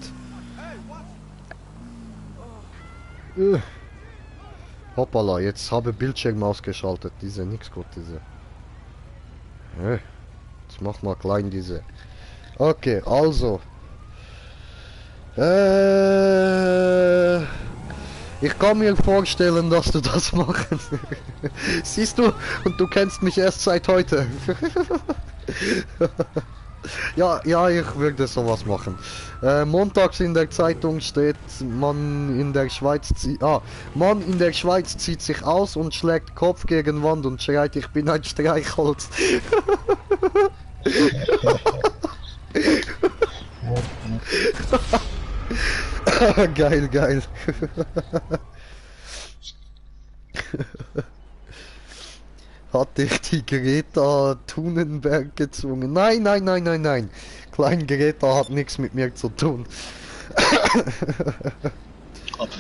Hoppala, jetzt habe Bildschirm ausgeschaltet, diese nix gut, diese. Jetzt mach mal klein diese. Okay, also. Ich kann mir vorstellen, dass du das machen. Siehst du, und du kennst mich erst seit heute. Ja, ich würde sowas machen. Montags in der Zeitung steht, Mann in der Schweiz zieht sich aus und schlägt Kopf gegen Wand und schreit, ich bin ein Streichholz. Geil. Hat dich die Greta Thunberg gezwungen? Nein. Klein Greta hat nichts mit mir zu tun.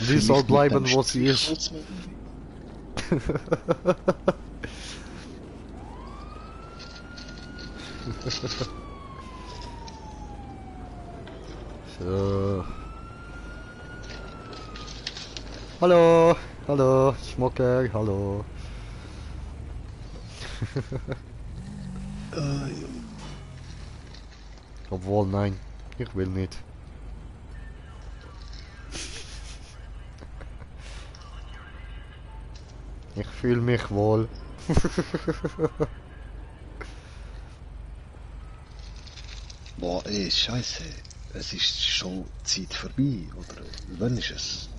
Sie soll bleiben, wo sie ist. So. Hallo, Schmucker, hallo. Obwohl, nein, ich will nicht. Ich fühle mich wohl. Boah, ey, scheiße. Es ist schon Zeit vorbei, oder wann ist es?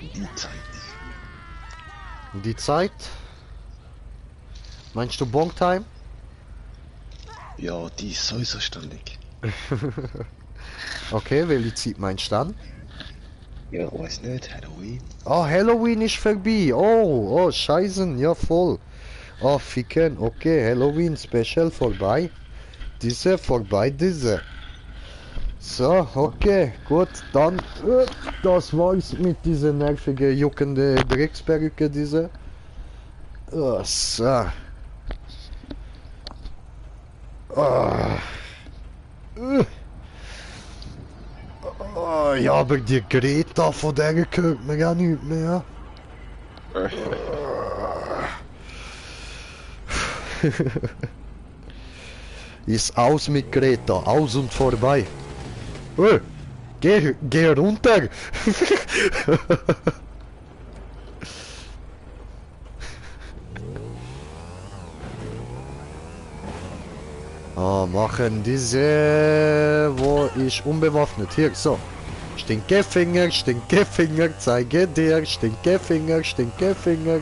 Die Zeit. Die Zeit? Meinst du Bonktime? Ja, die ist sowieso ständig. Okay, welche Zeit meinst du dann? Ja, weiß nicht, Halloween. Oh, Halloween ist vorbei. Oh, scheißen, ja voll. Oh, ficken, okay, Halloween Special vorbei. Diese vorbei, diese. So, okay, gut, dann, das war's mit dieser nervige, juckende Drecksperücke, diese. So. Ja, aber die Greta von der gehört mir gar nicht mehr. Ist aus mit Greta, aus und vorbei. Geh runter! Machen diese, wo ich unbewaffnet, hier, so. Stinkefinger, Stinkefinger, zeige dir, Stinkefinger, Stinkefinger.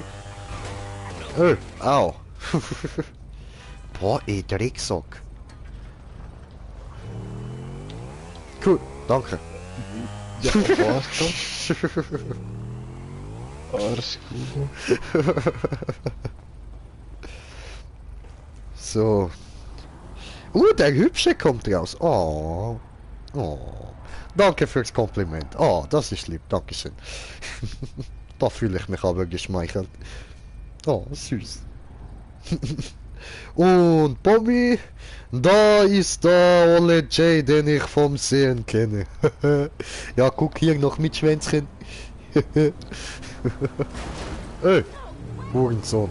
Au. Boah, ey, Drecksack. Cool, danke. Ja, warte. Arschkugel. So. Der Hübsche kommt raus. Oh. Oh. Danke fürs Kompliment. Oh, das ist lieb. Dankeschön. Da fühle ich mich aber geschmeichelt. Oh, süß. Und Bobby, da ist der Olle Jay, den ich vom Sehen kenne. Ja, guck hier noch mit Schwänzchen. Ey, Hurensohn.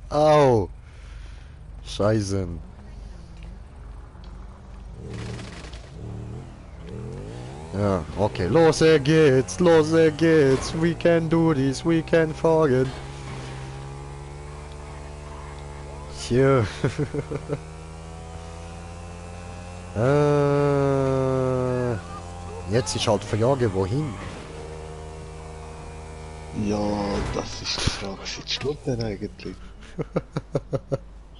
Au. Scheiße. Ja, okay. Los geht's, we can do this, we can fahren. Tja. Jetzt ist halt die Frage, wohin? Ja, das ist die Frage seit Stunden eigentlich.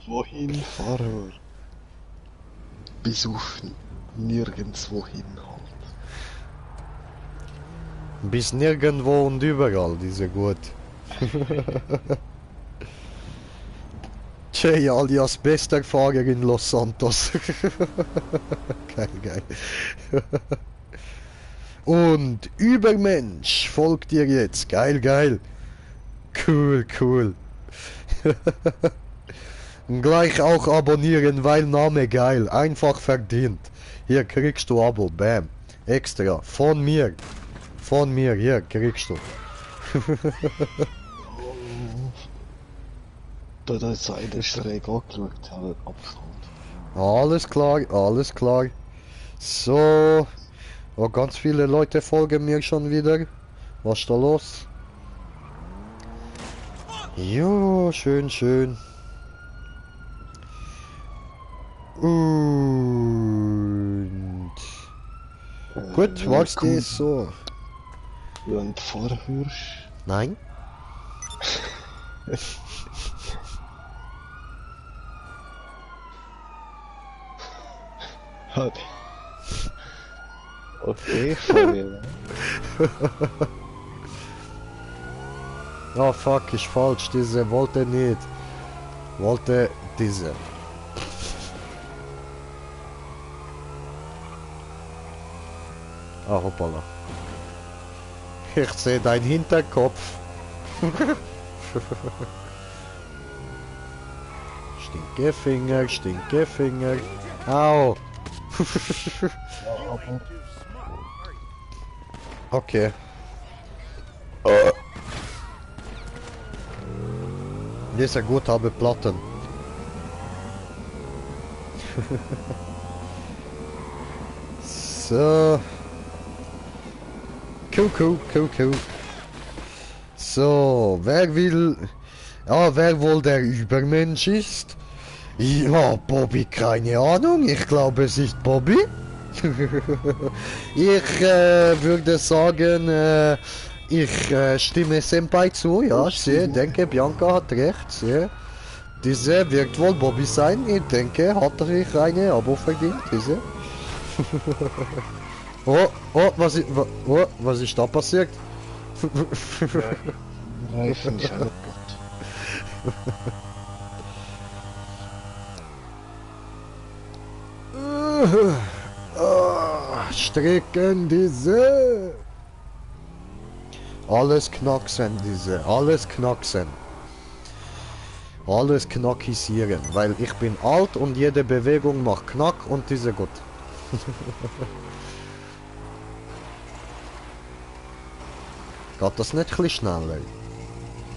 Wohin fahren wir? Bis auf nirgends wohin halt. Bis nirgendwo und überall, diese gut. Jay alias bester Fahrer in Los Santos. Geil, geil. Und Übermensch folgt dir jetzt. Geil, geil. Cool, cool. Gleich auch abonnieren, weil Name geil. Einfach verdient. Hier kriegst du Abo. Bam. Extra. Von mir. Von mir. Hier kriegst du. Da ist einer schräg angeschaut, hat abgeholt. Alles klar, alles klar. So. Oh, ganz viele Leute folgen mir schon wieder. Was ist da los? Jo, schön, schön. Und... Gut, war's das so? Wenn du vorhörst. Nein? Okay, von mir. Oh fuck, ist falsch. Diese wollte nicht. Wollte diese. Ah, hoppala. Ich sehe dein Hinterkopf. Stinkefinger, Stinkefinger. Au. Okay. Dieser gut habe Platten. So. Cool. So, wer will... Ja, wer wohl der Übermensch ist? Ja, Bobby, keine Ahnung. Ich glaube, es ist Bobby. Ich würde sagen, ich stimme Senpai zu. Ja, ich sehe, denke, Bianca hat recht. Sehe. Diese wird wohl Bobby sein. Ich denke, hat er eine Abo verdient. Diese. Was ist da passiert? Reifen ist auch Strecken diese. Alles knacksen diese. Alles knacksen. Alles knackisieren. Weil ich bin alt und jede Bewegung macht Knack und diese gut. Geht das nicht ein bisschen schneller?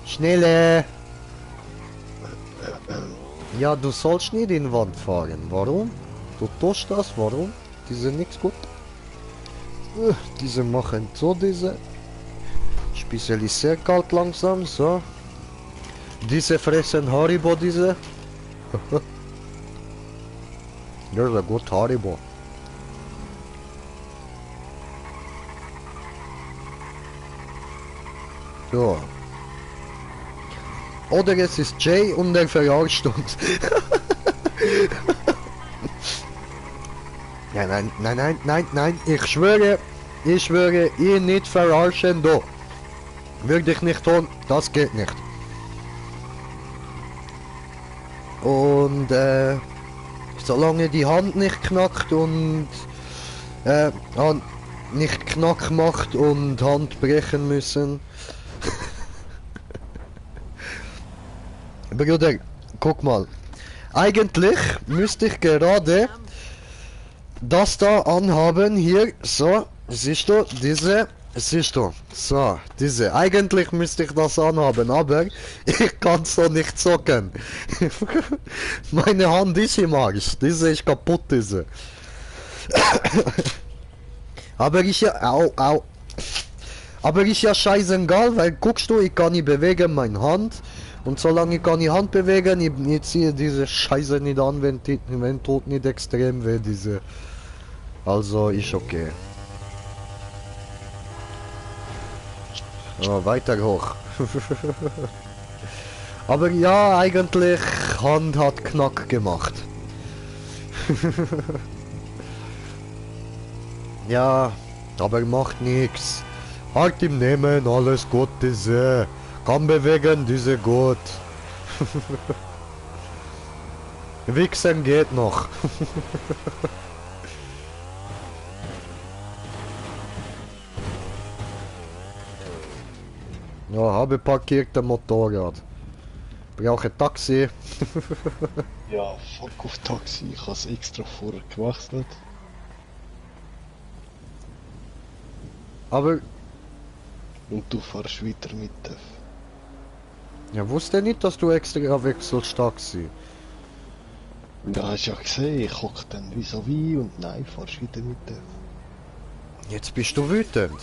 Schneller! Ja, du sollst nicht in die Wand fahren. Warum? Du tust das, warum? Diese nichts gut. Diese machen so, diese. Bisschen sehr kalt langsam, so. Diese fressen Haribo, diese. There's a good Haribo. So. Oder es ist Jay und er verarscht uns. Ja, nein, ich schwöre, ihn nicht verarschen, do. Würde ich nicht tun, das geht nicht. Und, solange die Hand nicht knackt und, nicht knack macht und Hand brechen müssen. Bruder, guck mal. Eigentlich müsste ich gerade das da anhaben hier, so, siehst du, siehst du, so, diese, eigentlich müsste ich das anhaben, aber ich kann so nicht zocken. Meine Hand ist im Arsch, diese ist kaputt, diese. Aber ich ja, au. Aber ist ja scheißegal, weil guckst du, ich kann nicht bewegen meine Hand. Und solange ich kann die Hand bewegen, ich ziehe diese Scheiße nicht an, wenn tut nicht extrem weh, diese. Also ist okay. Oh, weiter hoch. Aber ja, eigentlich Hand hat Knack gemacht. Ja, aber macht nichts. Halt im Nehmen, alles gut, diese. Kann bewegen, diese gut. Wichsen geht noch. Ja, habe parkiert ein Motorrad. Brauche Taxi. Ja, fuck auf Taxi, ich habe es extra vorher gewechselt. Aber Und du fährst weiter mit Def. ja, wusste nicht, dass du extra wechselst Taxi. Ja, hast ja gesehen, ich hock dann vis-à-vis und nein, fahrst wieder mit Def. Jetzt bist du wütend.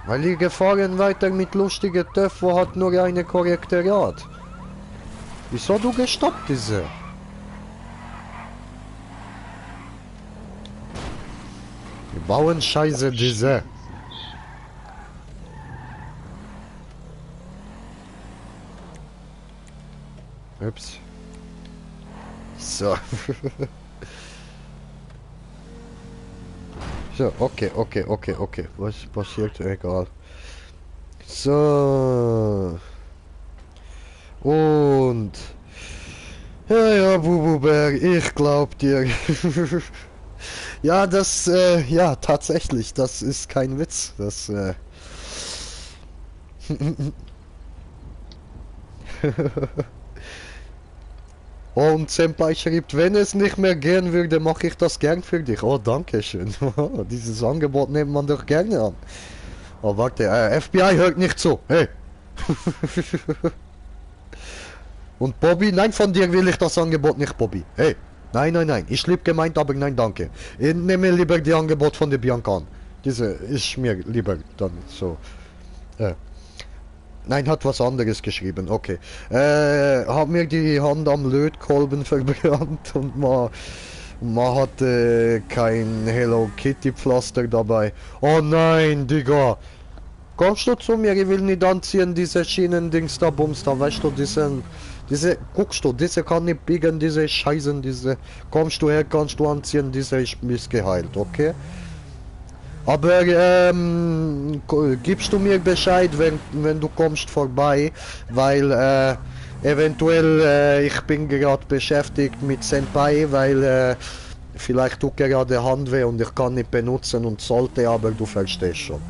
Weil ihr gefahren weiter mit lustigen Töff, wo hat nur eine korrekte Rad. Wieso du gestoppt diese? Wir bauen Scheiße diese. Ups. So. So, okay. Was passiert? Egal. So. Und. Ja, Bububerg, ich glaub dir. Ja, das, ja, tatsächlich, das ist kein Witz. Das, Und Senpai schreibt, wenn es nicht mehr gehen würde, mache ich das gern für dich. Oh, danke schön. Dieses Angebot nimmt man doch gerne an. Oh, warte, FBI hört nicht zu. Hey. Und Bobby, nein, von dir will ich das Angebot nicht, Bobby. Hey. Nein. Ich lieb gemeint, aber nein, danke. Ich nehme lieber die Angebot von der Bianca an. Diese ist mir lieber dann so. Nein, hat was anderes geschrieben, okay. Hat mir die Hand am Lötkolben verbrannt und man hatte kein Hello Kitty Pflaster dabei. Oh nein, Digga. Kommst du zu mir, ich will nicht anziehen, diese Schienendings da, Bums da, weißt du, diese, guckst du, diese kann nicht biegen, diese Scheißen, diese, kommst du her, kannst du anziehen, diese ist geheilt, okay? Aber gibst du mir Bescheid, wenn du kommst vorbei, weil eventuell ich bin gerade beschäftigt mit Senpai, weil vielleicht tut gerade Handweh und ich kann nicht benutzen und sollte, aber du verstehst schon.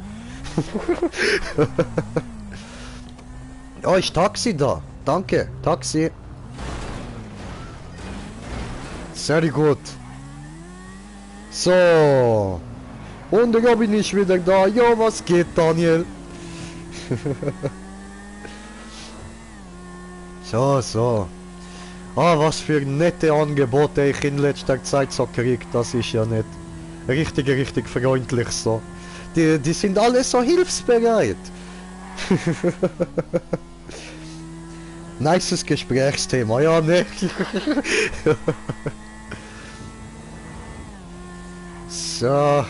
Oh, ist Taxi da. Danke, Taxi. Sehr gut. So. Und da bin ich wieder da. Ja, was geht, Daniel? So. Ah, was für nette Angebote ich in letzter Zeit so krieg. Das ist ja nicht richtig freundlich so. Die sind alle so hilfsbereit. Nices Gesprächsthema, ja, ne? So.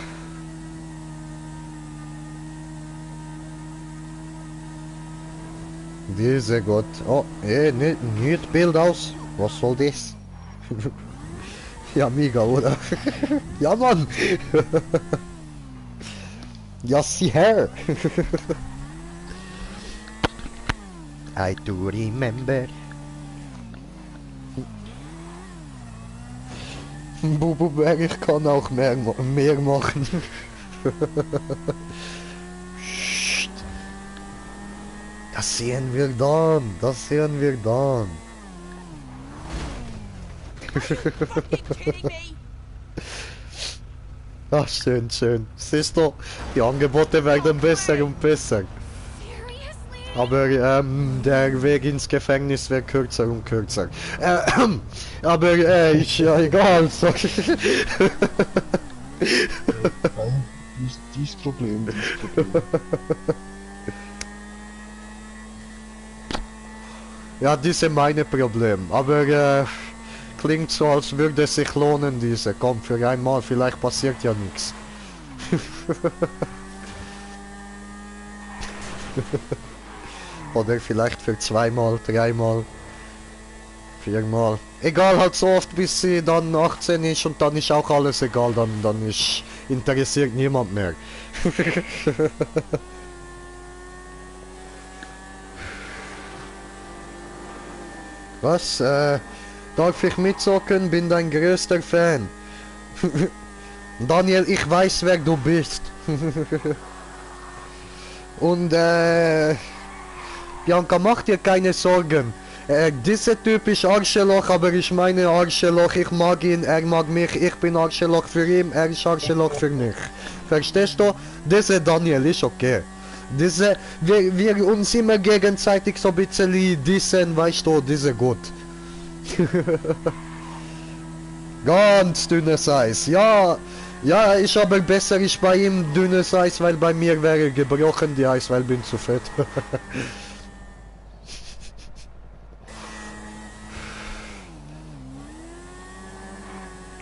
Diese Gott. Oh, nicht Bild aus. Was soll das? Ja, mega, oder? Ja, Mann. Ja, sieh her. I do remember. Ich kann auch mehr machen. Psst. Das sehen wir dann. Das sehen wir dann. Ach, schön, schön. Siehst du, die Angebote werden besser und besser. Aber der Weg ins Gefängnis wird kürzer und kürzer. Aber ist ja egal. So. Dies Problem. Ja, diese meine Problem. Aber klingt so, als würde es sich lohnen, diese. Komm, für einmal, vielleicht passiert ja nichts. Oder vielleicht für zweimal, dreimal, viermal. Egal, halt so oft, bis sie dann 18 ist und dann ist auch alles egal, dann ist, interessiert niemand mehr. Was? Darf ich mitzocken? Bin dein größter Fan. Daniel, ich weiß, wer du bist. Und Bianca, mach dir keine Sorgen. Dieser Typ ist Arschloch, aber ich meine Arschloch. Ich mag ihn, er mag mich. Ich bin Arschloch für ihn, er ist Arschloch für mich. Verstehst du? Dieser Daniel ist okay. Wir uns immer gegenseitig so ein bisschen dissen, weißt du, diese gut. Ganz dünnes Eis, ja. Ja, ist aber besser, ist bei ihm dünnes Eis, weil bei mir wäre gebrochen die Eis, weil bin zu fett.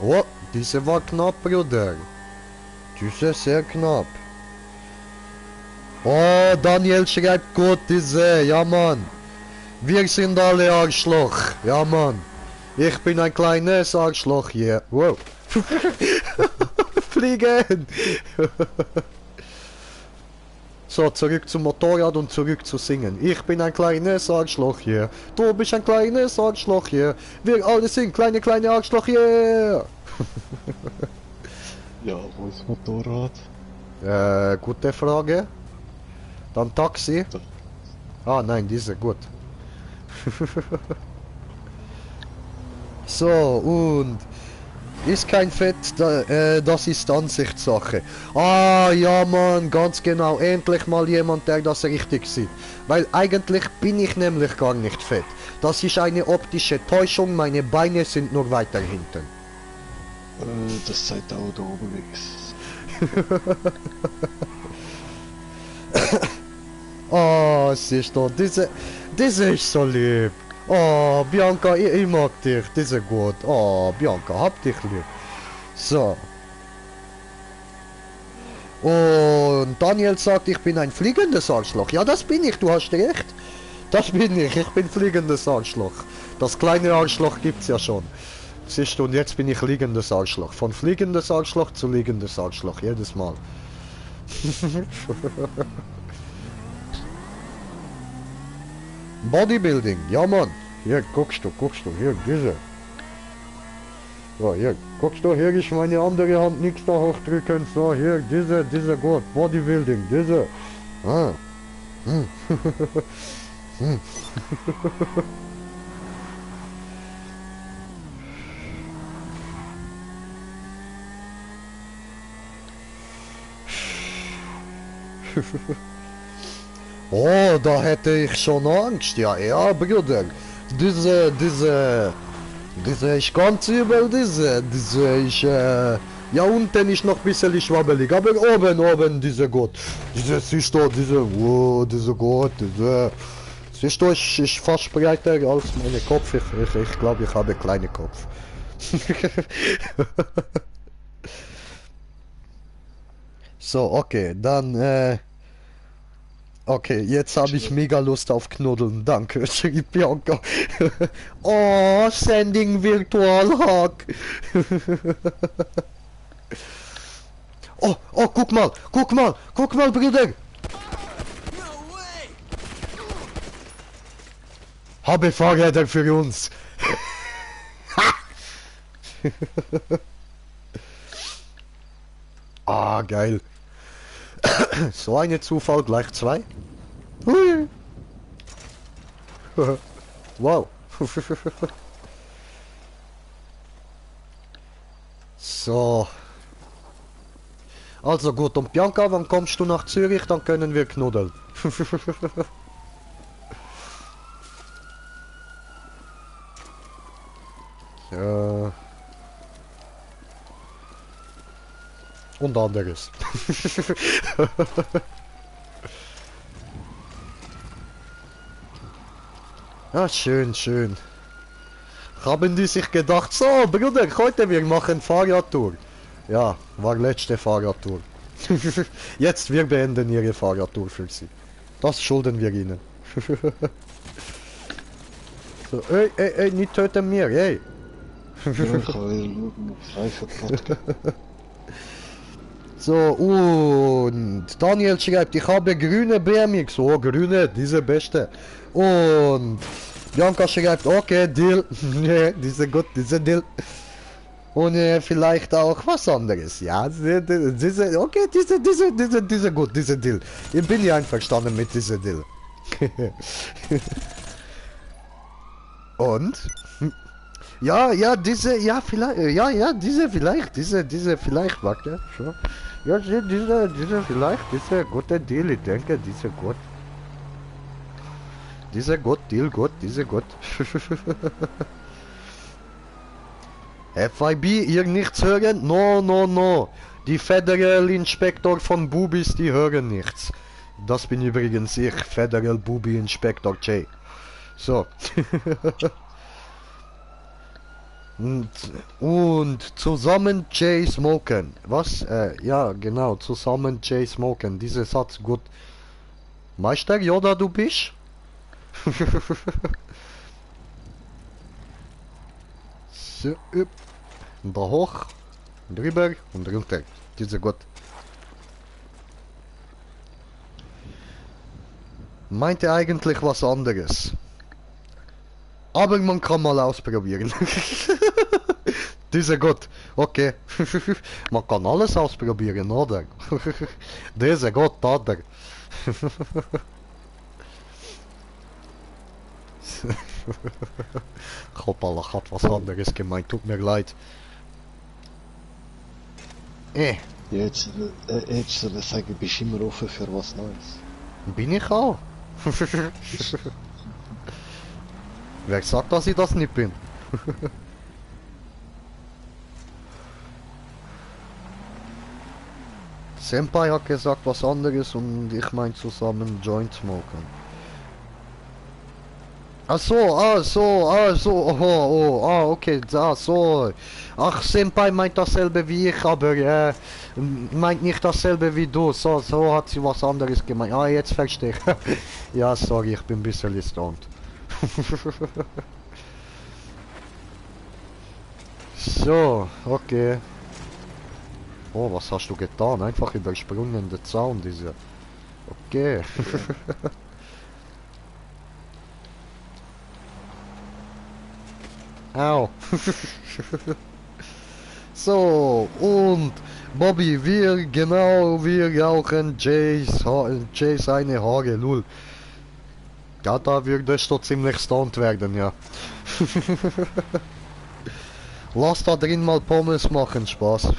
Oh, diese war knapp, Bruder. Diese sehr knapp. Oh, Daniel schreibt gut, diese, ja Mann. Wir sind alle Arschloch, ja Mann. Ich bin ein kleines Arschloch hier. Wow. Fliegen! So, zurück zum Motorrad und zurück zu singen. Ich bin ein kleines Arschloch hier. Du bist ein kleines Arschloch hier. Wir alle sind kleine Arschloch hier. Ja, wo ist Motorrad? Gute Frage. Dann Taxi. Ah, nein, diese, gut. So, und ist kein Fett, das ist Ansichtssache. Ah, ja Mann, ganz genau, endlich mal jemand, der das richtig sieht. Weil eigentlich bin ich nämlich gar nicht fett. Das ist eine optische Täuschung, meine Beine sind nur weiter hinten. Das zeigt auch da oben nichts. Oh, siehst du, diese ist so lieb. Oh, Bianca, ich mag dich, diese gut. Oh, Bianca, hab dich lieb. So. Und Daniel sagt, ich bin ein fliegendes Arschloch. Ja, das bin ich, du hast recht. Das bin ich bin fliegendes Arschloch. Das kleine Arschloch gibt's ja schon. Siehst du, und jetzt bin ich liegendes Arschloch. Von fliegendes Arschloch zu liegendes Arschloch, jedes Mal. Bodybuilding, ja Mann. Hier, guckst du, hier, diese. So, hier, guckst du, hier ist meine andere Hand, nichts da hochdrücken. So, hier, diese gut, Bodybuilding, diese. Ah. Hm. Hm. Oh, da hätte ich schon Angst. Ja, Bruder. Diese ist ganz übel, diese ist, ja, unten ist noch ein bisschen schwabbelig, aber oben, diese gut. Diese, siehst du, diese, wow, diese gut, Siehst du, ich fast breiter als mein Kopf. Ich glaube, ich habe einen kleinen Kopf. So, okay, dann, okay, jetzt habe ich mega Lust auf Knuddeln. Danke, schrieb Bianca. Oh, sending virtual hug. Oh, guck mal, Bruder. No way! Habe Fahrräder für uns. Ah, geil. So eine Zufall gleich 2. Hui. Wow. So. Also gut, und Bianca, wann kommst du nach Zürich, dann können wir knuddeln. Ja. Und anderes. Ja, schön. Haben die sich gedacht, so Bruder, heute wir machen Fahrradtour. Ja, war letzte Fahrradtour. Jetzt wir beenden ihre Fahrradtour für sie. Das schulden wir ihnen. So, ey, nicht töten mir, ey. Ja, ich kann schauen, ob Reifen kaputt. So, und Daniel schreibt, ich habe grüne BMX. Oh, grüne, diese beste. Und Bianca schreibt, okay, Deal. Nee, diese gut, diese Deal. Und vielleicht auch was anderes. Ja, diese, okay, diese gut, diese Deal. Ich bin ja einverstanden mit dieser Deal. Und? Ja, diese, ja, vielleicht, ja, diese vielleicht, warte, schon. Ja, diese vielleicht, diese gute Deal, ich denke, diese gut. Diese gut, Deal gut, diese gut. FIB, ihr nichts hören? No. Die Federal Inspektor von Bubis, die hören nichts. Das bin übrigens ich, Federal Bubi Inspector J. So. Und zusammen Jay smoken. Was? Ja, genau, zusammen Jay smoken. Dieser Satz gut. Meister Yoda, du bist? So, da hoch, drüber und runter. Diese gut. Meinte eigentlich was anderes. Aber man kann mal ausprobieren. Diese gut. Okay. Man kann alles ausprobieren, oder? Diese gut, oder? Hoppala, hat was anderes gemeint. Tut mir leid. Jetzt soll ich sagen, bist immer offen für was Neues. Bin ich auch. Wer sagt, dass ich das nicht bin? Senpai hat gesagt was anderes und ich mein zusammen Joint smoken. Ach so, okay, so. Ach, Senpai meint dasselbe wie ich, aber meint nicht dasselbe wie du. So hat sie was anderes gemeint. Ah, jetzt verstehe ich. Ja, sorry, ich bin ein bisschen stoned. So, okay. Oh, was hast du getan? Einfach übersprungen der Zaun, diese. Okay. Au. So, und Bobby, wir rauchen Jays seine Haare, lul. Ja, da würdest du ziemlich stoned werden, ja. Lass da drin mal Pommes machen, Spaß.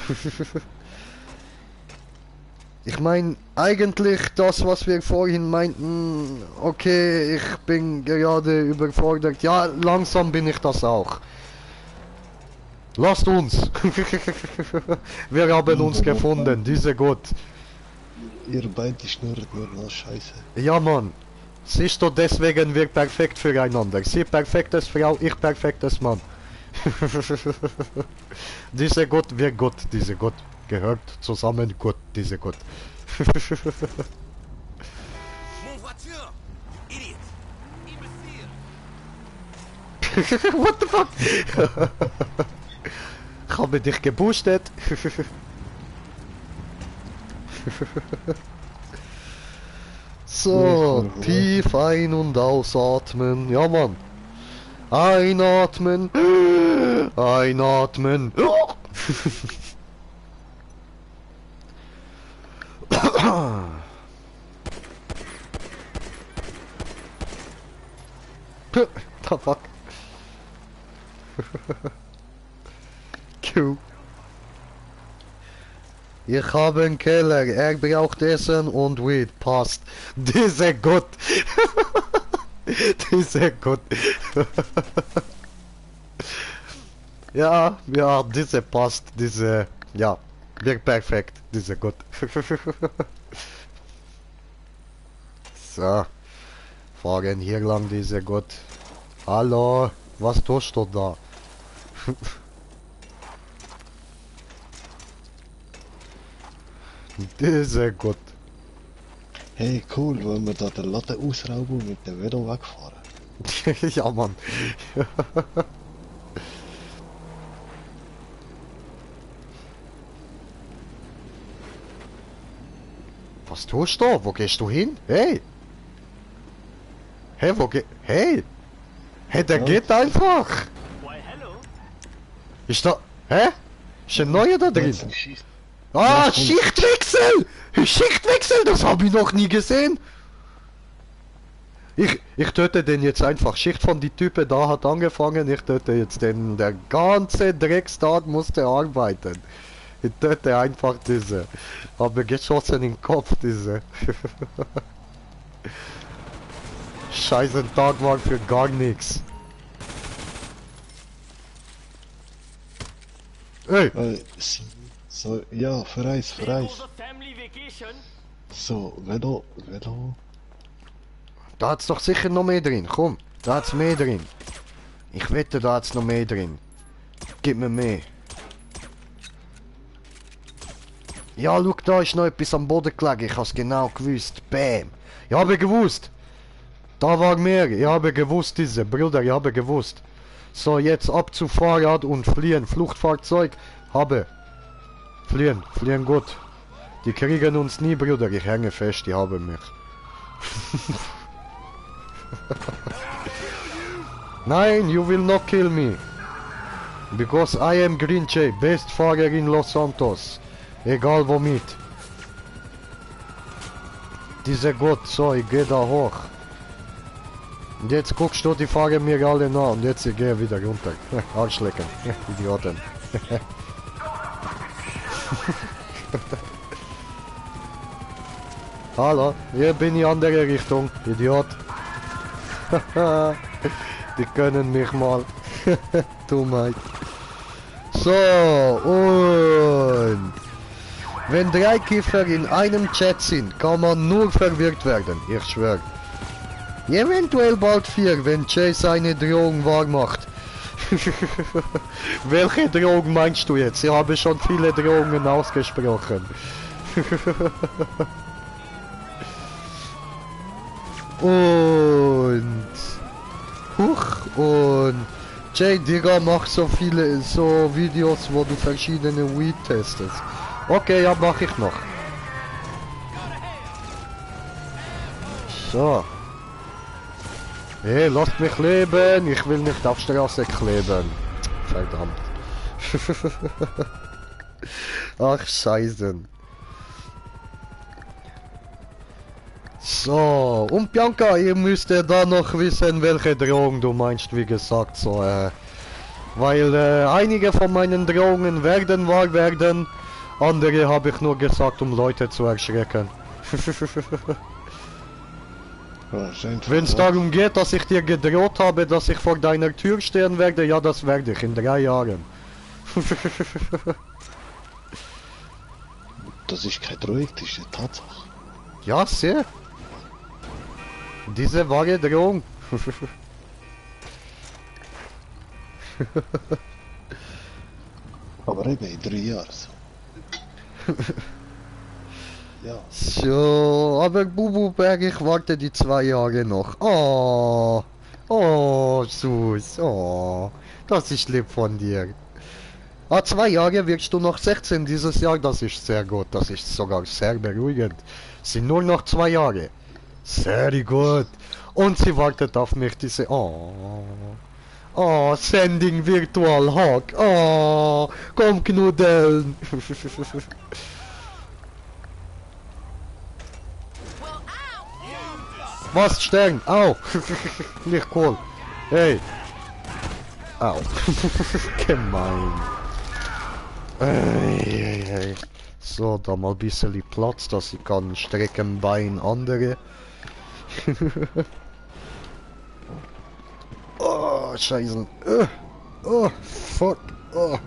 Ich meine, eigentlich das, was wir vorhin meinten, okay, ich bin gerade überfordert. Ja, langsam bin ich das auch. Lasst uns. Wir haben uns gefunden, diese gut. Ihr beide schnurrt nur noch Scheiße. Ja, Mann. Siehst du, deswegen wir perfekt füreinander. Sie perfektes Frau, ich perfektes Mann. Diese Gott, wir Gott, diese Gott gehört zusammen Gott, diese Gott. Mon voiture! Idiot! Imbecile! What the fuck? Ich habe dich geboostet. So, tief ein- und ausatmen. Ja, Mann. Einatmen. Einatmen. The fuck? Q. Ich habe einen Keller, er braucht Essen und Weed, passt. Dieser Gott. Dieser Gott. Ja, ja, diese passt, diese, ja, wird perfekt, dieser Gott. So, fahren hier lang, dieser Gott. Hallo, was tust du da? Dieser Gott. Hey, cool, wollen wir da den Laden ausrauben und mit dem Velo wegfahren? Ja, Mann. Was tust du? Wo gehst du hin? Hey! Hey, wo geht... Hey! Hey, der Ja. geht einfach! Why, hello? Ist da... Hä? Ist ein neuer da drin? Jetzt ein Schieß- Ah, Ja, komm. Schichtwechsel! Schichtwechsel, das habe ich noch nie gesehen! Ich töte den jetzt einfach. Schicht von die Typen da hat angefangen, ich töte jetzt den. Der ganze Dreckstag musste arbeiten. Ich töte einfach diese. Aber geschossen im Kopf, diese. Scheiße Tag war für gar nichts. Ey! So, ja, verreis. family vacation? So, Velo. Da hat's doch sicher noch mehr drin. Komm, da hat's mehr drin. Ich wette, da hat's noch mehr drin. Gib mir mehr. Ja, schau, da ist noch etwas am Boden gelegen. Ich hab's genau gewusst. Bam. Ich habe gewusst. Da war mehr. Ich habe gewusst, diese Brüder. Ich habe gewusst. So, jetzt ab zu Fahrrad und fliehen. Fluchtfahrzeug. Habe. Fliehen. Fliehen gut. Die kriegen uns nie, Brüder. Ich hänge fest. Ich habe mich. Nein, you will not kill me. Because I am Green Jay, best Fahrer in Los Santos. Egal womit. Dieser Gott, so, ich gehe da hoch. Und jetzt guckst du, die fahren mir alle nach und jetzt ich gehe wieder runter. Arschlecken, Idioten. Hallo, hier bin ich andere Richtung, Idiot. Die können mich mal. Dummheit. So, und... Wenn 3 Kiffer in einem Chat sind, kann man nur verwirrt werden, ich schwör. Eventuell bald 4, wenn Jay seine Drohung wahr macht. Welche Drohung meinst du jetzt? Ich habe schon viele Drohungen ausgesprochen. Und... Huch, und... Jay, Digga, mach so viele so Videos, wo du verschiedene Weed testest. Okay, ja, mach ich noch. So. Hey, lasst mich leben. Ich will nicht auf Straße kleben. Verdammt. Ach, Scheiße. So, und Bianca, ihr müsst ja da noch wissen, welche Drohung du meinst, wie gesagt, so, weil einige von meinen Drohungen werden wahr werden, andere habe ich nur gesagt, um Leute zu erschrecken. Wenn es darum geht, dass ich dir gedroht habe, dass ich vor deiner Tür stehen werde, ja, das werde ich in 3 Jahren. Das ist keine Drohung, das ist eine Tatsache. Ja, sehr. Diese wahre Drohung. Aber eben in 3 Jahren so. Ja. So, aber Bububerg, ich warte die 2 Jahre noch. Oh, oh, süß, oh, das ist lieb von dir. Ah, 2 Jahre wirst du noch 16 dieses Jahr, das ist sehr gut, das ist sogar sehr beruhigend. Es sind nur noch 2 Jahre. Sehr gut. Und sie wartet auf mich, diese, oh, oh, sending virtual hug, oh, komm knuddeln. Was, Stern? Au! Nicht cool. Hey! Au! Gemein. Hey. So, da mal ein bisschen Platz, dass ich kann strecken Bein andere. Oh, Scheiße. Oh, fuck. Oh.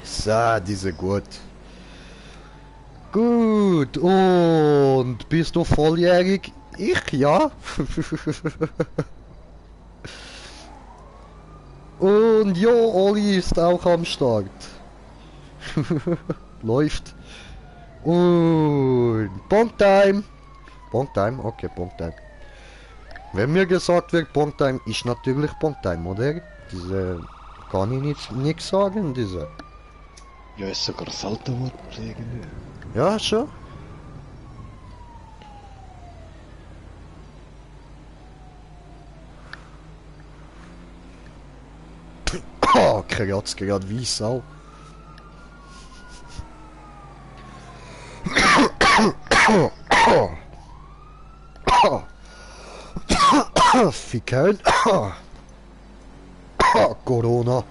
So, diese gut. Gut, und bist du volljährig? Ich, ja. Und jo, Olli ist auch am Start. Läuft. Und Bonktime. Bonktime, okay, Bonktime. Wenn mir gesagt wird Bonktime, ist natürlich Bonktime, oder? Diese kann ich nicht sagen, diese. Ja, ist sogar ein Salto-Wort irgendwie. Ja, schon. Oh, kratzt gerade wie Sau. Ficken. Corona.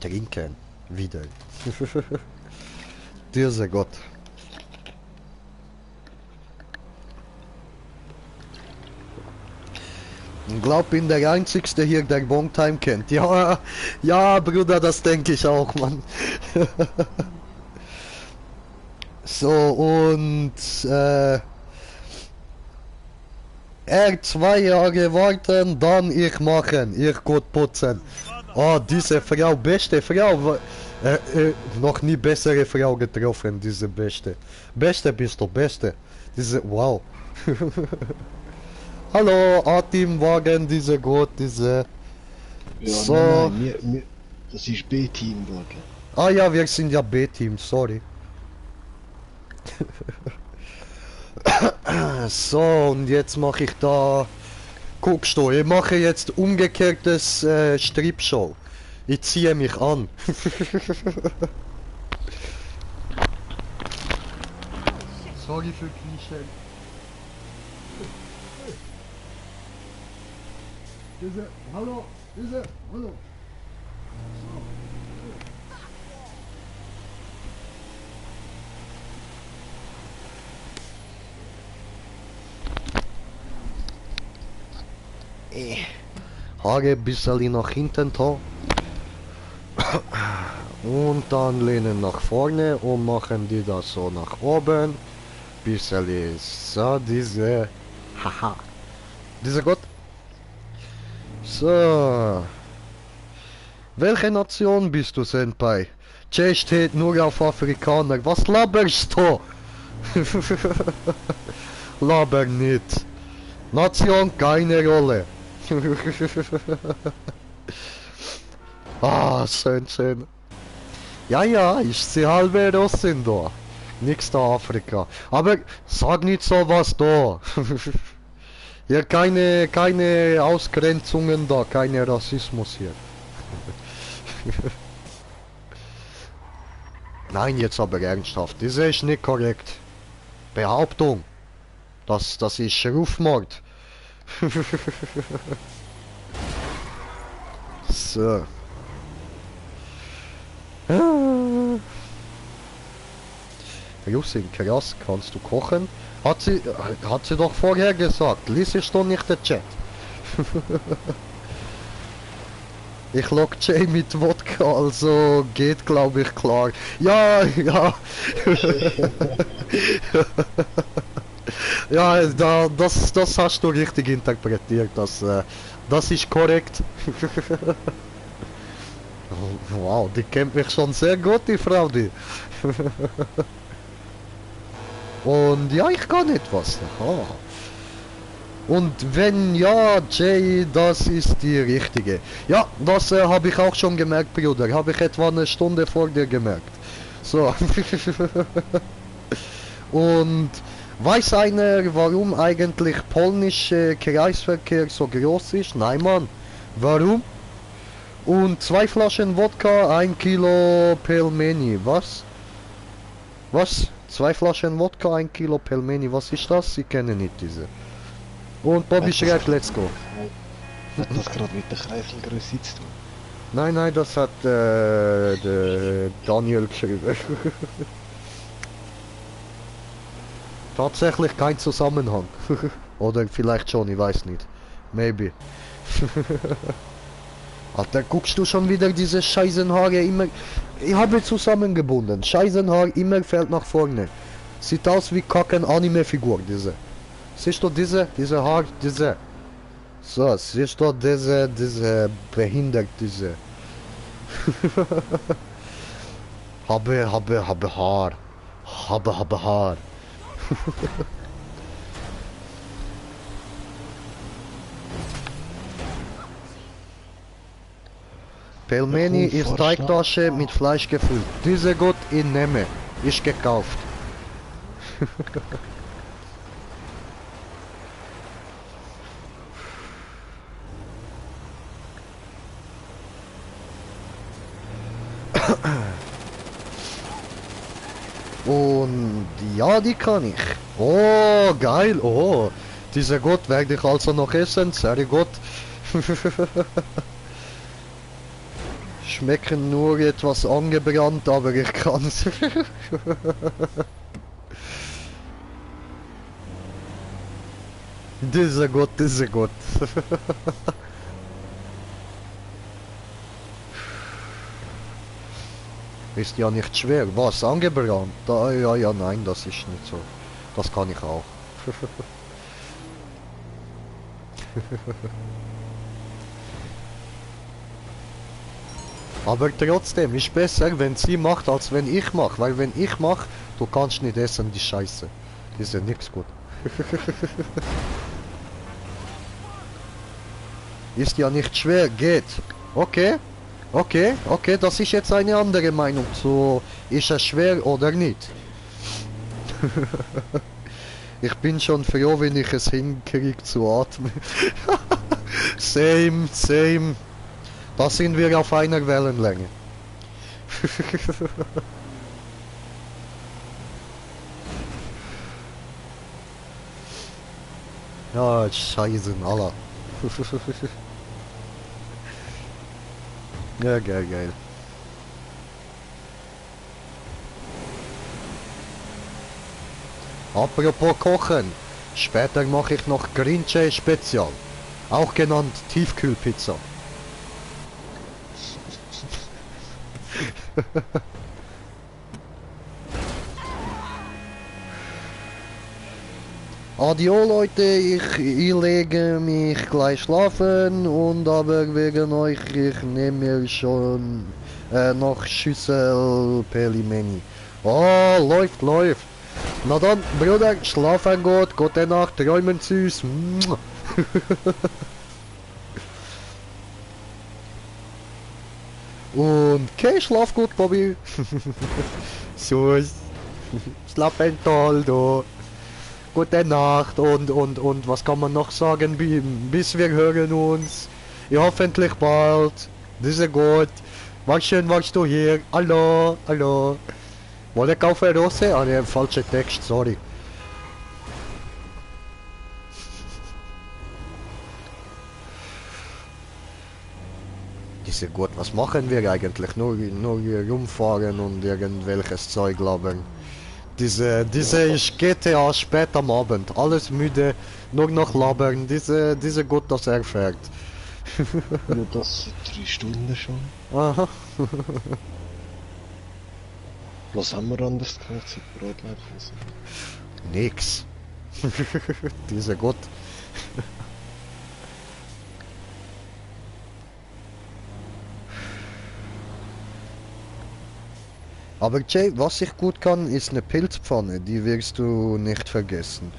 Trinken. Wieder. Dieser Gott. Ich glaub, bin der Einzigste hier, der Bongtime kennt. Ja, ja, Bruder, das denke ich auch, Mann. So, und, er 2 Jahre warten, dann ich machen, ich gut putzen. Oh, diese Frau, beste Frau, noch nie bessere Frau getroffen, diese beste. Beste bist du, beste. Diese, wow. Hallo, A-Team-Wagen, diese gut, diese... Ja, So. nein, das ist B-Team, Wagen. Ah ja, wir sind ja B-Team, sorry. So, und jetzt mache ich da... Guckst du, ich mache jetzt umgekehrtes Stripshow. Ich ziehe mich an. Sorry für Klischee. Diese, hallo, diese, hallo. Haare ein bisschen nach hinten da. Und dann lehnen nach vorne und machen die das so nach oben. Bisschen so, diese. Haha. Diese Gott. So. Welche Nation bist du, Senpai? Che steht nur auf Afrikaner. Was laberst du? Laber nicht. Nation keine Rolle. Ah, schön, schön. Ja, ja, ich sehe halbe Russin da. Nix da Afrika. Aber sag nicht so was da. Ja, keine Ausgrenzungen da, keine Rassismus hier. Nein, jetzt aber ernsthaft, das ist nicht korrekt. Behauptung. Das ist Rufmord. So. Russin, krass, kannst du kochen? Hat sie doch vorher gesagt. Lies ich doch nicht den Chat. Ich log Jay mit Wodka, also geht glaube ich klar. Ja, ja. Ja, das hast du richtig interpretiert. Das ist korrekt. Wow, die kennt mich schon sehr gut, die Frau, die. Und ja, ich kann etwas. Aha. Und wenn ja, Jay, das ist die richtige. Ja, das habe ich auch schon gemerkt, Bruder. Habe ich etwa eine Stunde vor dir gemerkt. So. Und weiß einer, warum eigentlich polnischer Kreisverkehr so groß ist? Nein, Mann. Warum? Und 2 Flaschen Wodka, 1 Kilo Pelmeni. Was? Was? 2 Flaschen Wodka, 1 Kilo Pelmeni. Was ist das? Sie kennen nicht diese. Und Bobby schreibt, let's go. Hat das gerade mit der Kreiselgröße zu tun? Nein, nein, das hat der Daniel geschrieben. Tatsächlich kein Zusammenhang. Oder vielleicht schon, ich weiß nicht. Maybe. Alter, guckst du schon wieder diese Scheißenhaare immer... Ich habe zusammengebunden. Scheißenhaar immer fällt nach vorne. Sieht aus wie kacken Anime-Figur, diese. Siehst du diese Haar, diese? So, siehst du diese behindert, diese. habe Haar. Habe Haar. Pelmeni ist Teigtasche mit Fleisch gefüllt. Diese gut in Nehme. Ist gekauft. Und ja, die kann ich. Oh, geil. Oh, diese gut werde ich also noch essen. Sehr gut. Schmecken nur etwas angebrannt, aber ich kann's. Diese gut, diese gut. Ist ja nicht schwer. Was? Angebrannt? Da, ja, nein, das ist nicht so. Das kann ich auch. Aber trotzdem ist besser, wenn sie macht, als wenn ich mache. Weil wenn ich mache, du kannst nicht essen, die Scheiße. Die ist ja nix gut. Ist ja nicht schwer, geht. Okay. Okay, das ist jetzt eine andere Meinung zu, ist es schwer oder nicht? Ich bin schon froh, wenn ich es hinkriege zu atmen. Same. Da sind wir auf einer Wellenlänge. Ja, Scheiße, Allah. Ja, geil. Apropos Kochen, später mache ich noch Grinche Spezial, auch genannt Tiefkühlpizza. Adio Leute, ich lege mich gleich schlafen und aber wegen euch, ich nehme mir schon noch Schüssel Pelimeni. Oh, läuft. Na dann, Bruder, schlafen gut, gute Nacht, träumen süß. Und okay, schlaf gut, Bobby. Süß. Schlafen toll, du. Gute Nacht und was kann man noch sagen, bis wir hören uns. Ja, hoffentlich bald. Diese gut. War schön, warst du hier. Hallo. Wollte kaufen Rose? Ah ne, falscher Text, sorry. Diese gut, was machen wir eigentlich? Nur hier rumfahren und irgendwelches Zeug labern. Diese ist GTA spät am Abend. Alles müde, nur noch labern. Diese gut, dass er fährt. Ja, das seit 3 Stunden schon. Aha. Was haben wir anders gemacht seit Brotlaufen sind? Nix. Diese gut. Aber Jay, was ich gut kann, ist eine Pilzpfanne. Die wirst du nicht vergessen.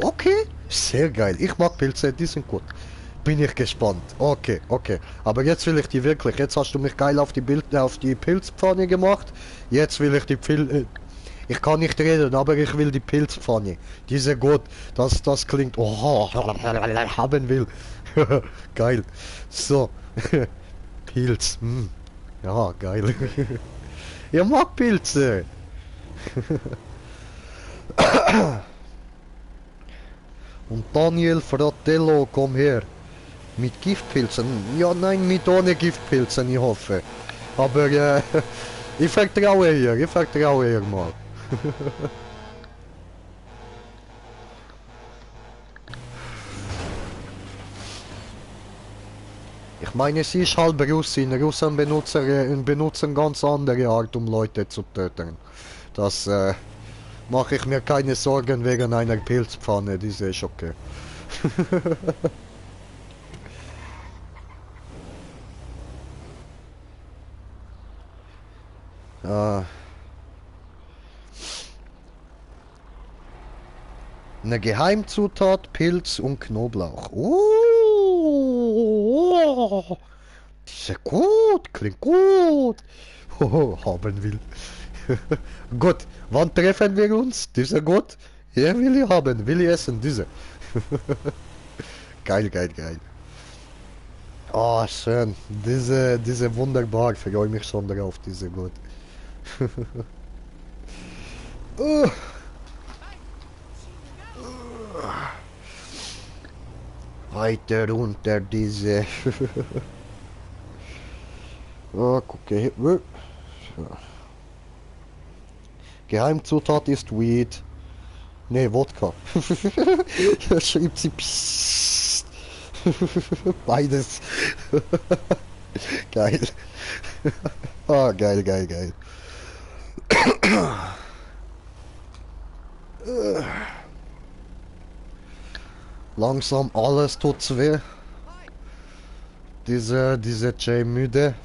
Okay. Sehr geil. Ich mag Pilze, die sind gut. Bin ich gespannt. Okay. Aber jetzt will ich die wirklich. Jetzt hast du mich geil auf die Pilzpfanne gemacht. Jetzt will ich die ich kann nicht reden, aber ich will die Pilzpfanne. Diese gut. Das klingt. Oha. Haben will. Geil. So. Pilz. Ja, geil. Ihr mag Pilze. Und Daniel Fratello, komm her. Mit Giftpilzen? Ja, nein, mit ohne Giftpilzen, ich hoffe. Aber ich vertraue ihr mal. Ich meine, sie ist halb Russin. Russen benutzen ganz andere Art, um Leute zu töten. Das mache ich mir keine Sorgen wegen einer Pilzpfanne, diese ist okay. Eine Geheimzutat, Pilz und Knoblauch. Diese gut, klingt gut. Haben will. Gut, wann treffen wir uns? Diese gut? Ja, will ich haben, will ich essen, diese. Geil. Oh, schön. Diese wunderbar, freue mich schon darauf, diese gut. Weiter runter, diese. Oh, gucke. Geheimzutat ist Weed. Ne, Wodka. Schreibt sie Psst. Beides. Geil. Ah, geil. Langsam alles tut's weh. Diese Jay müde.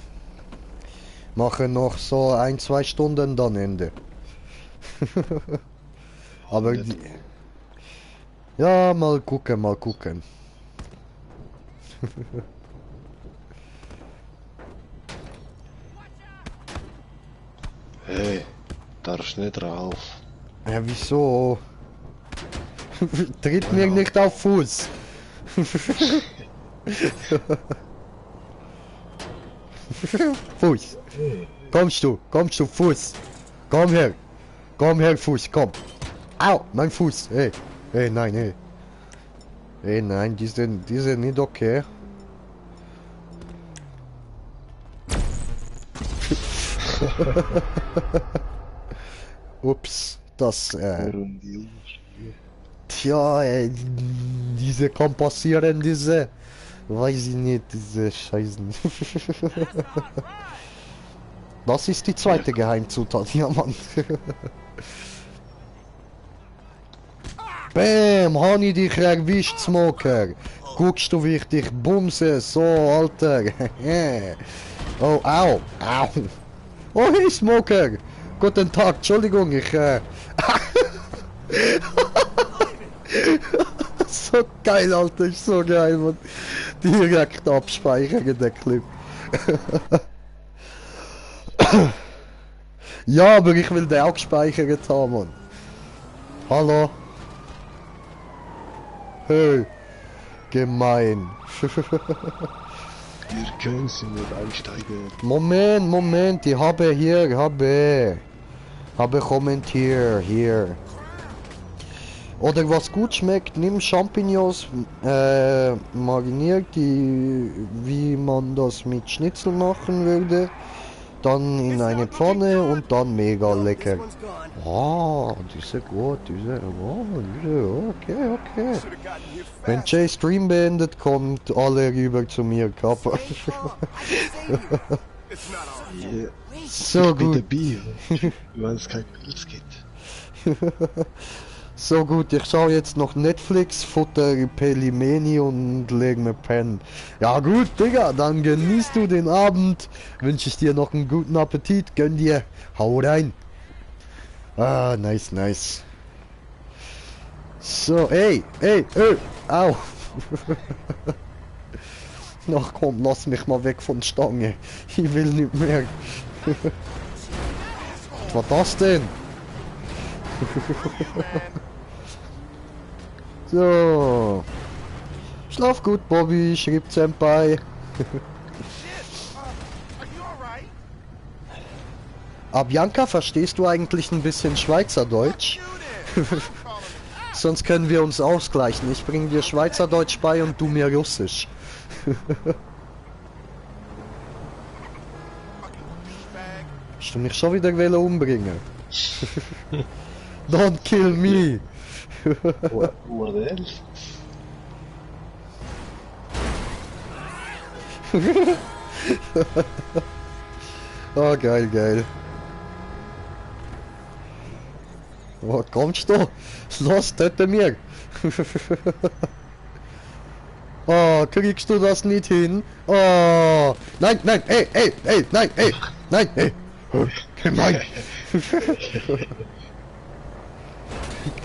Mache noch so 1-2 Stunden, dann Ende. Aber ja, mal gucken. Hey, darfst nicht rauf. Ja, wieso? Tritt mir nicht auf Fuß. Fuß. Kommst du, Fuß. Komm her, Fuß, komm. Au, mein Fuß. Hey, nein. Hey, nein, die sind nicht okay. Ups, das, Tja, diese kann passieren, diese. Weiß ich nicht, diese Scheißen. Das ist die zweite Geheimzutat, ja Mann. Bäm, Hani dich erwischt, Smoker. Guckst du, wie ich dich bumse, so, Alter. Oh, au. Oh, hey, Smoker. Guten Tag, Entschuldigung, so geil, Alter, ist so geil, Mann. Direkt abspeichern, der Clip. Ja, aber ich will den auch gespeichert haben, Mann. Hallo? Hey. Gemein. Wir können sie nicht einsteigen. Moment, ich habe kommentiert, hier. Oder was gut schmeckt, nimm Champignons, mariniert die, wie man das mit Schnitzel machen würde. dann in eine Pfanne und dann mega lecker. This one's gone. Oh, diese gut, diese, okay, okay. Should've gotten here Wenn fast. Jay Stream beendet, kommt alle rüber zu mir, Kappa. Oh, I can save you. It's not all. Ja, So ich bin gut, dabei, wenn es keine Pilz gibt. so gut. Ich schaue jetzt noch Netflix, futter Pelimeni und leg mir pennen. Ja gut, Digga, dann genießt du den Abend. Wünsche ich dir noch einen guten Appetit. Gönn dir. Hau rein. Ah, nice, nice. So, ey, au. Ach komm, lass mich mal weg von Stange. Ich will nicht mehr. Was war das denn? So. Schlaf gut, Bobby, schrieb Senpai. Are you alright? Bianca, verstehst du eigentlich ein bisschen Schweizerdeutsch? Sonst können wir uns ausgleichen. Ich bringe dir Schweizerdeutsch bei und du mir Russisch. Hast du mich schon wieder umbringen? Don't kill me! What else? Oh, geil, geil. Oh, kommst du? Los, töte mir! Oh, kriegst du das nicht hin? Oh, nein, nein, nein, nein, gemein!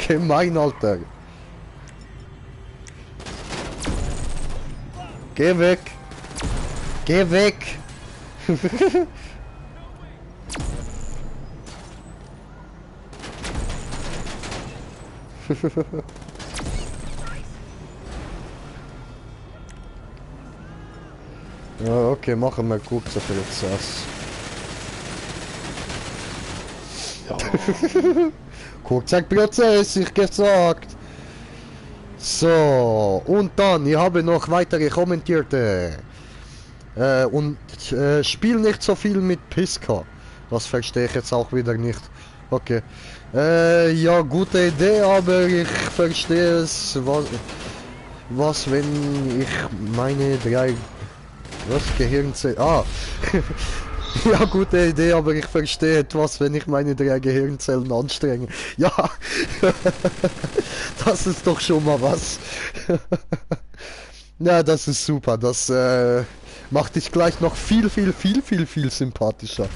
Gemein, Alter! Geh weg! Geh weg! Ja, okay, machen wir kurz für Prozess. Ja, Kurzer Prozess, ich gesagt. So, und dann, ich habe noch weitere Kommentierte. Spiel nicht so viel mit Piska. Das verstehe ich jetzt auch wieder nicht. Okay. Ja, gute Idee, aber ich verstehe es. Was wenn ich meine 3... Was? Gehirnzellen... Ah! Ja, gute Idee, aber ich verstehe etwas, wenn ich meine 3 Gehirnzellen anstrenge. Ja! Das ist doch schon mal was. Ja, das ist super. Das macht dich gleich noch viel sympathischer.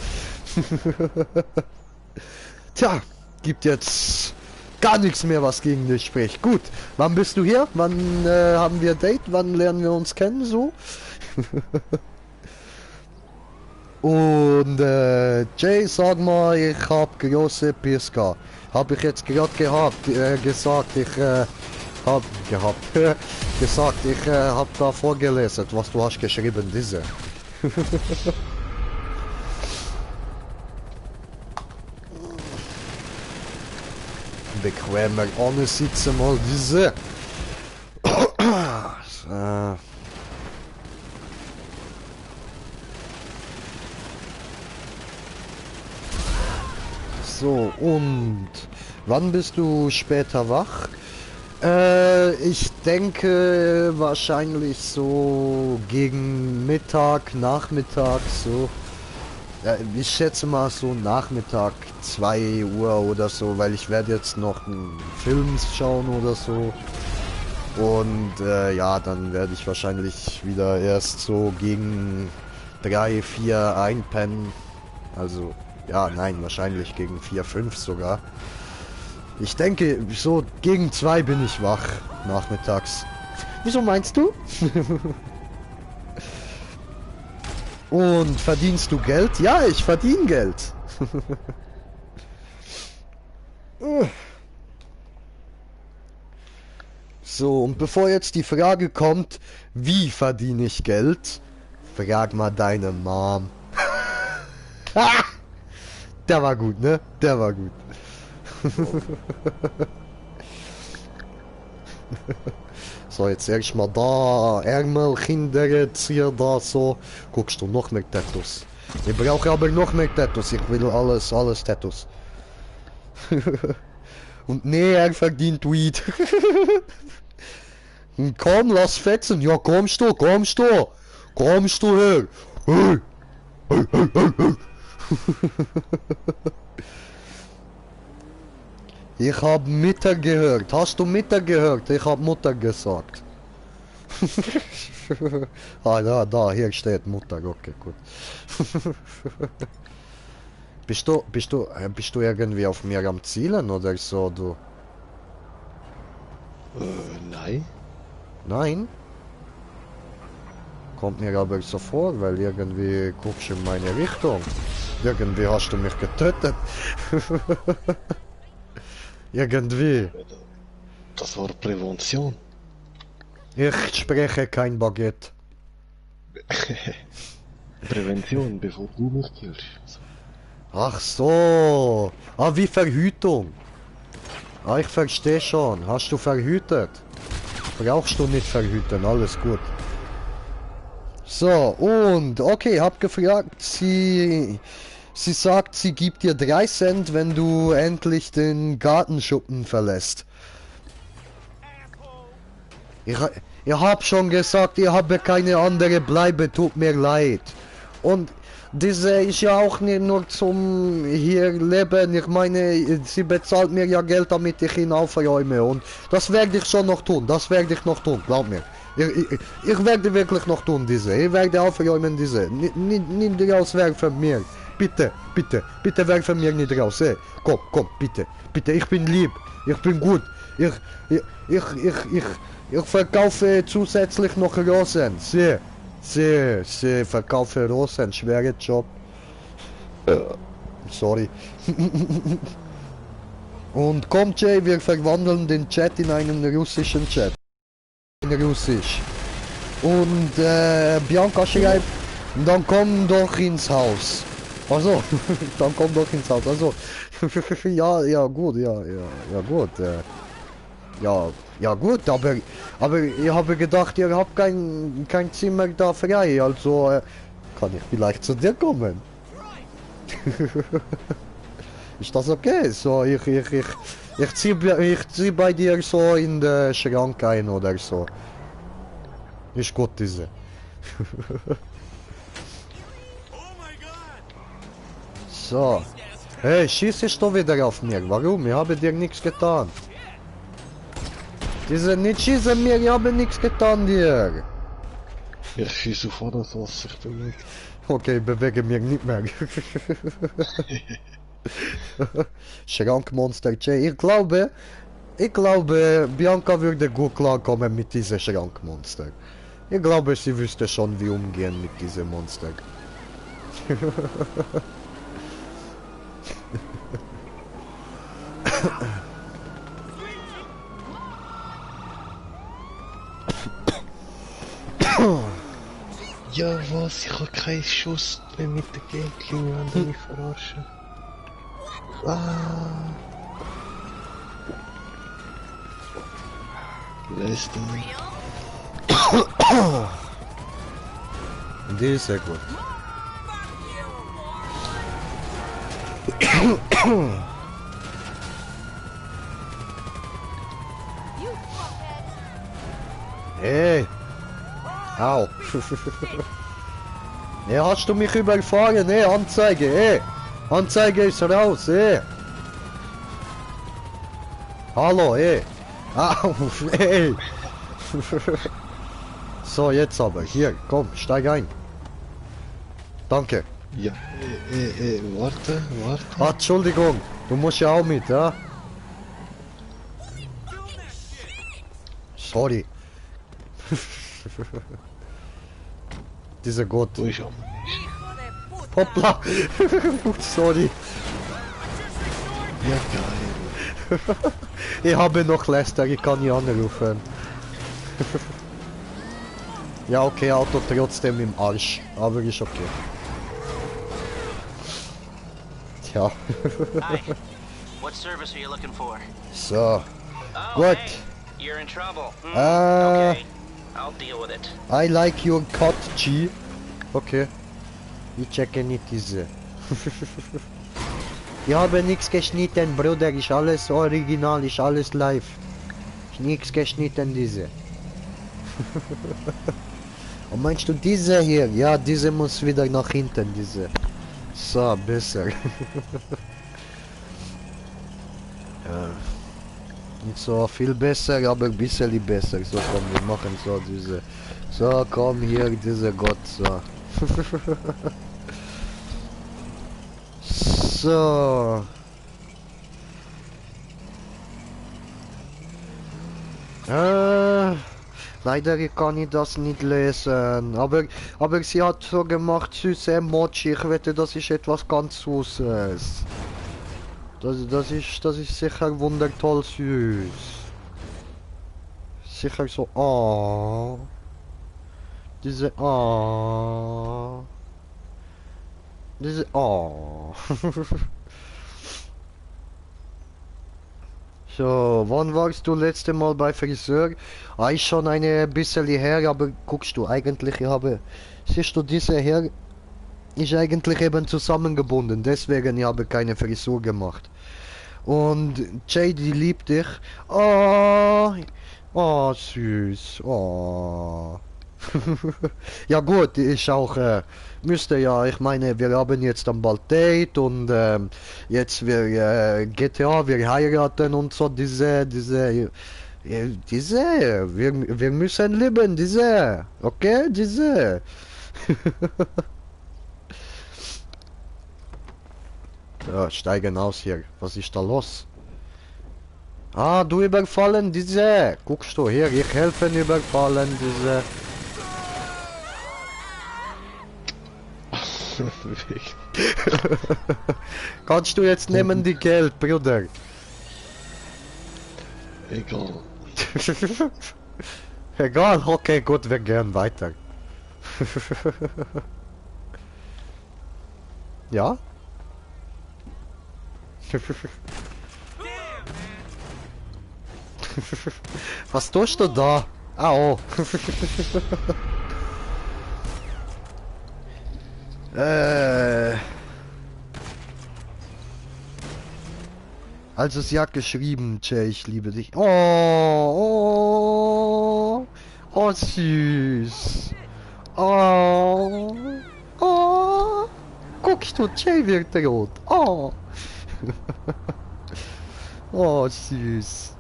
Tja, gibt jetzt gar nichts mehr, was gegen dich spricht. Gut, wann bist du hier? Wann haben wir Date? Wann lernen wir uns kennen? So. Und Jay, sag mal, ich hab große Piska. Hab ich jetzt gerade gesagt, ich hab gesagt, ich hab da vorgelesen, was du hast geschrieben, diese. Bequemer ohne sitzen mal diese. So, und wann bist du später wach? Ich denke wahrscheinlich so gegen Mittag, Nachmittag, so. Ich schätze mal so Nachmittag, 2 Uhr oder so, weil ich werde jetzt noch einen Film schauen oder so. Und ja, dann werde ich wahrscheinlich wieder erst so gegen 3, 4 einpennen. Also, ja, nein, wahrscheinlich gegen 4, 5 sogar. Ich denke, so gegen 2 bin ich wach, nachmittags. Wieso meinst du? Und verdienst du Geld? Ja, ich verdiene Geld. So, und bevor jetzt die Frage kommt, wie verdiene ich Geld? Frag mal deine Mom. Der war gut, ne? Der war gut. So, jetzt erstmal da Ärmel, Kindererzieher da so. Guckst du noch mehr Tattoos? Ich brauche aber noch mehr Tattoos. Ich will alles Tattoos. Und nee, er verdient Weed. Komm, lass fetzen. Ja, kommst du. Kommst du her. Hey. Hey. Ich hab Mutter gehört. Hast du Mutter gehört? Ich hab Mutter gesagt. Ah, da, hier steht Mutter. Okay, gut. Bist du irgendwie auf mir am Zielen oder so, du? Nein. Nein? Kommt mir aber so vor, weil irgendwie guckst du in meine Richtung. Irgendwie hast du mich getötet. Irgendwie. Das war Prävention. Ich spreche kein Baguette. Prävention, bevor du mich killst. Ach so. Ah, wie Verhütung. Ah, ich verstehe schon. Hast du verhütet? Brauchst du nicht verhüten, alles gut. So, und, okay, hab gefragt, sie sagt, sie gibt dir 3 Cent, wenn du endlich den Gartenschuppen verlässt. Ich hab schon gesagt, ich habe keine andere Bleibe, tut mir leid. Und diese ist ja auch nicht nur zum hier leben, ich meine, sie bezahlt mir ja Geld, damit ich ihn aufräume. Und das werde ich schon noch tun, glaub mir. Ich werde wirklich noch tun, ich werde aufräumen, nimm die raus, werf von mir. Bitte werf von mir nicht raus, ey. Komm, bitte, ich bin lieb, ich bin gut, ich verkaufe zusätzlich noch Rosen, verkaufe Rosen, schwerer Job. Sorry. Und komm Jay, wir verwandeln den Chat in einen russischen Chat. In Russisch. Und Bianca schreibt, dann komm doch ins Haus. Also, dann komm doch ins Haus. Also, ja gut, gut. Ja gut, aber ich habe gedacht, ihr habt kein Zimmer da frei, also kann ich vielleicht zu dir kommen. Ist das okay? So, ich zieh bei dir so in den Schrank ein oder so. Ist gut, diese. So. Hey, schießt du wieder auf mir? Warum? Ich habe dir nichts getan. Diese nicht schießen mir, ich habe nichts getan dir. Ich schieße vor das, was sich bewegt. Okay, bewege mich nicht mehr. Schrankmonster J. Ich glaube, Bianca würde gut klarkommen mit diesem Schrankmonster. Ich glaube, sie wüsste schon, wie umgehen mit diesem Monster. Ja was, ich habe keinen Schuss mehr mit der Gegenlinie, wenn du mich verarschen. Lässt du mich. Die ist sehr gut. Hey! Au! Ne, hast du mich überfahren? Ne, Anzeige, Anzeige ist raus, Hallo, Au, So, jetzt aber, hier, komm, steig ein. Danke. Ja, warte. Ah, Entschuldigung, du musst ja auch mit, ja? Sorry. Dieser Gott. wo ich auch. Hoppla. Sorry. Ja, geil. Ich habe noch Lester, ich kann ihn anrufen. Ja, okay, Auto trotzdem im Arsch, aber ist okay. Tja. Hi. What service are you looking for? So. Oh, Gut. hey, you're in trouble. Ah. Okay, I'll deal with it. I like your cut, G. Okay. Ich checke nicht diese. Ich habe nichts geschnitten, Bruder. Ist alles original, ist alles live. Ist nichts geschnitten, diese. Und meinst du diese hier? Ja, diese muss wieder nach hinten, diese. So, besser. Ja. Nicht so viel besser, aber ein bisschen besser. So, komm, wir machen so diese. So, komm hier, diese Gott, so. So. Leider kann ich das nicht lesen. Aber sie hat so gemacht, süße Emoji. Ich wette, das ist etwas ganz Süßes. Das ist sicher wundertoll süß. Sicher so, oh. Diese, oh. Diese, oh. So, wann warst du letzte Mal bei Friseur? Ah, ist schon eine bisschen her, aber guckst du, eigentlich, siehst du, diese her ist eigentlich eben zusammengebunden, deswegen ich habe keine Frisur gemacht. Und JD liebt dich. Oh, oh, süß, oh. Ja gut, ich auch, müsste ja, ich meine, wir haben jetzt dann bald Date und jetzt wir GTA, wir heiraten und so, wir müssen leben, okay, Ja, steigen aus hier, was ist da los? Ah, du überfallen guckst du, hier, ich helfe überfallen, Kannst du jetzt nehmen die Geld, Bruder? Egal. Egal, okay, gut, wir gehen weiter. Ja? Was tust du da? Au. Also sie hat geschrieben, Jay, ich liebe dich. Oh, oh, süß. Oh, oh. Guckst du, Jay wird rot. Oh. Oh, süß.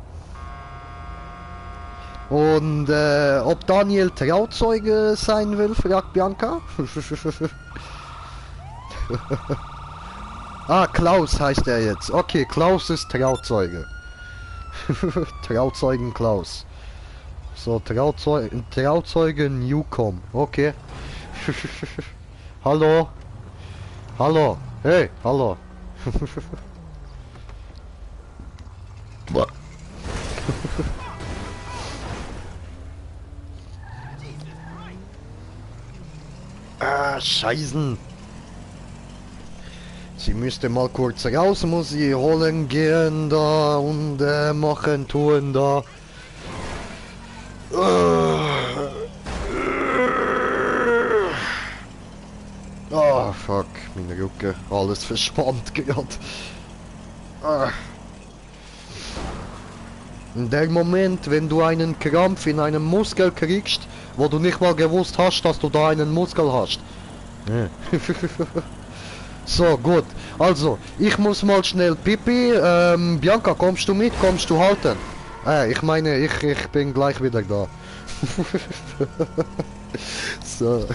Und ob Daniel Trauzeuge sein will, fragt Bianca. Ah, Klaus heißt er jetzt. Okay, Klaus ist Trauzeuge. Trauzeugen Klaus. So, Trauzeuge Newcom. Okay. Hallo. Hallo. Hey, hallo. Ah, Scheißen. Sie müsste mal kurz raus, muss sie holen gehen da und machen, tun da. Ah, fuck, meine Rücken, alles verspannt gerade. In dem Moment, wenn du einen Krampf in einem Muskel kriegst, wo du nicht mal gewusst hast, dass du da einen Muskel hast. So, gut. Also, ich muss mal schnell pipi. Bianca, kommst du mit? Kommst du halten? Ich meine, ich bin gleich wieder da. So.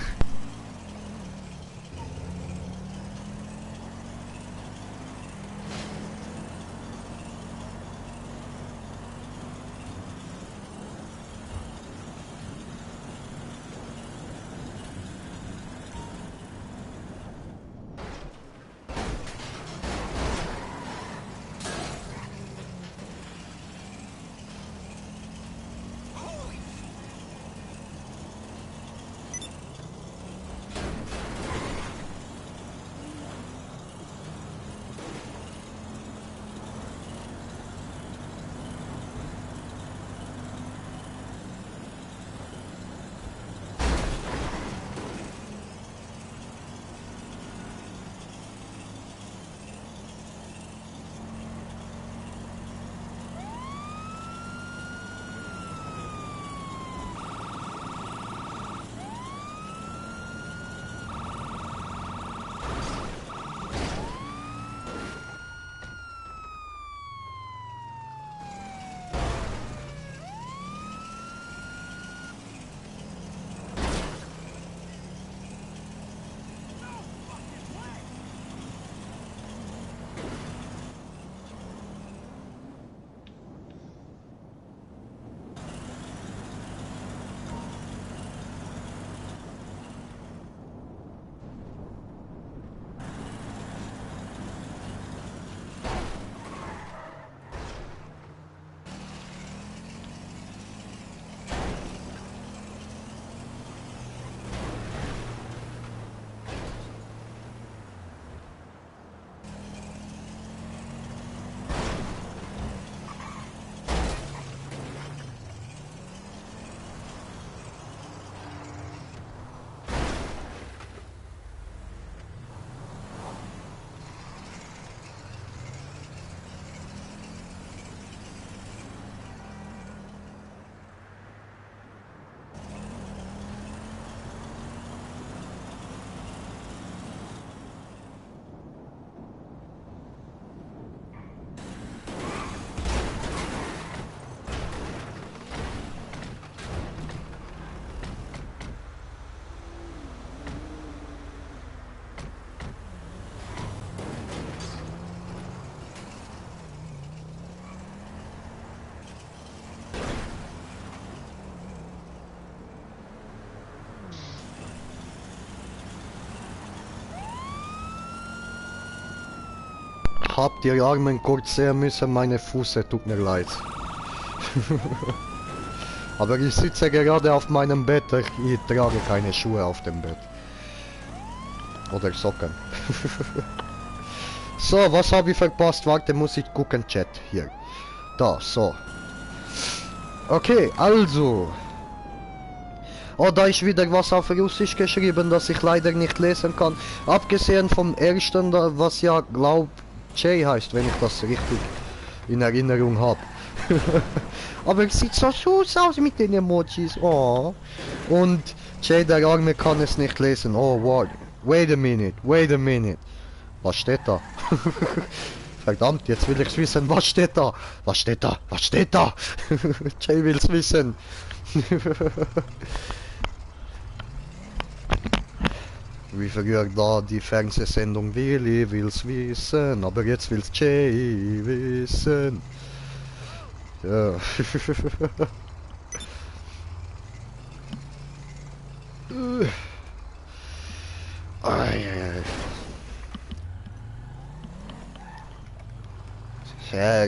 habt ihr Armen kurz sehen müssen, meine Füße, tut mir leid. Aber ich sitze gerade auf meinem Bett, ich trage keine Schuhe auf dem Bett. Oder Socken. So, was habe ich verpasst? Warte, muss ich gucken, Chat. Hier. Da, so. Okay, also. Oh, da ist wieder was auf Russisch geschrieben, das ich leider nicht lesen kann. Abgesehen vom ersten, was ja, glaub, Jay heißt, wenn ich das richtig in Erinnerung habe. Aber es sieht so süß aus mit den Emojis. Oh. Und Jay, der Arme, kann es nicht lesen. Oh, wow. Wait a minute. Was steht da? Verdammt, jetzt will ich's wissen. Was steht da? Was steht da? Jay will's wissen. Wie früher da die Fernsehsendung Willi will's wissen, aber jetzt will's Jay wissen. Ja.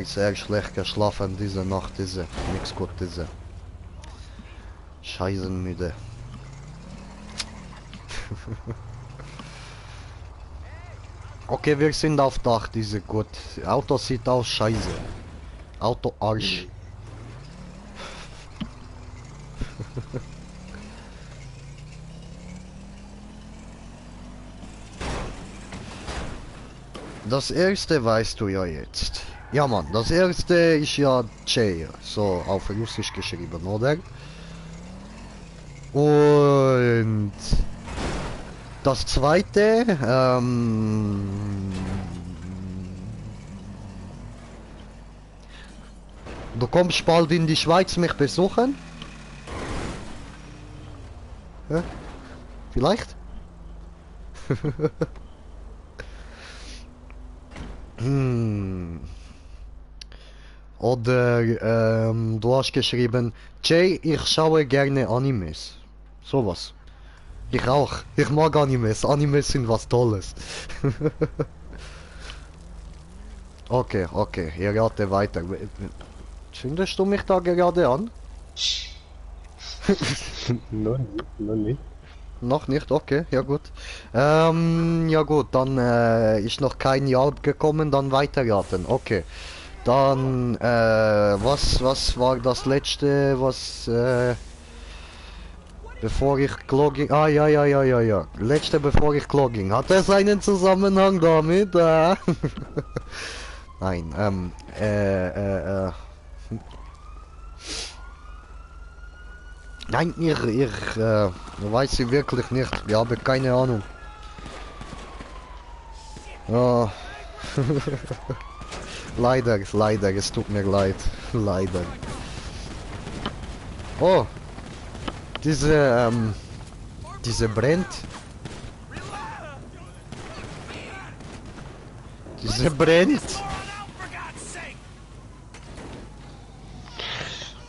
Sehr schlecht geschlafen diese Nacht, nix gut, Scheißenmüde. Okay, wir sind auf Dach, gut. Auto sieht aus scheiße. Auto Arsch. Das erste weißt du ja jetzt. Ja Mann, das erste ist ja Jay, so auf Russisch geschrieben, oder? Und das zweite, du kommst bald in die Schweiz mich besuchen? Ja? Vielleicht? Oder du hast geschrieben, Jay, ich schaue gerne Animes. Sowas. Ich auch. Ich mag Animes. Animes sind was Tolles. Okay, ihr rate weiter. Findest du mich da gerade an? Noch nicht. Noch nicht, okay, ja gut. Ja gut, dann ist noch kein Jahr gekommen, dann weiterraten, okay. Dann, was war das letzte, was, bevor ich Clogging, ja. Letzte bevor ich Clogging. Hat es einen Zusammenhang damit? Nein, Nein, ich weiß sie wirklich nicht. Ich habe keine Ahnung. Oh. Leider, es tut mir leid. Leider. Oh. Diese brennt. Diese brennt.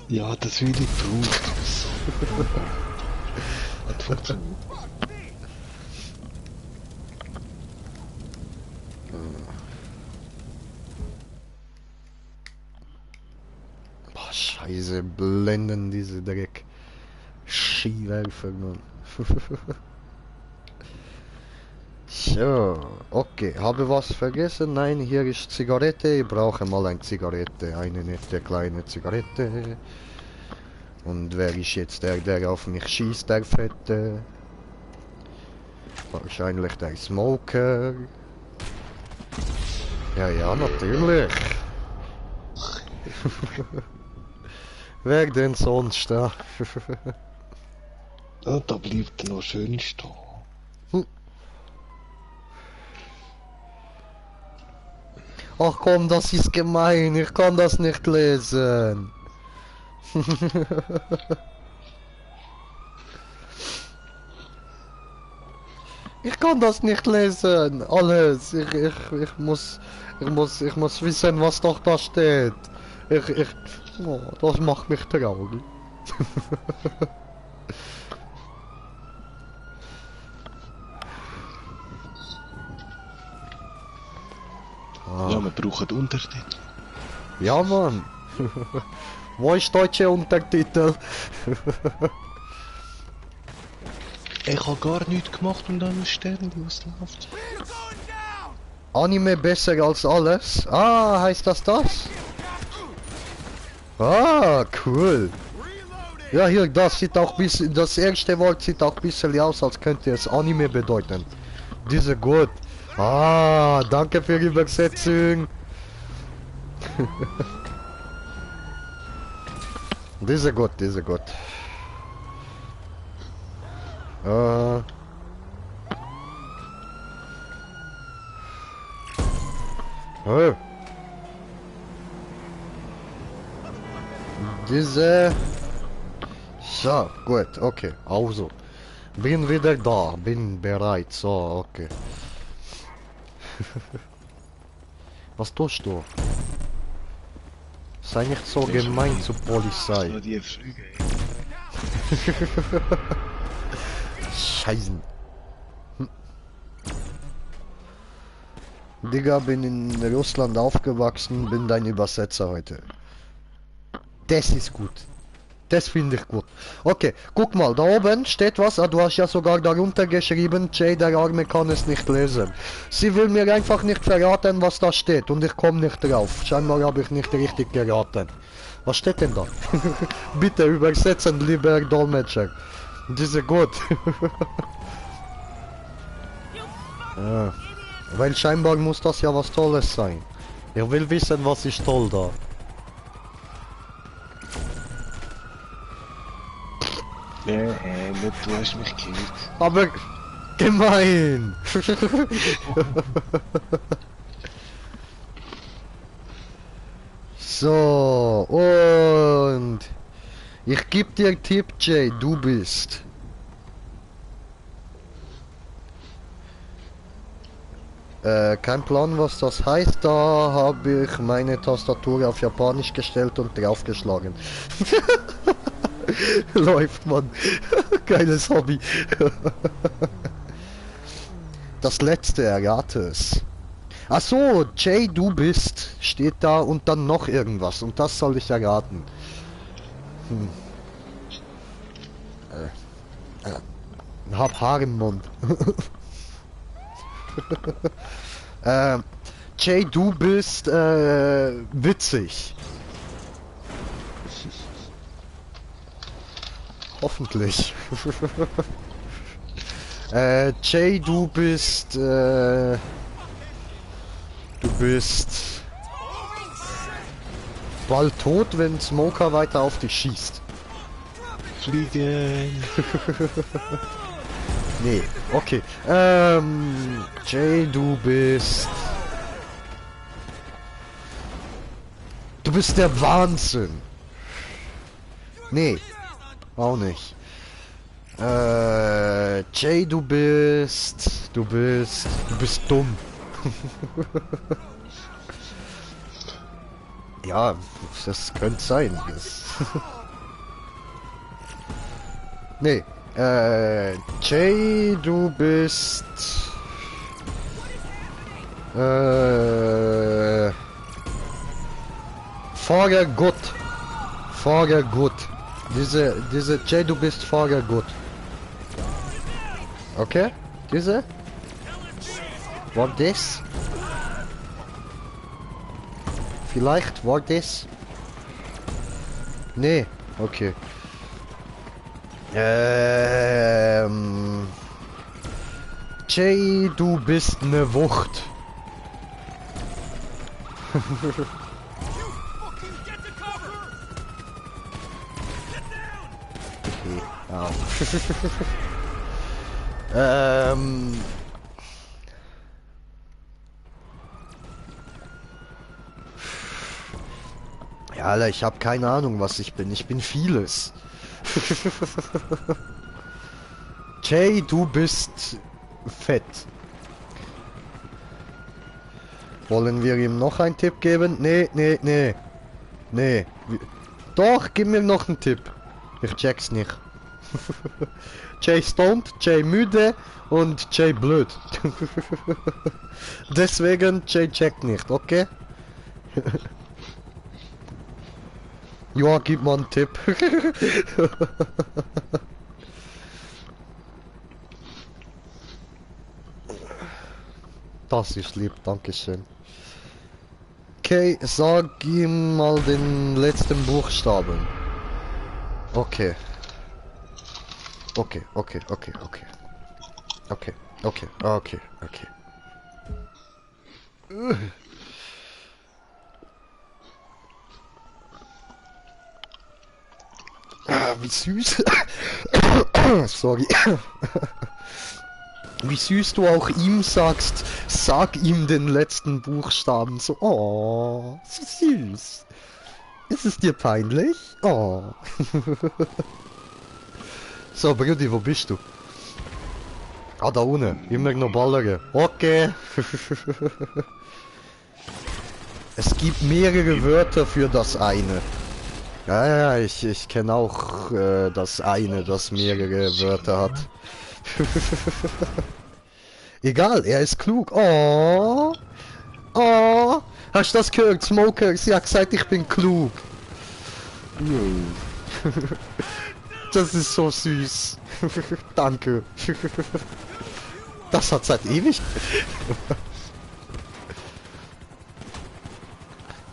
Ja, das will ich braucht. Hat funktioniert. Boah, scheiße, blenden diese Dreck. Skiwerfer, Mann. So, okay, habe was vergessen? Nein, hier ist Zigarette. Ich brauche mal eine Zigarette, eine nette kleine Zigarette. Und wer ist jetzt der auf mich schießt, der Fette? Wahrscheinlich der Smoker. Ja, natürlich. Wer denn sonst da? Ja, da bleibt noch schön stehen. Ach komm, das ist gemein, ich kann das nicht lesen. Ich kann das nicht lesen, alles. Ich muss wissen, was doch da steht. Oh, das macht mich traurig. Ja, man brauchen Untertitel. Ja, Mann. Wo ist deutsche Untertitel? Ich habe gar nichts gemacht und dann sterben die, was läuft. Anime besser als alles? Ah, heißt das das? Ah, cool. Ja, hier, das sieht auch bisschen, das erste Wort sieht auch ein bisschen aus, als könnte es Anime bedeuten. Diese gut. Ah, danke für die Übersetzung. Diese gut, diese gut. Oh. Diese... So, gut, okay, also. Bin wieder da, bin bereit, so, okay. Was tust du? Sei nicht so gemein zur Polizei. Das war die Frage. Scheißen. Digga, bin in Russland aufgewachsen, bin dein Übersetzer heute. Das ist gut. Das finde ich gut. Okay, guck mal, da oben steht was. Ah, du hast ja sogar darunter geschrieben, Jay, der Arme kann es nicht lesen. Sie will mir einfach nicht verraten, was da steht und ich komme nicht drauf. Scheinbar habe ich nicht richtig geraten. Was steht denn da? Bitte übersetzen, lieber Dolmetscher. Diese gut. Ja. Weil scheinbar muss das ja was Tolles sein. Ich will wissen, was ist toll da. Nee, nicht, du hast mich gehört. Aber gemein. So, und ich gebe dir Tipp, Jay, du bist. Kein Plan, was das heißt. Da habe ich meine Tastatur auf Japanisch gestellt und draufgeschlagen. Läuft, man. Geiles Hobby. Das letzte, errate es. Ach so, Jay, du bist, steht da und dann noch irgendwas und das soll ich erraten. Hab Haar im Mund. Jay, du bist witzig. Hoffentlich. Jay, du bist bald tot, wenn Smoker weiter auf dich schießt. Fliegen. Nee, okay. Jay, du bist der Wahnsinn. Nee, auch nicht. Jay, du bist dumm. Ja, das könnte sein. Nee, Jay, du bist Fahrer gut. Fahrer gut. Diese Jay, du bist Fahrer gut. Okay? Diese? War das? Vielleicht war das? Nee, okay. Jay, du bist ne Wucht. Okay, ja. Ja, Alter, ich habe keine Ahnung, was ich bin. Ich bin vieles. Jay, du bist fett. Wollen wir ihm noch einen Tipp geben? Nee. Nee. Doch, gib mir noch einen Tipp. Ich check's nicht. Jay stoned, Jay müde und Jay blöd. Deswegen Jay checkt nicht, okay? Ja, gib mal einen Tipp. Das ist lieb, dankeschön. Okay, sag ihm mal den letzten Buchstaben. Okay. Okay. Ah, wie süß. Sorry. Wie süß du auch ihm sagst, sag ihm den letzten Buchstaben. So, oh, so süß. Ist es dir peinlich? Oh. So, Brudi, wo bist du? Ah, da unten. Immer noch ballern. Okay. Es gibt mehrere Wörter für das eine. Ja, ich kenne auch das eine, das mehrere Wörter hat. Egal, er ist klug. Oh. Oh. Hast du das gehört? Smoker, sie hat gesagt, ich bin klug. Das ist so süß. Danke. Das hat seit ewig.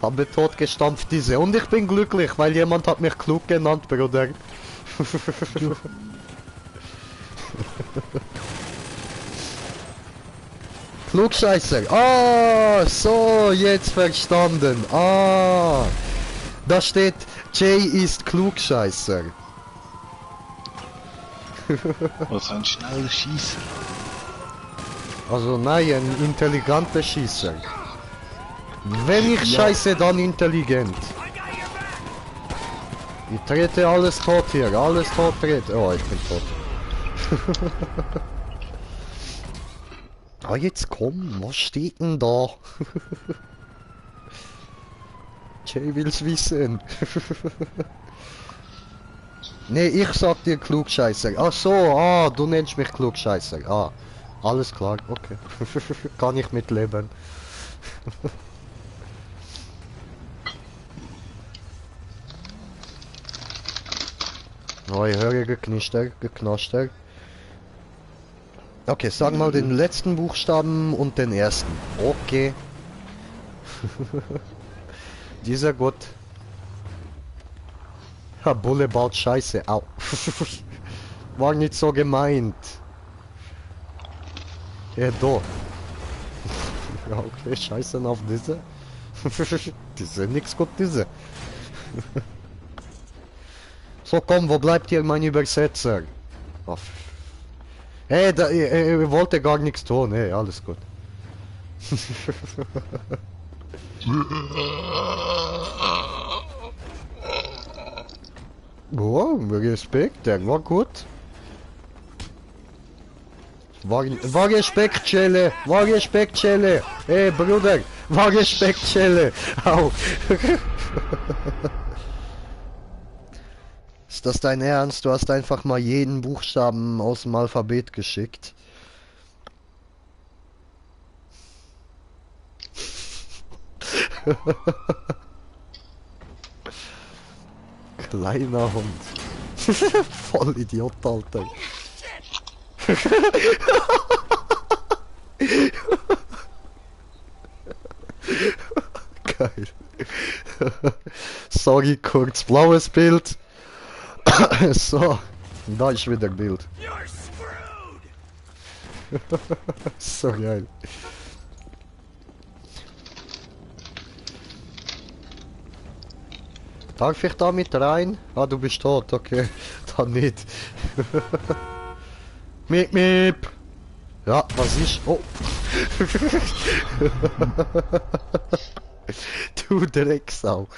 Habe tot gestampft diese. Und ich bin glücklich, weil jemand hat mich klug genannt, Bruder. Klugscheißer. Ah, so, jetzt verstanden. Ah, da steht, Jay ist Klugscheißer. Also ein schneller Schießer. Also nein, ein intelligenter Schießer. Wenn ich scheiße, dann intelligent. Ich trete alles tot hier, alles tot trete. Oh, ich bin tot. Ah, jetzt komm, was steht denn da? Jay will's wissen. Nee, ich sag dir Klugscheißer. Ach so, ah, du nennst mich Klugscheißer. Ah, alles klar, okay. Kann ich mitleben. Oh, ich höre geknaster. Okay, sag mal den letzten Buchstaben und den ersten. Okay. Dieser gut. Ha, Bulle baut Scheiße. Au. War nicht so gemeint. Ja, da. Ja, okay, scheißen auf diese. Diese, nix gut, diese. So, komm, wo bleibt hier mein Übersetzer? Oh. Hey, ich wollte gar nichts tun, hey, alles gut. Oh, Respekt, der war gut. War Respektschelle, war Respektschelle. Hey, Bruder, war Respektschelle. Au. Ist das dein Ernst? Du hast einfach mal jeden Buchstaben aus dem Alphabet geschickt. Kleiner Hund. Voll Idiot, Alter. Geil. Sorry, kurz blaues Bild. So, da ist wieder Bild. So geil. Darf ich da mit rein? Ah, du bist tot, okay. Dann nicht. Miep, miep. Ja, was ist? Oh. Du Drecksau.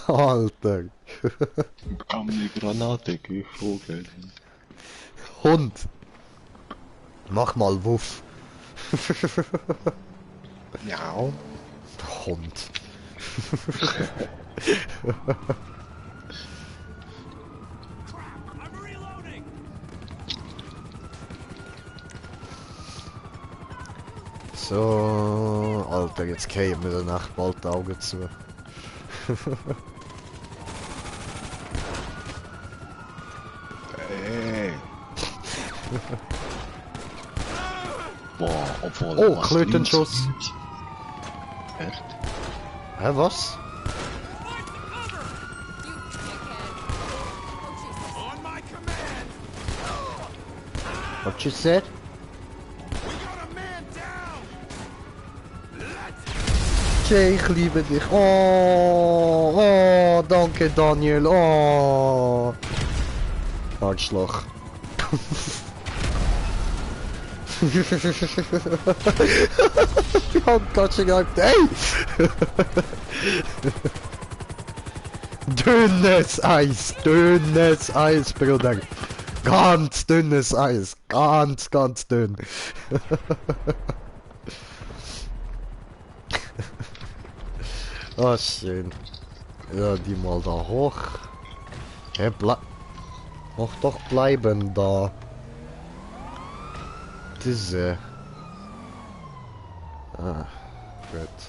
Alter. Bekam eine Granate geflogen. Hund. Mach mal Wuff. Ja. Hund. So, Alter, jetzt kämen mir danach bald die Augen zu. Hey. Boah, obwohl... Oh, was Klötenschuss. links- Echt? Hä, was? On my command! What you said? We got a man down! Jay, ich liebe dich. Oh, oh, danke Daniel. Oh. Arschloch. I'm touching out. Hey! Dünnes Eis, Bruder. Ganz dünnes Eis. Ganz dünn. Oh, schön. Ja, die mal da hoch. Hey, mach doch bleiben da. Diese. Ah, gut.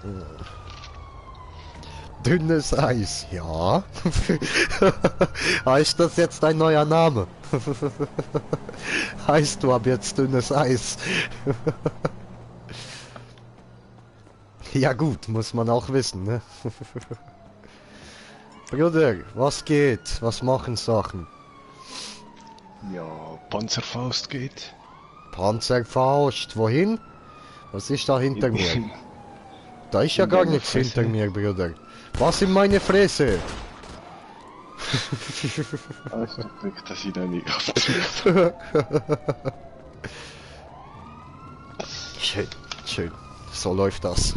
Ja. Dünnes Eis, ja. Heißt das jetzt ein neuer Name? Heißt du ab jetzt dünnes Eis? Ja gut, muss man auch wissen, ne? Bruder, was geht? Was machen Sachen? Ja, Panzerfaust geht. Panzerfaust, wohin? Was ist da hinter mir? Da ist ja gar deine nichts Fresse. hinter mir, Bruder. Was in meine Fresse? Also, ich das ich dann nicht Schön, schön. So läuft das.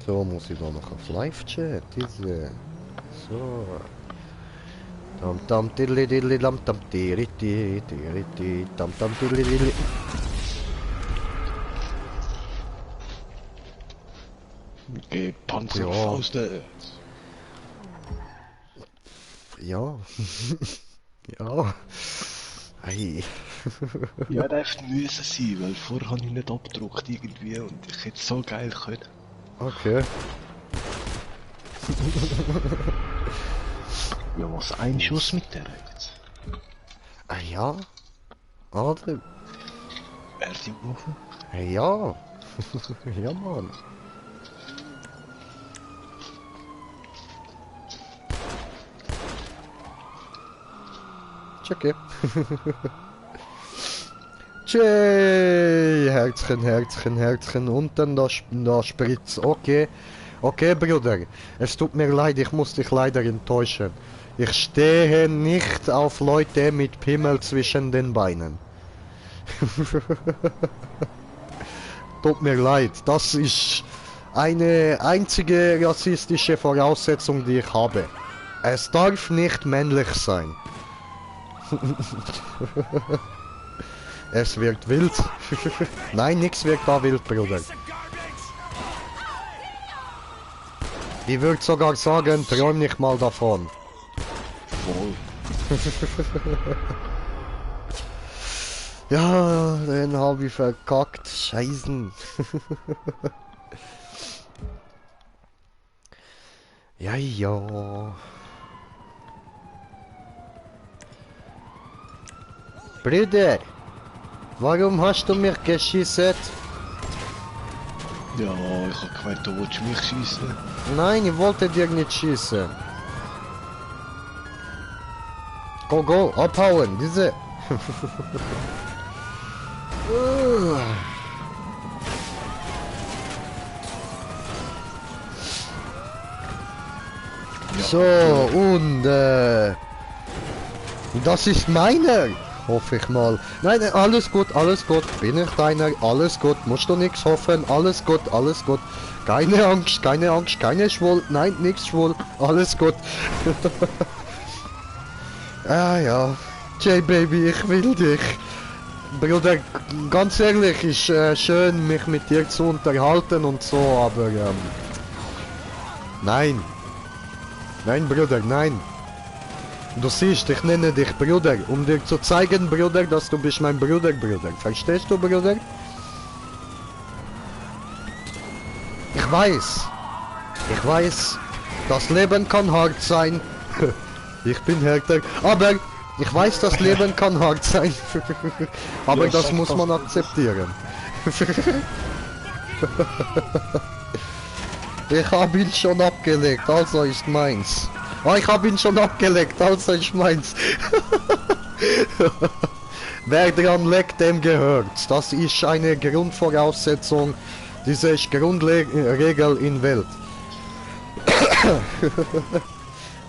So, muss ich da noch auf Live-Chat, diese. So. Tam tam tiddly diddly lam tam tiriti tiriti tam tam tiddly diddly. Geh Panzerfaust. Ja. Ja. Ei. Ja, das hätte müssen sein, weil vorher habe ich nicht abgedruckt irgendwie und ich hätte so geil können. Okay. Ja, was, ein Schuss mit der jetzt? Ah ja. Oder? Wer die Woche? Ja. Ja, Mann. Okay. Tschey, Herzchen. Und dann da Spritz. Okay. Okay, Bruder. Es tut mir leid, ich muss dich leider enttäuschen. Ich stehe nicht auf Leute mit Pimmel zwischen den Beinen. Tut mir leid, das ist eine einzige rassistische Voraussetzung, die ich habe. Es darf nicht männlich sein. Es wirkt wild. Nein, nichts wirkt da wild, Bruder. Ich würde sogar sagen, träum nicht mal davon. Voll. Ja, den habe ich verkackt. Scheißen. Ja, ja. Bruder, warum hast du mich geschissen? Ja, ich hab gemeint, du willst mich schießen. Nein, ich wollte dir nicht schießen. Go, abhauen, diese. So, und das ist meiner, hoffe ich mal. Nein, alles gut, bin ich deiner, alles gut, musst du nichts hoffen, alles gut. Keine Angst, keine schwul, nein, nichts schwul, alles gut. Ah ja, J-Baby, ich will dich. Bruder, ganz ehrlich, ist schön, mich mit dir zu unterhalten und so, aber nein. Nein, Bruder, nein. Du siehst, ich nenne dich Bruder, um dir zu zeigen, Bruder, dass du bist mein Bruder, Bruder. Verstehst du, Bruder? Ich weiß, das Leben kann hart sein. Ich bin härter, aber ich weiß, das Leben kann hart sein. Aber Ja, das sag muss das man nicht. akzeptieren. Ich habe ihn schon abgelegt, also ist meins. Oh, ich habe ihn schon abgelegt, also ist meins. Wer dran legt, dem gehört. Das ist eine Grundvoraussetzung. Diese ist Grundregel in Welt.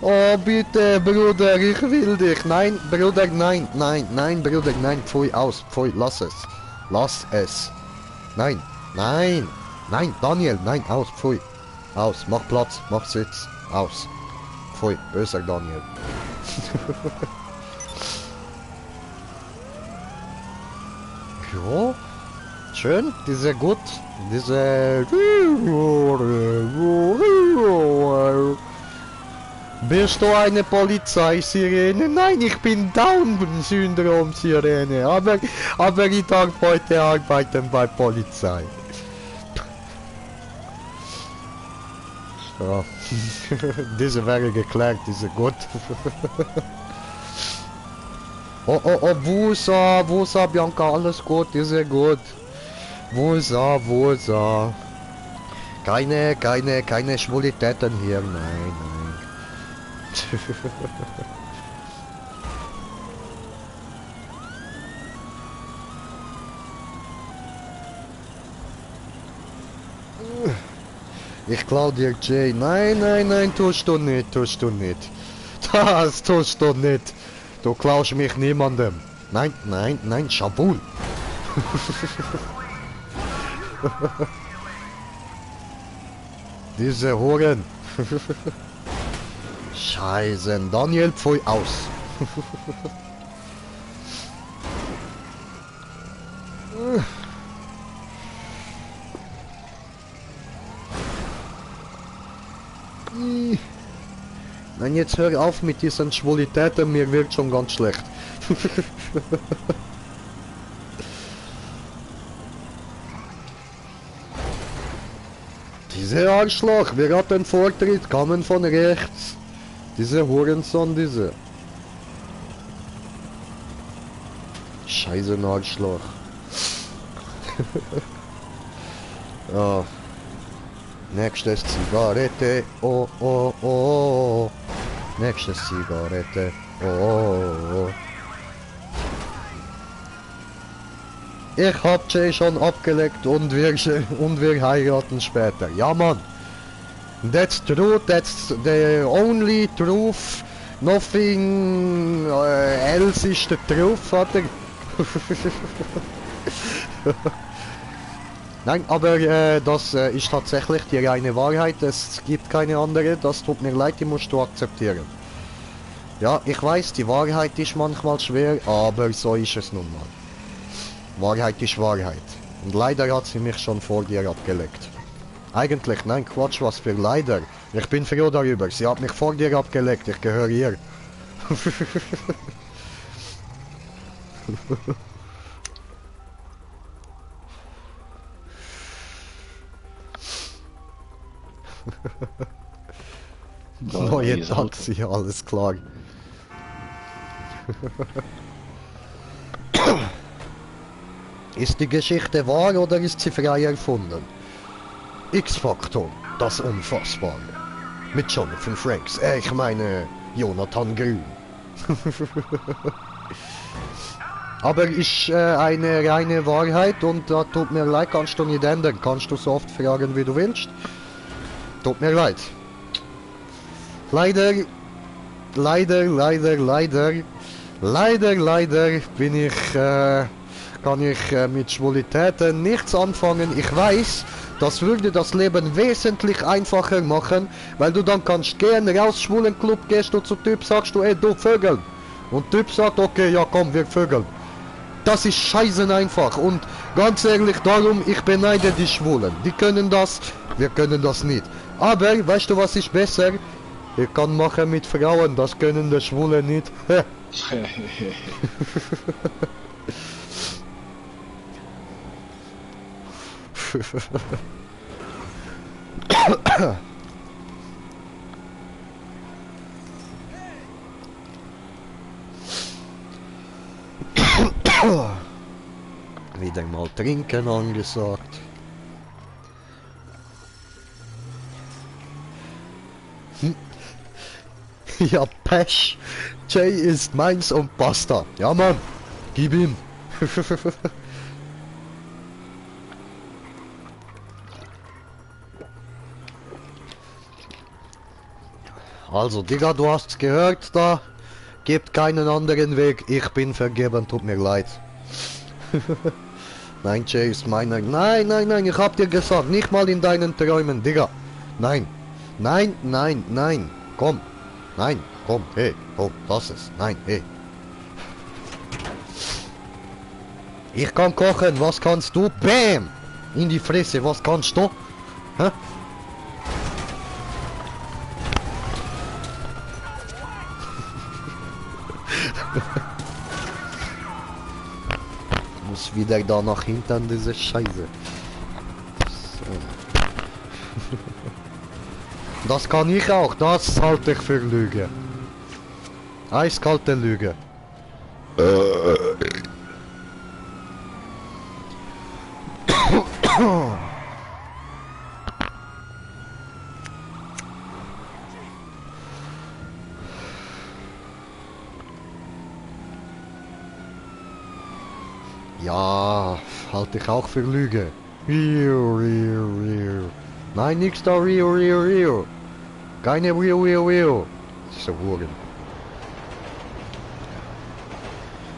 Oh, bitte, Bruder, ich will dich. Nein, Bruder, nein, nein, nein, Bruder, nein. Pfui, aus, pfui, lass es. Lass es. Nein, nein, nein, Daniel, nein, aus, pfui. Aus, mach Platz, mach Sitz, aus. Pfui, böser Daniel. Ja, schön, diese gut, diese... Bist du eine Polizeisirene? Nein, ich bin Down-Syndrom-Sirene, aber ich darf heute arbeiten bei Polizei. Ja, diese wäre geklärt, diese gut. Oh, Wusa, Bianca, alles gut, diese gut. Wusa. Keine Schwulitäten hier, nein. Ich klau dir Jay. Nein, tust du nicht. Das tust du nicht. Du klaust mich niemandem. Nein, Schabul. Diese Huren. Scheiße, Daniel, pfui aus. Nein, jetzt hör auf mit diesen Schwulitäten, mir wird schon ganz schlecht. Diese Arschloch, wer hat den Vortritt, kamen von rechts. Diese Hurensohn, diese. Scheiße Arschloch. Ja. Nächstes Zigarette, oh. Nächstes Zigarette, oh. Ich hab Jay schon abgelegt und wir heiraten später. Ja, Mann. That's true, that's the only truth. Nothing else is the truth, Vater. Nein, aber das ist tatsächlich die reine Wahrheit. Es gibt keine andere. Das tut mir leid, die musst du akzeptieren. Ja, ich weiß, die Wahrheit ist manchmal schwer, aber so ist es nun mal. Wahrheit ist Wahrheit. Und leider hat sie mich schon vor dir abgelegt. Eigentlich, nein, Quatsch, was für leider. Ich bin froh darüber. Sie hat mich vor dir abgelegt. Ich gehöre ihr. Neue Taxi, alles klar. Ist die Geschichte wahr oder ist sie frei erfunden? X-Faktor, das Unfassbare. Mit Jonathan Frakes, ich meine Jonathan Grün. Aber ist eine reine Wahrheit und da tut mir leid, kannst du nicht ändern. Kannst du so oft fragen, wie du willst. Tut mir leid. Leider bin ich, kann ich mit Schwulitäten nichts anfangen. Ich weiß, das würde das Leben wesentlich einfacher machen, weil du dann kannst gehen, raus, Schwulenclub, gehst du zu Typ, sagst du, ey, du Vögel. Und Typ sagt, okay, ja komm, wir Vögeln. Das ist scheißen einfach und ganz ehrlich, darum, ich beneide die Schwulen. Die können das, wir können das nicht. Aber, weißt du, was ist besser? Ich kann machen mit Frauen, das können die Schwule nicht. Wieder mal trinken angesagt. Ja, Pech. Jay ist meins und basta. Ja, Mann. Gib ihm. Also, Digga, du hast gehört da. Gibt keinen anderen Weg. Ich bin vergeben, tut mir leid. Nein, Jay ist meiner. Nein, nein, nein, ich hab dir gesagt, nicht mal in deinen Träumen, Digga. Nein. Nein, nein, nein. Komm. Nein, komm, hey, komm, das ist. Nein, hey. Ich kann kochen, was kannst du? Bam! In die Fresse, was kannst du? Hä? Muss wieder da nach hinten, diese Scheiße. So. Das kann ich auch, das halte ich für Lüge. Eiskalte Lüge. Ja, halte ich auch für Lüge. Nein, nix da, keine so Huren.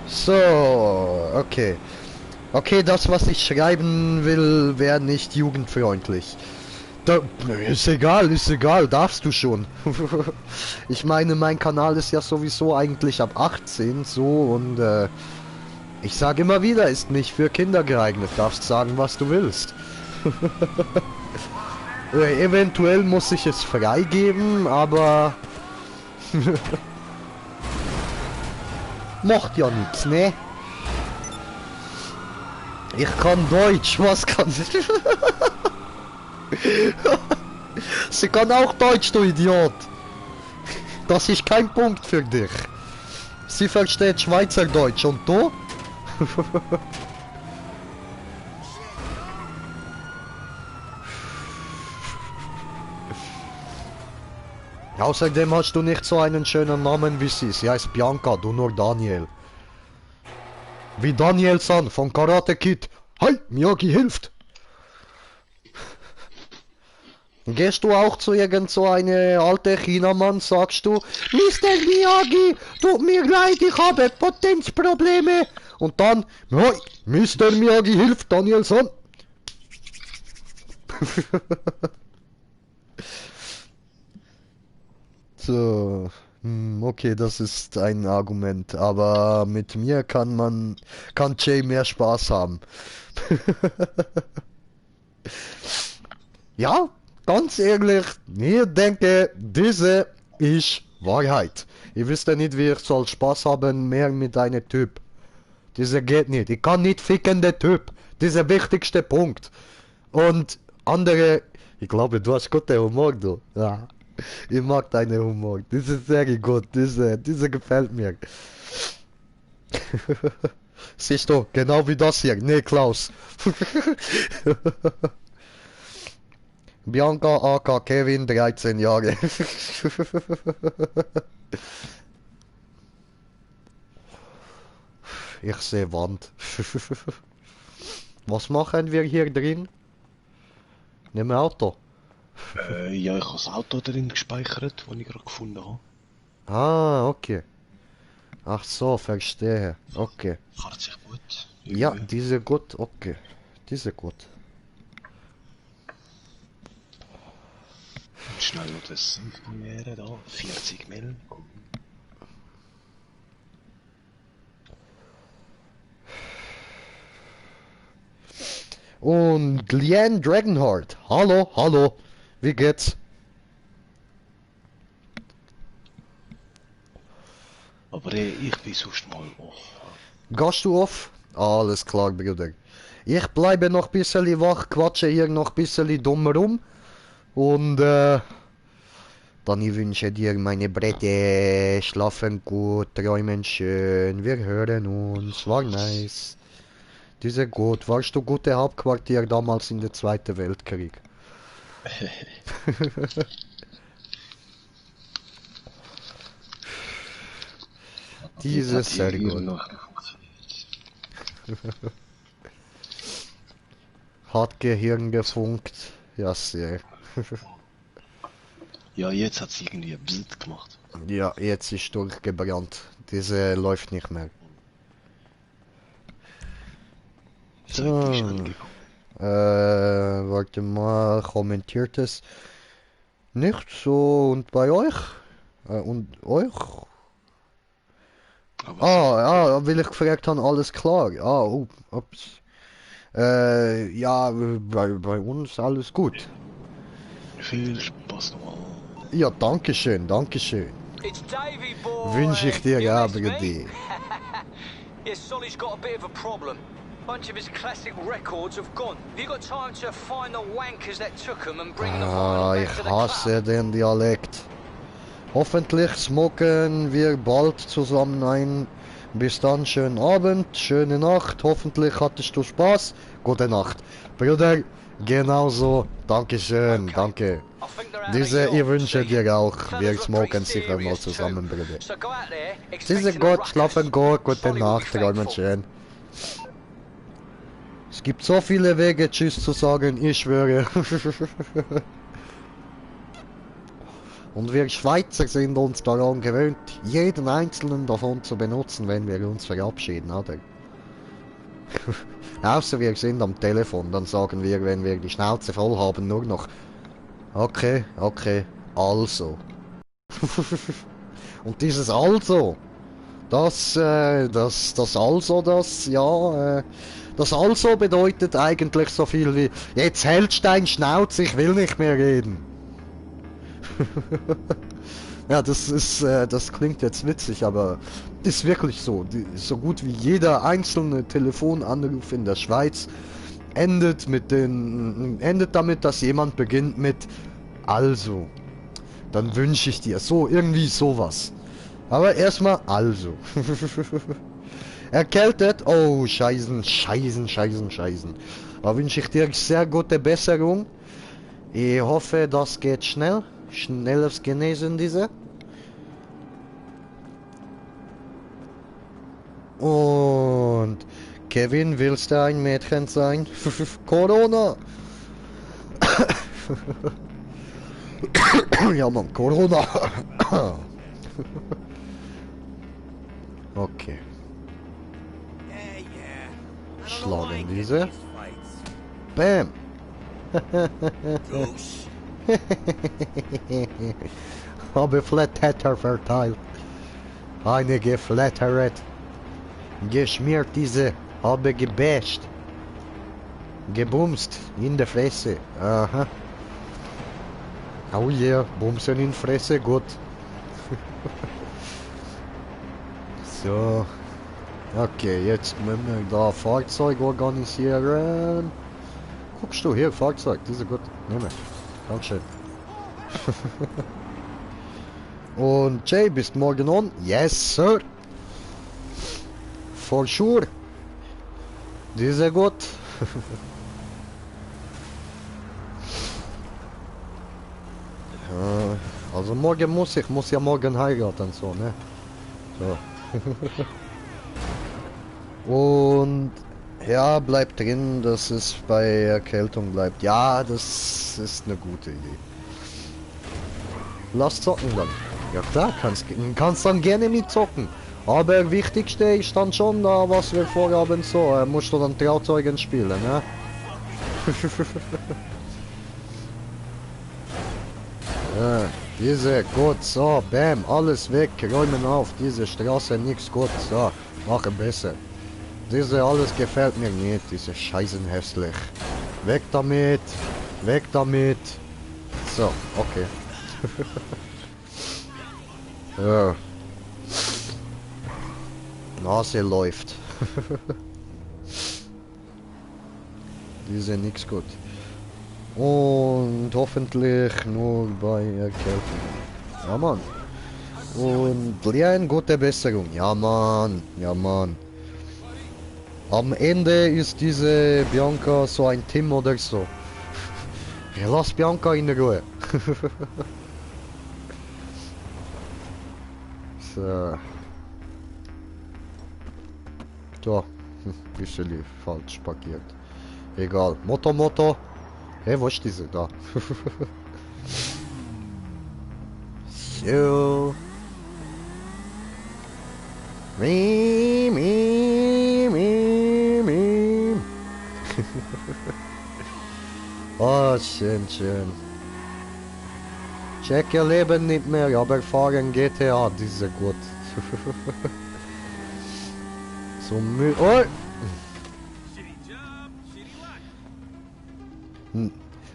So, okay. Okay, das, was ich schreiben will, wäre nicht jugendfreundlich. Da, ist egal, darfst du schon. Ich meine, mein Kanal ist ja sowieso eigentlich ab 18, so, und ich sage immer wieder, ist nicht für Kinder geeignet, darfst sagen, was du willst. Eventuell muss ich es freigeben, aber macht ja nichts, ne? Ich kann Deutsch, was kann ich? Sie kann auch Deutsch, du Idiot. Das ist kein Punkt für dich. Sie versteht Schweizerdeutsch und du? Außerdem hast du nicht so einen schönen Namen wie sie. Sie heißt Bianca, du nur Daniel. Wie Daniel-san von Karate Kid. Hi, Miyagi hilft. Gehst du auch zu irgend so eine alte Chinamann, sagst du, Mr. Miyagi, tut mir leid, ich habe Potenzprobleme. Und dann, hi, Mr. Miyagi hilft, Daniel-san. So, okay, das ist ein Argument, aber mit mir kann Jay mehr Spaß haben. Ja, ganz ehrlich, ich denke, diese ist Wahrheit. Ich wüsste nicht, wie ich soll Spaß haben mehr mit einem Typ. Diese geht nicht. Ich kann nicht ficken, der Typ. Dieser wichtigste Punkt. Und andere, ich glaube, du hast guten Humor, du. Ja. Ich mag deinen Humor. Das ist sehr gut. Diese gefällt mir. Siehst du, genau wie das hier. Nee, Klaus. Bianca aka Kevin, 13 Jahre. Ich sehe Wand. Was machen wir hier drin? Nimm Auto. Ja, ich habe das Auto drin gespeichert, das ich gerade gefunden habe. Ah, okay. Ach so, verstehe. Okay. Fahrt sich gut. Ja, diese gut, okay. Diese gut. Schnell noch das informieren da. 40 Mil. Und Leanne Dragonheart. Hallo, hallo. Wie geht's? Aber ich bin sonst mal off. Gehst du auf? Alles klar, Bruder. Ich bleibe noch ein bisschen wach, quatsche hier noch ein bisschen dumm rum. Und dann ich wünsche dir, meine Brette, schlafen gut, träumen schön, wir hören uns, war nice. Diese gut, warst du gute Hauptquartier damals in der Zweiten Weltkrieg? Diese Jetzt hat sehr die gut. Hirnnacht funktioniert. Hat Gehirn gefunkt, ja sehr. Ja, jetzt hat sie irgendwie ein Bzzzt gemacht. Ja, jetzt ist durchgebrannt. Diese läuft nicht mehr. So, die ist angekommen. Warte mal, kommentiert es. Nicht so, und bei euch? Und euch? Aber Weil ich gefragt habe, alles klar. Ups. Ja, bei uns alles gut. viel Spaß nochmal. Ja, danke schön, danke schön. It's Davy, boy. Wünsche ich dir, You ja, miss me? Brudi. Yeah, Solly's got a bit of a problem. Bunch of his classic records have gone. Have you got time to find the wankers that took them and bring the vinyl Ich back to the hasse club? den Dialekt. Hoffentlich smoken wir bald zusammen ein. Bis dann, schönen Abend, schöne Nacht. Hoffentlich hattest du Spaß. Gute Nacht. Bruder, genauso. Dankeschön, danke. I think they're out of Diese, York, ich wünsche see? dir auch. Fellas Wir look smoken pretty sicher mal serious zusammen, too. Bruder. So go out there, Diese expecting a Gott, ruckus. schlafen gut, gute Solly will be Nacht, träumen thankful. schön. Es gibt so viele Wege, Tschüss zu sagen, ich schwöre. Und wir Schweizer sind uns daran gewöhnt, jeden einzelnen davon zu benutzen, wenn wir uns verabschieden, oder? Außer wir sind am Telefon, dann sagen wir, wenn wir die Schnauze voll haben, nur noch okay, also. Und dieses also, das also, das also bedeutet eigentlich so viel wie, jetzt hältst dein Schnauz, ich will nicht mehr reden. Ja, das klingt jetzt witzig, aber ist wirklich so. So gut wie jeder einzelne Telefonanruf in der Schweiz endet damit, dass jemand beginnt mit also. Dann wünsche ich dir so, irgendwie sowas. Aber erstmal also. Erkältet, oh, scheißen. Da wünsche ich dir sehr gute Besserung. Ich hoffe, das geht schnell. Schnelles Genesen diese. Und Kevin, willst du ein Mädchen sein? Corona! Ja man, Corona! Okay, Yeah, yeah. I don't know why I schlagen get diese. these fights. Bam! Douche. Habe Flatheader verteilt. Einige Flathead. Geschmiert diese. Habe gebasht. Gebumst. In der Fresse. Aha. Oh yeah. Bumsen in Fresse. Gut. So. Okay, jetzt müssen wir da Fahrzeug organisieren. Guckst du hier, Fahrzeug. Das ist gut. Nehme. Dankeschön. Und Jay, bist morgen on? Yes, sir. For sure. Diese gut. Also morgen muss ja morgen heiraten, so, ne? So. Und ja, bleibt drin, dass es bei Erkältung bleibt. Ja, das ist eine gute Idee. Lass zocken dann. Ja klar, kannst dann gerne mitzocken. Aber wichtigste ist dann schon da, was wir vorhaben, so, musst du dann Trauzeugen spielen, ne? Ja, diese, gut, so, bam, alles weg, räumen auf, diese Straße, nix gut, so, machen besser. Diese, alles gefällt mir nicht, diese Scheißen hässlich. Weg damit, weg damit. So, okay. Ja. Nase läuft. Die sind nix gut. Und hoffentlich nur bei Erkältung. Ja, Mann. Und Leon, gute Besserung. Ja, Mann. Ja, Mann. Am Ende ist diese Bianca so ein Tim oder so. Lass Bianca in Ruhe. So. So. Bisschen falsch parkiert. Egal. Moto. Hey, wo ist diese? Da. So. Mim. Oh, schön. Check ihr Leben nicht mehr, aber fahren GTA, diese gut. So Müll. Oh! Shitty job, shitty luck.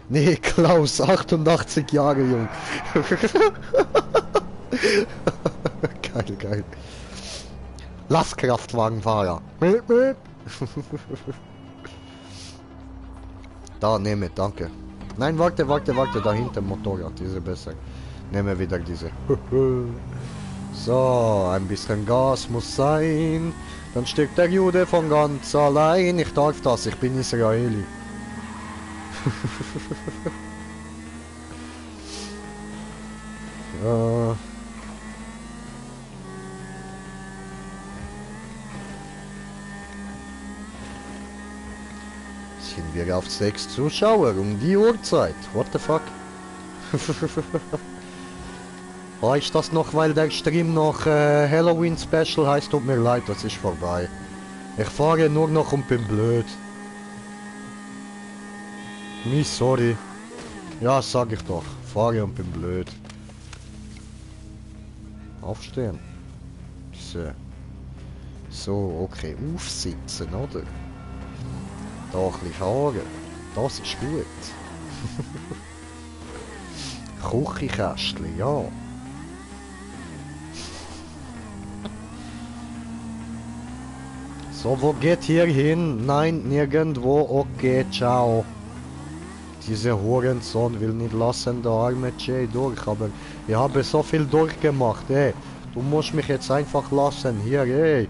Nee, Klaus, 88 Jahre jung. Geil. Lastkraftwagenfahrer. Da, nehme, danke. Nein, warte, dahinter Motorrad, diese besser. Nehme wieder diese. So, ein bisschen Gas muss sein. Dann stirbt der Jude von ganz allein. Ich darf das, ich bin Israeli. Ja. Sind wir auf 6 Zuschauer um die Uhrzeit? What the fuck? Reicht das noch, weil der Stream noch Halloween Special heißt? Tut mir leid, das ist vorbei. Ich fahre nur noch und bin blöd. Sorry. Ja, sag ich doch. Fahre und bin blöd. Aufstehen. So, okay. Aufsitzen, oder? Da ein bisschen fahren. Das ist gut. Küchenkästchen, ja. So, wo geht hier hin? Nein, nirgendwo. Okay, ciao. Diese Hurensohn will nicht lassen, der arme Jay durch, aber ich habe so viel durchgemacht, ey. Du musst mich jetzt einfach lassen, hier, ey.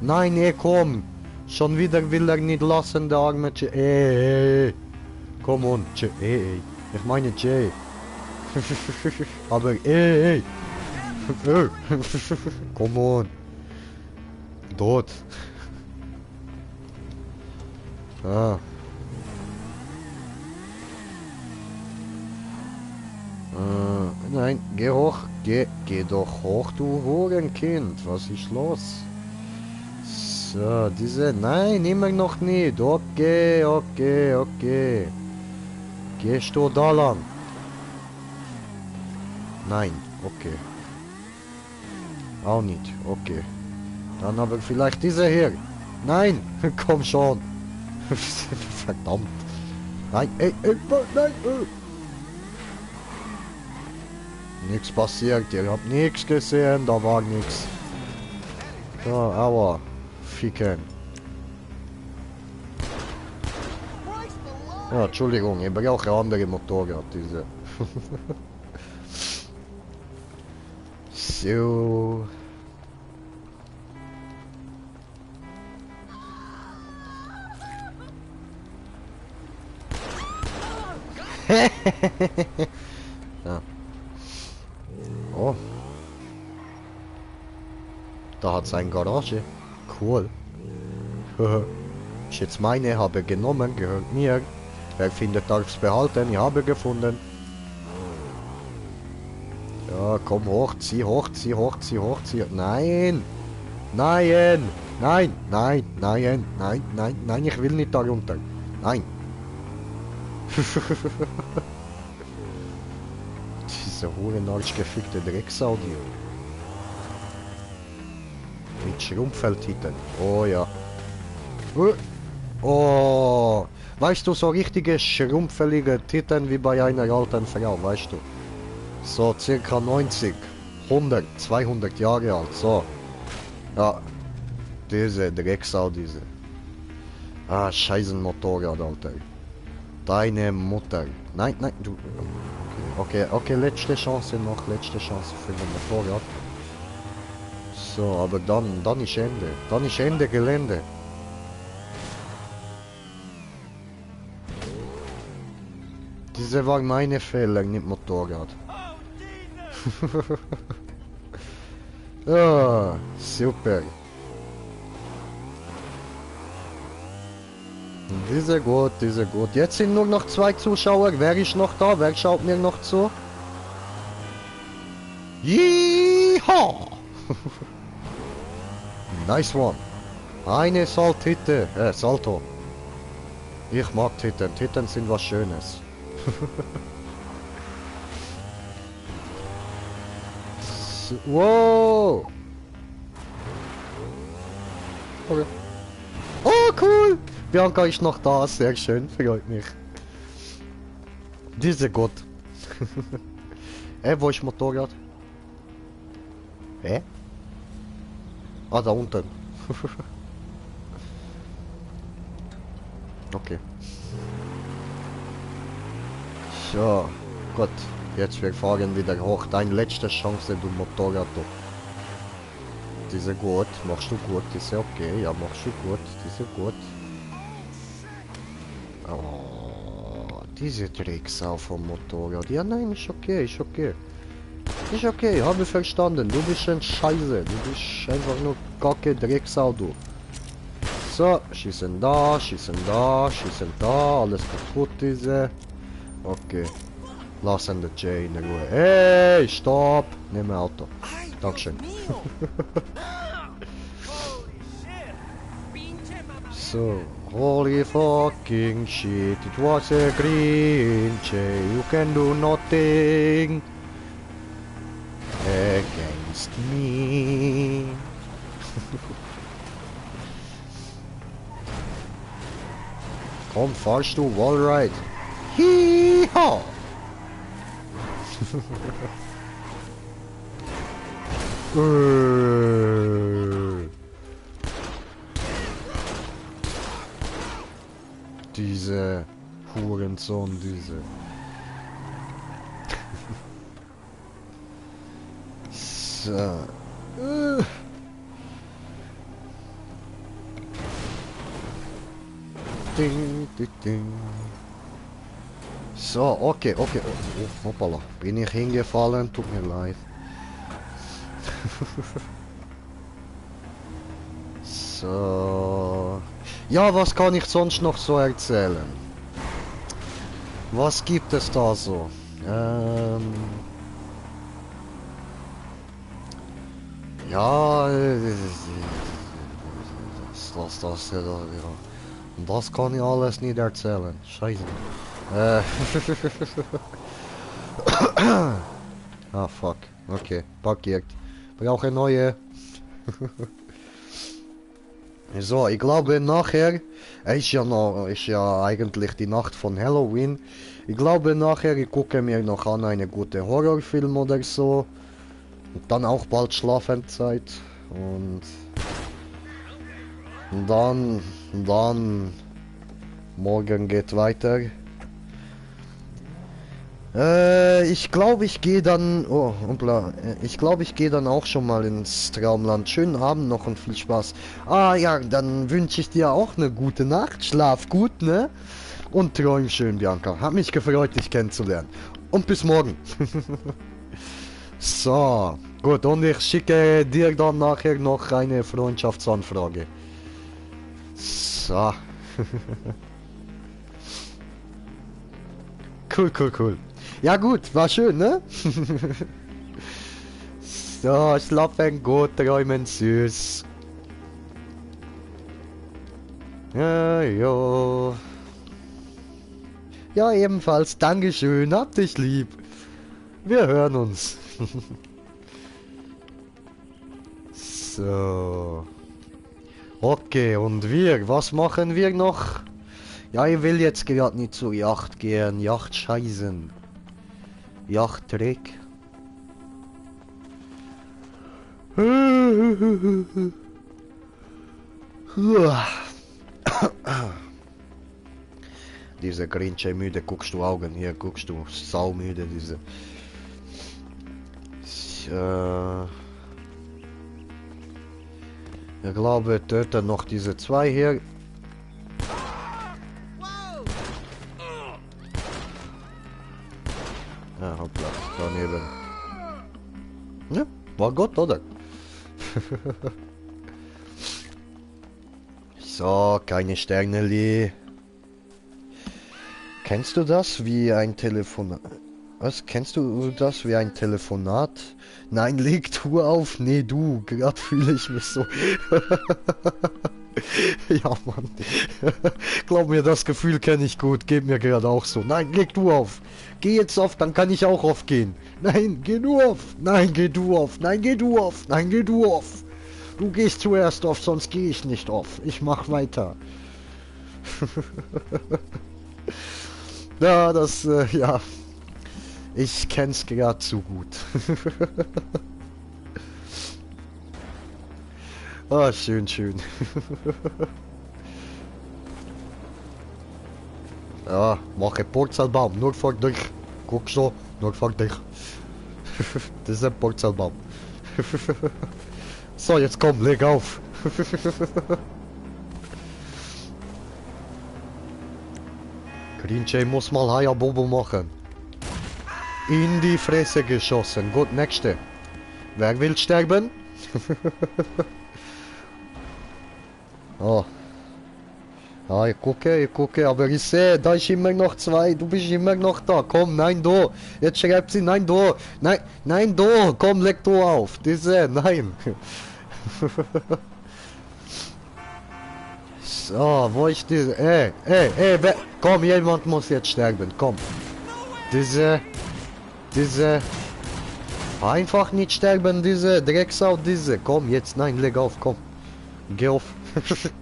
Nein, ey, komm. Schon wieder will er nicht lassen, der arme Jay. Ey. Komm on, Jay, ey. Ich meine Jay. Aber, ey. Komm on. Dort. Ah. Nein, geh hoch, geh doch hoch, du Hurenkind, was ist los? So, diese, nein, immer noch nicht, okay. Gehst du da lang? Nein, okay. Auch nicht, okay. Dann aber vielleicht diese hier. Nein, komm schon. Verdammt. Nein, ey, nein, Nichts passiert, ihr habt nichts gesehen, da war nichts. So, aua. Ficken. Ja, Entschuldigung, ich brauche andere Motorrad, diese. So. Ja. Oh. Da hat es eine Garage. Cool. Ist jetzt meine, habe genommen, gehört mir. Wer findet, darf es behalten. Ich habe gefunden. Ja, komm hoch, zieh hoch. Nein! Nein, ich will nicht da runter. Nein. Diese Hurenarsch gefickte Drecksau, die. Mit Schrumpfeltiteln. Oh ja. Oh. Weißt du, so richtige schrumpfelige Titten wie bei einer alten Frau, weißt du. So circa 90, 100, 200 Jahre alt, so. Ja. diese Drecksau, diese. Ah, scheißen Motorrad, Alter. Deine Mutter. Nein, nein, du... Okay, letzte Chance noch, letzte Chance für das Motorrad. So, aber dann ist Ende. Dann ist Ende Gelände. Diese war meine Fehler, nicht Motorrad. Ja, super. Diese gut, diese gut. Jetzt sind nur noch 2 Zuschauer. Wer ist noch da? Wer schaut mir noch zu? Yeehaw! Nice one. Eine Saltite. Salto. Ich mag Titten. Titten sind was Schönes. Wow! Okay. Oh, cool! Bianca ist noch da, sehr schön, freut mich. Diese Gott. Wo ist Motorrad? Hä? Ah, da unten. Okay. So, gut. Jetzt wir fahren wieder hoch. Deine letzte Chance, du Motorrad. Diese gut. Machst du gut. Diese okay. Ja, machst du gut. Diese gut. Oh, diese Drecksau vom Motorrad. Ja, nein, ist okay, ist okay. Ist okay, habe verstanden. Du bist ein Scheiße. Du bist einfach nur kacke Drecksau, du. So, schießen da, schießen da, schießen da. Alles kaputt, diese. Okay. Lassen den Jay in Ruhe. Hey, stopp! Nimm ein Auto. Dankeschön. So, holy fucking shit, it was a green Jay, you can do nothing against me. Komm, fahrst du Wallride? Hiha! Diese Hurensohn, diese. So. Ding, ding, ding. So, okay. Oh, hoppala. Bin ich hingefallen? Tut mir leid. So. Ja, was kann ich sonst noch so erzählen? Was gibt es da so? Ja, das kann ich alles nicht erzählen. Scheiße. Ah, fuck. Okay, parkiert. Brauche neue. So, ich glaube nachher, ist ja eigentlich die Nacht von Halloween. Ich glaube nachher, ich gucke mir noch an einen guten Horrorfilm oder so. Und dann auch bald Schlafenszeit. Und dann morgen geht weiter. Ich glaube, ich gehe dann... Oh, hoppla. Ich glaube, ich gehe dann auch schon mal ins Traumland. Schönen Abend noch und viel Spaß. Ah ja, dann wünsche ich dir auch eine gute Nacht. Schlaf gut, ne? Und träum schön, Bianca. Hat mich gefreut, dich kennenzulernen. Und bis morgen. So, gut. Und ich schicke dir dann nachher noch eine Freundschaftsanfrage. So. Cool. Ja gut, war schön, ne? So, schlafen gut, träumen süß. Ja. Ja, ebenfalls, Dankeschön, hab dich lieb. Wir hören uns. So. Okay, und was machen wir noch? Ja, ich will jetzt gerade nicht zur Yacht gehen. Yacht scheißen. Yacht Dreck. Diese Grinche müde, guckst du Augen hier, guckst du saumüde, diese. Ich glaube, töten noch diese zwei hier. Ja, hoppla, daneben. Ja, war gut, oder? So, keine Sterneli. Kennst du das wie ein Telefonat? Was? Kennst du das wie ein Telefonat? Nein, leg du auf. Nee, du. Gerade fühle ich mich so. Ja, Mann. Glaub mir, das Gefühl kenne ich gut. Geht mir gerade auch so. Nein, leg du auf. Geh jetzt auf, dann kann ich auch aufgehen. Nein, geh du auf. Nein, geh du auf. Nein, geh du auf. Nein, geh du auf. Du gehst zuerst auf, sonst gehe ich nicht auf. Ich mach weiter. Ja, das, ja. Ich kenn's gerade zu gut. Ah, schön, schön. Ja, mache Purzelbaum, nur für dich. Guck so, nur für dich. Das ist ein Purzelbaum. So, jetzt komm, leg auf. Grinche muss mal Hayabubu machen. In die Fresse geschossen. Gut, nächste. Wer will sterben? Oh. Ah, ich gucke, aber ich sehe, da ist immer noch zwei, du bist immer noch da, komm, nein, du, jetzt schreibt sie, nein, du, nein, du, komm, leg du auf, diese, nein. So, wo ist diese, komm, jemand muss jetzt sterben, komm. Diese, einfach nicht sterben, diese Drecksau, diese, komm, jetzt, nein, leg auf, komm. Geh auf,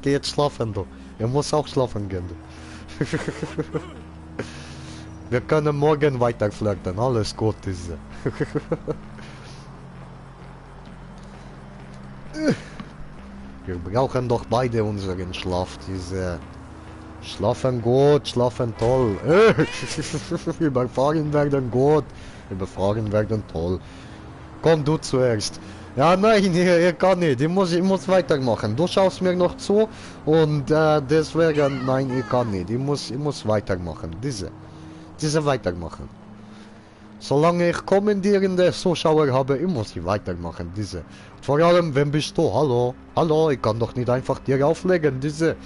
geh jetzt schlafen, du. Er muss auch schlafen gehen. Wir können morgen weiter flirten. Alles gut ist. Wir brauchen doch beide unseren Schlaf. Diese schlafen gut, schlafen toll. Überfahren werden gut, überfahren werden toll. Komm du zuerst. Ja, nein, ich kann nicht. Ich muss weitermachen. Du schaust mir noch zu und deswegen, nein, ich kann nicht. Ich muss weitermachen. Diese weitermachen. Solange ich kommandierende Zuschauer habe, ich muss weitermachen. Diese. Vor allem, wenn bist du? Hallo, ich kann doch nicht einfach dir auflegen. Diese.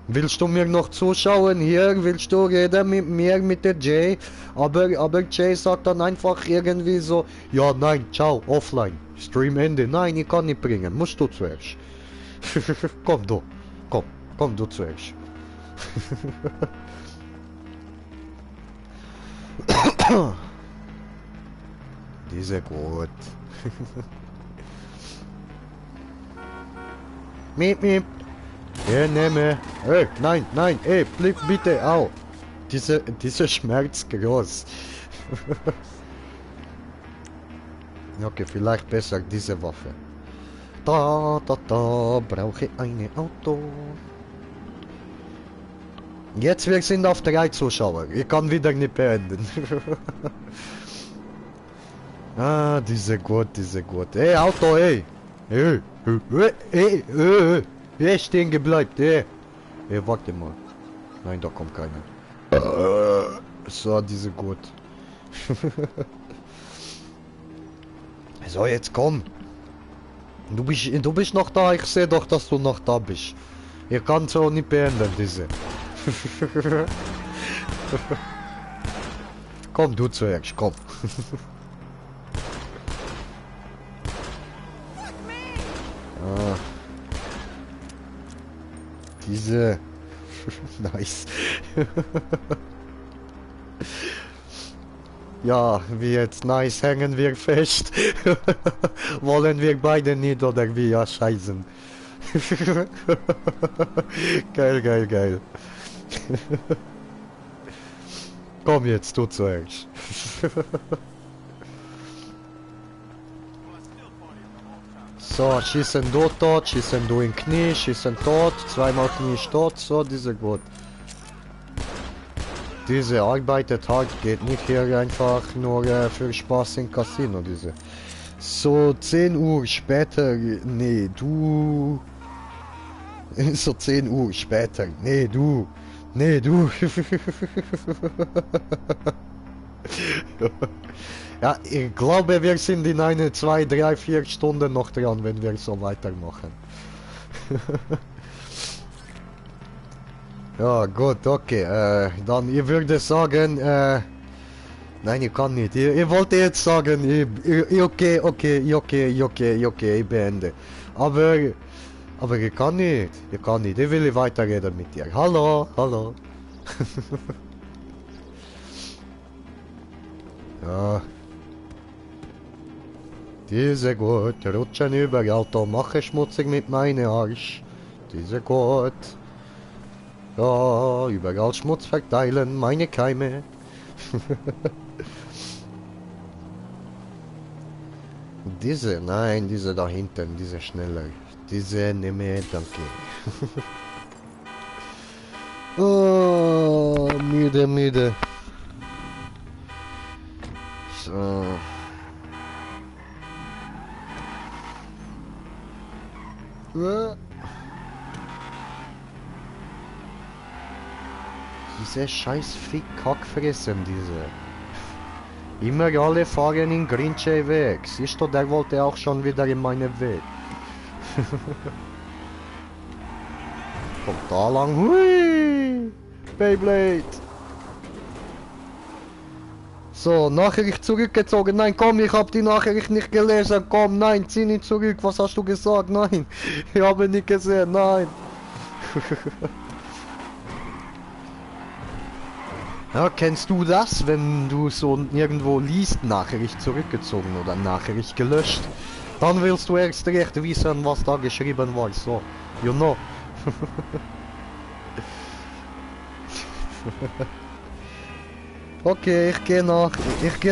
Willst du mir noch zuschauen hier? Willst du reden mit mir, mit der Jay? Aber Jay sagt dann einfach irgendwie so, ja, nein, ciao, offline. Stream Ende. Nein, ich kann nicht bringen. Musst du zuerst. Komm du. Komm du zuerst. Diese gut. Miep. Nehme. Hey, nein, ey, blieb bitte auf. Dieser Schmerz groß. Okay, vielleicht besser diese Waffe. Da, brauche ich ein Auto. Jetzt wir sind auf 3 Zuschauer. Ich kann wieder nicht beenden. Ah, diese gut. Ey, Auto, ey. Ey, stehen gebleibt, ey. Ey, warte mal. Nein, da kommt keiner. So, diese gut. So, jetzt komm. Du bist noch da, ich sehe doch, dass du noch da bist. Ihr könnt so nicht beenden, diese. Komm, du zuerst, komm. Ah. Diese. Nice. Ja, wie jetzt nice, hängen wir fest. Wollen wir beide nicht oder wie? Ja, scheißen. Geil. Komm jetzt, du zuerst. So, schießen du tot, schießen du in Knie, schießen tot, zweimal Knie ist tot, so, diese gut. Diese arbeitet hart, geht nicht hier einfach nur für Spaß im Casino, diese. So, 10 Uhr später, nee, du... So 10 Uhr später, nee, du... Nee, du... Ja, ich glaube, wir sind in 1, 2, 3, 4 Stunden noch dran, wenn wir so weitermachen. Ja, gut, okay, dann, ich würde sagen, nein, ich kann nicht. Ich wollte jetzt sagen, okay, ich beende. Aber ich kann nicht, ich will weiterreden mit dir. Hallo, hallo. Ja. Diese gut, rutschen über Auto, mache schmutzig mit meinem Arsch. Diese gut. Ja, überall Schmutz verteilen, meine Keime. Diese, nein, diese da hinten, diese schneller. Diese nehme ich, danke. Oh, müde, müde. So. Diese scheiß Fick-Kackfressen, diese. Immer alle fahren in Grinche weg. Siehst du, der wollte auch schon wieder in meinen Weg. Kommt da lang. Hui! Beyblade! So, Nachricht zurückgezogen. Nein, komm, ich habe die Nachricht nicht gelesen. Komm, nein, zieh nicht zurück. Was hast du gesagt? Nein, ich habe nicht gesehen. Nein. Ja, kennst du das, wenn du so irgendwo liest, Nachricht zurückgezogen oder Nachricht gelöscht? Dann willst du erst recht wissen, was da geschrieben war. So, you know. Okay, ich gehe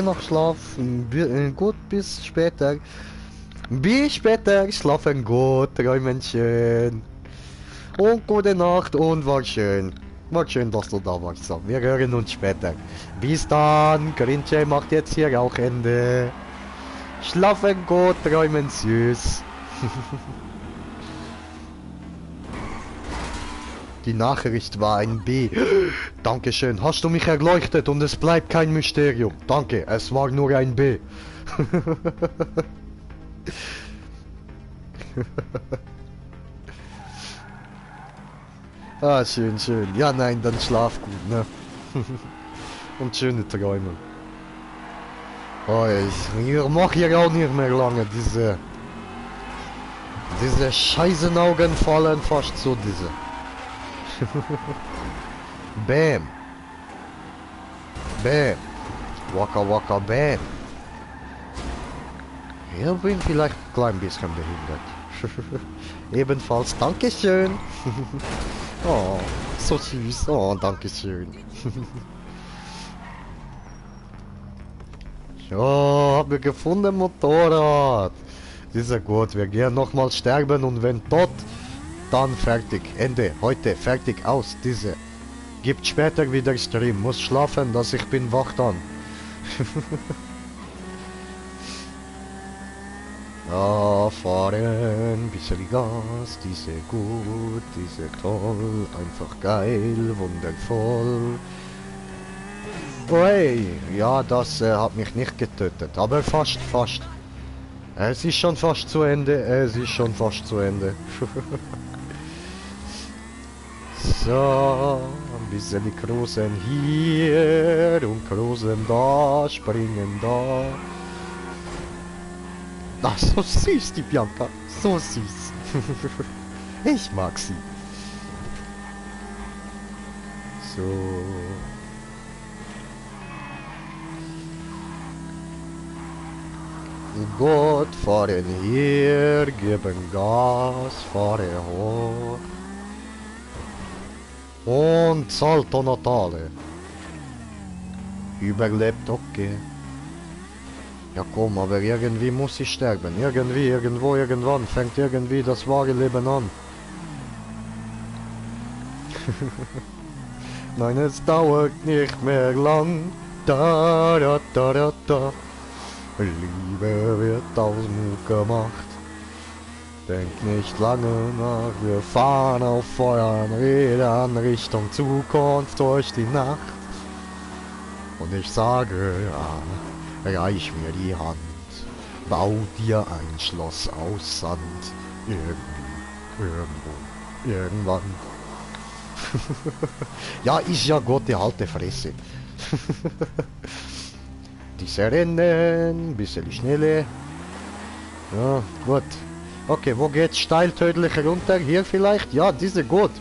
noch schlafen. Gut, bis später. Bis später, schlafen gut, träumen schön. Und gute Nacht und war schön. War schön, dass du da warst. So, wir hören uns später. Bis dann, Grinche macht jetzt hier auch Ende. Schlafen gut, träumen süß. Die Nachricht war ein B. Dankeschön, hast du mich erleuchtet und es bleibt kein Mysterium. Danke, es war nur ein B. Ah, schön, schön. Ja, nein, dann schlaf gut, ne? Und schöne Träume. Oh, ich mach hier auch nicht mehr lange, diese Scheißenaugen fallen fast so, diese. Bam. Bam. Waka waka bam. Ich bin vielleicht ein klein bisschen behindert. Ebenfalls, Dankeschön. Oh, so süß. Oh, Dankeschön. Ja, hab ich gefunden, Motorrad. Das ist ja gut, wir gehen nochmal sterben und wenn tot, dann fertig. Ende. Heute fertig aus. Diese. Gibt später wieder Stream. Muss schlafen, dass ich bin wach dann. Ja, fahren, bisschen Gas, diese gut, diese toll, einfach geil, wundervoll. Oh hey, ja, das hat mich nicht getötet, aber fast. Es ist schon fast zu Ende, So, ein bisschen cruisen hier und cruisen da, springen da. Ach, so süß, die Bianca. So süß. Ich mag sie. So. Gut, fahren hier, geben Gas, fahre hoch. Und Salto Natale. Überlebt, okay. Ja komm, aber irgendwie muss ich sterben. Irgendwie, irgendwo, irgendwann fängt irgendwie das wahre Leben an. Nein, es dauert nicht mehr lang. Da, da, da, da, da. Liebe wird aus Mut gemacht. Denk nicht lange nach, wir fahren auf euren Rädern Richtung Zukunft durch die Nacht. Und ich sage, ja, reich mir die Hand, bau dir ein Schloss aus Sand. Irgendwie, irgendwo, irgendwann. Ja, ist ja Gott, die alte Fresse. Diese Rennen, bisschen schneller. Ja, gut. Okay, wo geht's steil tödlich runter? Hier vielleicht? Ja, diese gut.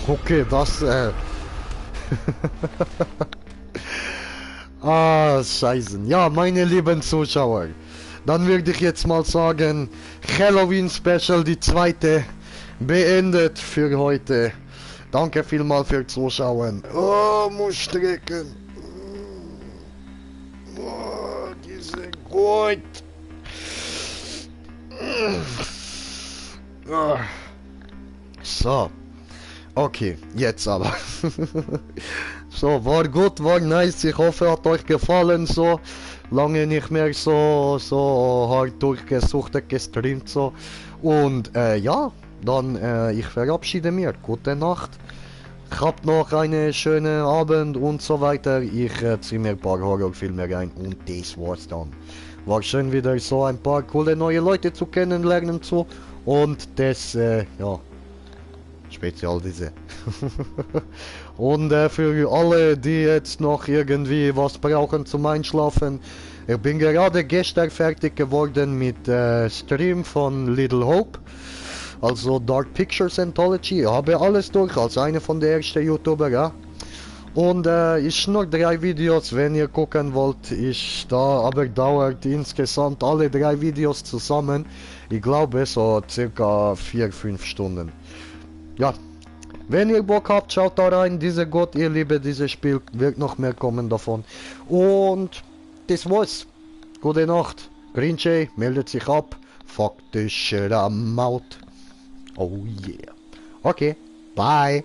Okay, das Ah, scheiße. Ja, meine lieben Zuschauer. Dann würde ich jetzt mal sagen, Halloween Special, die zweite, beendet für heute. Danke vielmals für Zuschauen. Oh, muss strecken. Oh, diese gut. So. Okay, jetzt aber. So, war gut, war nice. Ich hoffe, hat euch gefallen so. Lange nicht mehr so hart durchgesuchtet, gestreamt so. Und ja, dann ich verabschiede mich. Gute Nacht. Habt noch einen schönen Abend und so weiter. Ich ziehe mir ein paar Horrorfilme rein und das war's dann. War schön wieder so ein paar coole neue Leute zu kennenlernen so. Und das, ja, speziell diese. Und für alle, die jetzt noch irgendwie was brauchen zum Einschlafen, ich bin gerade gestern fertig geworden mit Stream von Little Hope, also Dark Pictures Anthology. Ich habe alles durch, als einer von der ersten YouTuber, ja. Und ist noch 3 Videos, wenn ihr gucken wollt, ist da, aber dauert insgesamt alle 3 Videos zusammen, ich glaube so circa 4-5 Stunden. Ja, wenn ihr Bock habt, schaut da rein, diese Gott, ihr liebt dieses Spiel, wird noch mehr kommen davon. Und das war's. Gute Nacht. Grinche meldet sich ab. Faktischer Maut. Oh yeah. Okay, bye.